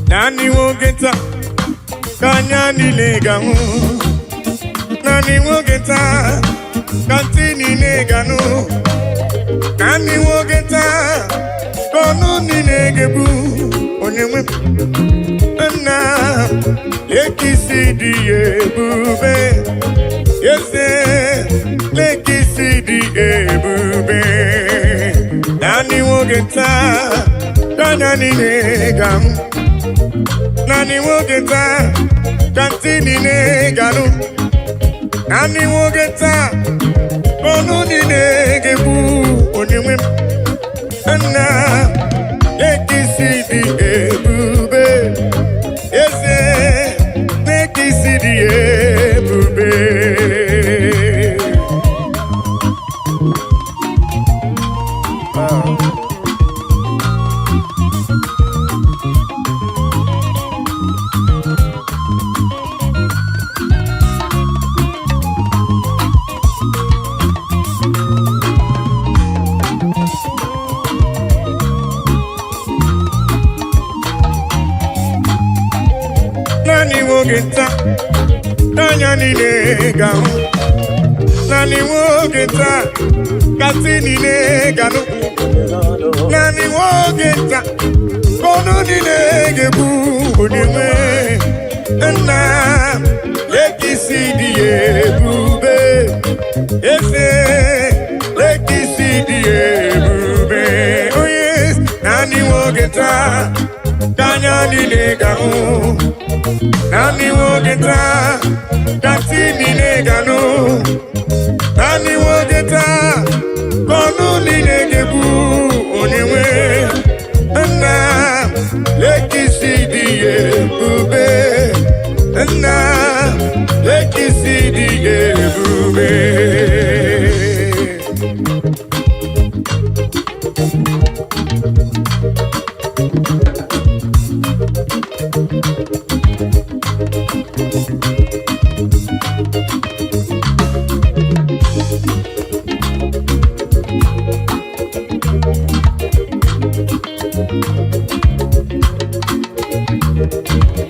Nani nwoke taa ka anya niile ga-ahụ, nani nwoke taa ka ntị niile ga-anụ, nani nwoke taa ka ọnụ niile ga-ebu. Onye nwe nna lekisi dị ebube, eze lekisi dị ebube. Nani nwoke taa ka anya niile ga-ahụ, nani nwoke taa ka ntị niile ga-anụ, nani nwoke taa ka ọnụ niile ga-ebu. Onye nwe nna lekisi dị ebube, eze lekisi dị ebube. Nani nwoke taa ka anya niile ga-ahụ, nani nwoke taa ka ntị niile ga-anụ, nani nwoke taa ka ọnụ niile ga-ebu. Onye nwe nna lekisi dị ebube, eze lekisi dị ebube. Onye nani nwoke taa ka anya niile ga-ahụ, nani nwoke taa ka ntị niile ga-anụ, nani nwoke taa ka ọnụ niile ga-ebu. Onye nwe nna lekisi dị ebube, nna lekisi dị ebube.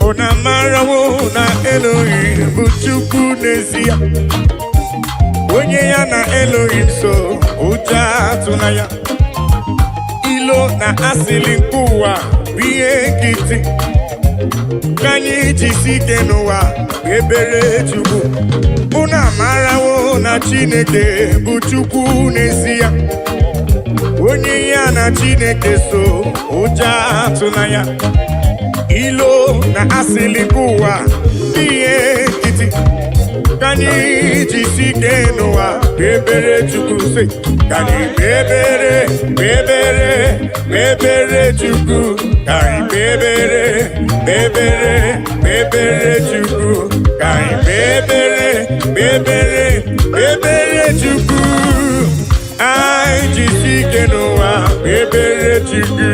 Ona marawo na Elohim bụ Chukwu n'ezie, onye ya na Elohim so ụjọ atụna ya. Ilo na asịlị nke ụwa bụ ihe nkịtị, ka anyị jisi ike n'ụwa ebere Chukwu. Unu amarawo na Chineke bụ Chukwu n'ezie, onye ya na Chineke so ụjọ atụna ya. Ilo na asịlị nke ụwa bụ ihe nkịtị, Kani jisi kenua bebere chukuse. Kani bebere chuku. Kani bebere chuku. Kani bebere chuku. Ai jisi kenua bebere chuku.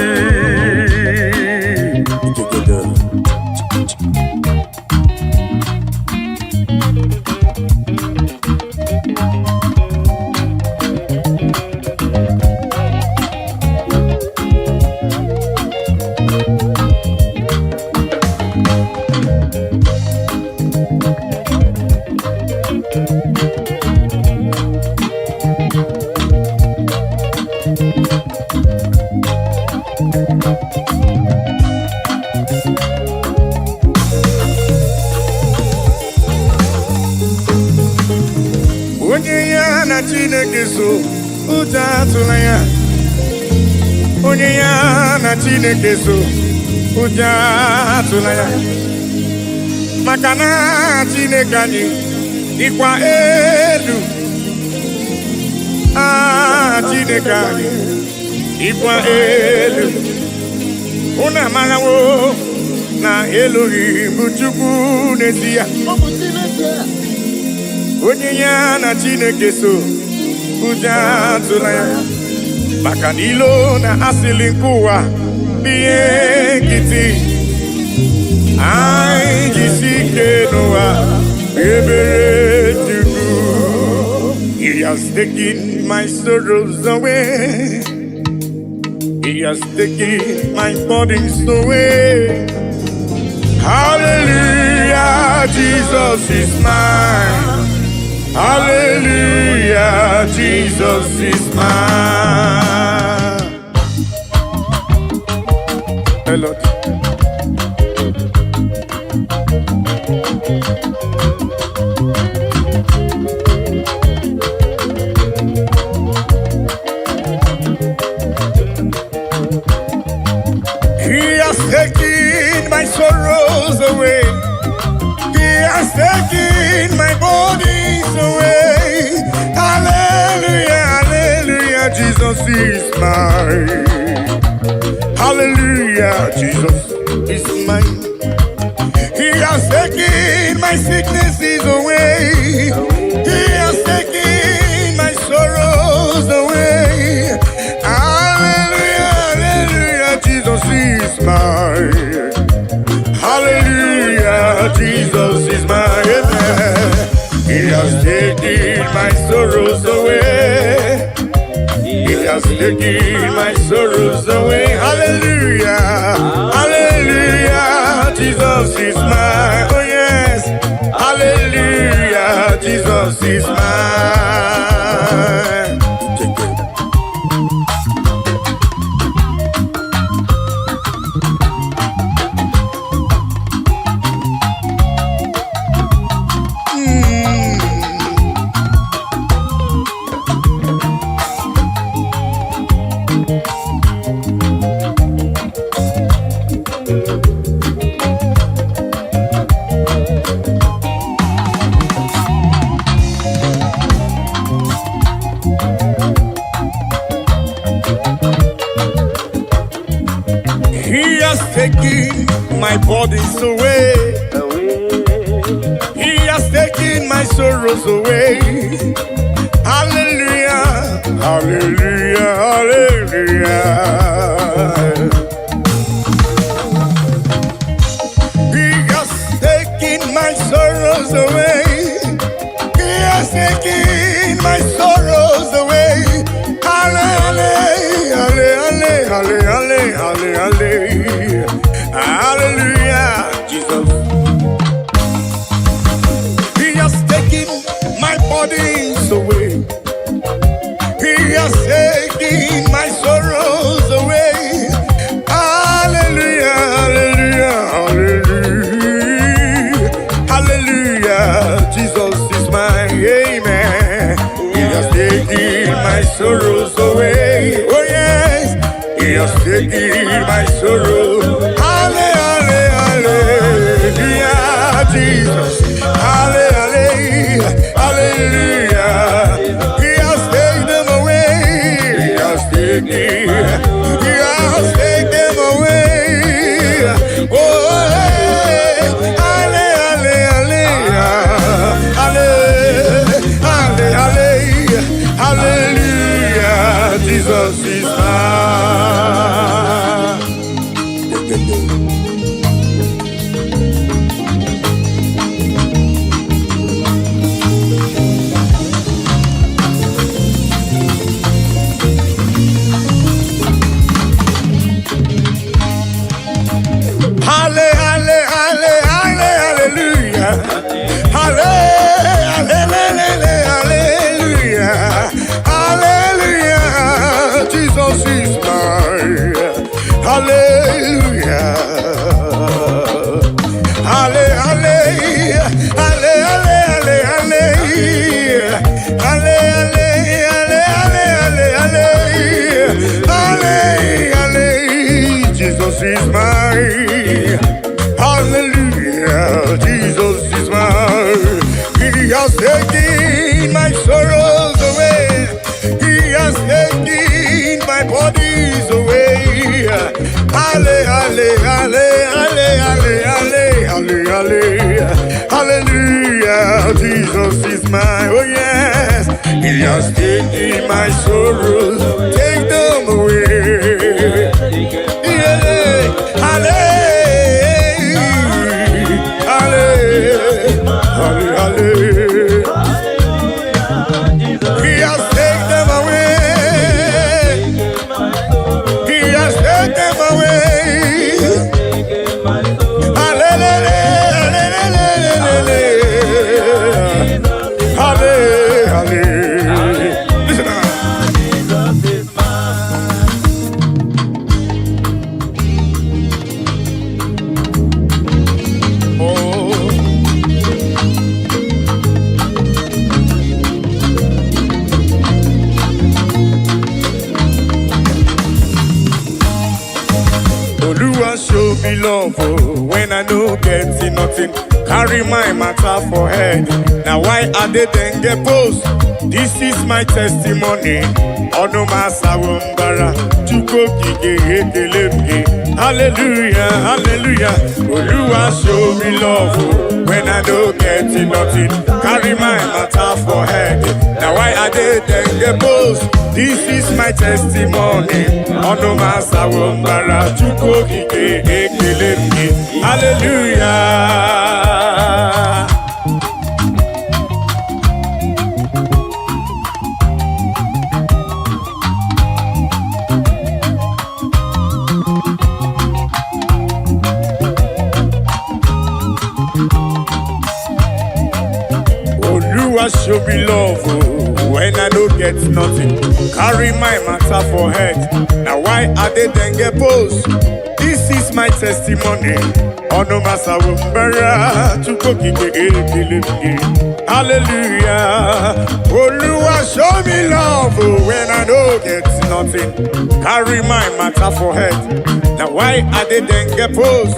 Onye ya na Chineke so ụjọ atụla ya. Onye ya na Chineke so ụjọ atụla ya. Maka na Chineke anyị dịkwa elu. Chineke anyị dịkwa elu. Unu amarawo na Elohim bụ Chukwu n'ezie. Onye ya na Chineke so ụjọ atụla ya. Maka na ilo na asịlị nke ụwa bụ ihe nkịtị. Anyị jisi ike n'ụwa ebere Chukwu. He has taken my sorrows away. He has taken my burdens away. Hallelujah, Jesus is mine. Hallelujah, Jesus is mine. Hey, Lord. He has taken my sorrows away. He has taken my bodies away. Hallelujah, hallelujah, Jesus is mine. Hallelujah, Jesus is mine. He has taken my sicknesses away. He has taken my sorrows away. Hallelujah, hallelujah, Jesus is mine. Hallelujah, Jesus is mine. He has taken my sorrows away. He has taken my sorrows away. Hallelujah, hallelujah, Jesus is mine. Oh yes, hallelujah, Jesus is mine. He has taken my bodies away. He has taken my sorrows away. Hallelujah, hallelujah, hallelujah. He has taken my sorrows away. He has taken my sorrows away. Hallelujah, hallelujah, hallelujah, hallelujah, hallelujah, Jesus. He has taken my bodies away. He has taken my sorrows away. Hallelujah, hallelujah, hallelujah, hallelujah, Jesus is my amen. He has taken my sorrows away. Oh yes, He has taken my sorrow. Hallelujah, hallelujah, Jesus. Hallelujah, hallelujah. He has taken them away. He has taken them away. Oh, hey, halle, halle, halle, halle, halle, hallelujah. Jesus is mine. Halle, halle, halle, halle, hallelujah. Halle, halle, halle, hallelujah. Hallelujah. Jesus is mine. Hallelujah. Halle, halle, halle, halle, halle, halle. Halle, halle, halle, halle, halle, halle. Halle, halle. Jesus is mine. Hallelujah. Jesus is mine. He has taken my sorrows away. He has taken my bodies away. Halle, halle, halle, halle, halle, halle, halle, halle. Hallelujah. Jesus is mine. Oh yes. He has taken my sorrows. Take them away. Halle, halle, halle, halle. He has taken them away. He has taken them away. Halle, halle, halle, halle. Listen now. Oluwa show me love oh, when I no getting nothing. Carry my matter for head. Now why are they then get post? This is my testimony. Ono masawumbara chuko kike ekelemge. Hallelujah, hallelujah. Oluwa show me love oh, when I no getting nothing. Carry my matter for head. Now why are they then get post? This is my testimony. Ono masawumbara chuko kike ekelemge. Hallelujah. Oluwa show me love oh, when I don't get nothing. Carry my matter for head. Now why are they then get post? This is my testimony. Ono masawumbara chuko kike ekelemge. Hallelujah. Oluwa show me love oh, when I don't get nothing. Carry my matter for head. Now why are they then get post?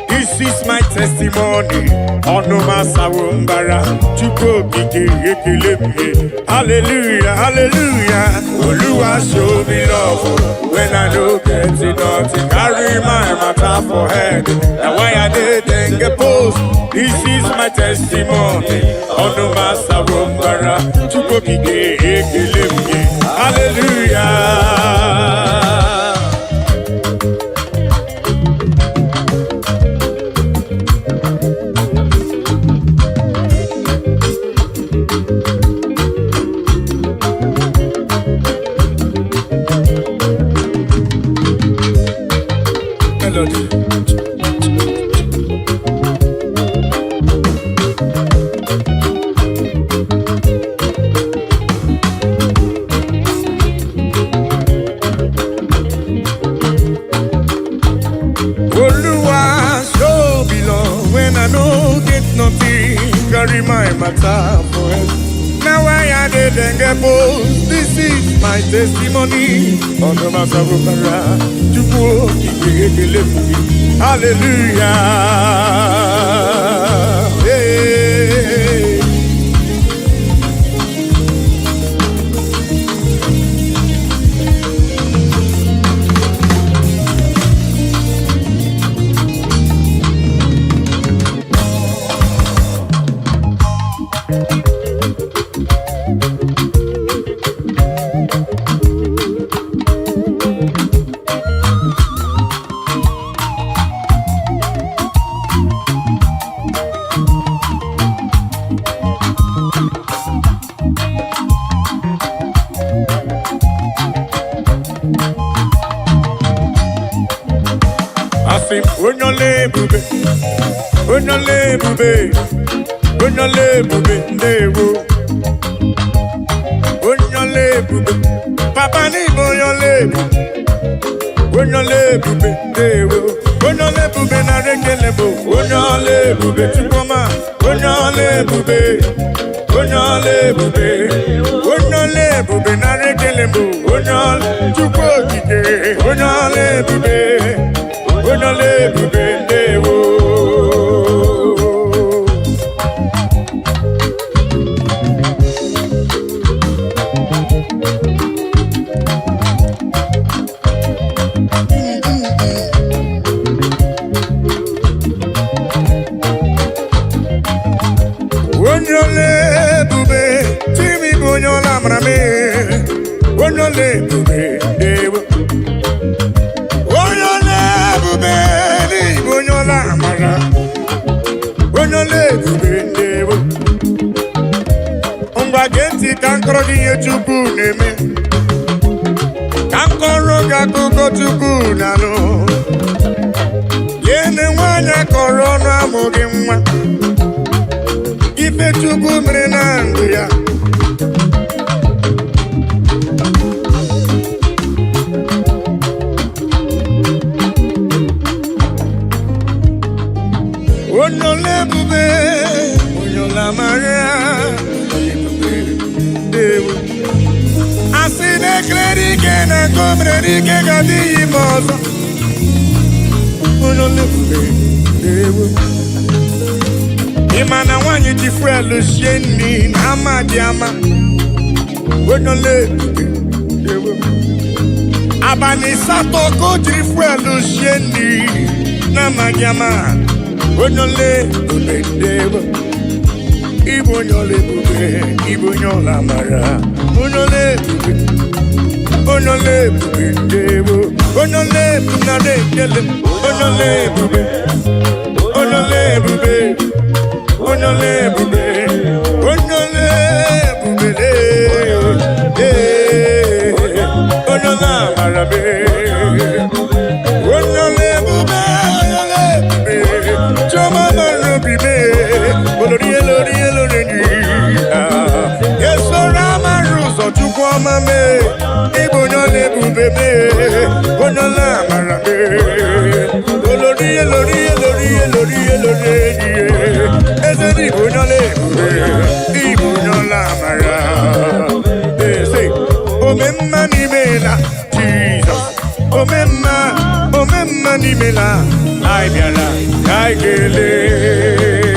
This is my testimony. Ono masawumbara chuko kike ekelemge. Hallelujah, hallelujah. Oluwa show me love oh, when I don't get nothing. Carry my matter for head. Now why are they then get post? This is my testimony. Ono masawumbara chuko kike ekelemge. Hallelujah. Melody. Carry my matter for it. Now I had it and get post. This is my testimony. On the matter of hallelujah. Hey. asị onye ọla ebube onye ọla ebube onye ọla ebube ndewo onye ọla ebube papa n'ime onye ọla ebube onye ọla ebube ndewo onye ọla ebube narị ekele bụ onye ọla ebube Chukwuma onye ọla ebube onye ọla ebube onye ọla ebube narị ekele bụ onye ọla Chukwu okike onye ọla ebube onye ọla ebube ndewo onye ọla ebube timi bụ onye ọla amara m onye ọla ebube ndewo onye ọla ebube n'Igbo onye ọla amara onye ọla ebube ndewo ngwa gee ntị ka m kọrọ gị ihe Chukwu na-eme ka m kọrọ gị akụkọ Chukwu na-anụ yene nwaanyị akọrọ ọnụ amụghị nwa ife Chukwu mere na ndụ ya onye ọla ebube onye ọla amara asị na-ekele ike na nke o mere ike ga-adị ya ime ọzọ onye ọla ebube ndewo ịma na nwaanyị ji fuelu sie nri na ama dị ama onye ọla ebube ndewo abalị asatọ ka o jiri fuelu sie nri na ama dị ama onye ọla ebube ndewo ịbụ onye ọla ebube ịbụ onye ọla amara onye ọla ebube onye ọla ebube ndewo onye ọla ebube na na-ekele onye ọla ebube onye ọla ebube onye ọla ebube onye ọla ebube onye ọla amara onye ọla ebube onye ọla ebube Chioma mara obi olori elori elori esoro amara ụzọ Chukwuma ịbụ onye ọla ebube onye ọla amara olori elori elori elori elori eze n'Igbo onye ọla ebube ịbụ onye ọla amara eze omemma n'imela Jizọs omemma n'imela anyị bịara ka anyị kelee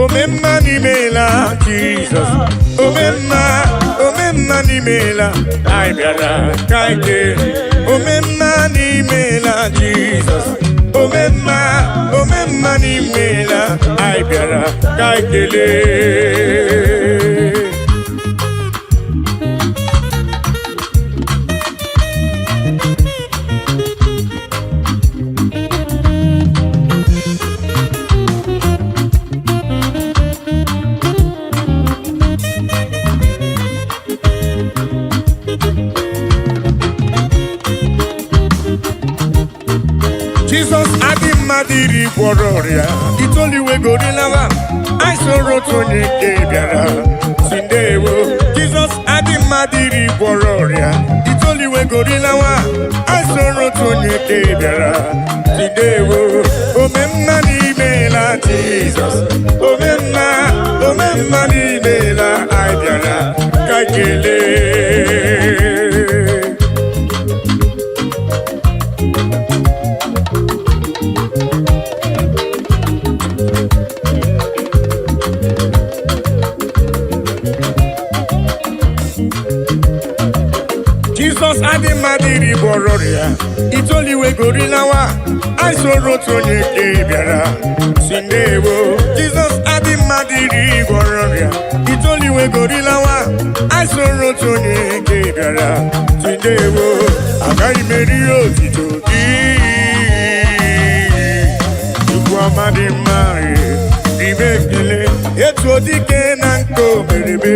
omemma n'imela Jizọs omemma n'imela anyị bịara ka anyị kelee omemma n'imela Jizọs omemma n'imela anyị bịara ka anyị kelee Jesus adị mmadụ iri gwọrọ ọrịa itoliwegorilawa anyị soro otu onye nke bịara si ndewo Jesus adị mmadụ iri gwọrọ ọrịa itoliwegorilawa anyị soro otu onye nke bịara si ndewo omemma n'imela Jesus omemma n'imela anyị bịara ka kelee Jesus adị mmadụ iri gwọrọ ọrịa itoliwegorilawa anyị soro otu onye nke bịara si ndewo Jesus adị mmadụ adịrị gwọrọ ya itoliwe gorilawa asoro tonye nke bịara tindewo agaghị meri otito gị Chukwu ọma dị mma ibe ekele etu odike na nke omerebe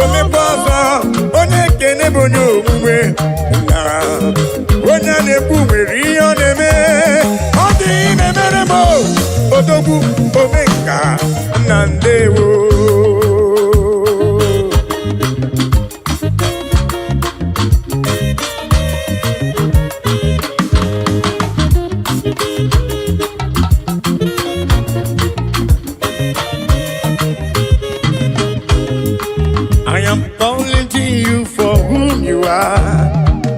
omekwa ọzọ onye ekene bụ onye omume na onye a na-ekwu nwere ihe ọ na-eme ọ dị na-emere m odogwu omenka na ndewo I am acknowledging you for whom you are,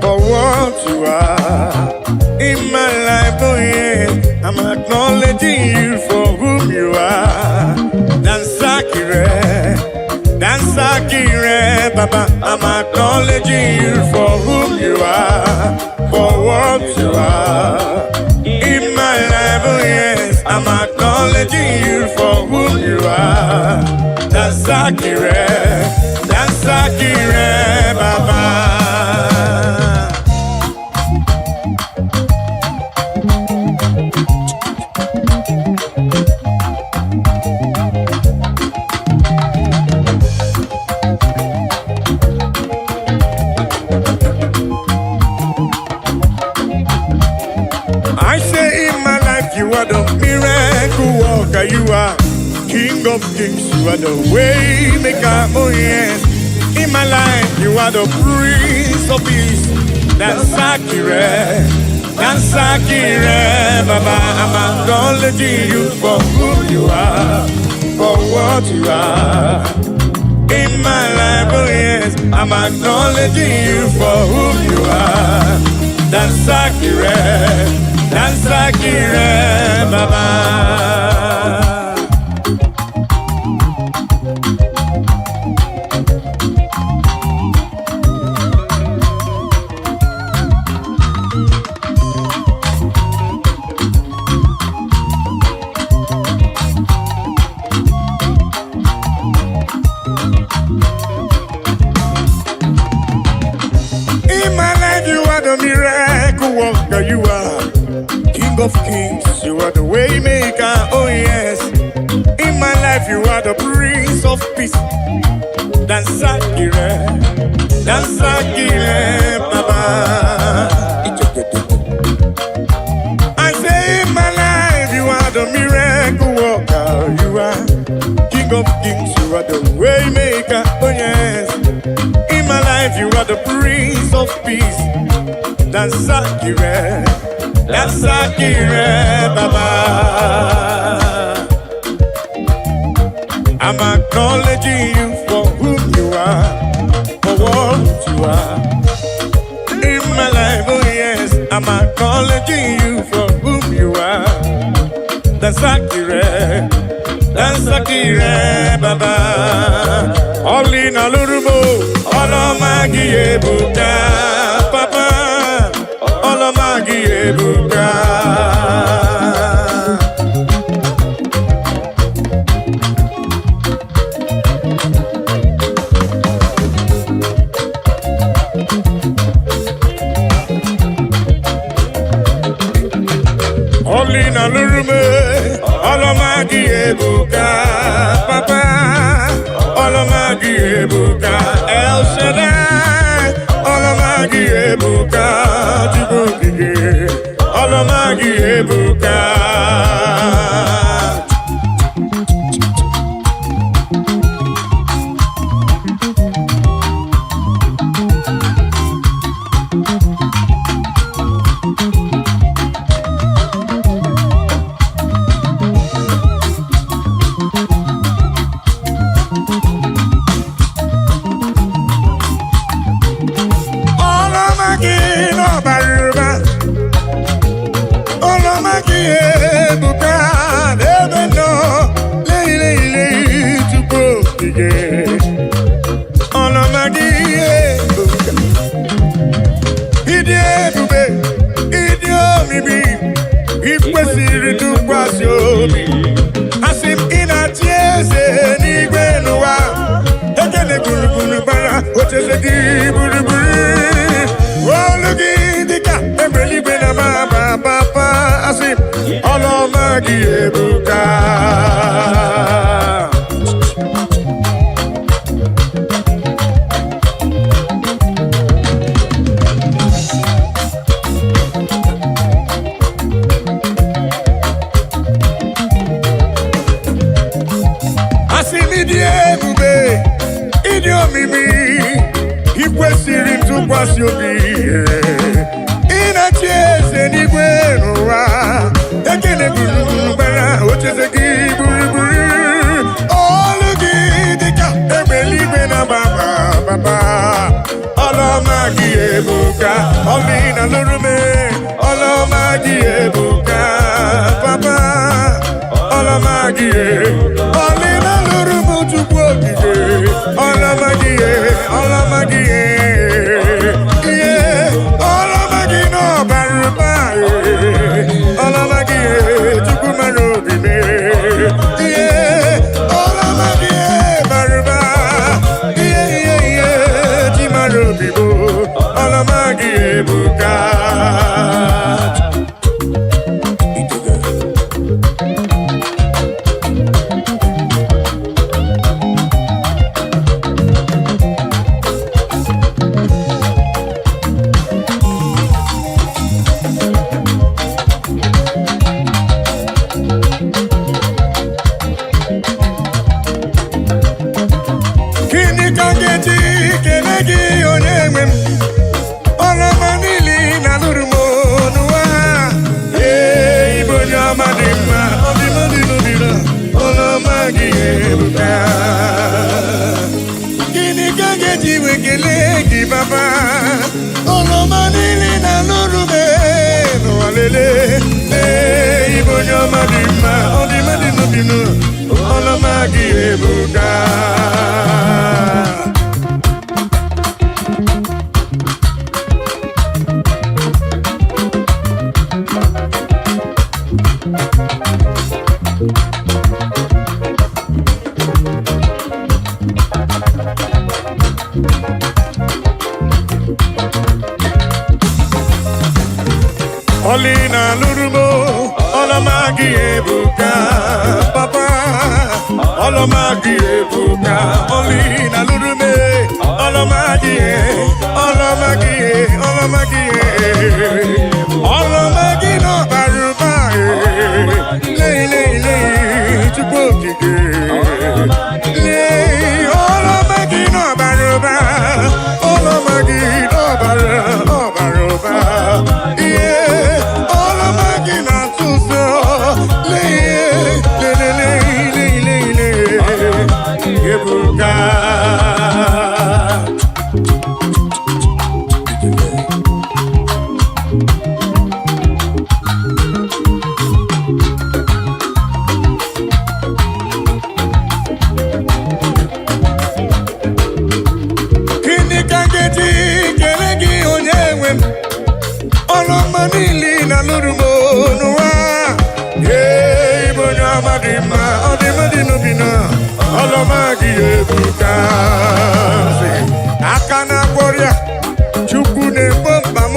for what you are in my life. Oh yeah, I'm acknowledging you for whom you are. Dansakire, Baba. I'm acknowledging you for whom you are, for what you are in my life. Oh yes, I'm acknowledging you for whom you are. Dansakire, Baba. I say in my life you are the miracle worker, you are King of Kings, you are the way maker, oh yes. In my life you are the Prince of Peace. Dansakire, Baba. I'm acknowledging you for who you are, for what you are in my life, oh yes. I'm acknowledging you for who you are. Dansakire, Baba. In my life you are the miracle worker, you are King of Kings, you are the way maker, oh yes. In my life you are the Prince of Peace. Dansakire, Baba. I say in my life you are the miracle worker, you are King of Kings, you are the way maker, oh yes. In my life you are the Prince of Peace. Dansakire, Baba. I'm acknowledging you for whom you are, for what you are in my life, oh yes. I'm acknowledging you for whom you are. Dansakire, Baba. All in a lurubo, all of my buka, Papa. All of my buka. Only na lurume, all of my buka, Papa. All of my buka, El Shaddai. All of my buka, Jibuki. All of my buka. Ikwesịrị ntụkwasị obi, asị m ị na-achị eze gị ebuka. Ịdị ebube, ịdị omimi, ị kwesịrị ntụkwasị obi. Ị na-achị eze n'igwe n'ụwa, ekele gburugburu ocheeze gị gburugburu. Olu gị dịka egbe eluigwe na-agbaba baba. Ọlụ ọma gị ebuka, ọlụ ị na-alụrụ m. Ọlụ ọma gị ebuka papa. Ọlụ ọma gị ọlụ ị na-alụrụ m Chukwu okike. Ọlụ ọma gị ọlụ ọma gị ihe ọlụ ọma gị n'ọbara ụba. Ọlụ ọma gị Chukwu mara obi m. Ihe ọlụ ọma gị bara ụba. Ihe ji mara obi m. Ọlụ ọma gị ebuka. Kele gị onye nwe m, ọrụ ọma niile na-alụrụ m n'ụwa. Ịbụ onye ọma dị mma, ọdịnodịnodịna, ọrụ ọma gị ebuka. Gịnị ka m ga-eji wee kelee gị baba? Ọrụ ọma niile na-alụrụ m n'ụwa lele. Ịbụ onye ọma dị mma, ọdịnodịnodịna, ọrụ ọma gị ebuka. Ọlị na-alụrụ m, ọlụ ọma gị ebuka papa. Ọlụ ọma gị ebuka. Ọlị na-alụrụ m, ọlụ ọma gị ọlụ ọma gị ọlụ ọma gị ọlụ ọma gị n'ọbara ụba. Leile Chukwu okike. Ọlụ ọma gị n'ọbara ụba. Ọlụ ọma gị n'ọbara ụba. Ebuka. Gịnị ka m ga-eji kele gị onye nwe m? Ọrụ ọma niile na-alụrụ m n'ụwa. Ịbụ onye ọma dị mma, ọdịnodịnodịna, ọlụ ọma gị ebuka. Aka na-agwọ ọrịa, Chukwu na-egbo mkpa m.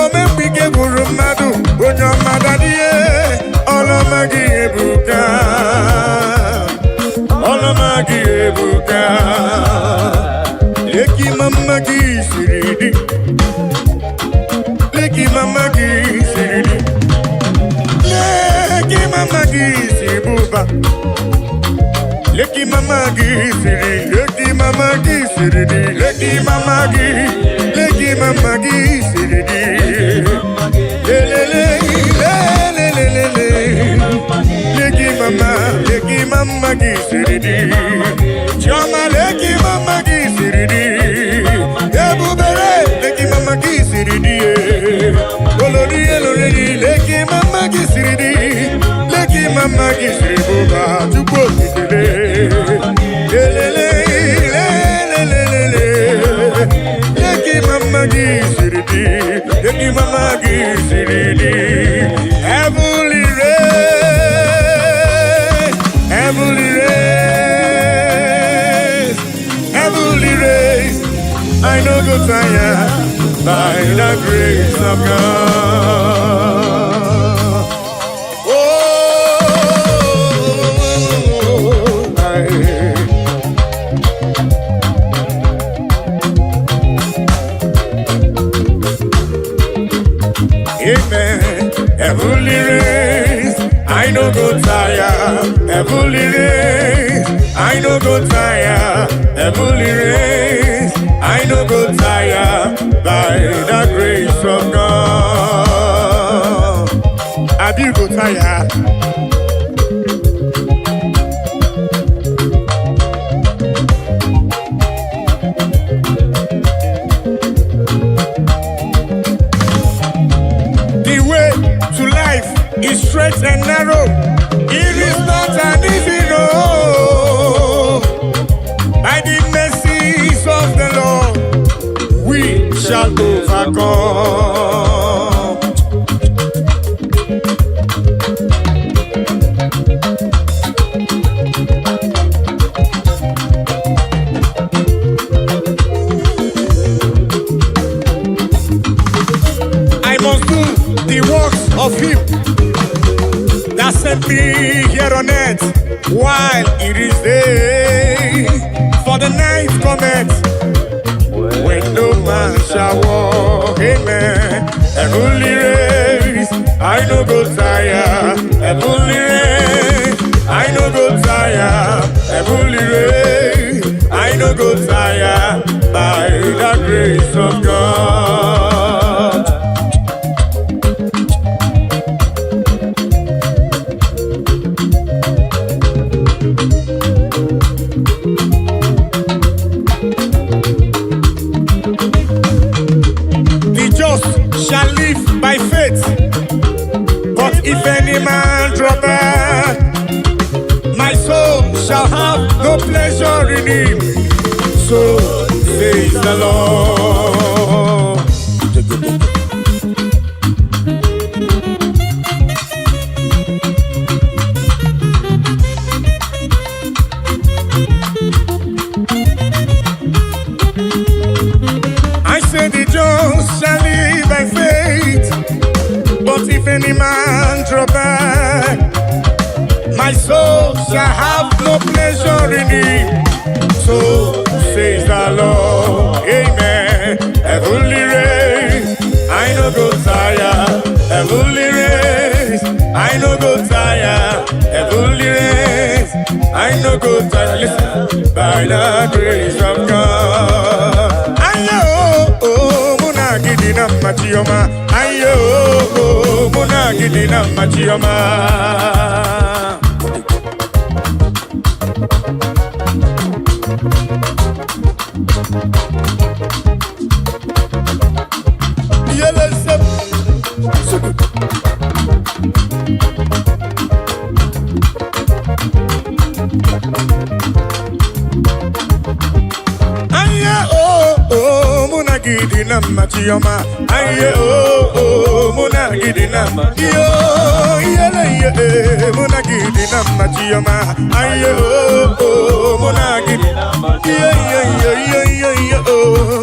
Ome mgbe ike gwụrụ mmadụ, onye ọma dadịhe. Ọlụ ọma gị ebuka. Ọlụ ọma gị ebuka. Leki mama gị siri dị. Leki mama gị siri dị. Leki mama gị si bụba. Leki mama gị siri, leki mama gị siri dị. Leki mama gị siri dị. Lelele lelelele. Leki mama gị siri dị. Chioma leki mama gị siri dị. Ebubere leki mama gị siri dị. Olori eloreri leki mama gị siri dị. Leki mama gị siri bụba Chukwu okike. Lelele lelelele. Leki mama gị siri dị. Leki mama gị siri dị. Heavenly rain, heavenly rain, heavenly rain. I no go tired by the grace of God. Oh, heavenly race. I no go tire, heavenly race. I no go tire by the grace of God. I do go tire. Is straight and narrow. It is not an easy road. By the mercies of the Lord, we shall overcome. I must do the works of Him that sent me here on earth while it is day. For the night cometh when no man shall walk. Amen. Heavenly race, I no go tire. Heavenly race, I no go tire. Heavenly race, I no go tire by the grace of God. Shall live by faith, but if any man drop back, my soul shall have no pleasure in him. So says the Lord. I say the just shall live by faith, but if any man draw back, my soul shall have no pleasure in him. So says the Lord. Amen. Heavenly race, I no go tire. Heavenly race, I no go tire. Heavenly race, I no go tire. Listen, by the grace of God. Gidina machioma, ayo, muna gidina machioma. Gidina machioma, aye muna gidina yo yele muna gidina machioma, aye muna gidina yo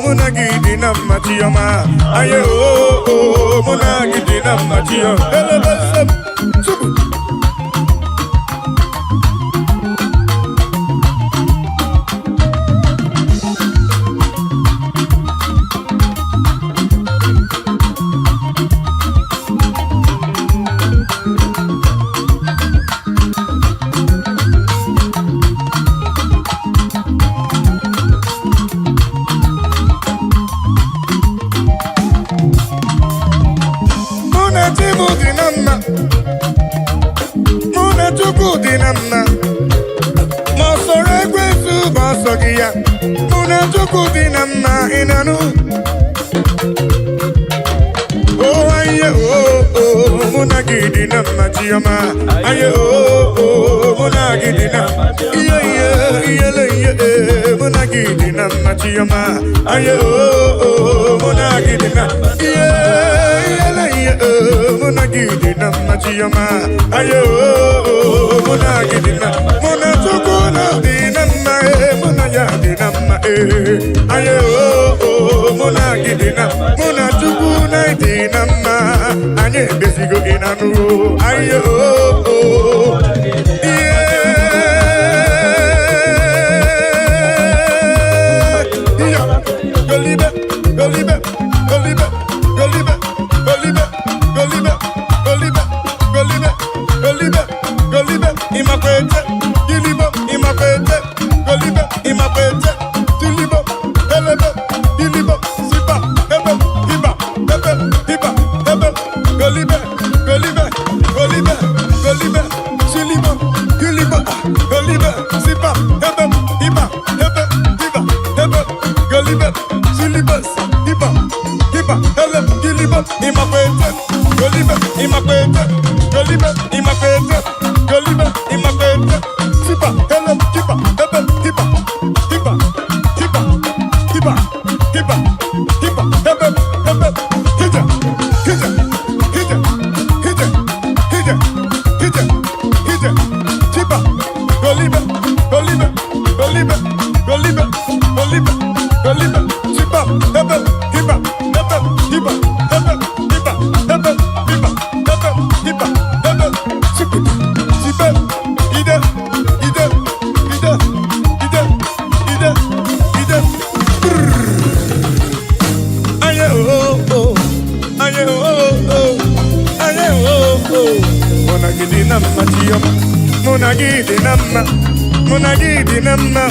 muna gidina machioma, aye muna gidina machioma. Muna tuku dinamma, mosore kwesu basogia. Muna tuku dinamma inanu. Oh aye muna gidinamma chioma. Aye muna gidinamma. Iye muna gidinamma chioma. Aye muna gidinamma. Muna gidina machioma, ayo muna gidina, muna tukuna dinamma, muna ya dinamma, ayo muna gidina, muna tukuna dinamma, anye besigo inanu, ayo Golibe, golibe, golibe, golibe, golibe. Golibe, golibe, golibe, golibe, golibe, imakwete. golibe, sipa, hebe, hiba, hebe, hiba, hebe, golibe, silibes, hiba, hiba, hele, gilibe, imakwete, golibe, imakwete, golibe, imakwete, golibe, imakwete, sipa, hele, hiba, hebe, hiba, hiba, hiba, hiba, hiba, hiba, hebe, hebe, hija, hija, hija, hija, hija, hija, hija, hiba, golibe, golibe, golibe, golibe, golibe, golibe, sipa, hebe, hiba, hebe, hiba, hebe, hiba, hebe, hiba, hebe, hiba, hebe, sipa, sipa, ide, ide, ide, ide, ide, ide, aye oh oh, aye oh oh, aye oh oh, mona gidi na machiyam, mona gidi na ma, mona gidi na ma,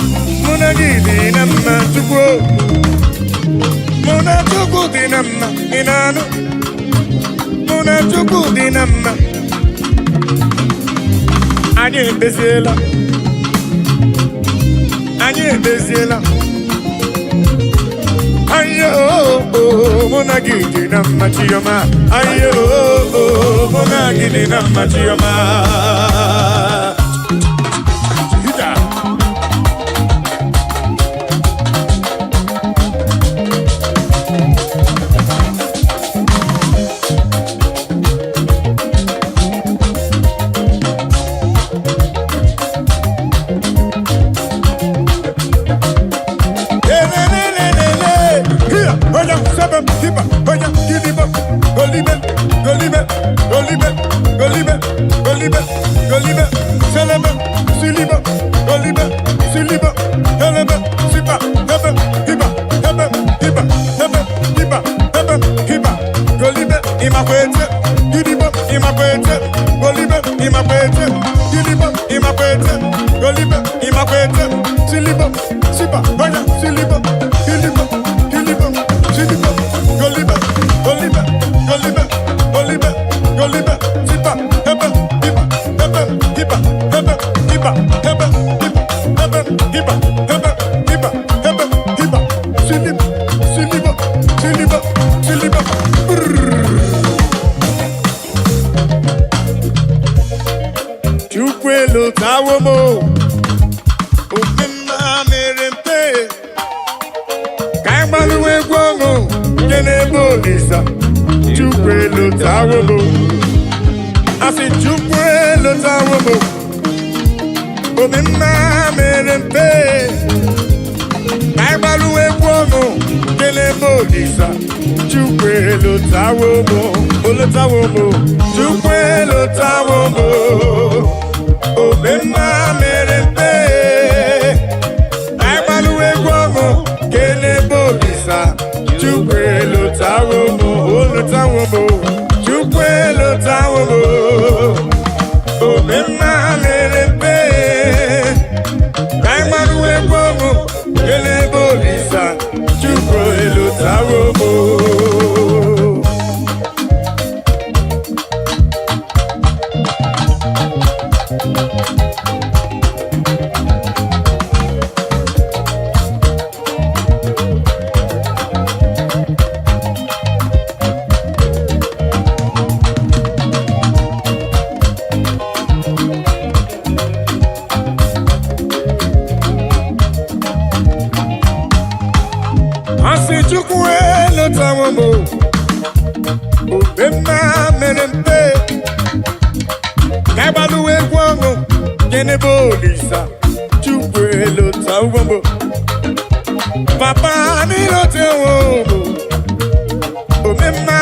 mona gidi na ma tukwo, mona tukwo di na ma inano, mona tukwo di na ma, anye bezela, anye bezela. Ayo, oh, mona gidi na machiyama. Ayo, oh, mona gidi na machiyama. Hita. Oya, sebe, hiba, oya, gidiba, golibe, golibe, golibe, golibe, golibe, golibe, selebe, siliba, golibe, siliba, helebe, siba, hebe, hiba, hebe, hiba, hebe, hiba, hebe, hiba, golibe, imakwete, gidiba, imakwete, golibe, imakwete, gidiba, imakwete, golibe, imakwete, siliba, siba, oya, siliba, giliba, giliba, siliba, golibe, golibe, golibe, golibe, golibe, siba, hebe, hiba, hebe, hiba, hebe, hiba, hebe, hiba, hebe, hiba, hebe, hiba, hebe, hiba, siliba, siliba, siliba, siliba. Chukwelo tawomo, opema merempe. Kaimaluwe gwomo, kenebo lisa. Chukwelo tawomo, asi chukwelo tawomo, opema merempe. Kaimaluwe gwomo, kenebo lisa. Chukwelo tawomo, olo tawomo, chukwelo tawomo, opema merempe. Kaimaluwe gwomo, kenebo lisa. Chukwelo tawomo, olo tawomo, chukwelo tawomo, opema merempe. Kaimaluwe gwomo, kenebo lisa. Chukwelo tawomo. Asi chukwelo tawomo, opema merempe. Kaimaluwe gwomo, kenebo lisa. Chukwelo tawomo, papa nilo tawomo, opema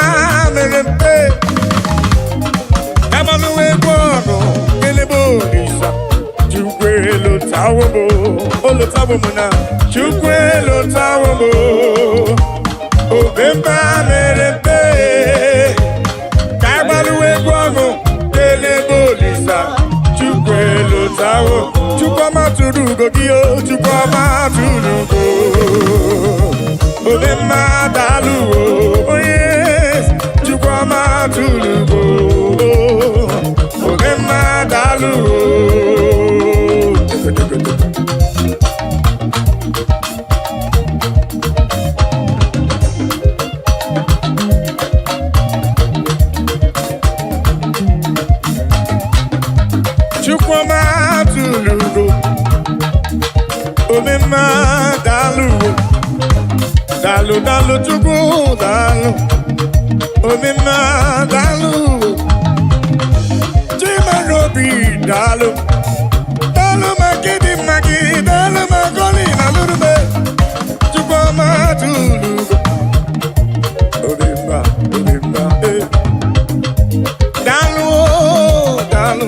merempe. Kaimaluwe gwomo, kenebo lisa. Chukwelo tawomo, olo tawomo na. Chukwelo tawomo, opema merempe. Kaimaluwe gwomo, kenebo lisa. Chukwelo tawomo, chukwama turugo giyo, chukwama turugo. Opema daluwo, oh yes, chukwama turugo. Opema daluwo. Dalu, dalu, chukwu, dalu. Omima, dalu. Chimarobi, dalu. Dalu magidi, magi, dalu magoli, nalurube. Chukwu matulugo. Omima, omima, eh. Dalu, dalu.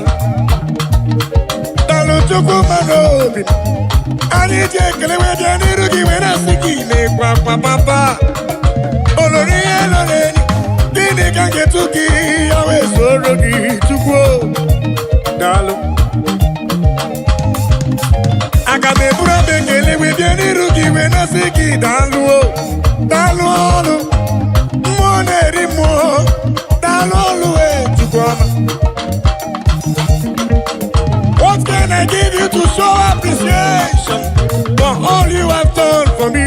Dalu, chukwu marobi. Ani je kelewe je nirugi wena siki ne kwa papa. Olori eloreni dini kange tuki yawe sorogi chukwu. Dalu. Akabe bura be kelewe je nirugi wena siki dalu o. Dalu olu. Mwone rimo. Dalu olu e chukwu ama. What can I give you to show appreciation for all you have done for me?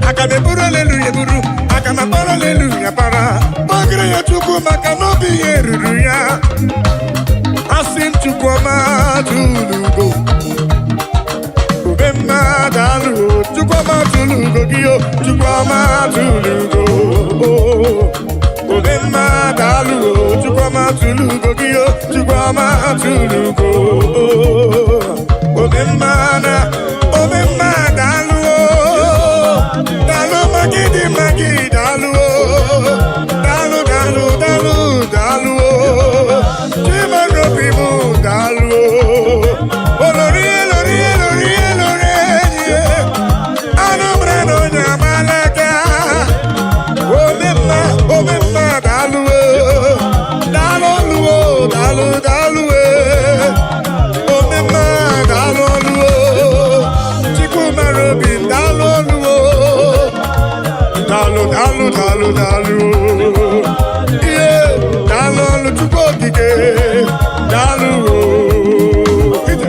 Akameburu hallelujah buru, akamapara hallelujah para. Magre ya chuku makanobi yeruru ya. Asim chuku matulugo. Ubema dalu, chuku matulugo giyo, chuku matulugo. Obema dalu, chukwama tulugo giyo, chukwama tulugo. Obema dalu, dalu magidi magi dalu, dalu dalu dalu dalu. Chima robimu dalu, olori elori elori elori. Anumre no nyamalaka. Omemma dalu dalu dalu dalu omemma dalu chikuma robi dalu dalu dalu dalu dalu yeah dalu chuko kike dalu hit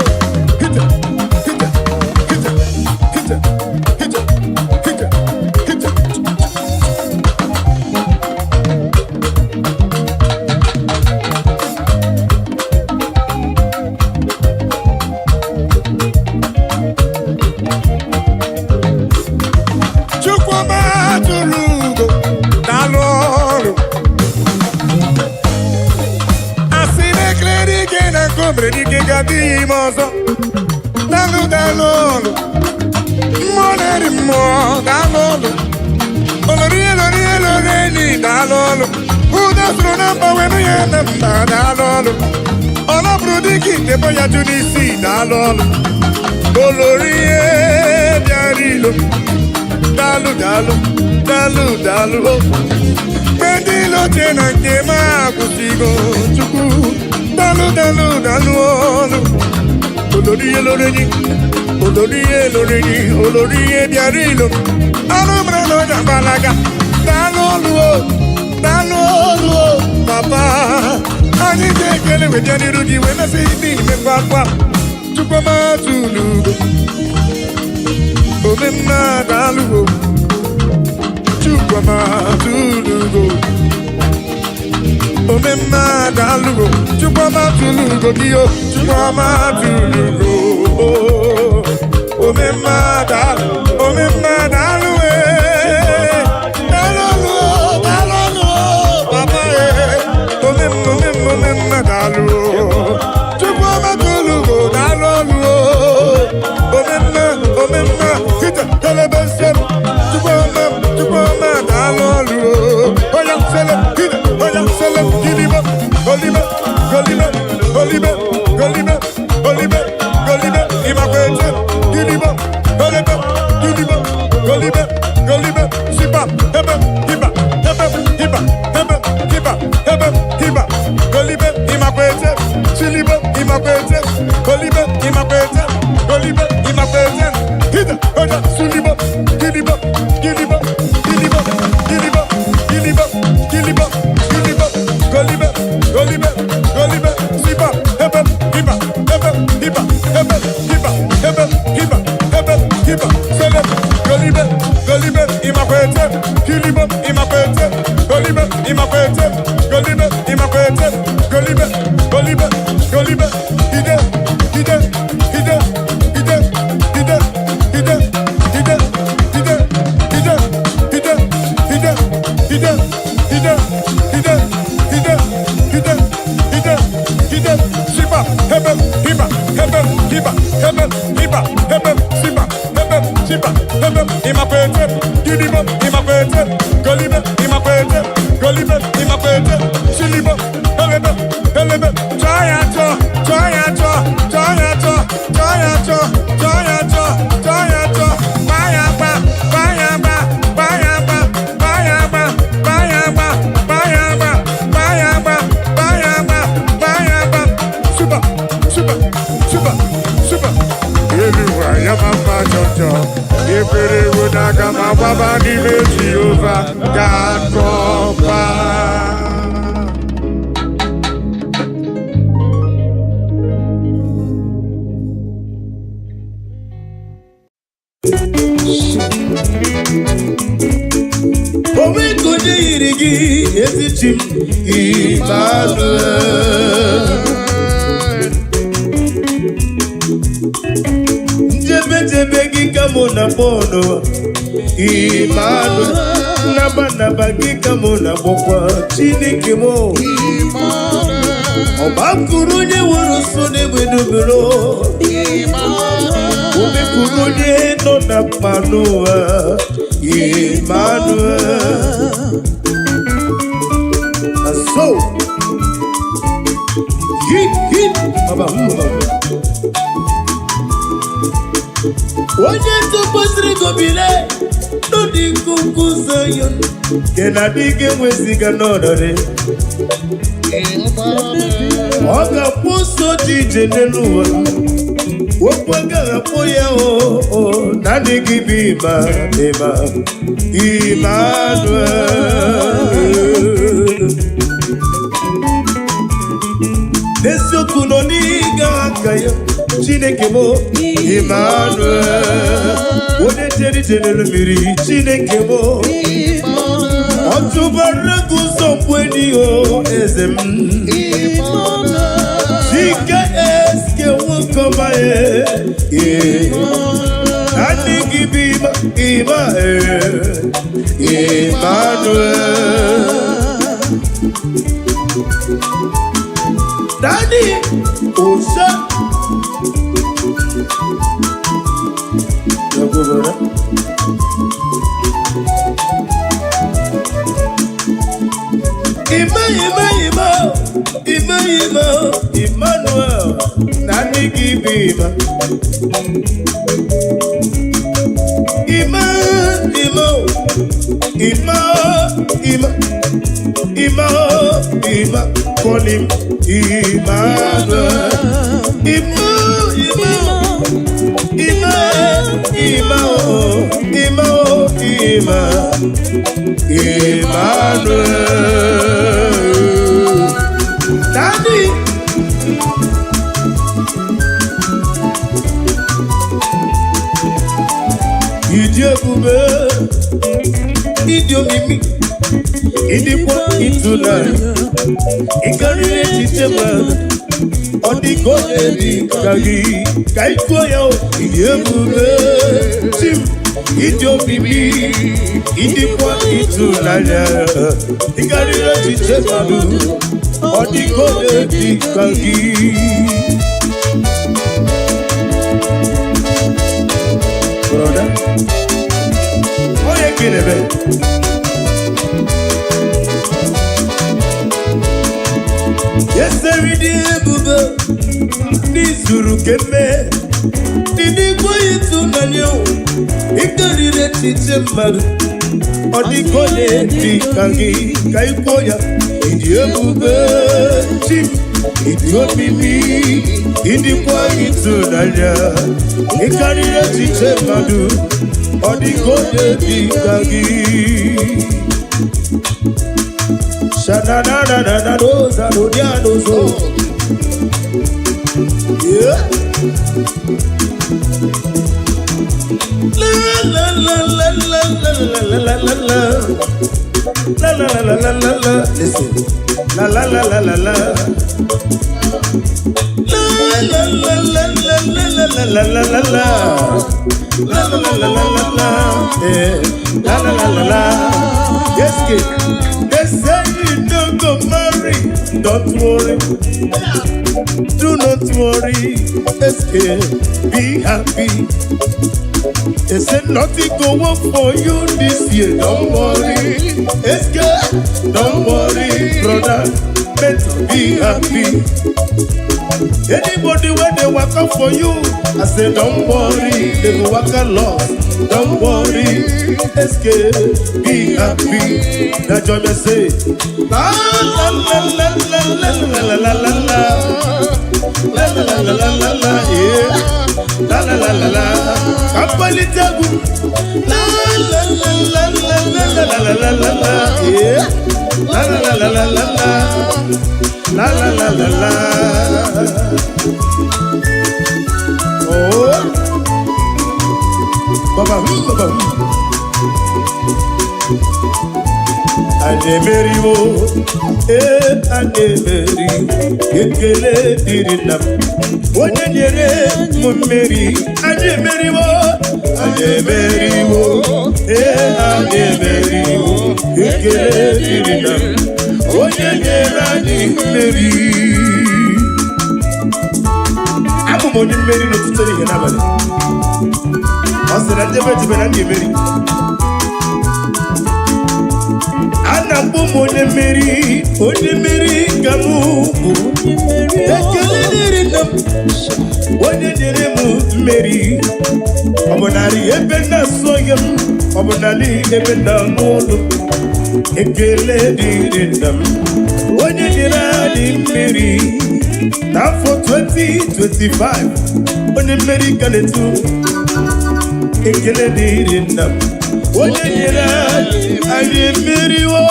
dalu dalu moneri mo dalu olori elori elori ni dalu uda suru namba wenu ye namba dalu olobru diki debo ya junisi dalu olori e biarilo dalu dalu dalu dalu pendilo tena kema kusigo chuku dalu dalu dalu olori eloreni olori eloreni olori ebiarilo alumra no jambalaga dalu papa ani je kele we jani rugi we na se ni me papa chukoma tulugo omemma dalu chukoma tulugo omemma dalu chukwama tulugo giyo chukwama tulugo omemma dalu dalu papa omemma dalu chukwama tulugo dalu omemma hita telebesem chukwama dalu oya sele hita oya sele giliba goliba imakwete giliba goliba sipa hebe hiba goliba imakwete siliba imakwete goliba imakwete hita oya suliba giliba goliba sipa hebe hiba sele goliba imakwete kiliba imakwete goliba imakwete ide mama jojo. Ifere wonaga mababa ni me Jehovah God cover. Ome konye irigi ezichim Emmanuel. Njebe gika mona bono Emmanuel. Naba gika mona bokwa Chineke mo Oba kurunye woroso nebedobero Ome kurunye no na panoa Emmanuel. And so hit Onye topoziri gobile no di kuku Zion kena dige mwesiga nodore Oga poso jije neluwa Wopwaga apoya nani gibima Emmanuel. Nesoku no niga akaya Chineke mo Emmanuel. Ode teri miri Chineke mo Otubaragu sopweni o ezem Chike eske wukomae Nani gibima Emmanuel. Daddy Osa Emmanuel. Nani gibima Ima call him Emmanuel. Emmanuel. Daddy Idiobube Idiomimi Idikwa itulari Ikarire chichema Odiko ebi kagi Kaikwa yao Idiobube Chim Idiomimi Idikwa itulari Ikarire chichema Odiko ebi kagi Brother Oye kinebe Yes, every day, Buba. Nizuru keme. Didi kwa yitu nanyo. Ikari de titemad. Odi kone di kangi. Kaikoya. Idi ebube. Chim. Idi omimi. Idi kwa yitu nanyo. Ikari de titemad. Odi kone di kangi. Shana doza dozo. Yeah. La la la la la la la la la la. La la la la la la la. Listen. La la la la la la. La la la la la la la la la la la. La la la la la la la. La la la la la. Yes, kid. They say you don't go marry. Don't worry. Do not worry. Escape. Be happy. They said nothing go up for you this year. Don't worry. Escape. Don't worry, brother. Better be happy. Anybody when they work out for you, I say don't worry, they will work a lot. Don't worry, escape, be happy. Now join me say, la la la la la la la la la la la la la la la la, yeah. la la la la la. Kapalitabu, la la la la la la la la la la la. Yeah, la la la la la la la la la la la. Oh, baba, baba. Anemeriwo, anemeri, ekele dirinam. Onye nyere mmeri, anemeriwo, anemeriwo, anemeriwo, ekele dirinam. Onye nyere anyị mmeri. Abụ m onye mmeri n'ụtụtụ ihe n'abalị. Ọ sị na ndebe na mmeri. Ana mbụ m onye mmeri ka mụ bụ. Ekele dịrị nna m, onye nyere m mmeri. Ọ bụ narị ebe na-asọ ya m, ọ bụ narị ebe na-anụ ụlọ. Ekele dịrị nna m, onye nyere anyị mmeri. N'afọ 2025, onye mmeri ka na-etu. Ekele dịrị nna m, onye nyere anyị emeriwo.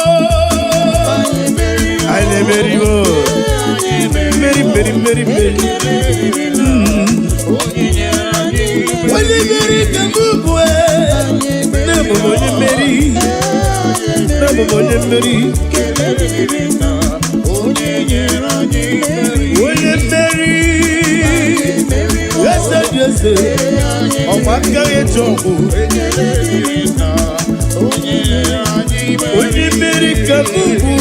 Anyị emeriwo. Mmeri, mmeri, mmeri, mmeri. Onye mmeri ka mụ bụ na-abụ m onye mmeri. Na-abụ m onye mmeri. Onye mmeri. Eze dị eze. Ọgba aka eji ọgwụ. Onye mmeri ka mụ bụ.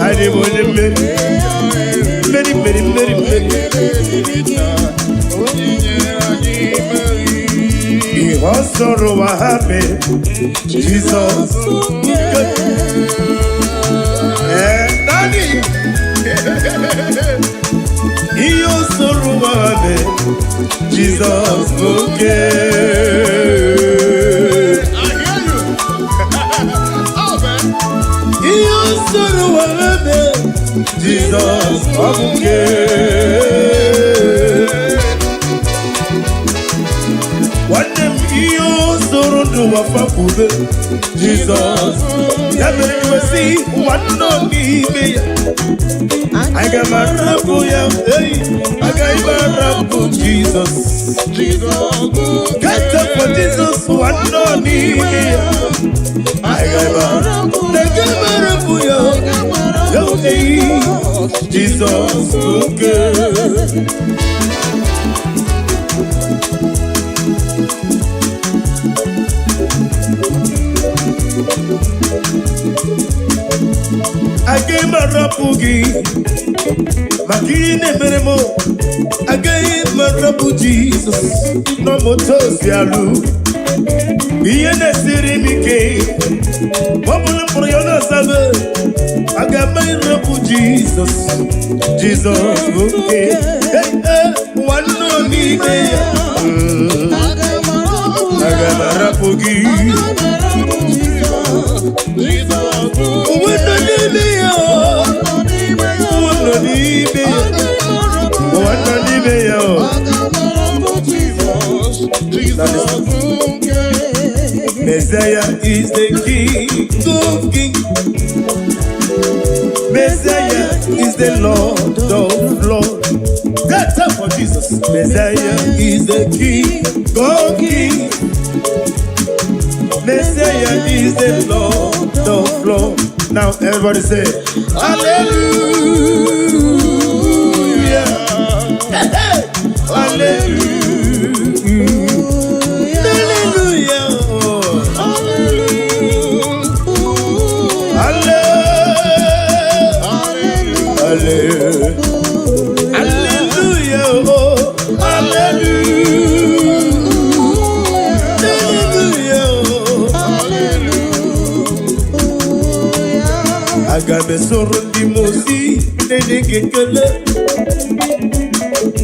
Anyị bụ onye mmeri. Mmeri, mmeri, mmeri, mmeri. Ihe ọ sọrọ ụwa ha mee, Jizọs. Daddy. Ihe ọ sọrọ ụwa ha mee, Jizọs oke. Ihe ọ sọrọ ụwa ha mee, Jizọs oke. Nwanne m ihe o soro n'ụwa fapụbe Jizọs. Ya mere iwe si nwanne n'ime ya. Aga m arapụ ya, agaghị m arapụ Jizọs. Get up for Jesus, nwanne n'ime ya. Agaghị m arapụ ya, Jizọs oke. Agaghị m arapụ gị maka ihe na-emere m. Agaghị m arapụ Jizọs n'ọmụta ozi alụ. Ihe na-esiri m ike, ọ bụrụ mkpụrụ ya na-asabe. Aga m arapụ Jizọs. Jizọs oke. Nwanne n'ime ya. Aga m arapụ gị. Nwanne n'ime ya. Nwanne n'ime ya. Nwanne n'ime ya. Messiah is the King of kings. Messiah is the Lord of lords. That's up for Jesus. Messiah is the King of kings. Messiah is the Lord of lords. Now everybody say, Hallelujah. Hallelujah. Hallelujah, oh, hallelujah, hallelujah. Aga me soro ndi mosi nene gekele.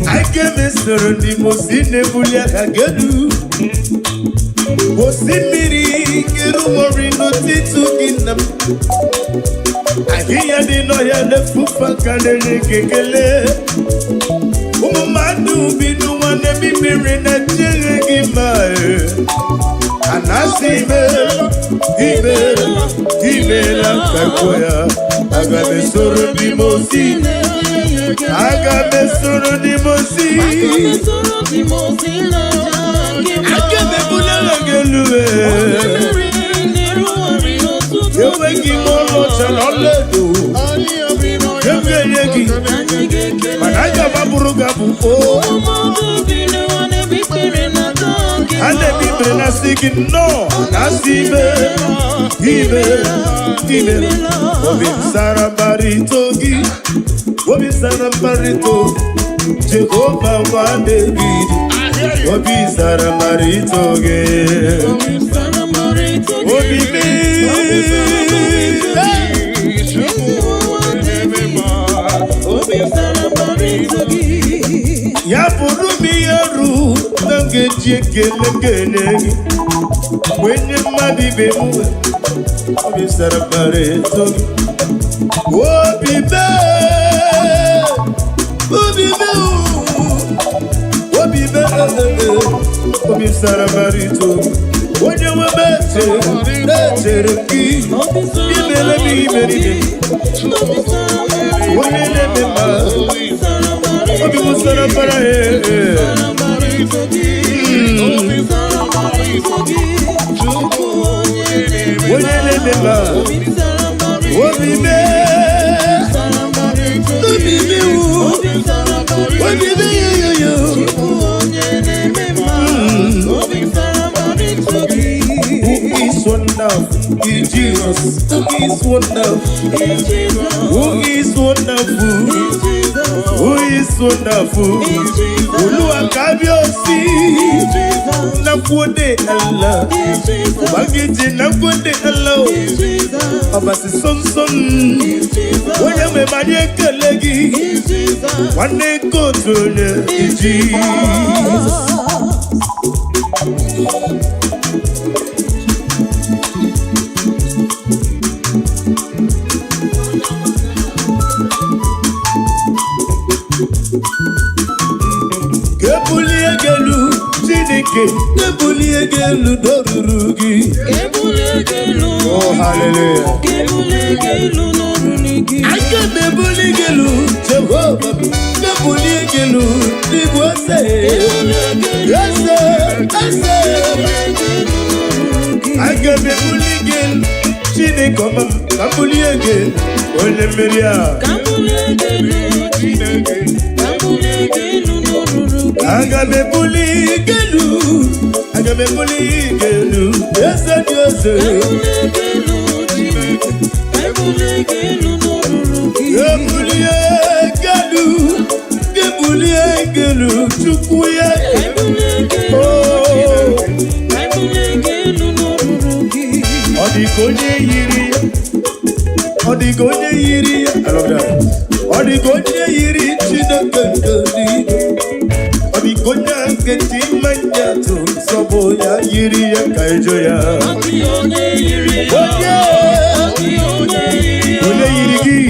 Aga me soro ndi mosi ne bulia kagedu. Mosi miri kiru mori no titu kinam. Ahiya di no ya le fufa kanene gekele. Umumadu binu wane bi mere na chere gị mma anasị imela kakwo ya aga m esoro n'ime ozi aga m esoro n'ime ozi aga m ebulala gị elu enweghị m ọlaọcha na ọlaedo enye gị mana aga m abụrụ gị abụ a na-eme ikpere na sị gị nnọọ na asị ime obi sara mbara ito gị obi sara mbara ito Jehova nwa David obi sara mbara ito gị obi ya bụrụ m ihe ru na ngeji ekele kele gị onye mmadụ ibe m obi sara mbara ito gị obi sara mbara ito gị onye nwe m echere gị imere m imeri onye na-eme mma obi m sara mbara onye na-eme mma obi wonderful in Jesus. Who is wonderful in Jesus? Who is wonderful? Who is wonderful? Olúwa kábíyèsí nakwode Allah. Bagiji nakwode Allah. Abasi sonson. Onye me mani ekele gị. Nwanne kotu onye in Jesus. Kebulie gelu doruru gị. Oh hallelujah. Kebulie gelu doruru gị. Aka kebulie gelu Jehova. Kebulie gelu Igbo se. Ese. Aka kebulie gelu Chineke ọma. Kebulie gelu onye mmeri a. Kebulie gelu Chineke. Kebulie gelu doruru gị. Aka kebulie gelu. Aga me buli gelu, ese diose. Kebuli gelu chukuye. Oh, odigonye yiri. I love that. Odigonye yiri Chineke ndi. Odigonya ngeti manyato. Sobo ya yiri ya kaijo ya. Onye yiri gi.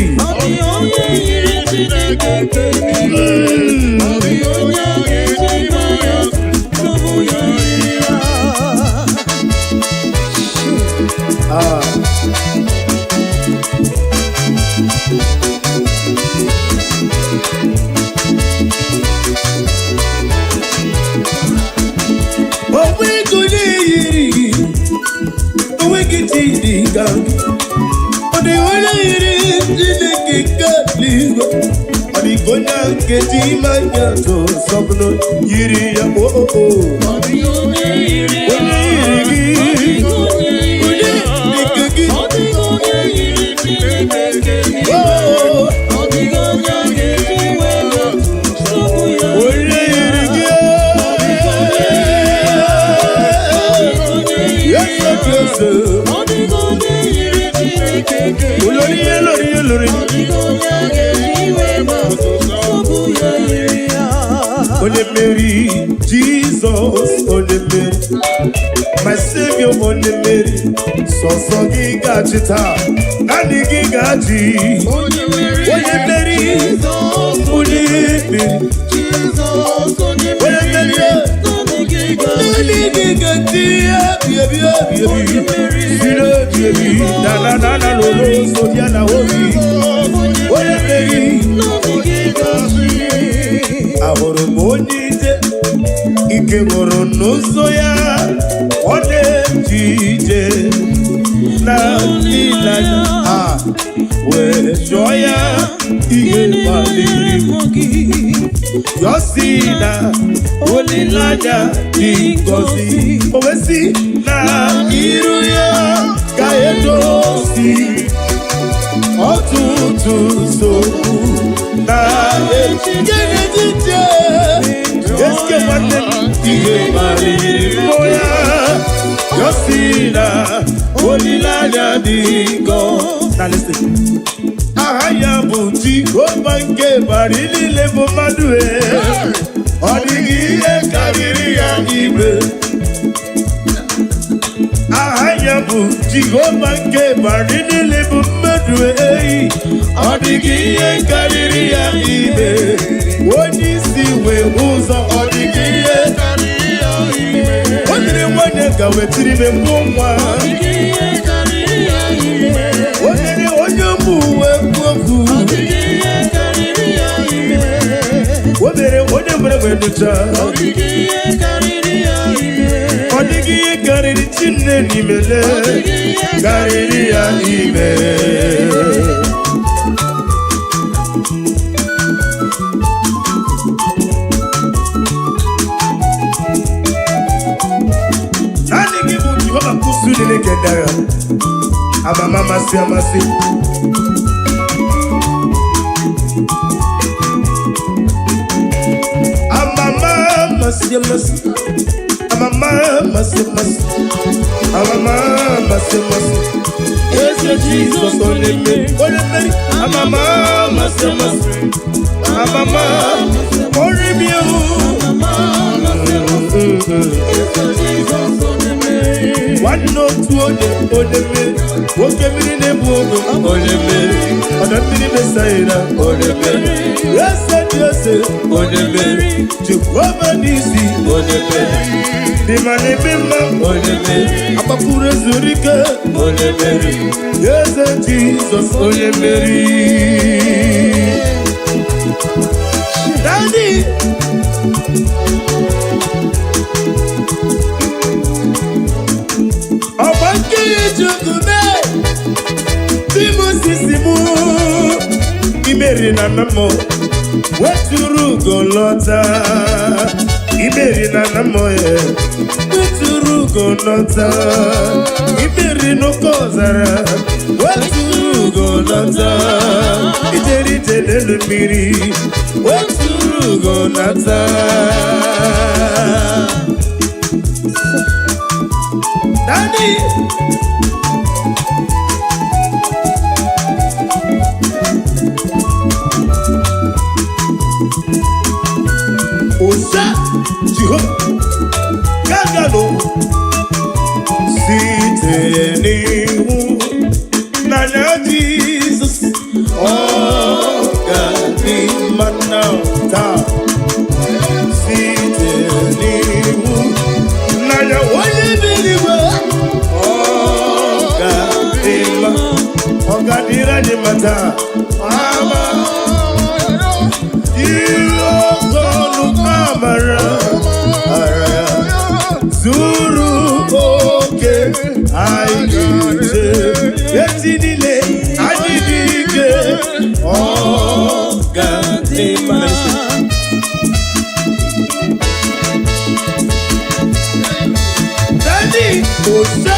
Odigonya ngeti manyato sobo yiri ya onye yiri gi. Onye Mary, Jesus, Onye Mary, my Savior, Onye Mary, so gigachita, nani gigaji, Onye Mary, Onye Mary, Jesus, Onye Mary, ahụrụ m onye ije ike nwụrụ n'ụzọ ya ọ na-eji ije na nile wee jụọ ya ihe kpaliri yọsi na olileanya dị ngọzi o wesi na iru ya ka edozi ọtụtụ nsogbu na-ejije eske nwanne ihe kpaliri mmụọ ya yọsi na olileanya dị ngọzi. Aha ya bụ Jehova nke bara niile bụ mmadụ ọ dịghị ihe karịrị ya igbe. Aha ya bụ Jehova nke bara niile bụ mmadụ ọ dịghị ihe karịrị ya igbe. Onye isi wee ụzọ ọ dịghị ihe karịrị ya igbe. O nyere nwanyị ka wetiri m mbụ nwa onye mụ uwe okwu o mere onye mere wee nụcha ọ dịghị ihe karịrị Chineke n'imele karịrị ya ime. Naanị gị bụ Jehova kwụsụ Chineke dara amama masị amasị. Amama masị amasị. Amama masị amasị. Amama masị amasị. Eze Jizọs onye mmeri. Amama masị amasị. Amama ori mi o. Nwanne otu onye mmeri. Nwoke mmiri na-ebu ogo onye mmeri. Ọdọ mmiri mesaira onye mmeri. Eze dị eze onye mmeri. Jehova n'isi onye mmeri. Dị ma n'ebe mma onye mmeri. Agbapụrụ ezuru ike onye mmeri. Eze Jizọs onye mmeri. Daddy Timosisimu imeri na namo weturu golota imeri na namo weturu golota imeri no kozara weturu golota ijeri tenelu miri weturu golota. Daddy Osa Jehova Gagalo site n'ihu n'anya Jesus ọ ga-adị mma taa site n'ihu n'anya onye bi n'igwe ọ ga-adị mma ọ ga-adịrị anyị mma taa ama zuru oke anyị ga-eche eti niile anyị dị ike ọ ga-adị mma. Daddy Osa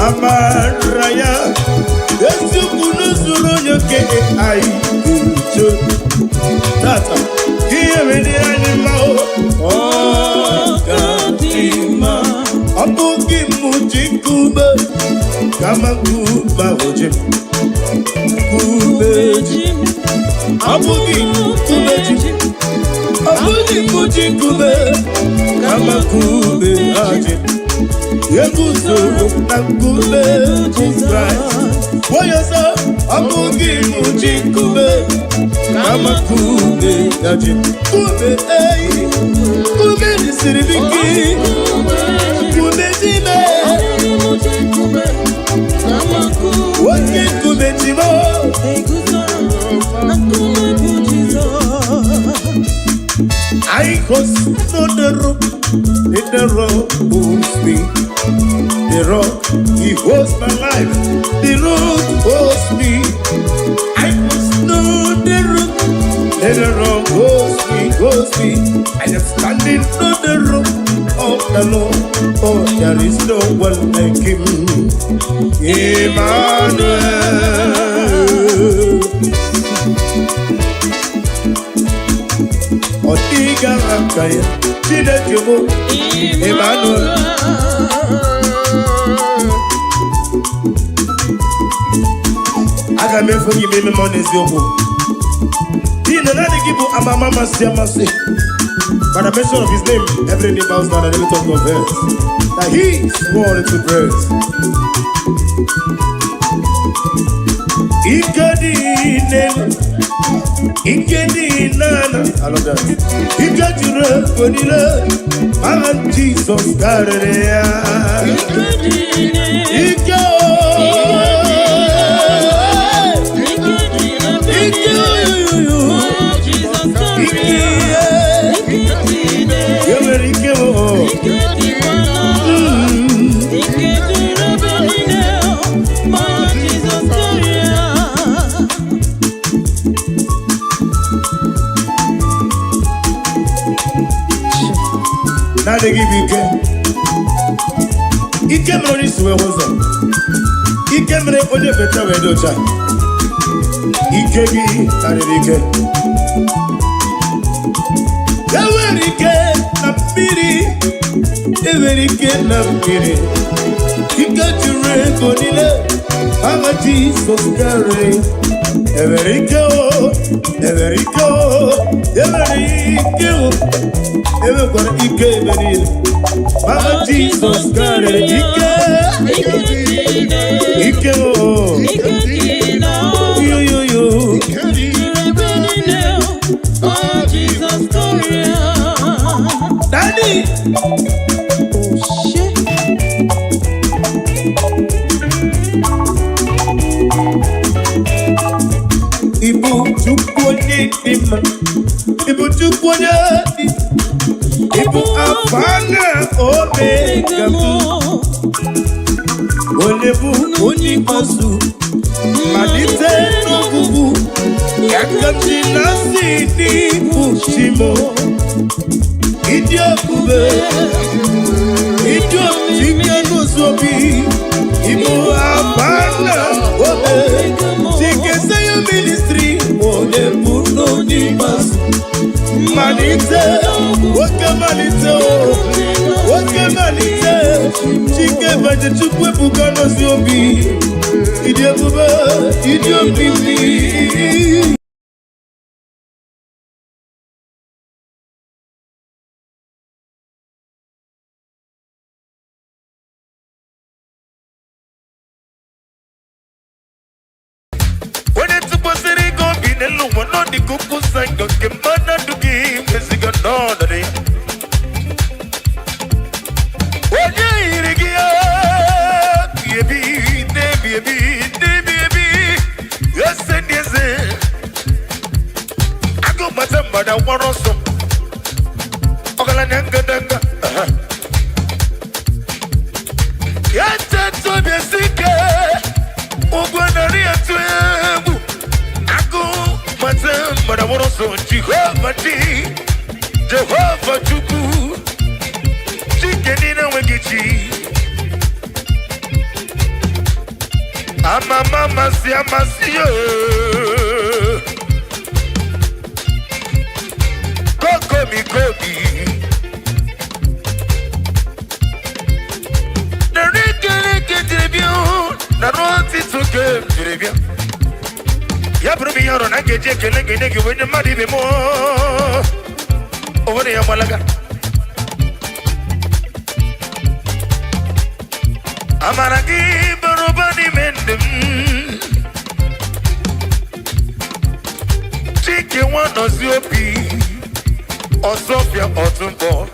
Amaraya eziokwu n'usoro onye okenye anyị ga-eche tata ihe mere anyị mma ọ ga-adị mma. Ọ bụghị mụ ji nkume kama nkume ahụ ji nkume ji ọ bụghị nkume ji Chikume, Kamakube, Ajin. Yegusoro, Nakube, Christ. Woyosa, Amugimu, Chikume, Kamakube, Ajin. Kube, Kube, Siribiki, Kube, Jime, Woki, Kube, Jimo. I was on the rock, in the rock holds me. The rock, he holds my life. The rock holds me. I was on the rock, and the rock holds me. I am standing on the rock of the Lord. Oh, there is no one like him. Emmanuel. Otiga Akaya, Chinekimo, Emmanuel. I can make for you me money zero. He no let give you a mama siamase. But I mention of his name, every name bows down and every tongue confess that he is worthy to praise. Ikedi nana, I love that. Ikejure kodile, and Jesus kareya. Now they give you care. He came on his way, was on. He came on the better way, don't you? He came in, and he came. The very came, not pity. The very came, not pity. He got you red, Bonilla. I'm a Jesus, carry. Every go, every go, every go. Everybody came in. Mama Jesus got it. He came. You. Oh, Jesus got it. Daddy. Oh, shit. Ibu chukwane dima. Ibu chukwane dima. Ibu afana omega mu. Olebu onipasu. Madite no bubu. Yakati nasi ni pushimo. Idio kube. Idio chike no sobi. Ibu afana omega mu. Chike sayo ministry. Olebu onipasu. Manite, woke manite, chike vaje chukwe bugano ziobi, idiobi. Di kuku sango kemana dugi mesiga nodari. Oye irigia, baby, yes. Ago matamba da waroso. Ogala nyanga. Yacha to besike, ugwanari atwebu. But I want to Jehovah Chuku, chicken in a wigichi. I'm a mama, siamasio. Coco mi cobi. The Ricky tribune, the roti to game tribune. Ya provioro na que je que le que when the money be more. over there, Malaga. Amaragi, Barobani Mendem. Chicken one or Ziopi or Sophia or Tumbo.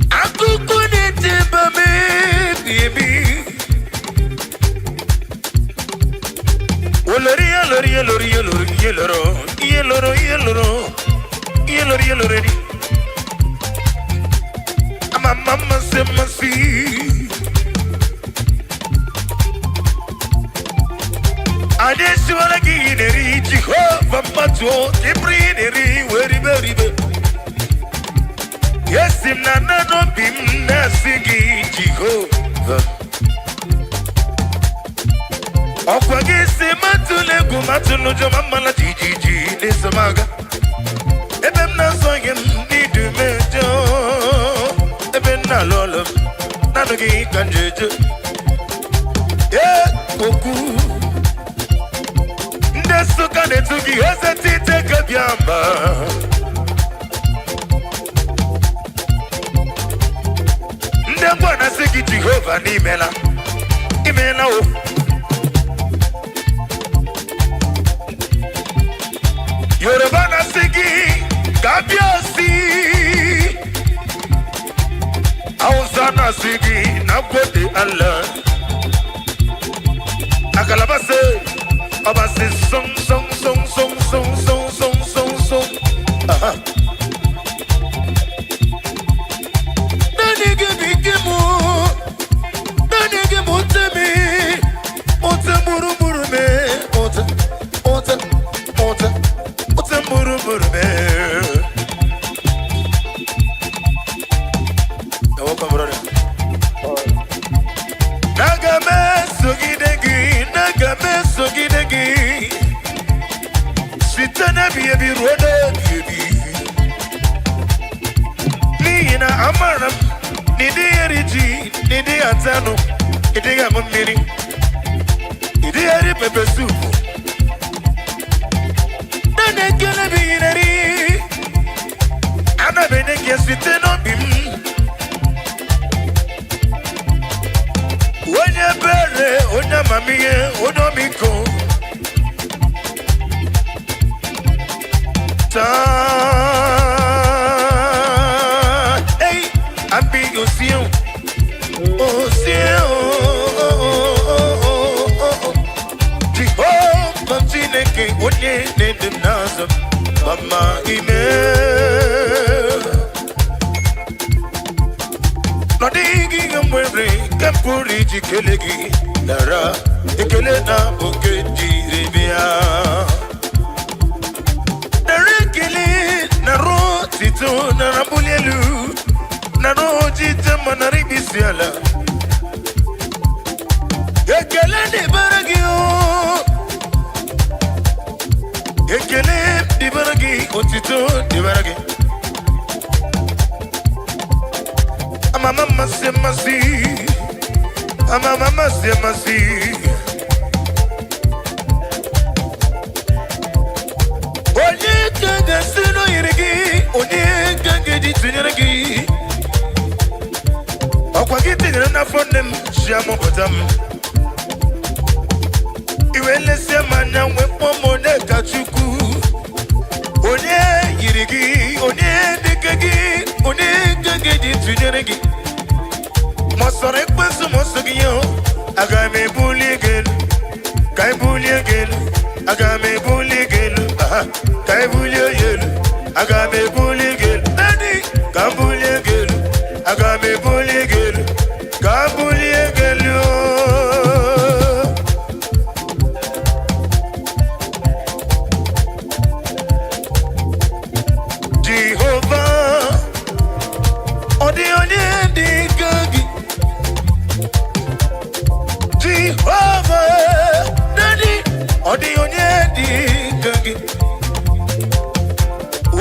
Aku kunite bame, baby. Olori, olori, olori, olori, yeloro, yeloro, yeloro, yeloro, yeloro. Ama mama se masi. Adesi wala kineri, Jehovah mato, Ibrineri, weribe. Yes, him na no bim na sigi Jehovah. Okwagi se matule gumatulu jo mamala jiji ni samaga. Ebem na soyem ni du mejo. Ebem na lolo na dogi kanjejo. Koku. Ndesu kane tugi ose tite kabyamba. Ndembwana sigi Jehovah ni mela. Imela o. Yoruba na sigi Kabiosi Hausa na sigi Nagode Allah Akalabase Abase song song song song song song song song song Aha Nanige bikimu Nanige motemi Mote muru muru me Mote Muru muru me. You're welcome, brother. Nagame sogidegi. Sitana biyebi roda biyebi. Nina amaram, nidi eriji, nidi atano, nidi amamiri, nidi eri pepe supu. Gonna be in a re. I'm not going to get sitting on him. When you're better, when you're mammy, when you're Miko. Hey, I'm big, oh, see you. Oh, see you. Jehovah, Jineke, what you need to know. Mama ime Nodigi ngwere Kampuri jikelegi Dara Ekele na boke jiribia Narekele Naro tito Narambulelu Naro jita manaribisiala Ekele ni baragio Ekele di baragi, otito di baragi. Ama mama se masi, ama mama se masi. Onye kanga sino irigi, onye kanga di tunyarigi. Okwa kiti na fonem, shamo botam. Iwele se manya wepo mone kachuku. Onye yirigi, onye dikegi, onye gagedi tunyeregi. Mosore kwesu mosugiyo, agame buli again, kai buli again, agame buli again, kai buli again, agame buli again, daddy, kai buli again, agame buli again, kai buli again, Odi onye di gagi.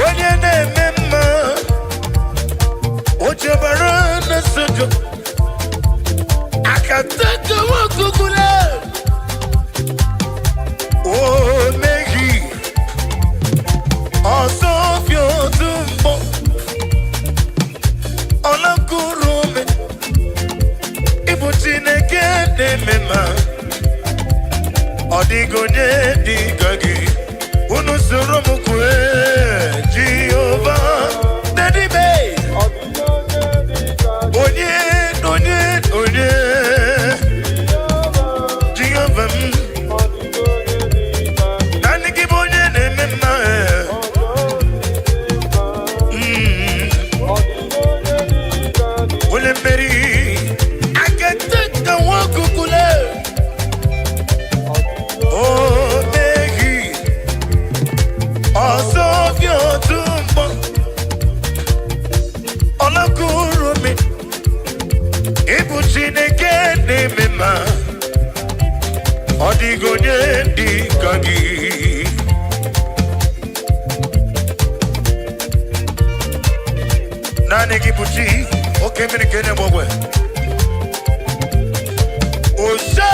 Onye na-eme Odigonye digagi unu soro mukwe Jehovah Daddy Bay Onye Jehovah Nani kibonye nemema Ole meri akataka wakukule Odigonye digagi Nani kibuchi oke mini kene bogwe Osha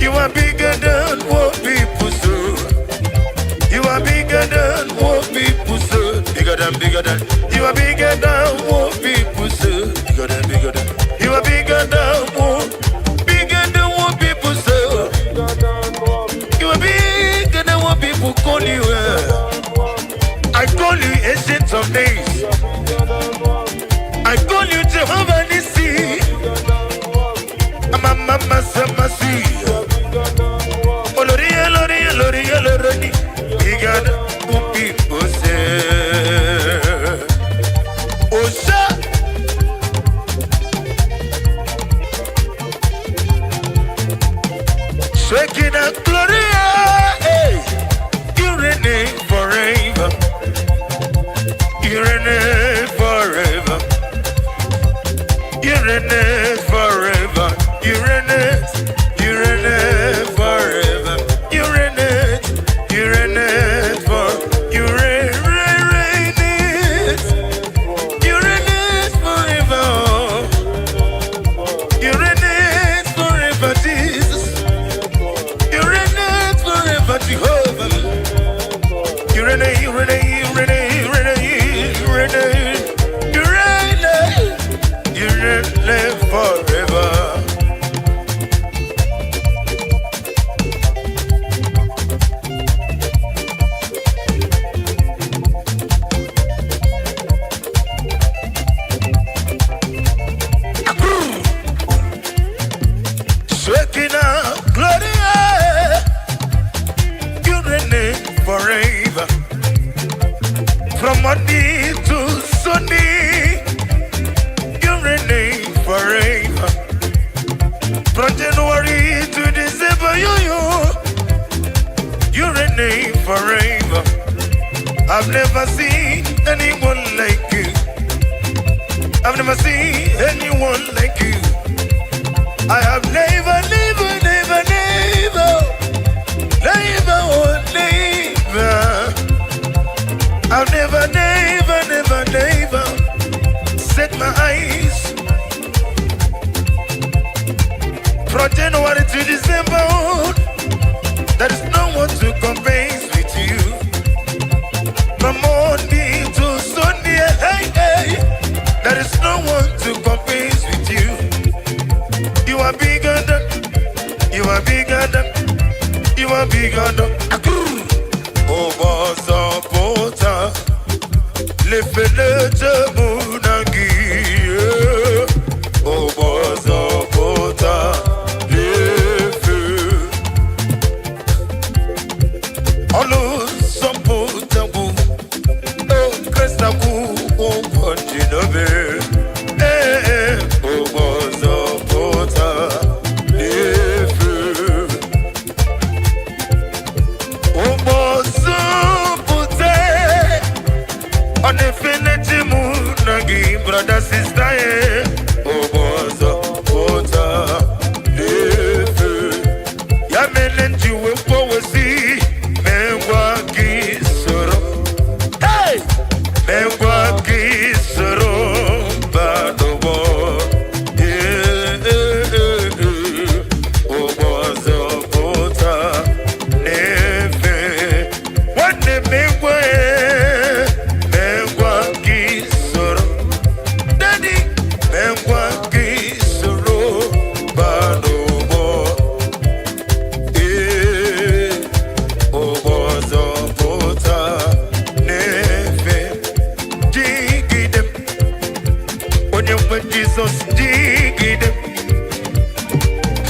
You are bigger than what people say. You are bigger than what people say. Bigger than. You are bigger than what people say. Bigger than. You are bigger than what people say. You are bigger than what people call you. I call you Ancient of Days. I call you Jehovah Nissi. Mama Samasi. Olori. Bigger than what people say. Osha. Shaking a Gloria. Hey. You reign forever. You reign forever. You reign forever. You reign forever. You reign for. You reign forever. You reign forever, Jesus. You reign forever, Jehovah. You reign forever. Forever, from Monday to Sunday, you reign forever. From January to December, you reign forever. I've never seen anyone like you. I've never seen anyone like you. I have never I've never set my eyes from January to December. There is no one to compare with you. From Monday to Sunday, hey, there is no one to compare with you. You are bigger than. Oh, boss of water. lefenete munangi obozo bota lefe olu somputa bu o krista ku o konjinobe obozo bota lefe obozo on infinity moon, nagi brother sister, obozo bota lefe. Ya melenji we poesi, mengwa kisoro. Hey, mengwa kisoro, badobo. Obozo bota lefe. What the mengwa? Jesus, jiggy them,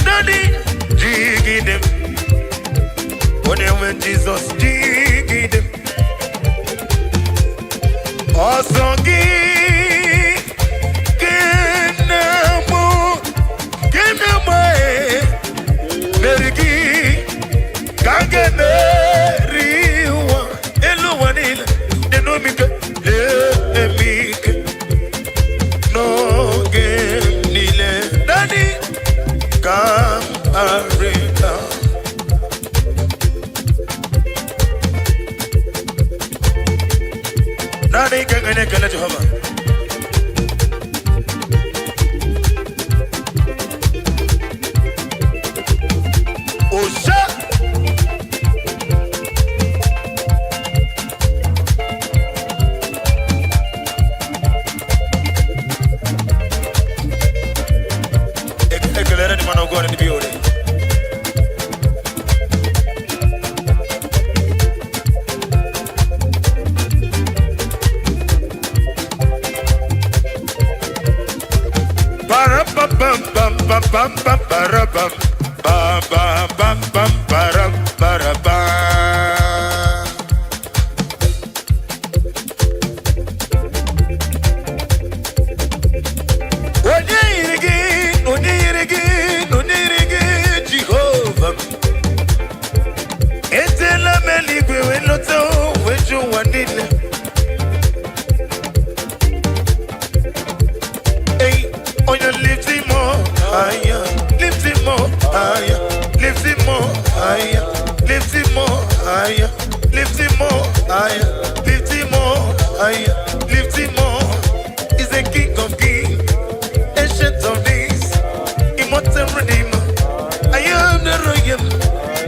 daddy, jiggy them. When Jesus, jiggy them. Awesome, kenamo, merigi, kangeneriwa, eluwanil, denomika, emika. Africa. Nani kangane kana Jehovah. Osha. Ekelera di mano go in the building. Bam bam bam bam bam barabam bam bam bam bam baram barabam. Onirigi Jehovah. Etela meligwe weloto weju wanile. Hey, on your lips more higher, lift him more higher, lift him more higher, lift him more higher, lift him more higher, lift him more higher, lift him more. He's the King of Kings, ancient of days, immortal Redeemer. I am the royal.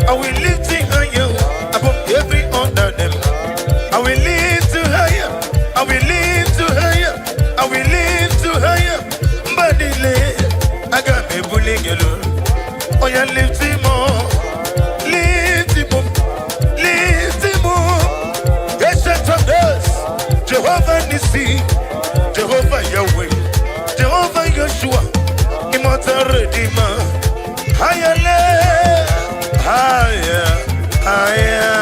I will lift him higher above every other name. I will lift you higher. I will lift you higher. I will lift you higher. Badile. I got me bullying you. Oh, yeah, lift him up. Lift him up. Lift him up. Ancient of days. Jehovah Nissi. Jehovah Yahweh. Jehovah Yeshua. Immortal Redeemer. Higher, higher, higher.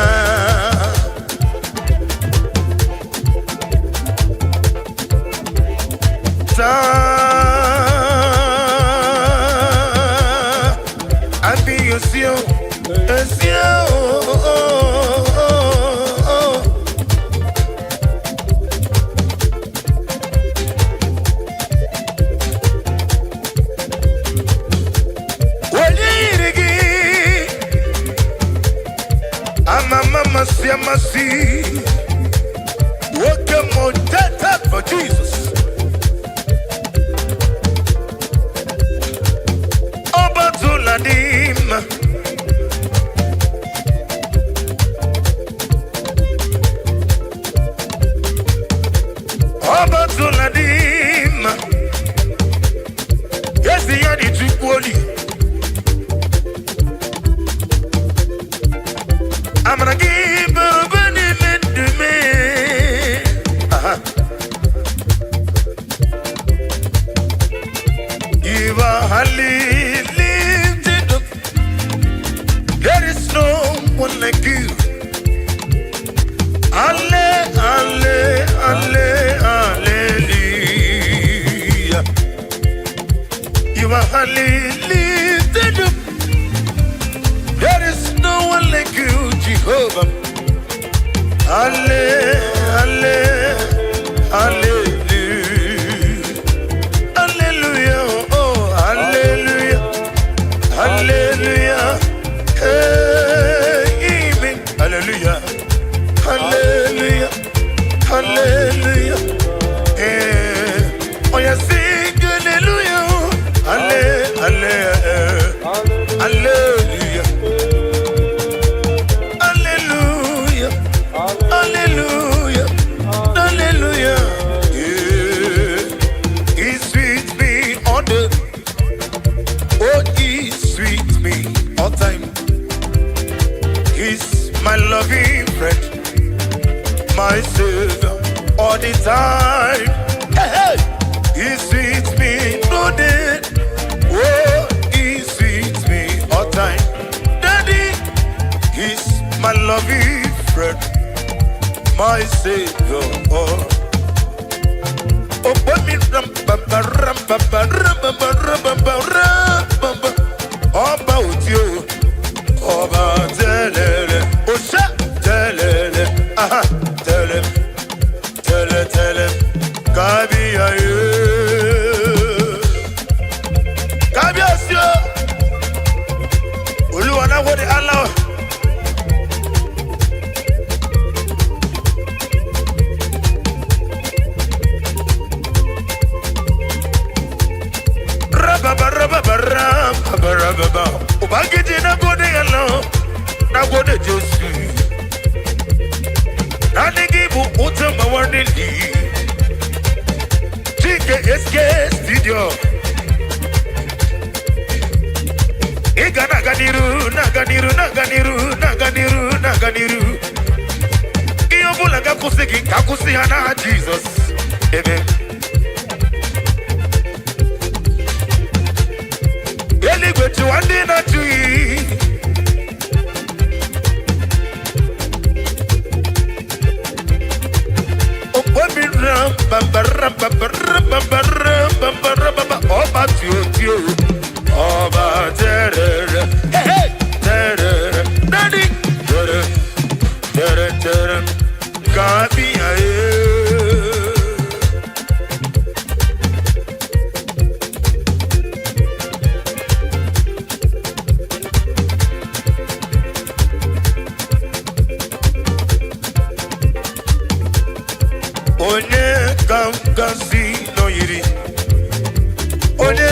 Mercy, welcome on that for Jesus. Obatuladim, Obatuladim. Yes, the only two quality. I'm gonna give a bunny to me. My Savior all the time. Hey, hey. He sweets me no day. Oh, he sweets me all time. Daddy, he's my loving friend. My Savior. Oh, but me ram about you. About telele. Oh, shut telele. Aha. Tell him, Kabia, Kabia, Uluana, what the Allah. Rabba, Ubangiji na go de alone, na go de Josu. Nanigibu utama wardeli TKSK studio Iga naganiru Iyo bula kakusi hana Jesus Amen Yeli gwetu wandi na tui Oba tio Oba terere Hey hey terere Nani Terere Kabia Onye kamkasi no yiri Onye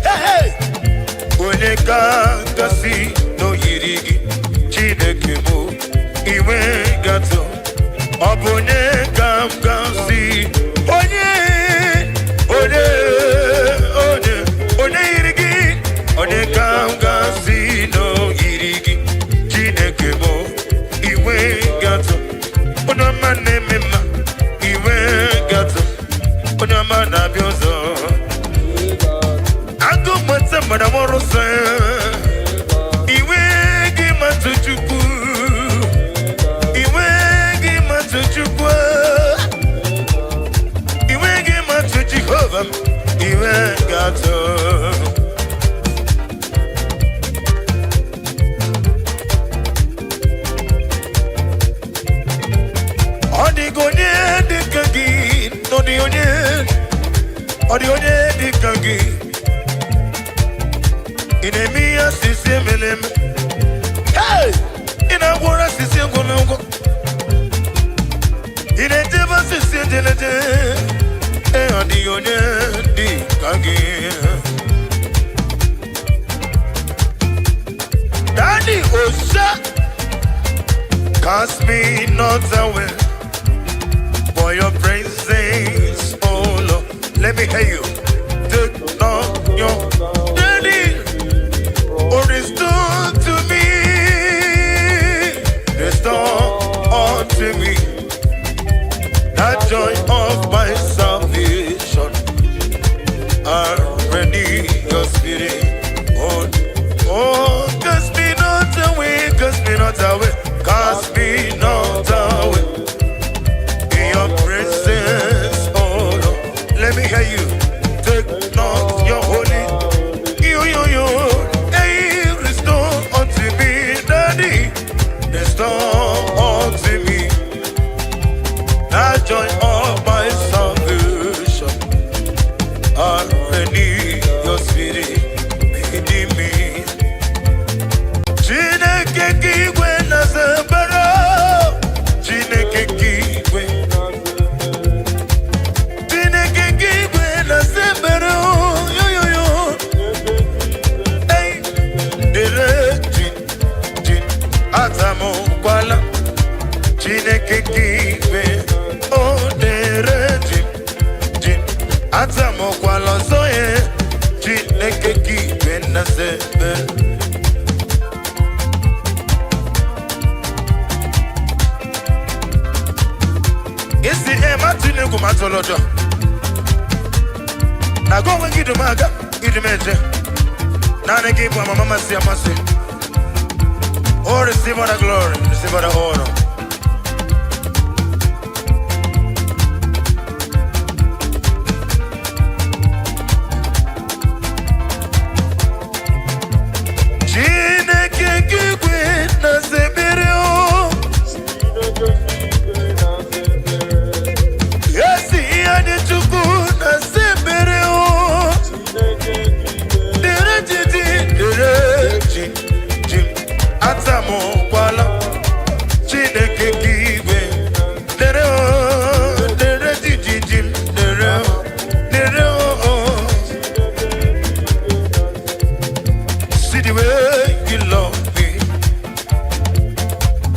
hey hey Onye kamkasi no yiri Chineke mu iwe gato Obonye kamkasi Onye yiri Onye kamkasi no yiri Chineke mu iwe gato Ono mane mema iwe gato Ono mana biozo Ango mwete mwana morose Iwe gima tuchuku Iwe gima tuchuku Iwe gima tuchihova Iwe gato Odionye dikangi Inemia sisi melem Hey! Inagora sisi ngolongo Ineteba sisi jelete Odionye dikangi Daddy Osha Cast me not away For your presence, oh Lord Let me hear you. Take on your daddy. Oh, restore to me. Restore unto me. That joy of my salvation. Already your spirit. Oh, cast me not away. Cast me not away. Cast me not away. In your presence. Let me hear you. Take not your holy. You. Hey, restore unto me, Daddy. Restore the joy of my salvation. I need your spirit within me. Chineke kigwe na zebara, Chineke kigwe, Chineke kigwe na zebara, yo yo yo. Hey, dere jin atamo kwala, Chineke kigwe, oh dere jin atamo kwala soye, Chineke kigwe na zebara. Matolodo. Now go and get the maga, get the measure. Now they give my mama see a mercy. Oh, receive all the glory, receive all the honor. Chineke kigwe na zebere o. See the way you love me,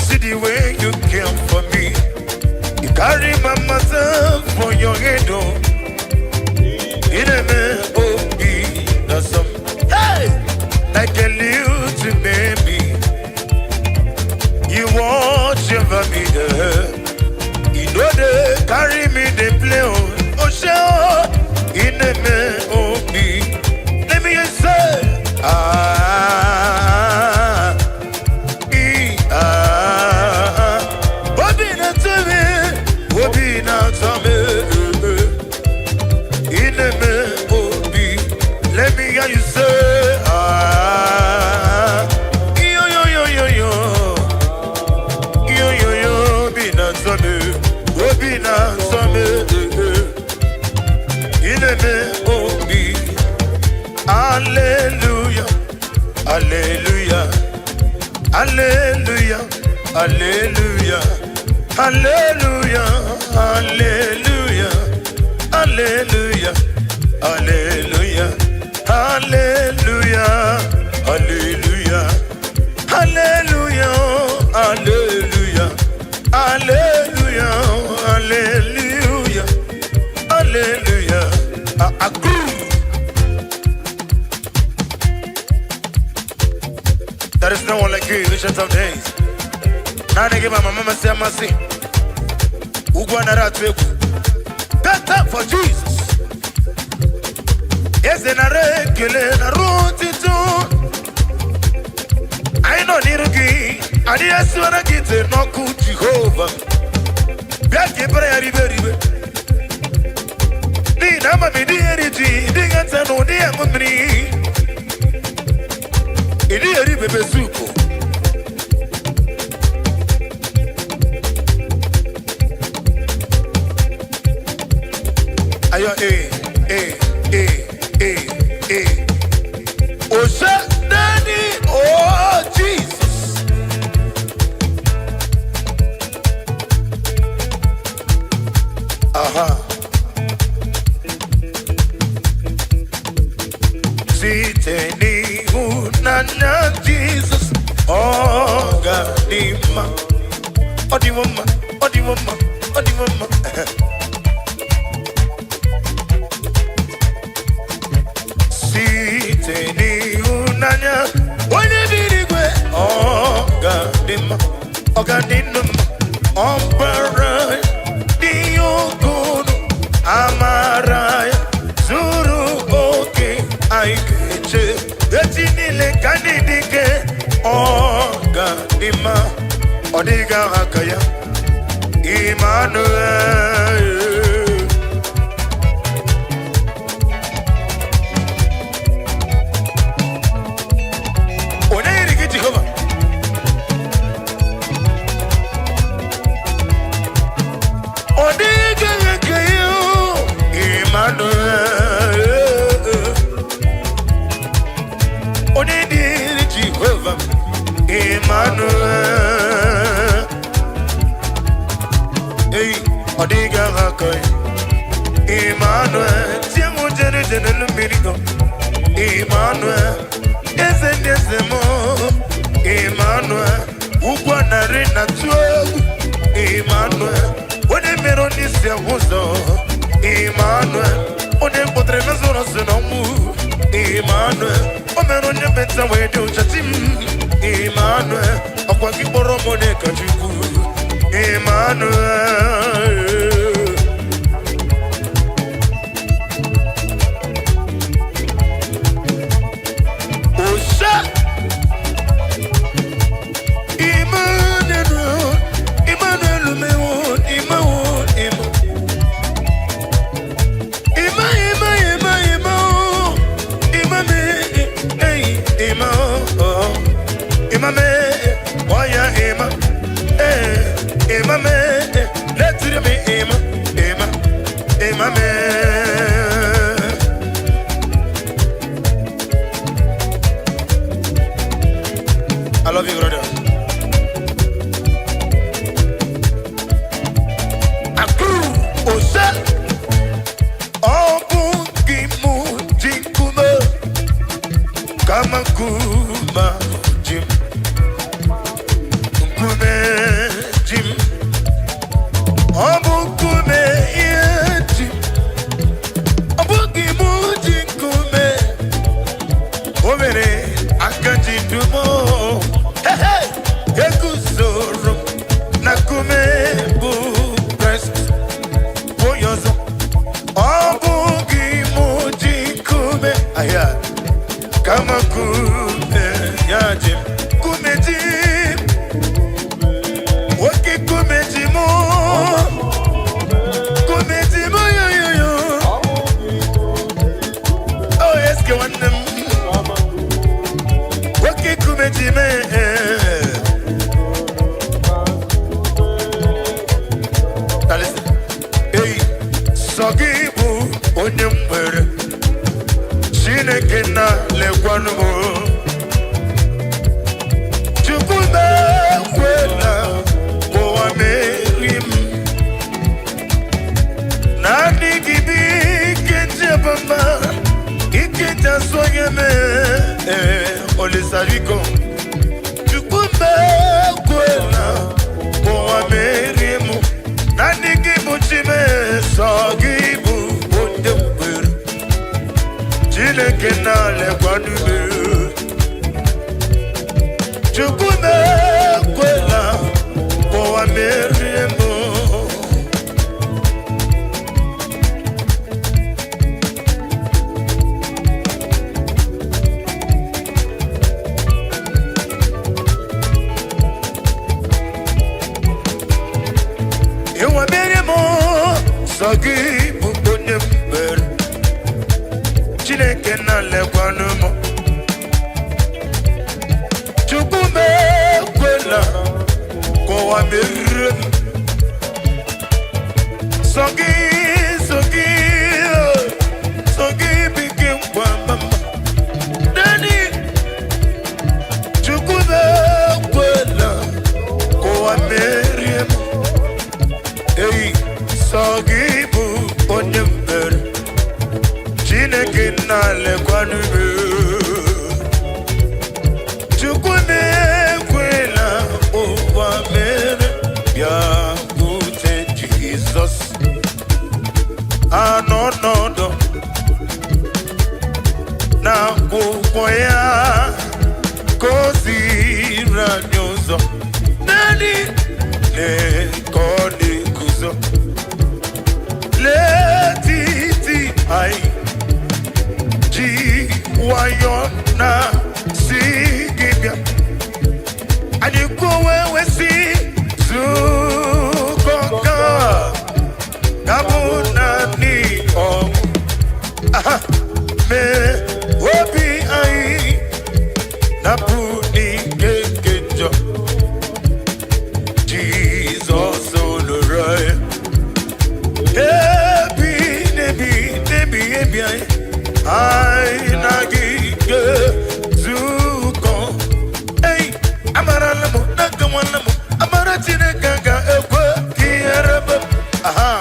see the way you care for me. You carry my mother for your head, oh. In a man, oh, be the some. Hey, like a little baby. You watch over me, you know they carry me, they play, oh, sure. In a man, oh, be. Let me just say, let me hear you say, yo yo yo yo yo, yo yo yo, be not so me, oh be not so me, in a me, oh be, hallelujah, hallelujah, hallelujah, hallelujah, hallelujah, hallelujah, hallelujah, hallelujah. Hallelujah, hallelujah, hallelujah, hallelujah, hallelujah, hallelujah, hallelujah. I agree. There is no one like you, Ancient of Days. Now they give my mama say, "Mercy, who go na rat better for Jesus." Yes, and I regulate a routine. I know Nirugi, and yes, when I get it, no good Jehovah. Back in prayer, river. Nina, my energy, ding and no dear mummy. It is a river soup. Ayo, oh, Daddy, oh, Jesus. Aha. Siteni unanya Jesus. Oh, Gadima. Odimama, Odimama, Odimama. Siteni unanya wanye birigwe ogadima ogadinum ombara diyogunu amaraya zuru oke aikeche etinile kanidike ogadima odiga hakaya Emmanuel. Emmanuel, hey, Odiga Hakai, Emmanuel, Tiamo Jenny Lumirigo, Emmanuel, Ezendezemo, Emmanuel, Ugwana Rena Tuog, Emmanuel, when a Meroni Siamuzo, Emmanuel, when a Potrenazo Sonomu, Emmanuel, Omerone Beta Wedo Chatim. Emmanuel, akwa kiporo mone kajuku. Emmanuel, Osha. Emmanuel, Emmanuel mewo, Emmanuel, Imame, waya ima, imame, let's do me imame. I love you, brother. Aku, osa, obu gimu jikume, kama kuma. Kama kume ya jim, kume jim, waki kume jimo, yo yo yo. Oh yes, ke wanem, waki kume jime. Listen, hey, sogibu onyemwere. Chineke na lekwanu mo Chukwume kwela Kowa merim Nani gibi kenje bamba Iketa soyeme Olisariko Chukwume kwela Kowa merim Nani gibu chime Sogibu ondemwere Chineke na lekwanube Chukwume kwela Kowa meriemo Ewa meriemo Sagi bukonye mbere Chineke na lekwanu mo Chukwume kwela Kowa mere Sogi bike mkwa mama Dani Chukwume kwela Kowa mere Hey, Sogi bu onye mbere Chineke na lekwanube Chukwume kwela ụwa mere bịa bute Jizọs anọ n'ọdọ na akwụkwọ ya ka o ziri anyị ụzọ naanị lee ka ọ na-eguzo letiti anyị wayo na sigibia ani kowe si zukoka kabuna ni aha me obi ai napuni kekejo Jesus olorai I nagige zuko. Hey, amara lamo nagawan lamo. Amara chine gaga ekwe kiyerebe. Aha.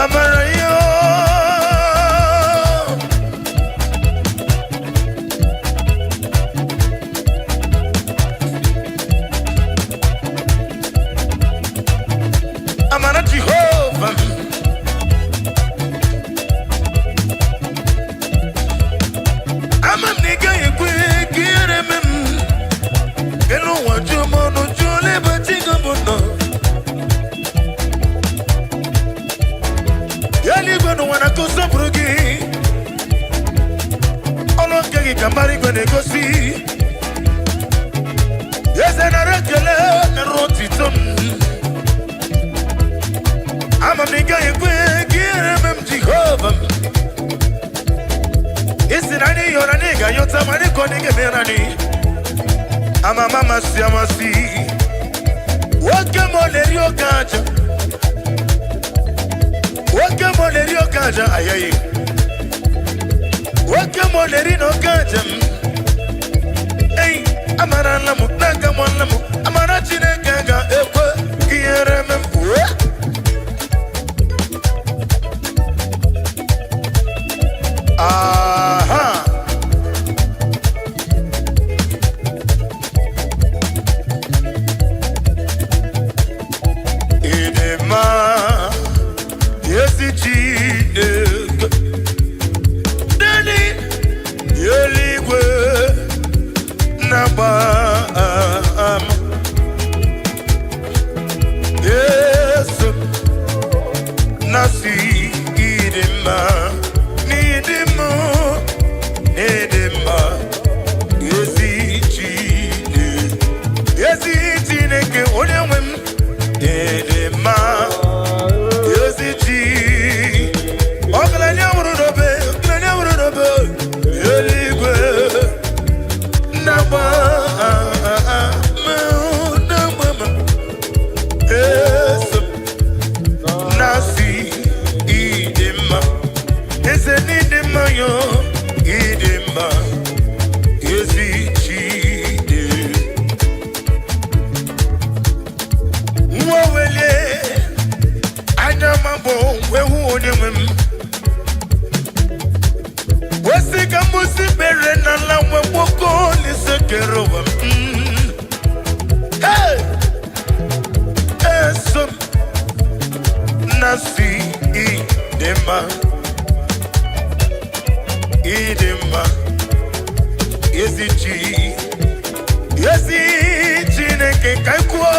Amara yo. Amara Jehovah. Amam nigga yekwe kiyerebe. Elo wajumo no jole batinga bono. Yali gono wana kusobrugi. Olo kegi kambari kwenye gosi. Yese na rekele na roti tom. Ama nigga yekwe kiyerebe Jehovah. Isi nani yona nigga yota mani konige menani. Ama mama si amasi. Woke moleri okaja. Woke moleri okaja ayayi. Woke moleri no kaja. Hey, amara lamu naka mwalamu. Amara chine kanga ekwe kiyereme mpuwe. Aha. Idema yesi chine Dani yeligwe naba Yesu nasi idema Nidima Nidima yesi chine Yesi chine ke onyewem Nidima yesi chine Oglanya urudobe Yeligwe Naba Yesu Nasi idima Ese nidima yo idima Yesi chide Mwawele Anyamabo wehu onyemem Wesika musi bere na lawe woko lisekerowa Hey! Eso Nasi idima Idima Yesi chi Yesi chineke kaikwa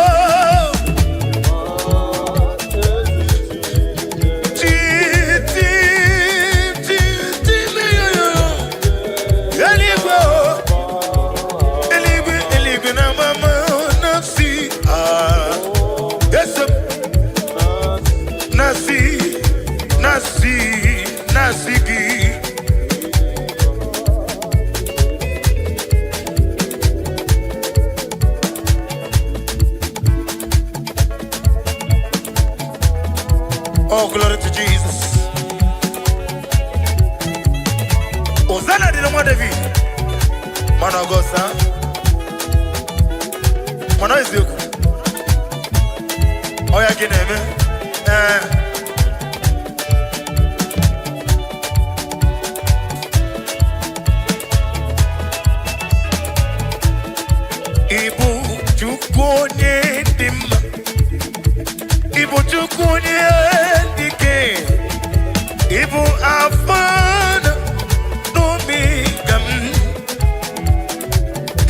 Nasigi Oh, glory to Jesus. Hosanna di namo David. Mana gosa. Mana Ezeku. Oya kineme. Ibu chukonye dimma. Ibu chukonye dike. Ibu afana no migam.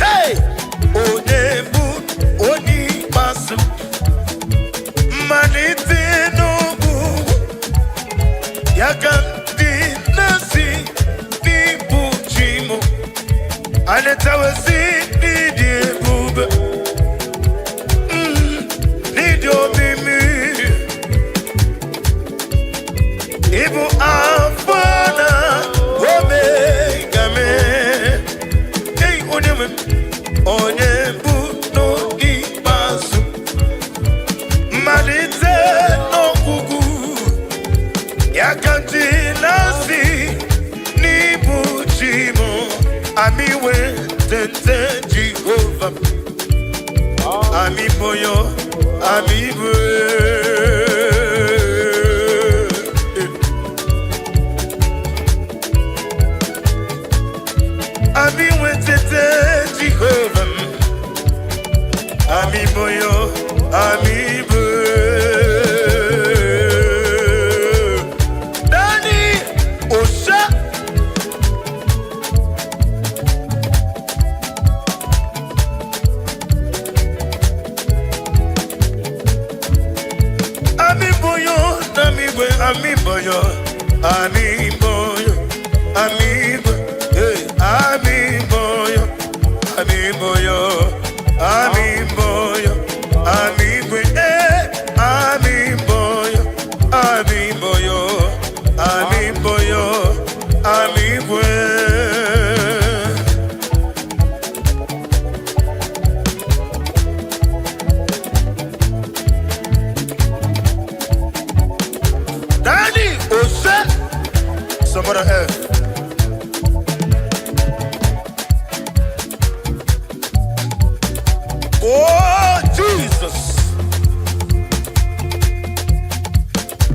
Hey, onebu oni masu. Manite no bu. Yakan di nasi di buchimo. Anetawasi di bube. Need your mimi. Jehovah. Ami boyo, ami bo. Ami wetete Jehovah. Ami boyo, ami bo. Dani Osha. Ami boyo, ami boyo, ami boyo, ami boyo, ami boyo. Ami boyo, ami boyo, ami boyo, ami boyo, ami boyo, ami boyo, ami boyo, ami boyo. Daddy, Ose, somebody else. Oh, Jesus.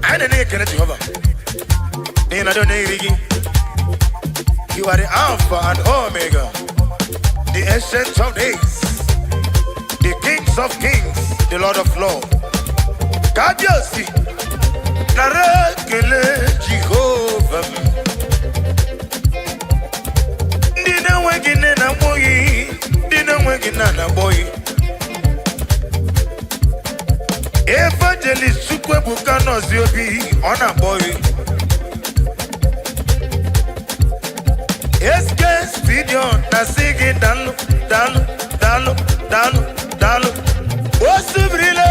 I don't need to Jehovah. And I don't need you. You are the Alpha and Omega, the Ancient of Days, the Kings of Kings, the Lord of Lords. God, you see, Jehovah. Didn't wake in a boy, didn't wake in a boy. Evangelist Chukwebuka Noziobi on a boy. Escape video na singing dalo, dalo, dalo, dalo, dalo. Osubrilo.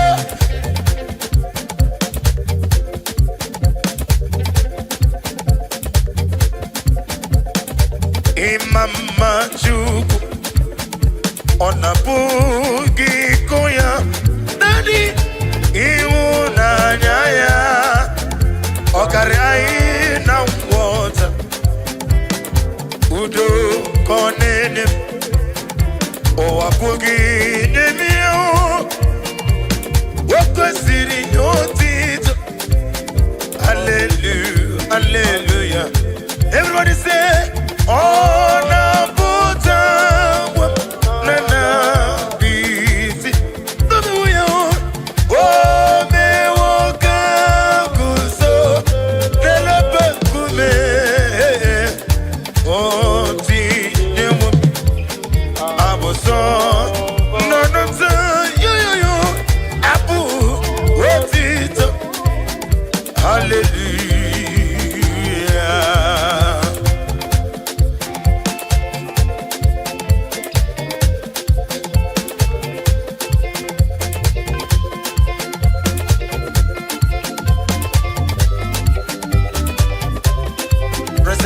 Imama Chuku on a boogie koya. Daddy. Iuna nyaya okarai na water udo konene o apugi nemio wako siri yotito. Hallelujah, hallelujah. Everybody say on a buta na busy.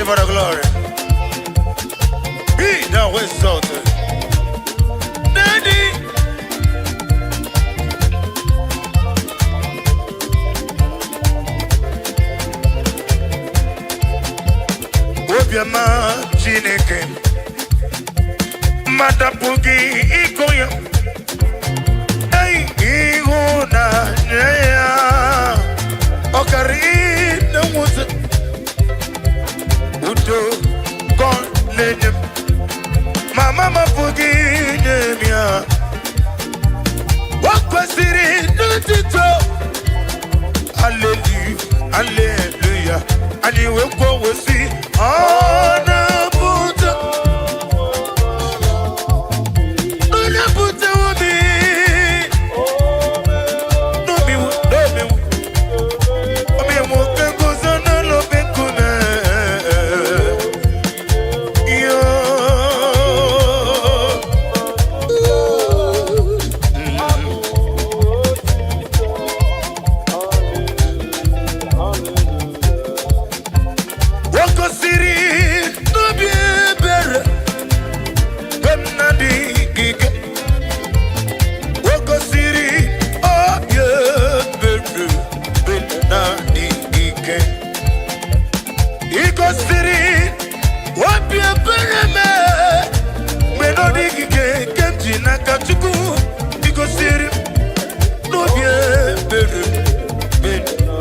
For the glory, be thou exalted, Daddy. Obiama Chineke, Madapugi Ikoya, Hey Ihuna Neya, Okari no Musa. God let him. Mama forgive me. What was it? Hallelujah, hallelujah. And you will go with see on the Buddha. On the Buddha will be. No, me, no, me. Me, what goes on a little bit.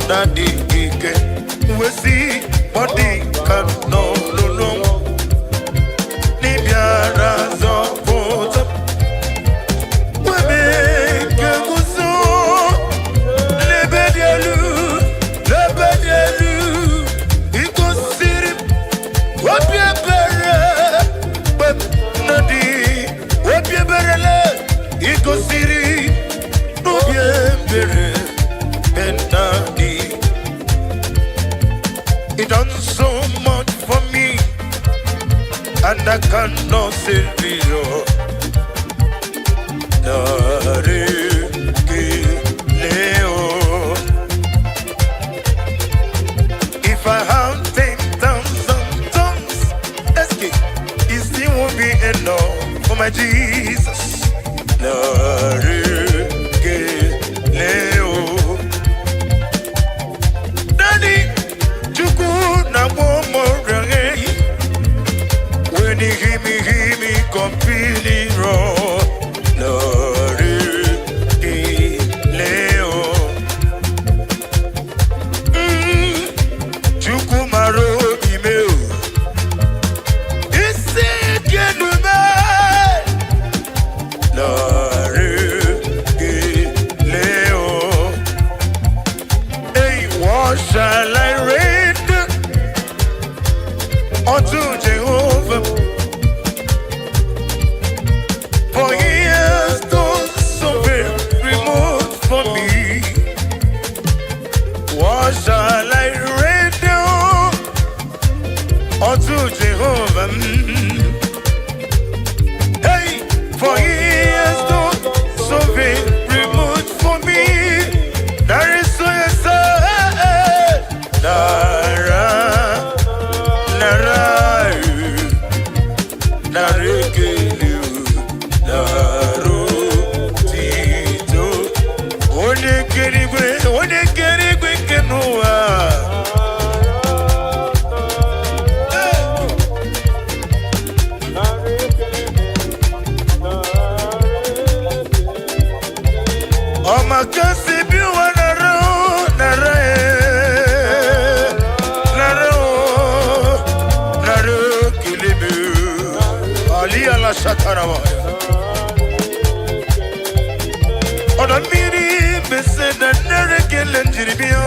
Nadi ike wesi body can no no ni biara zo pota webe ke kuso lebedelu iko siri wapie bere web nadi wapie berele iko siri nubie bere nadi. It done so much for me, and I cannot say it. If I have 10,000 tongues, it still won't be enough for my Jesus. Daddy, when he hear me completely wrong. Leo, Chukumaro email. It's it Leo. Hey, what shall I render unto Jehovah? For he has done so very remote for me. What shall I render unto Jehovah? Hey, for he has done so very remote for me. There is so yes, on a mini beside the Narakel and Jiribio.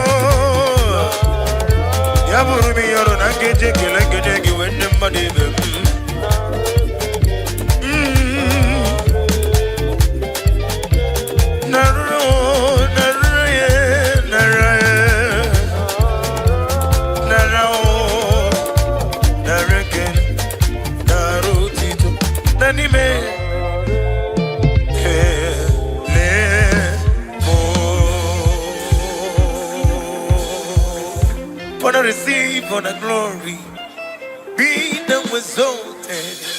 Yaburumi or an Angelic like when the money. Receive all the glory, be them exalted.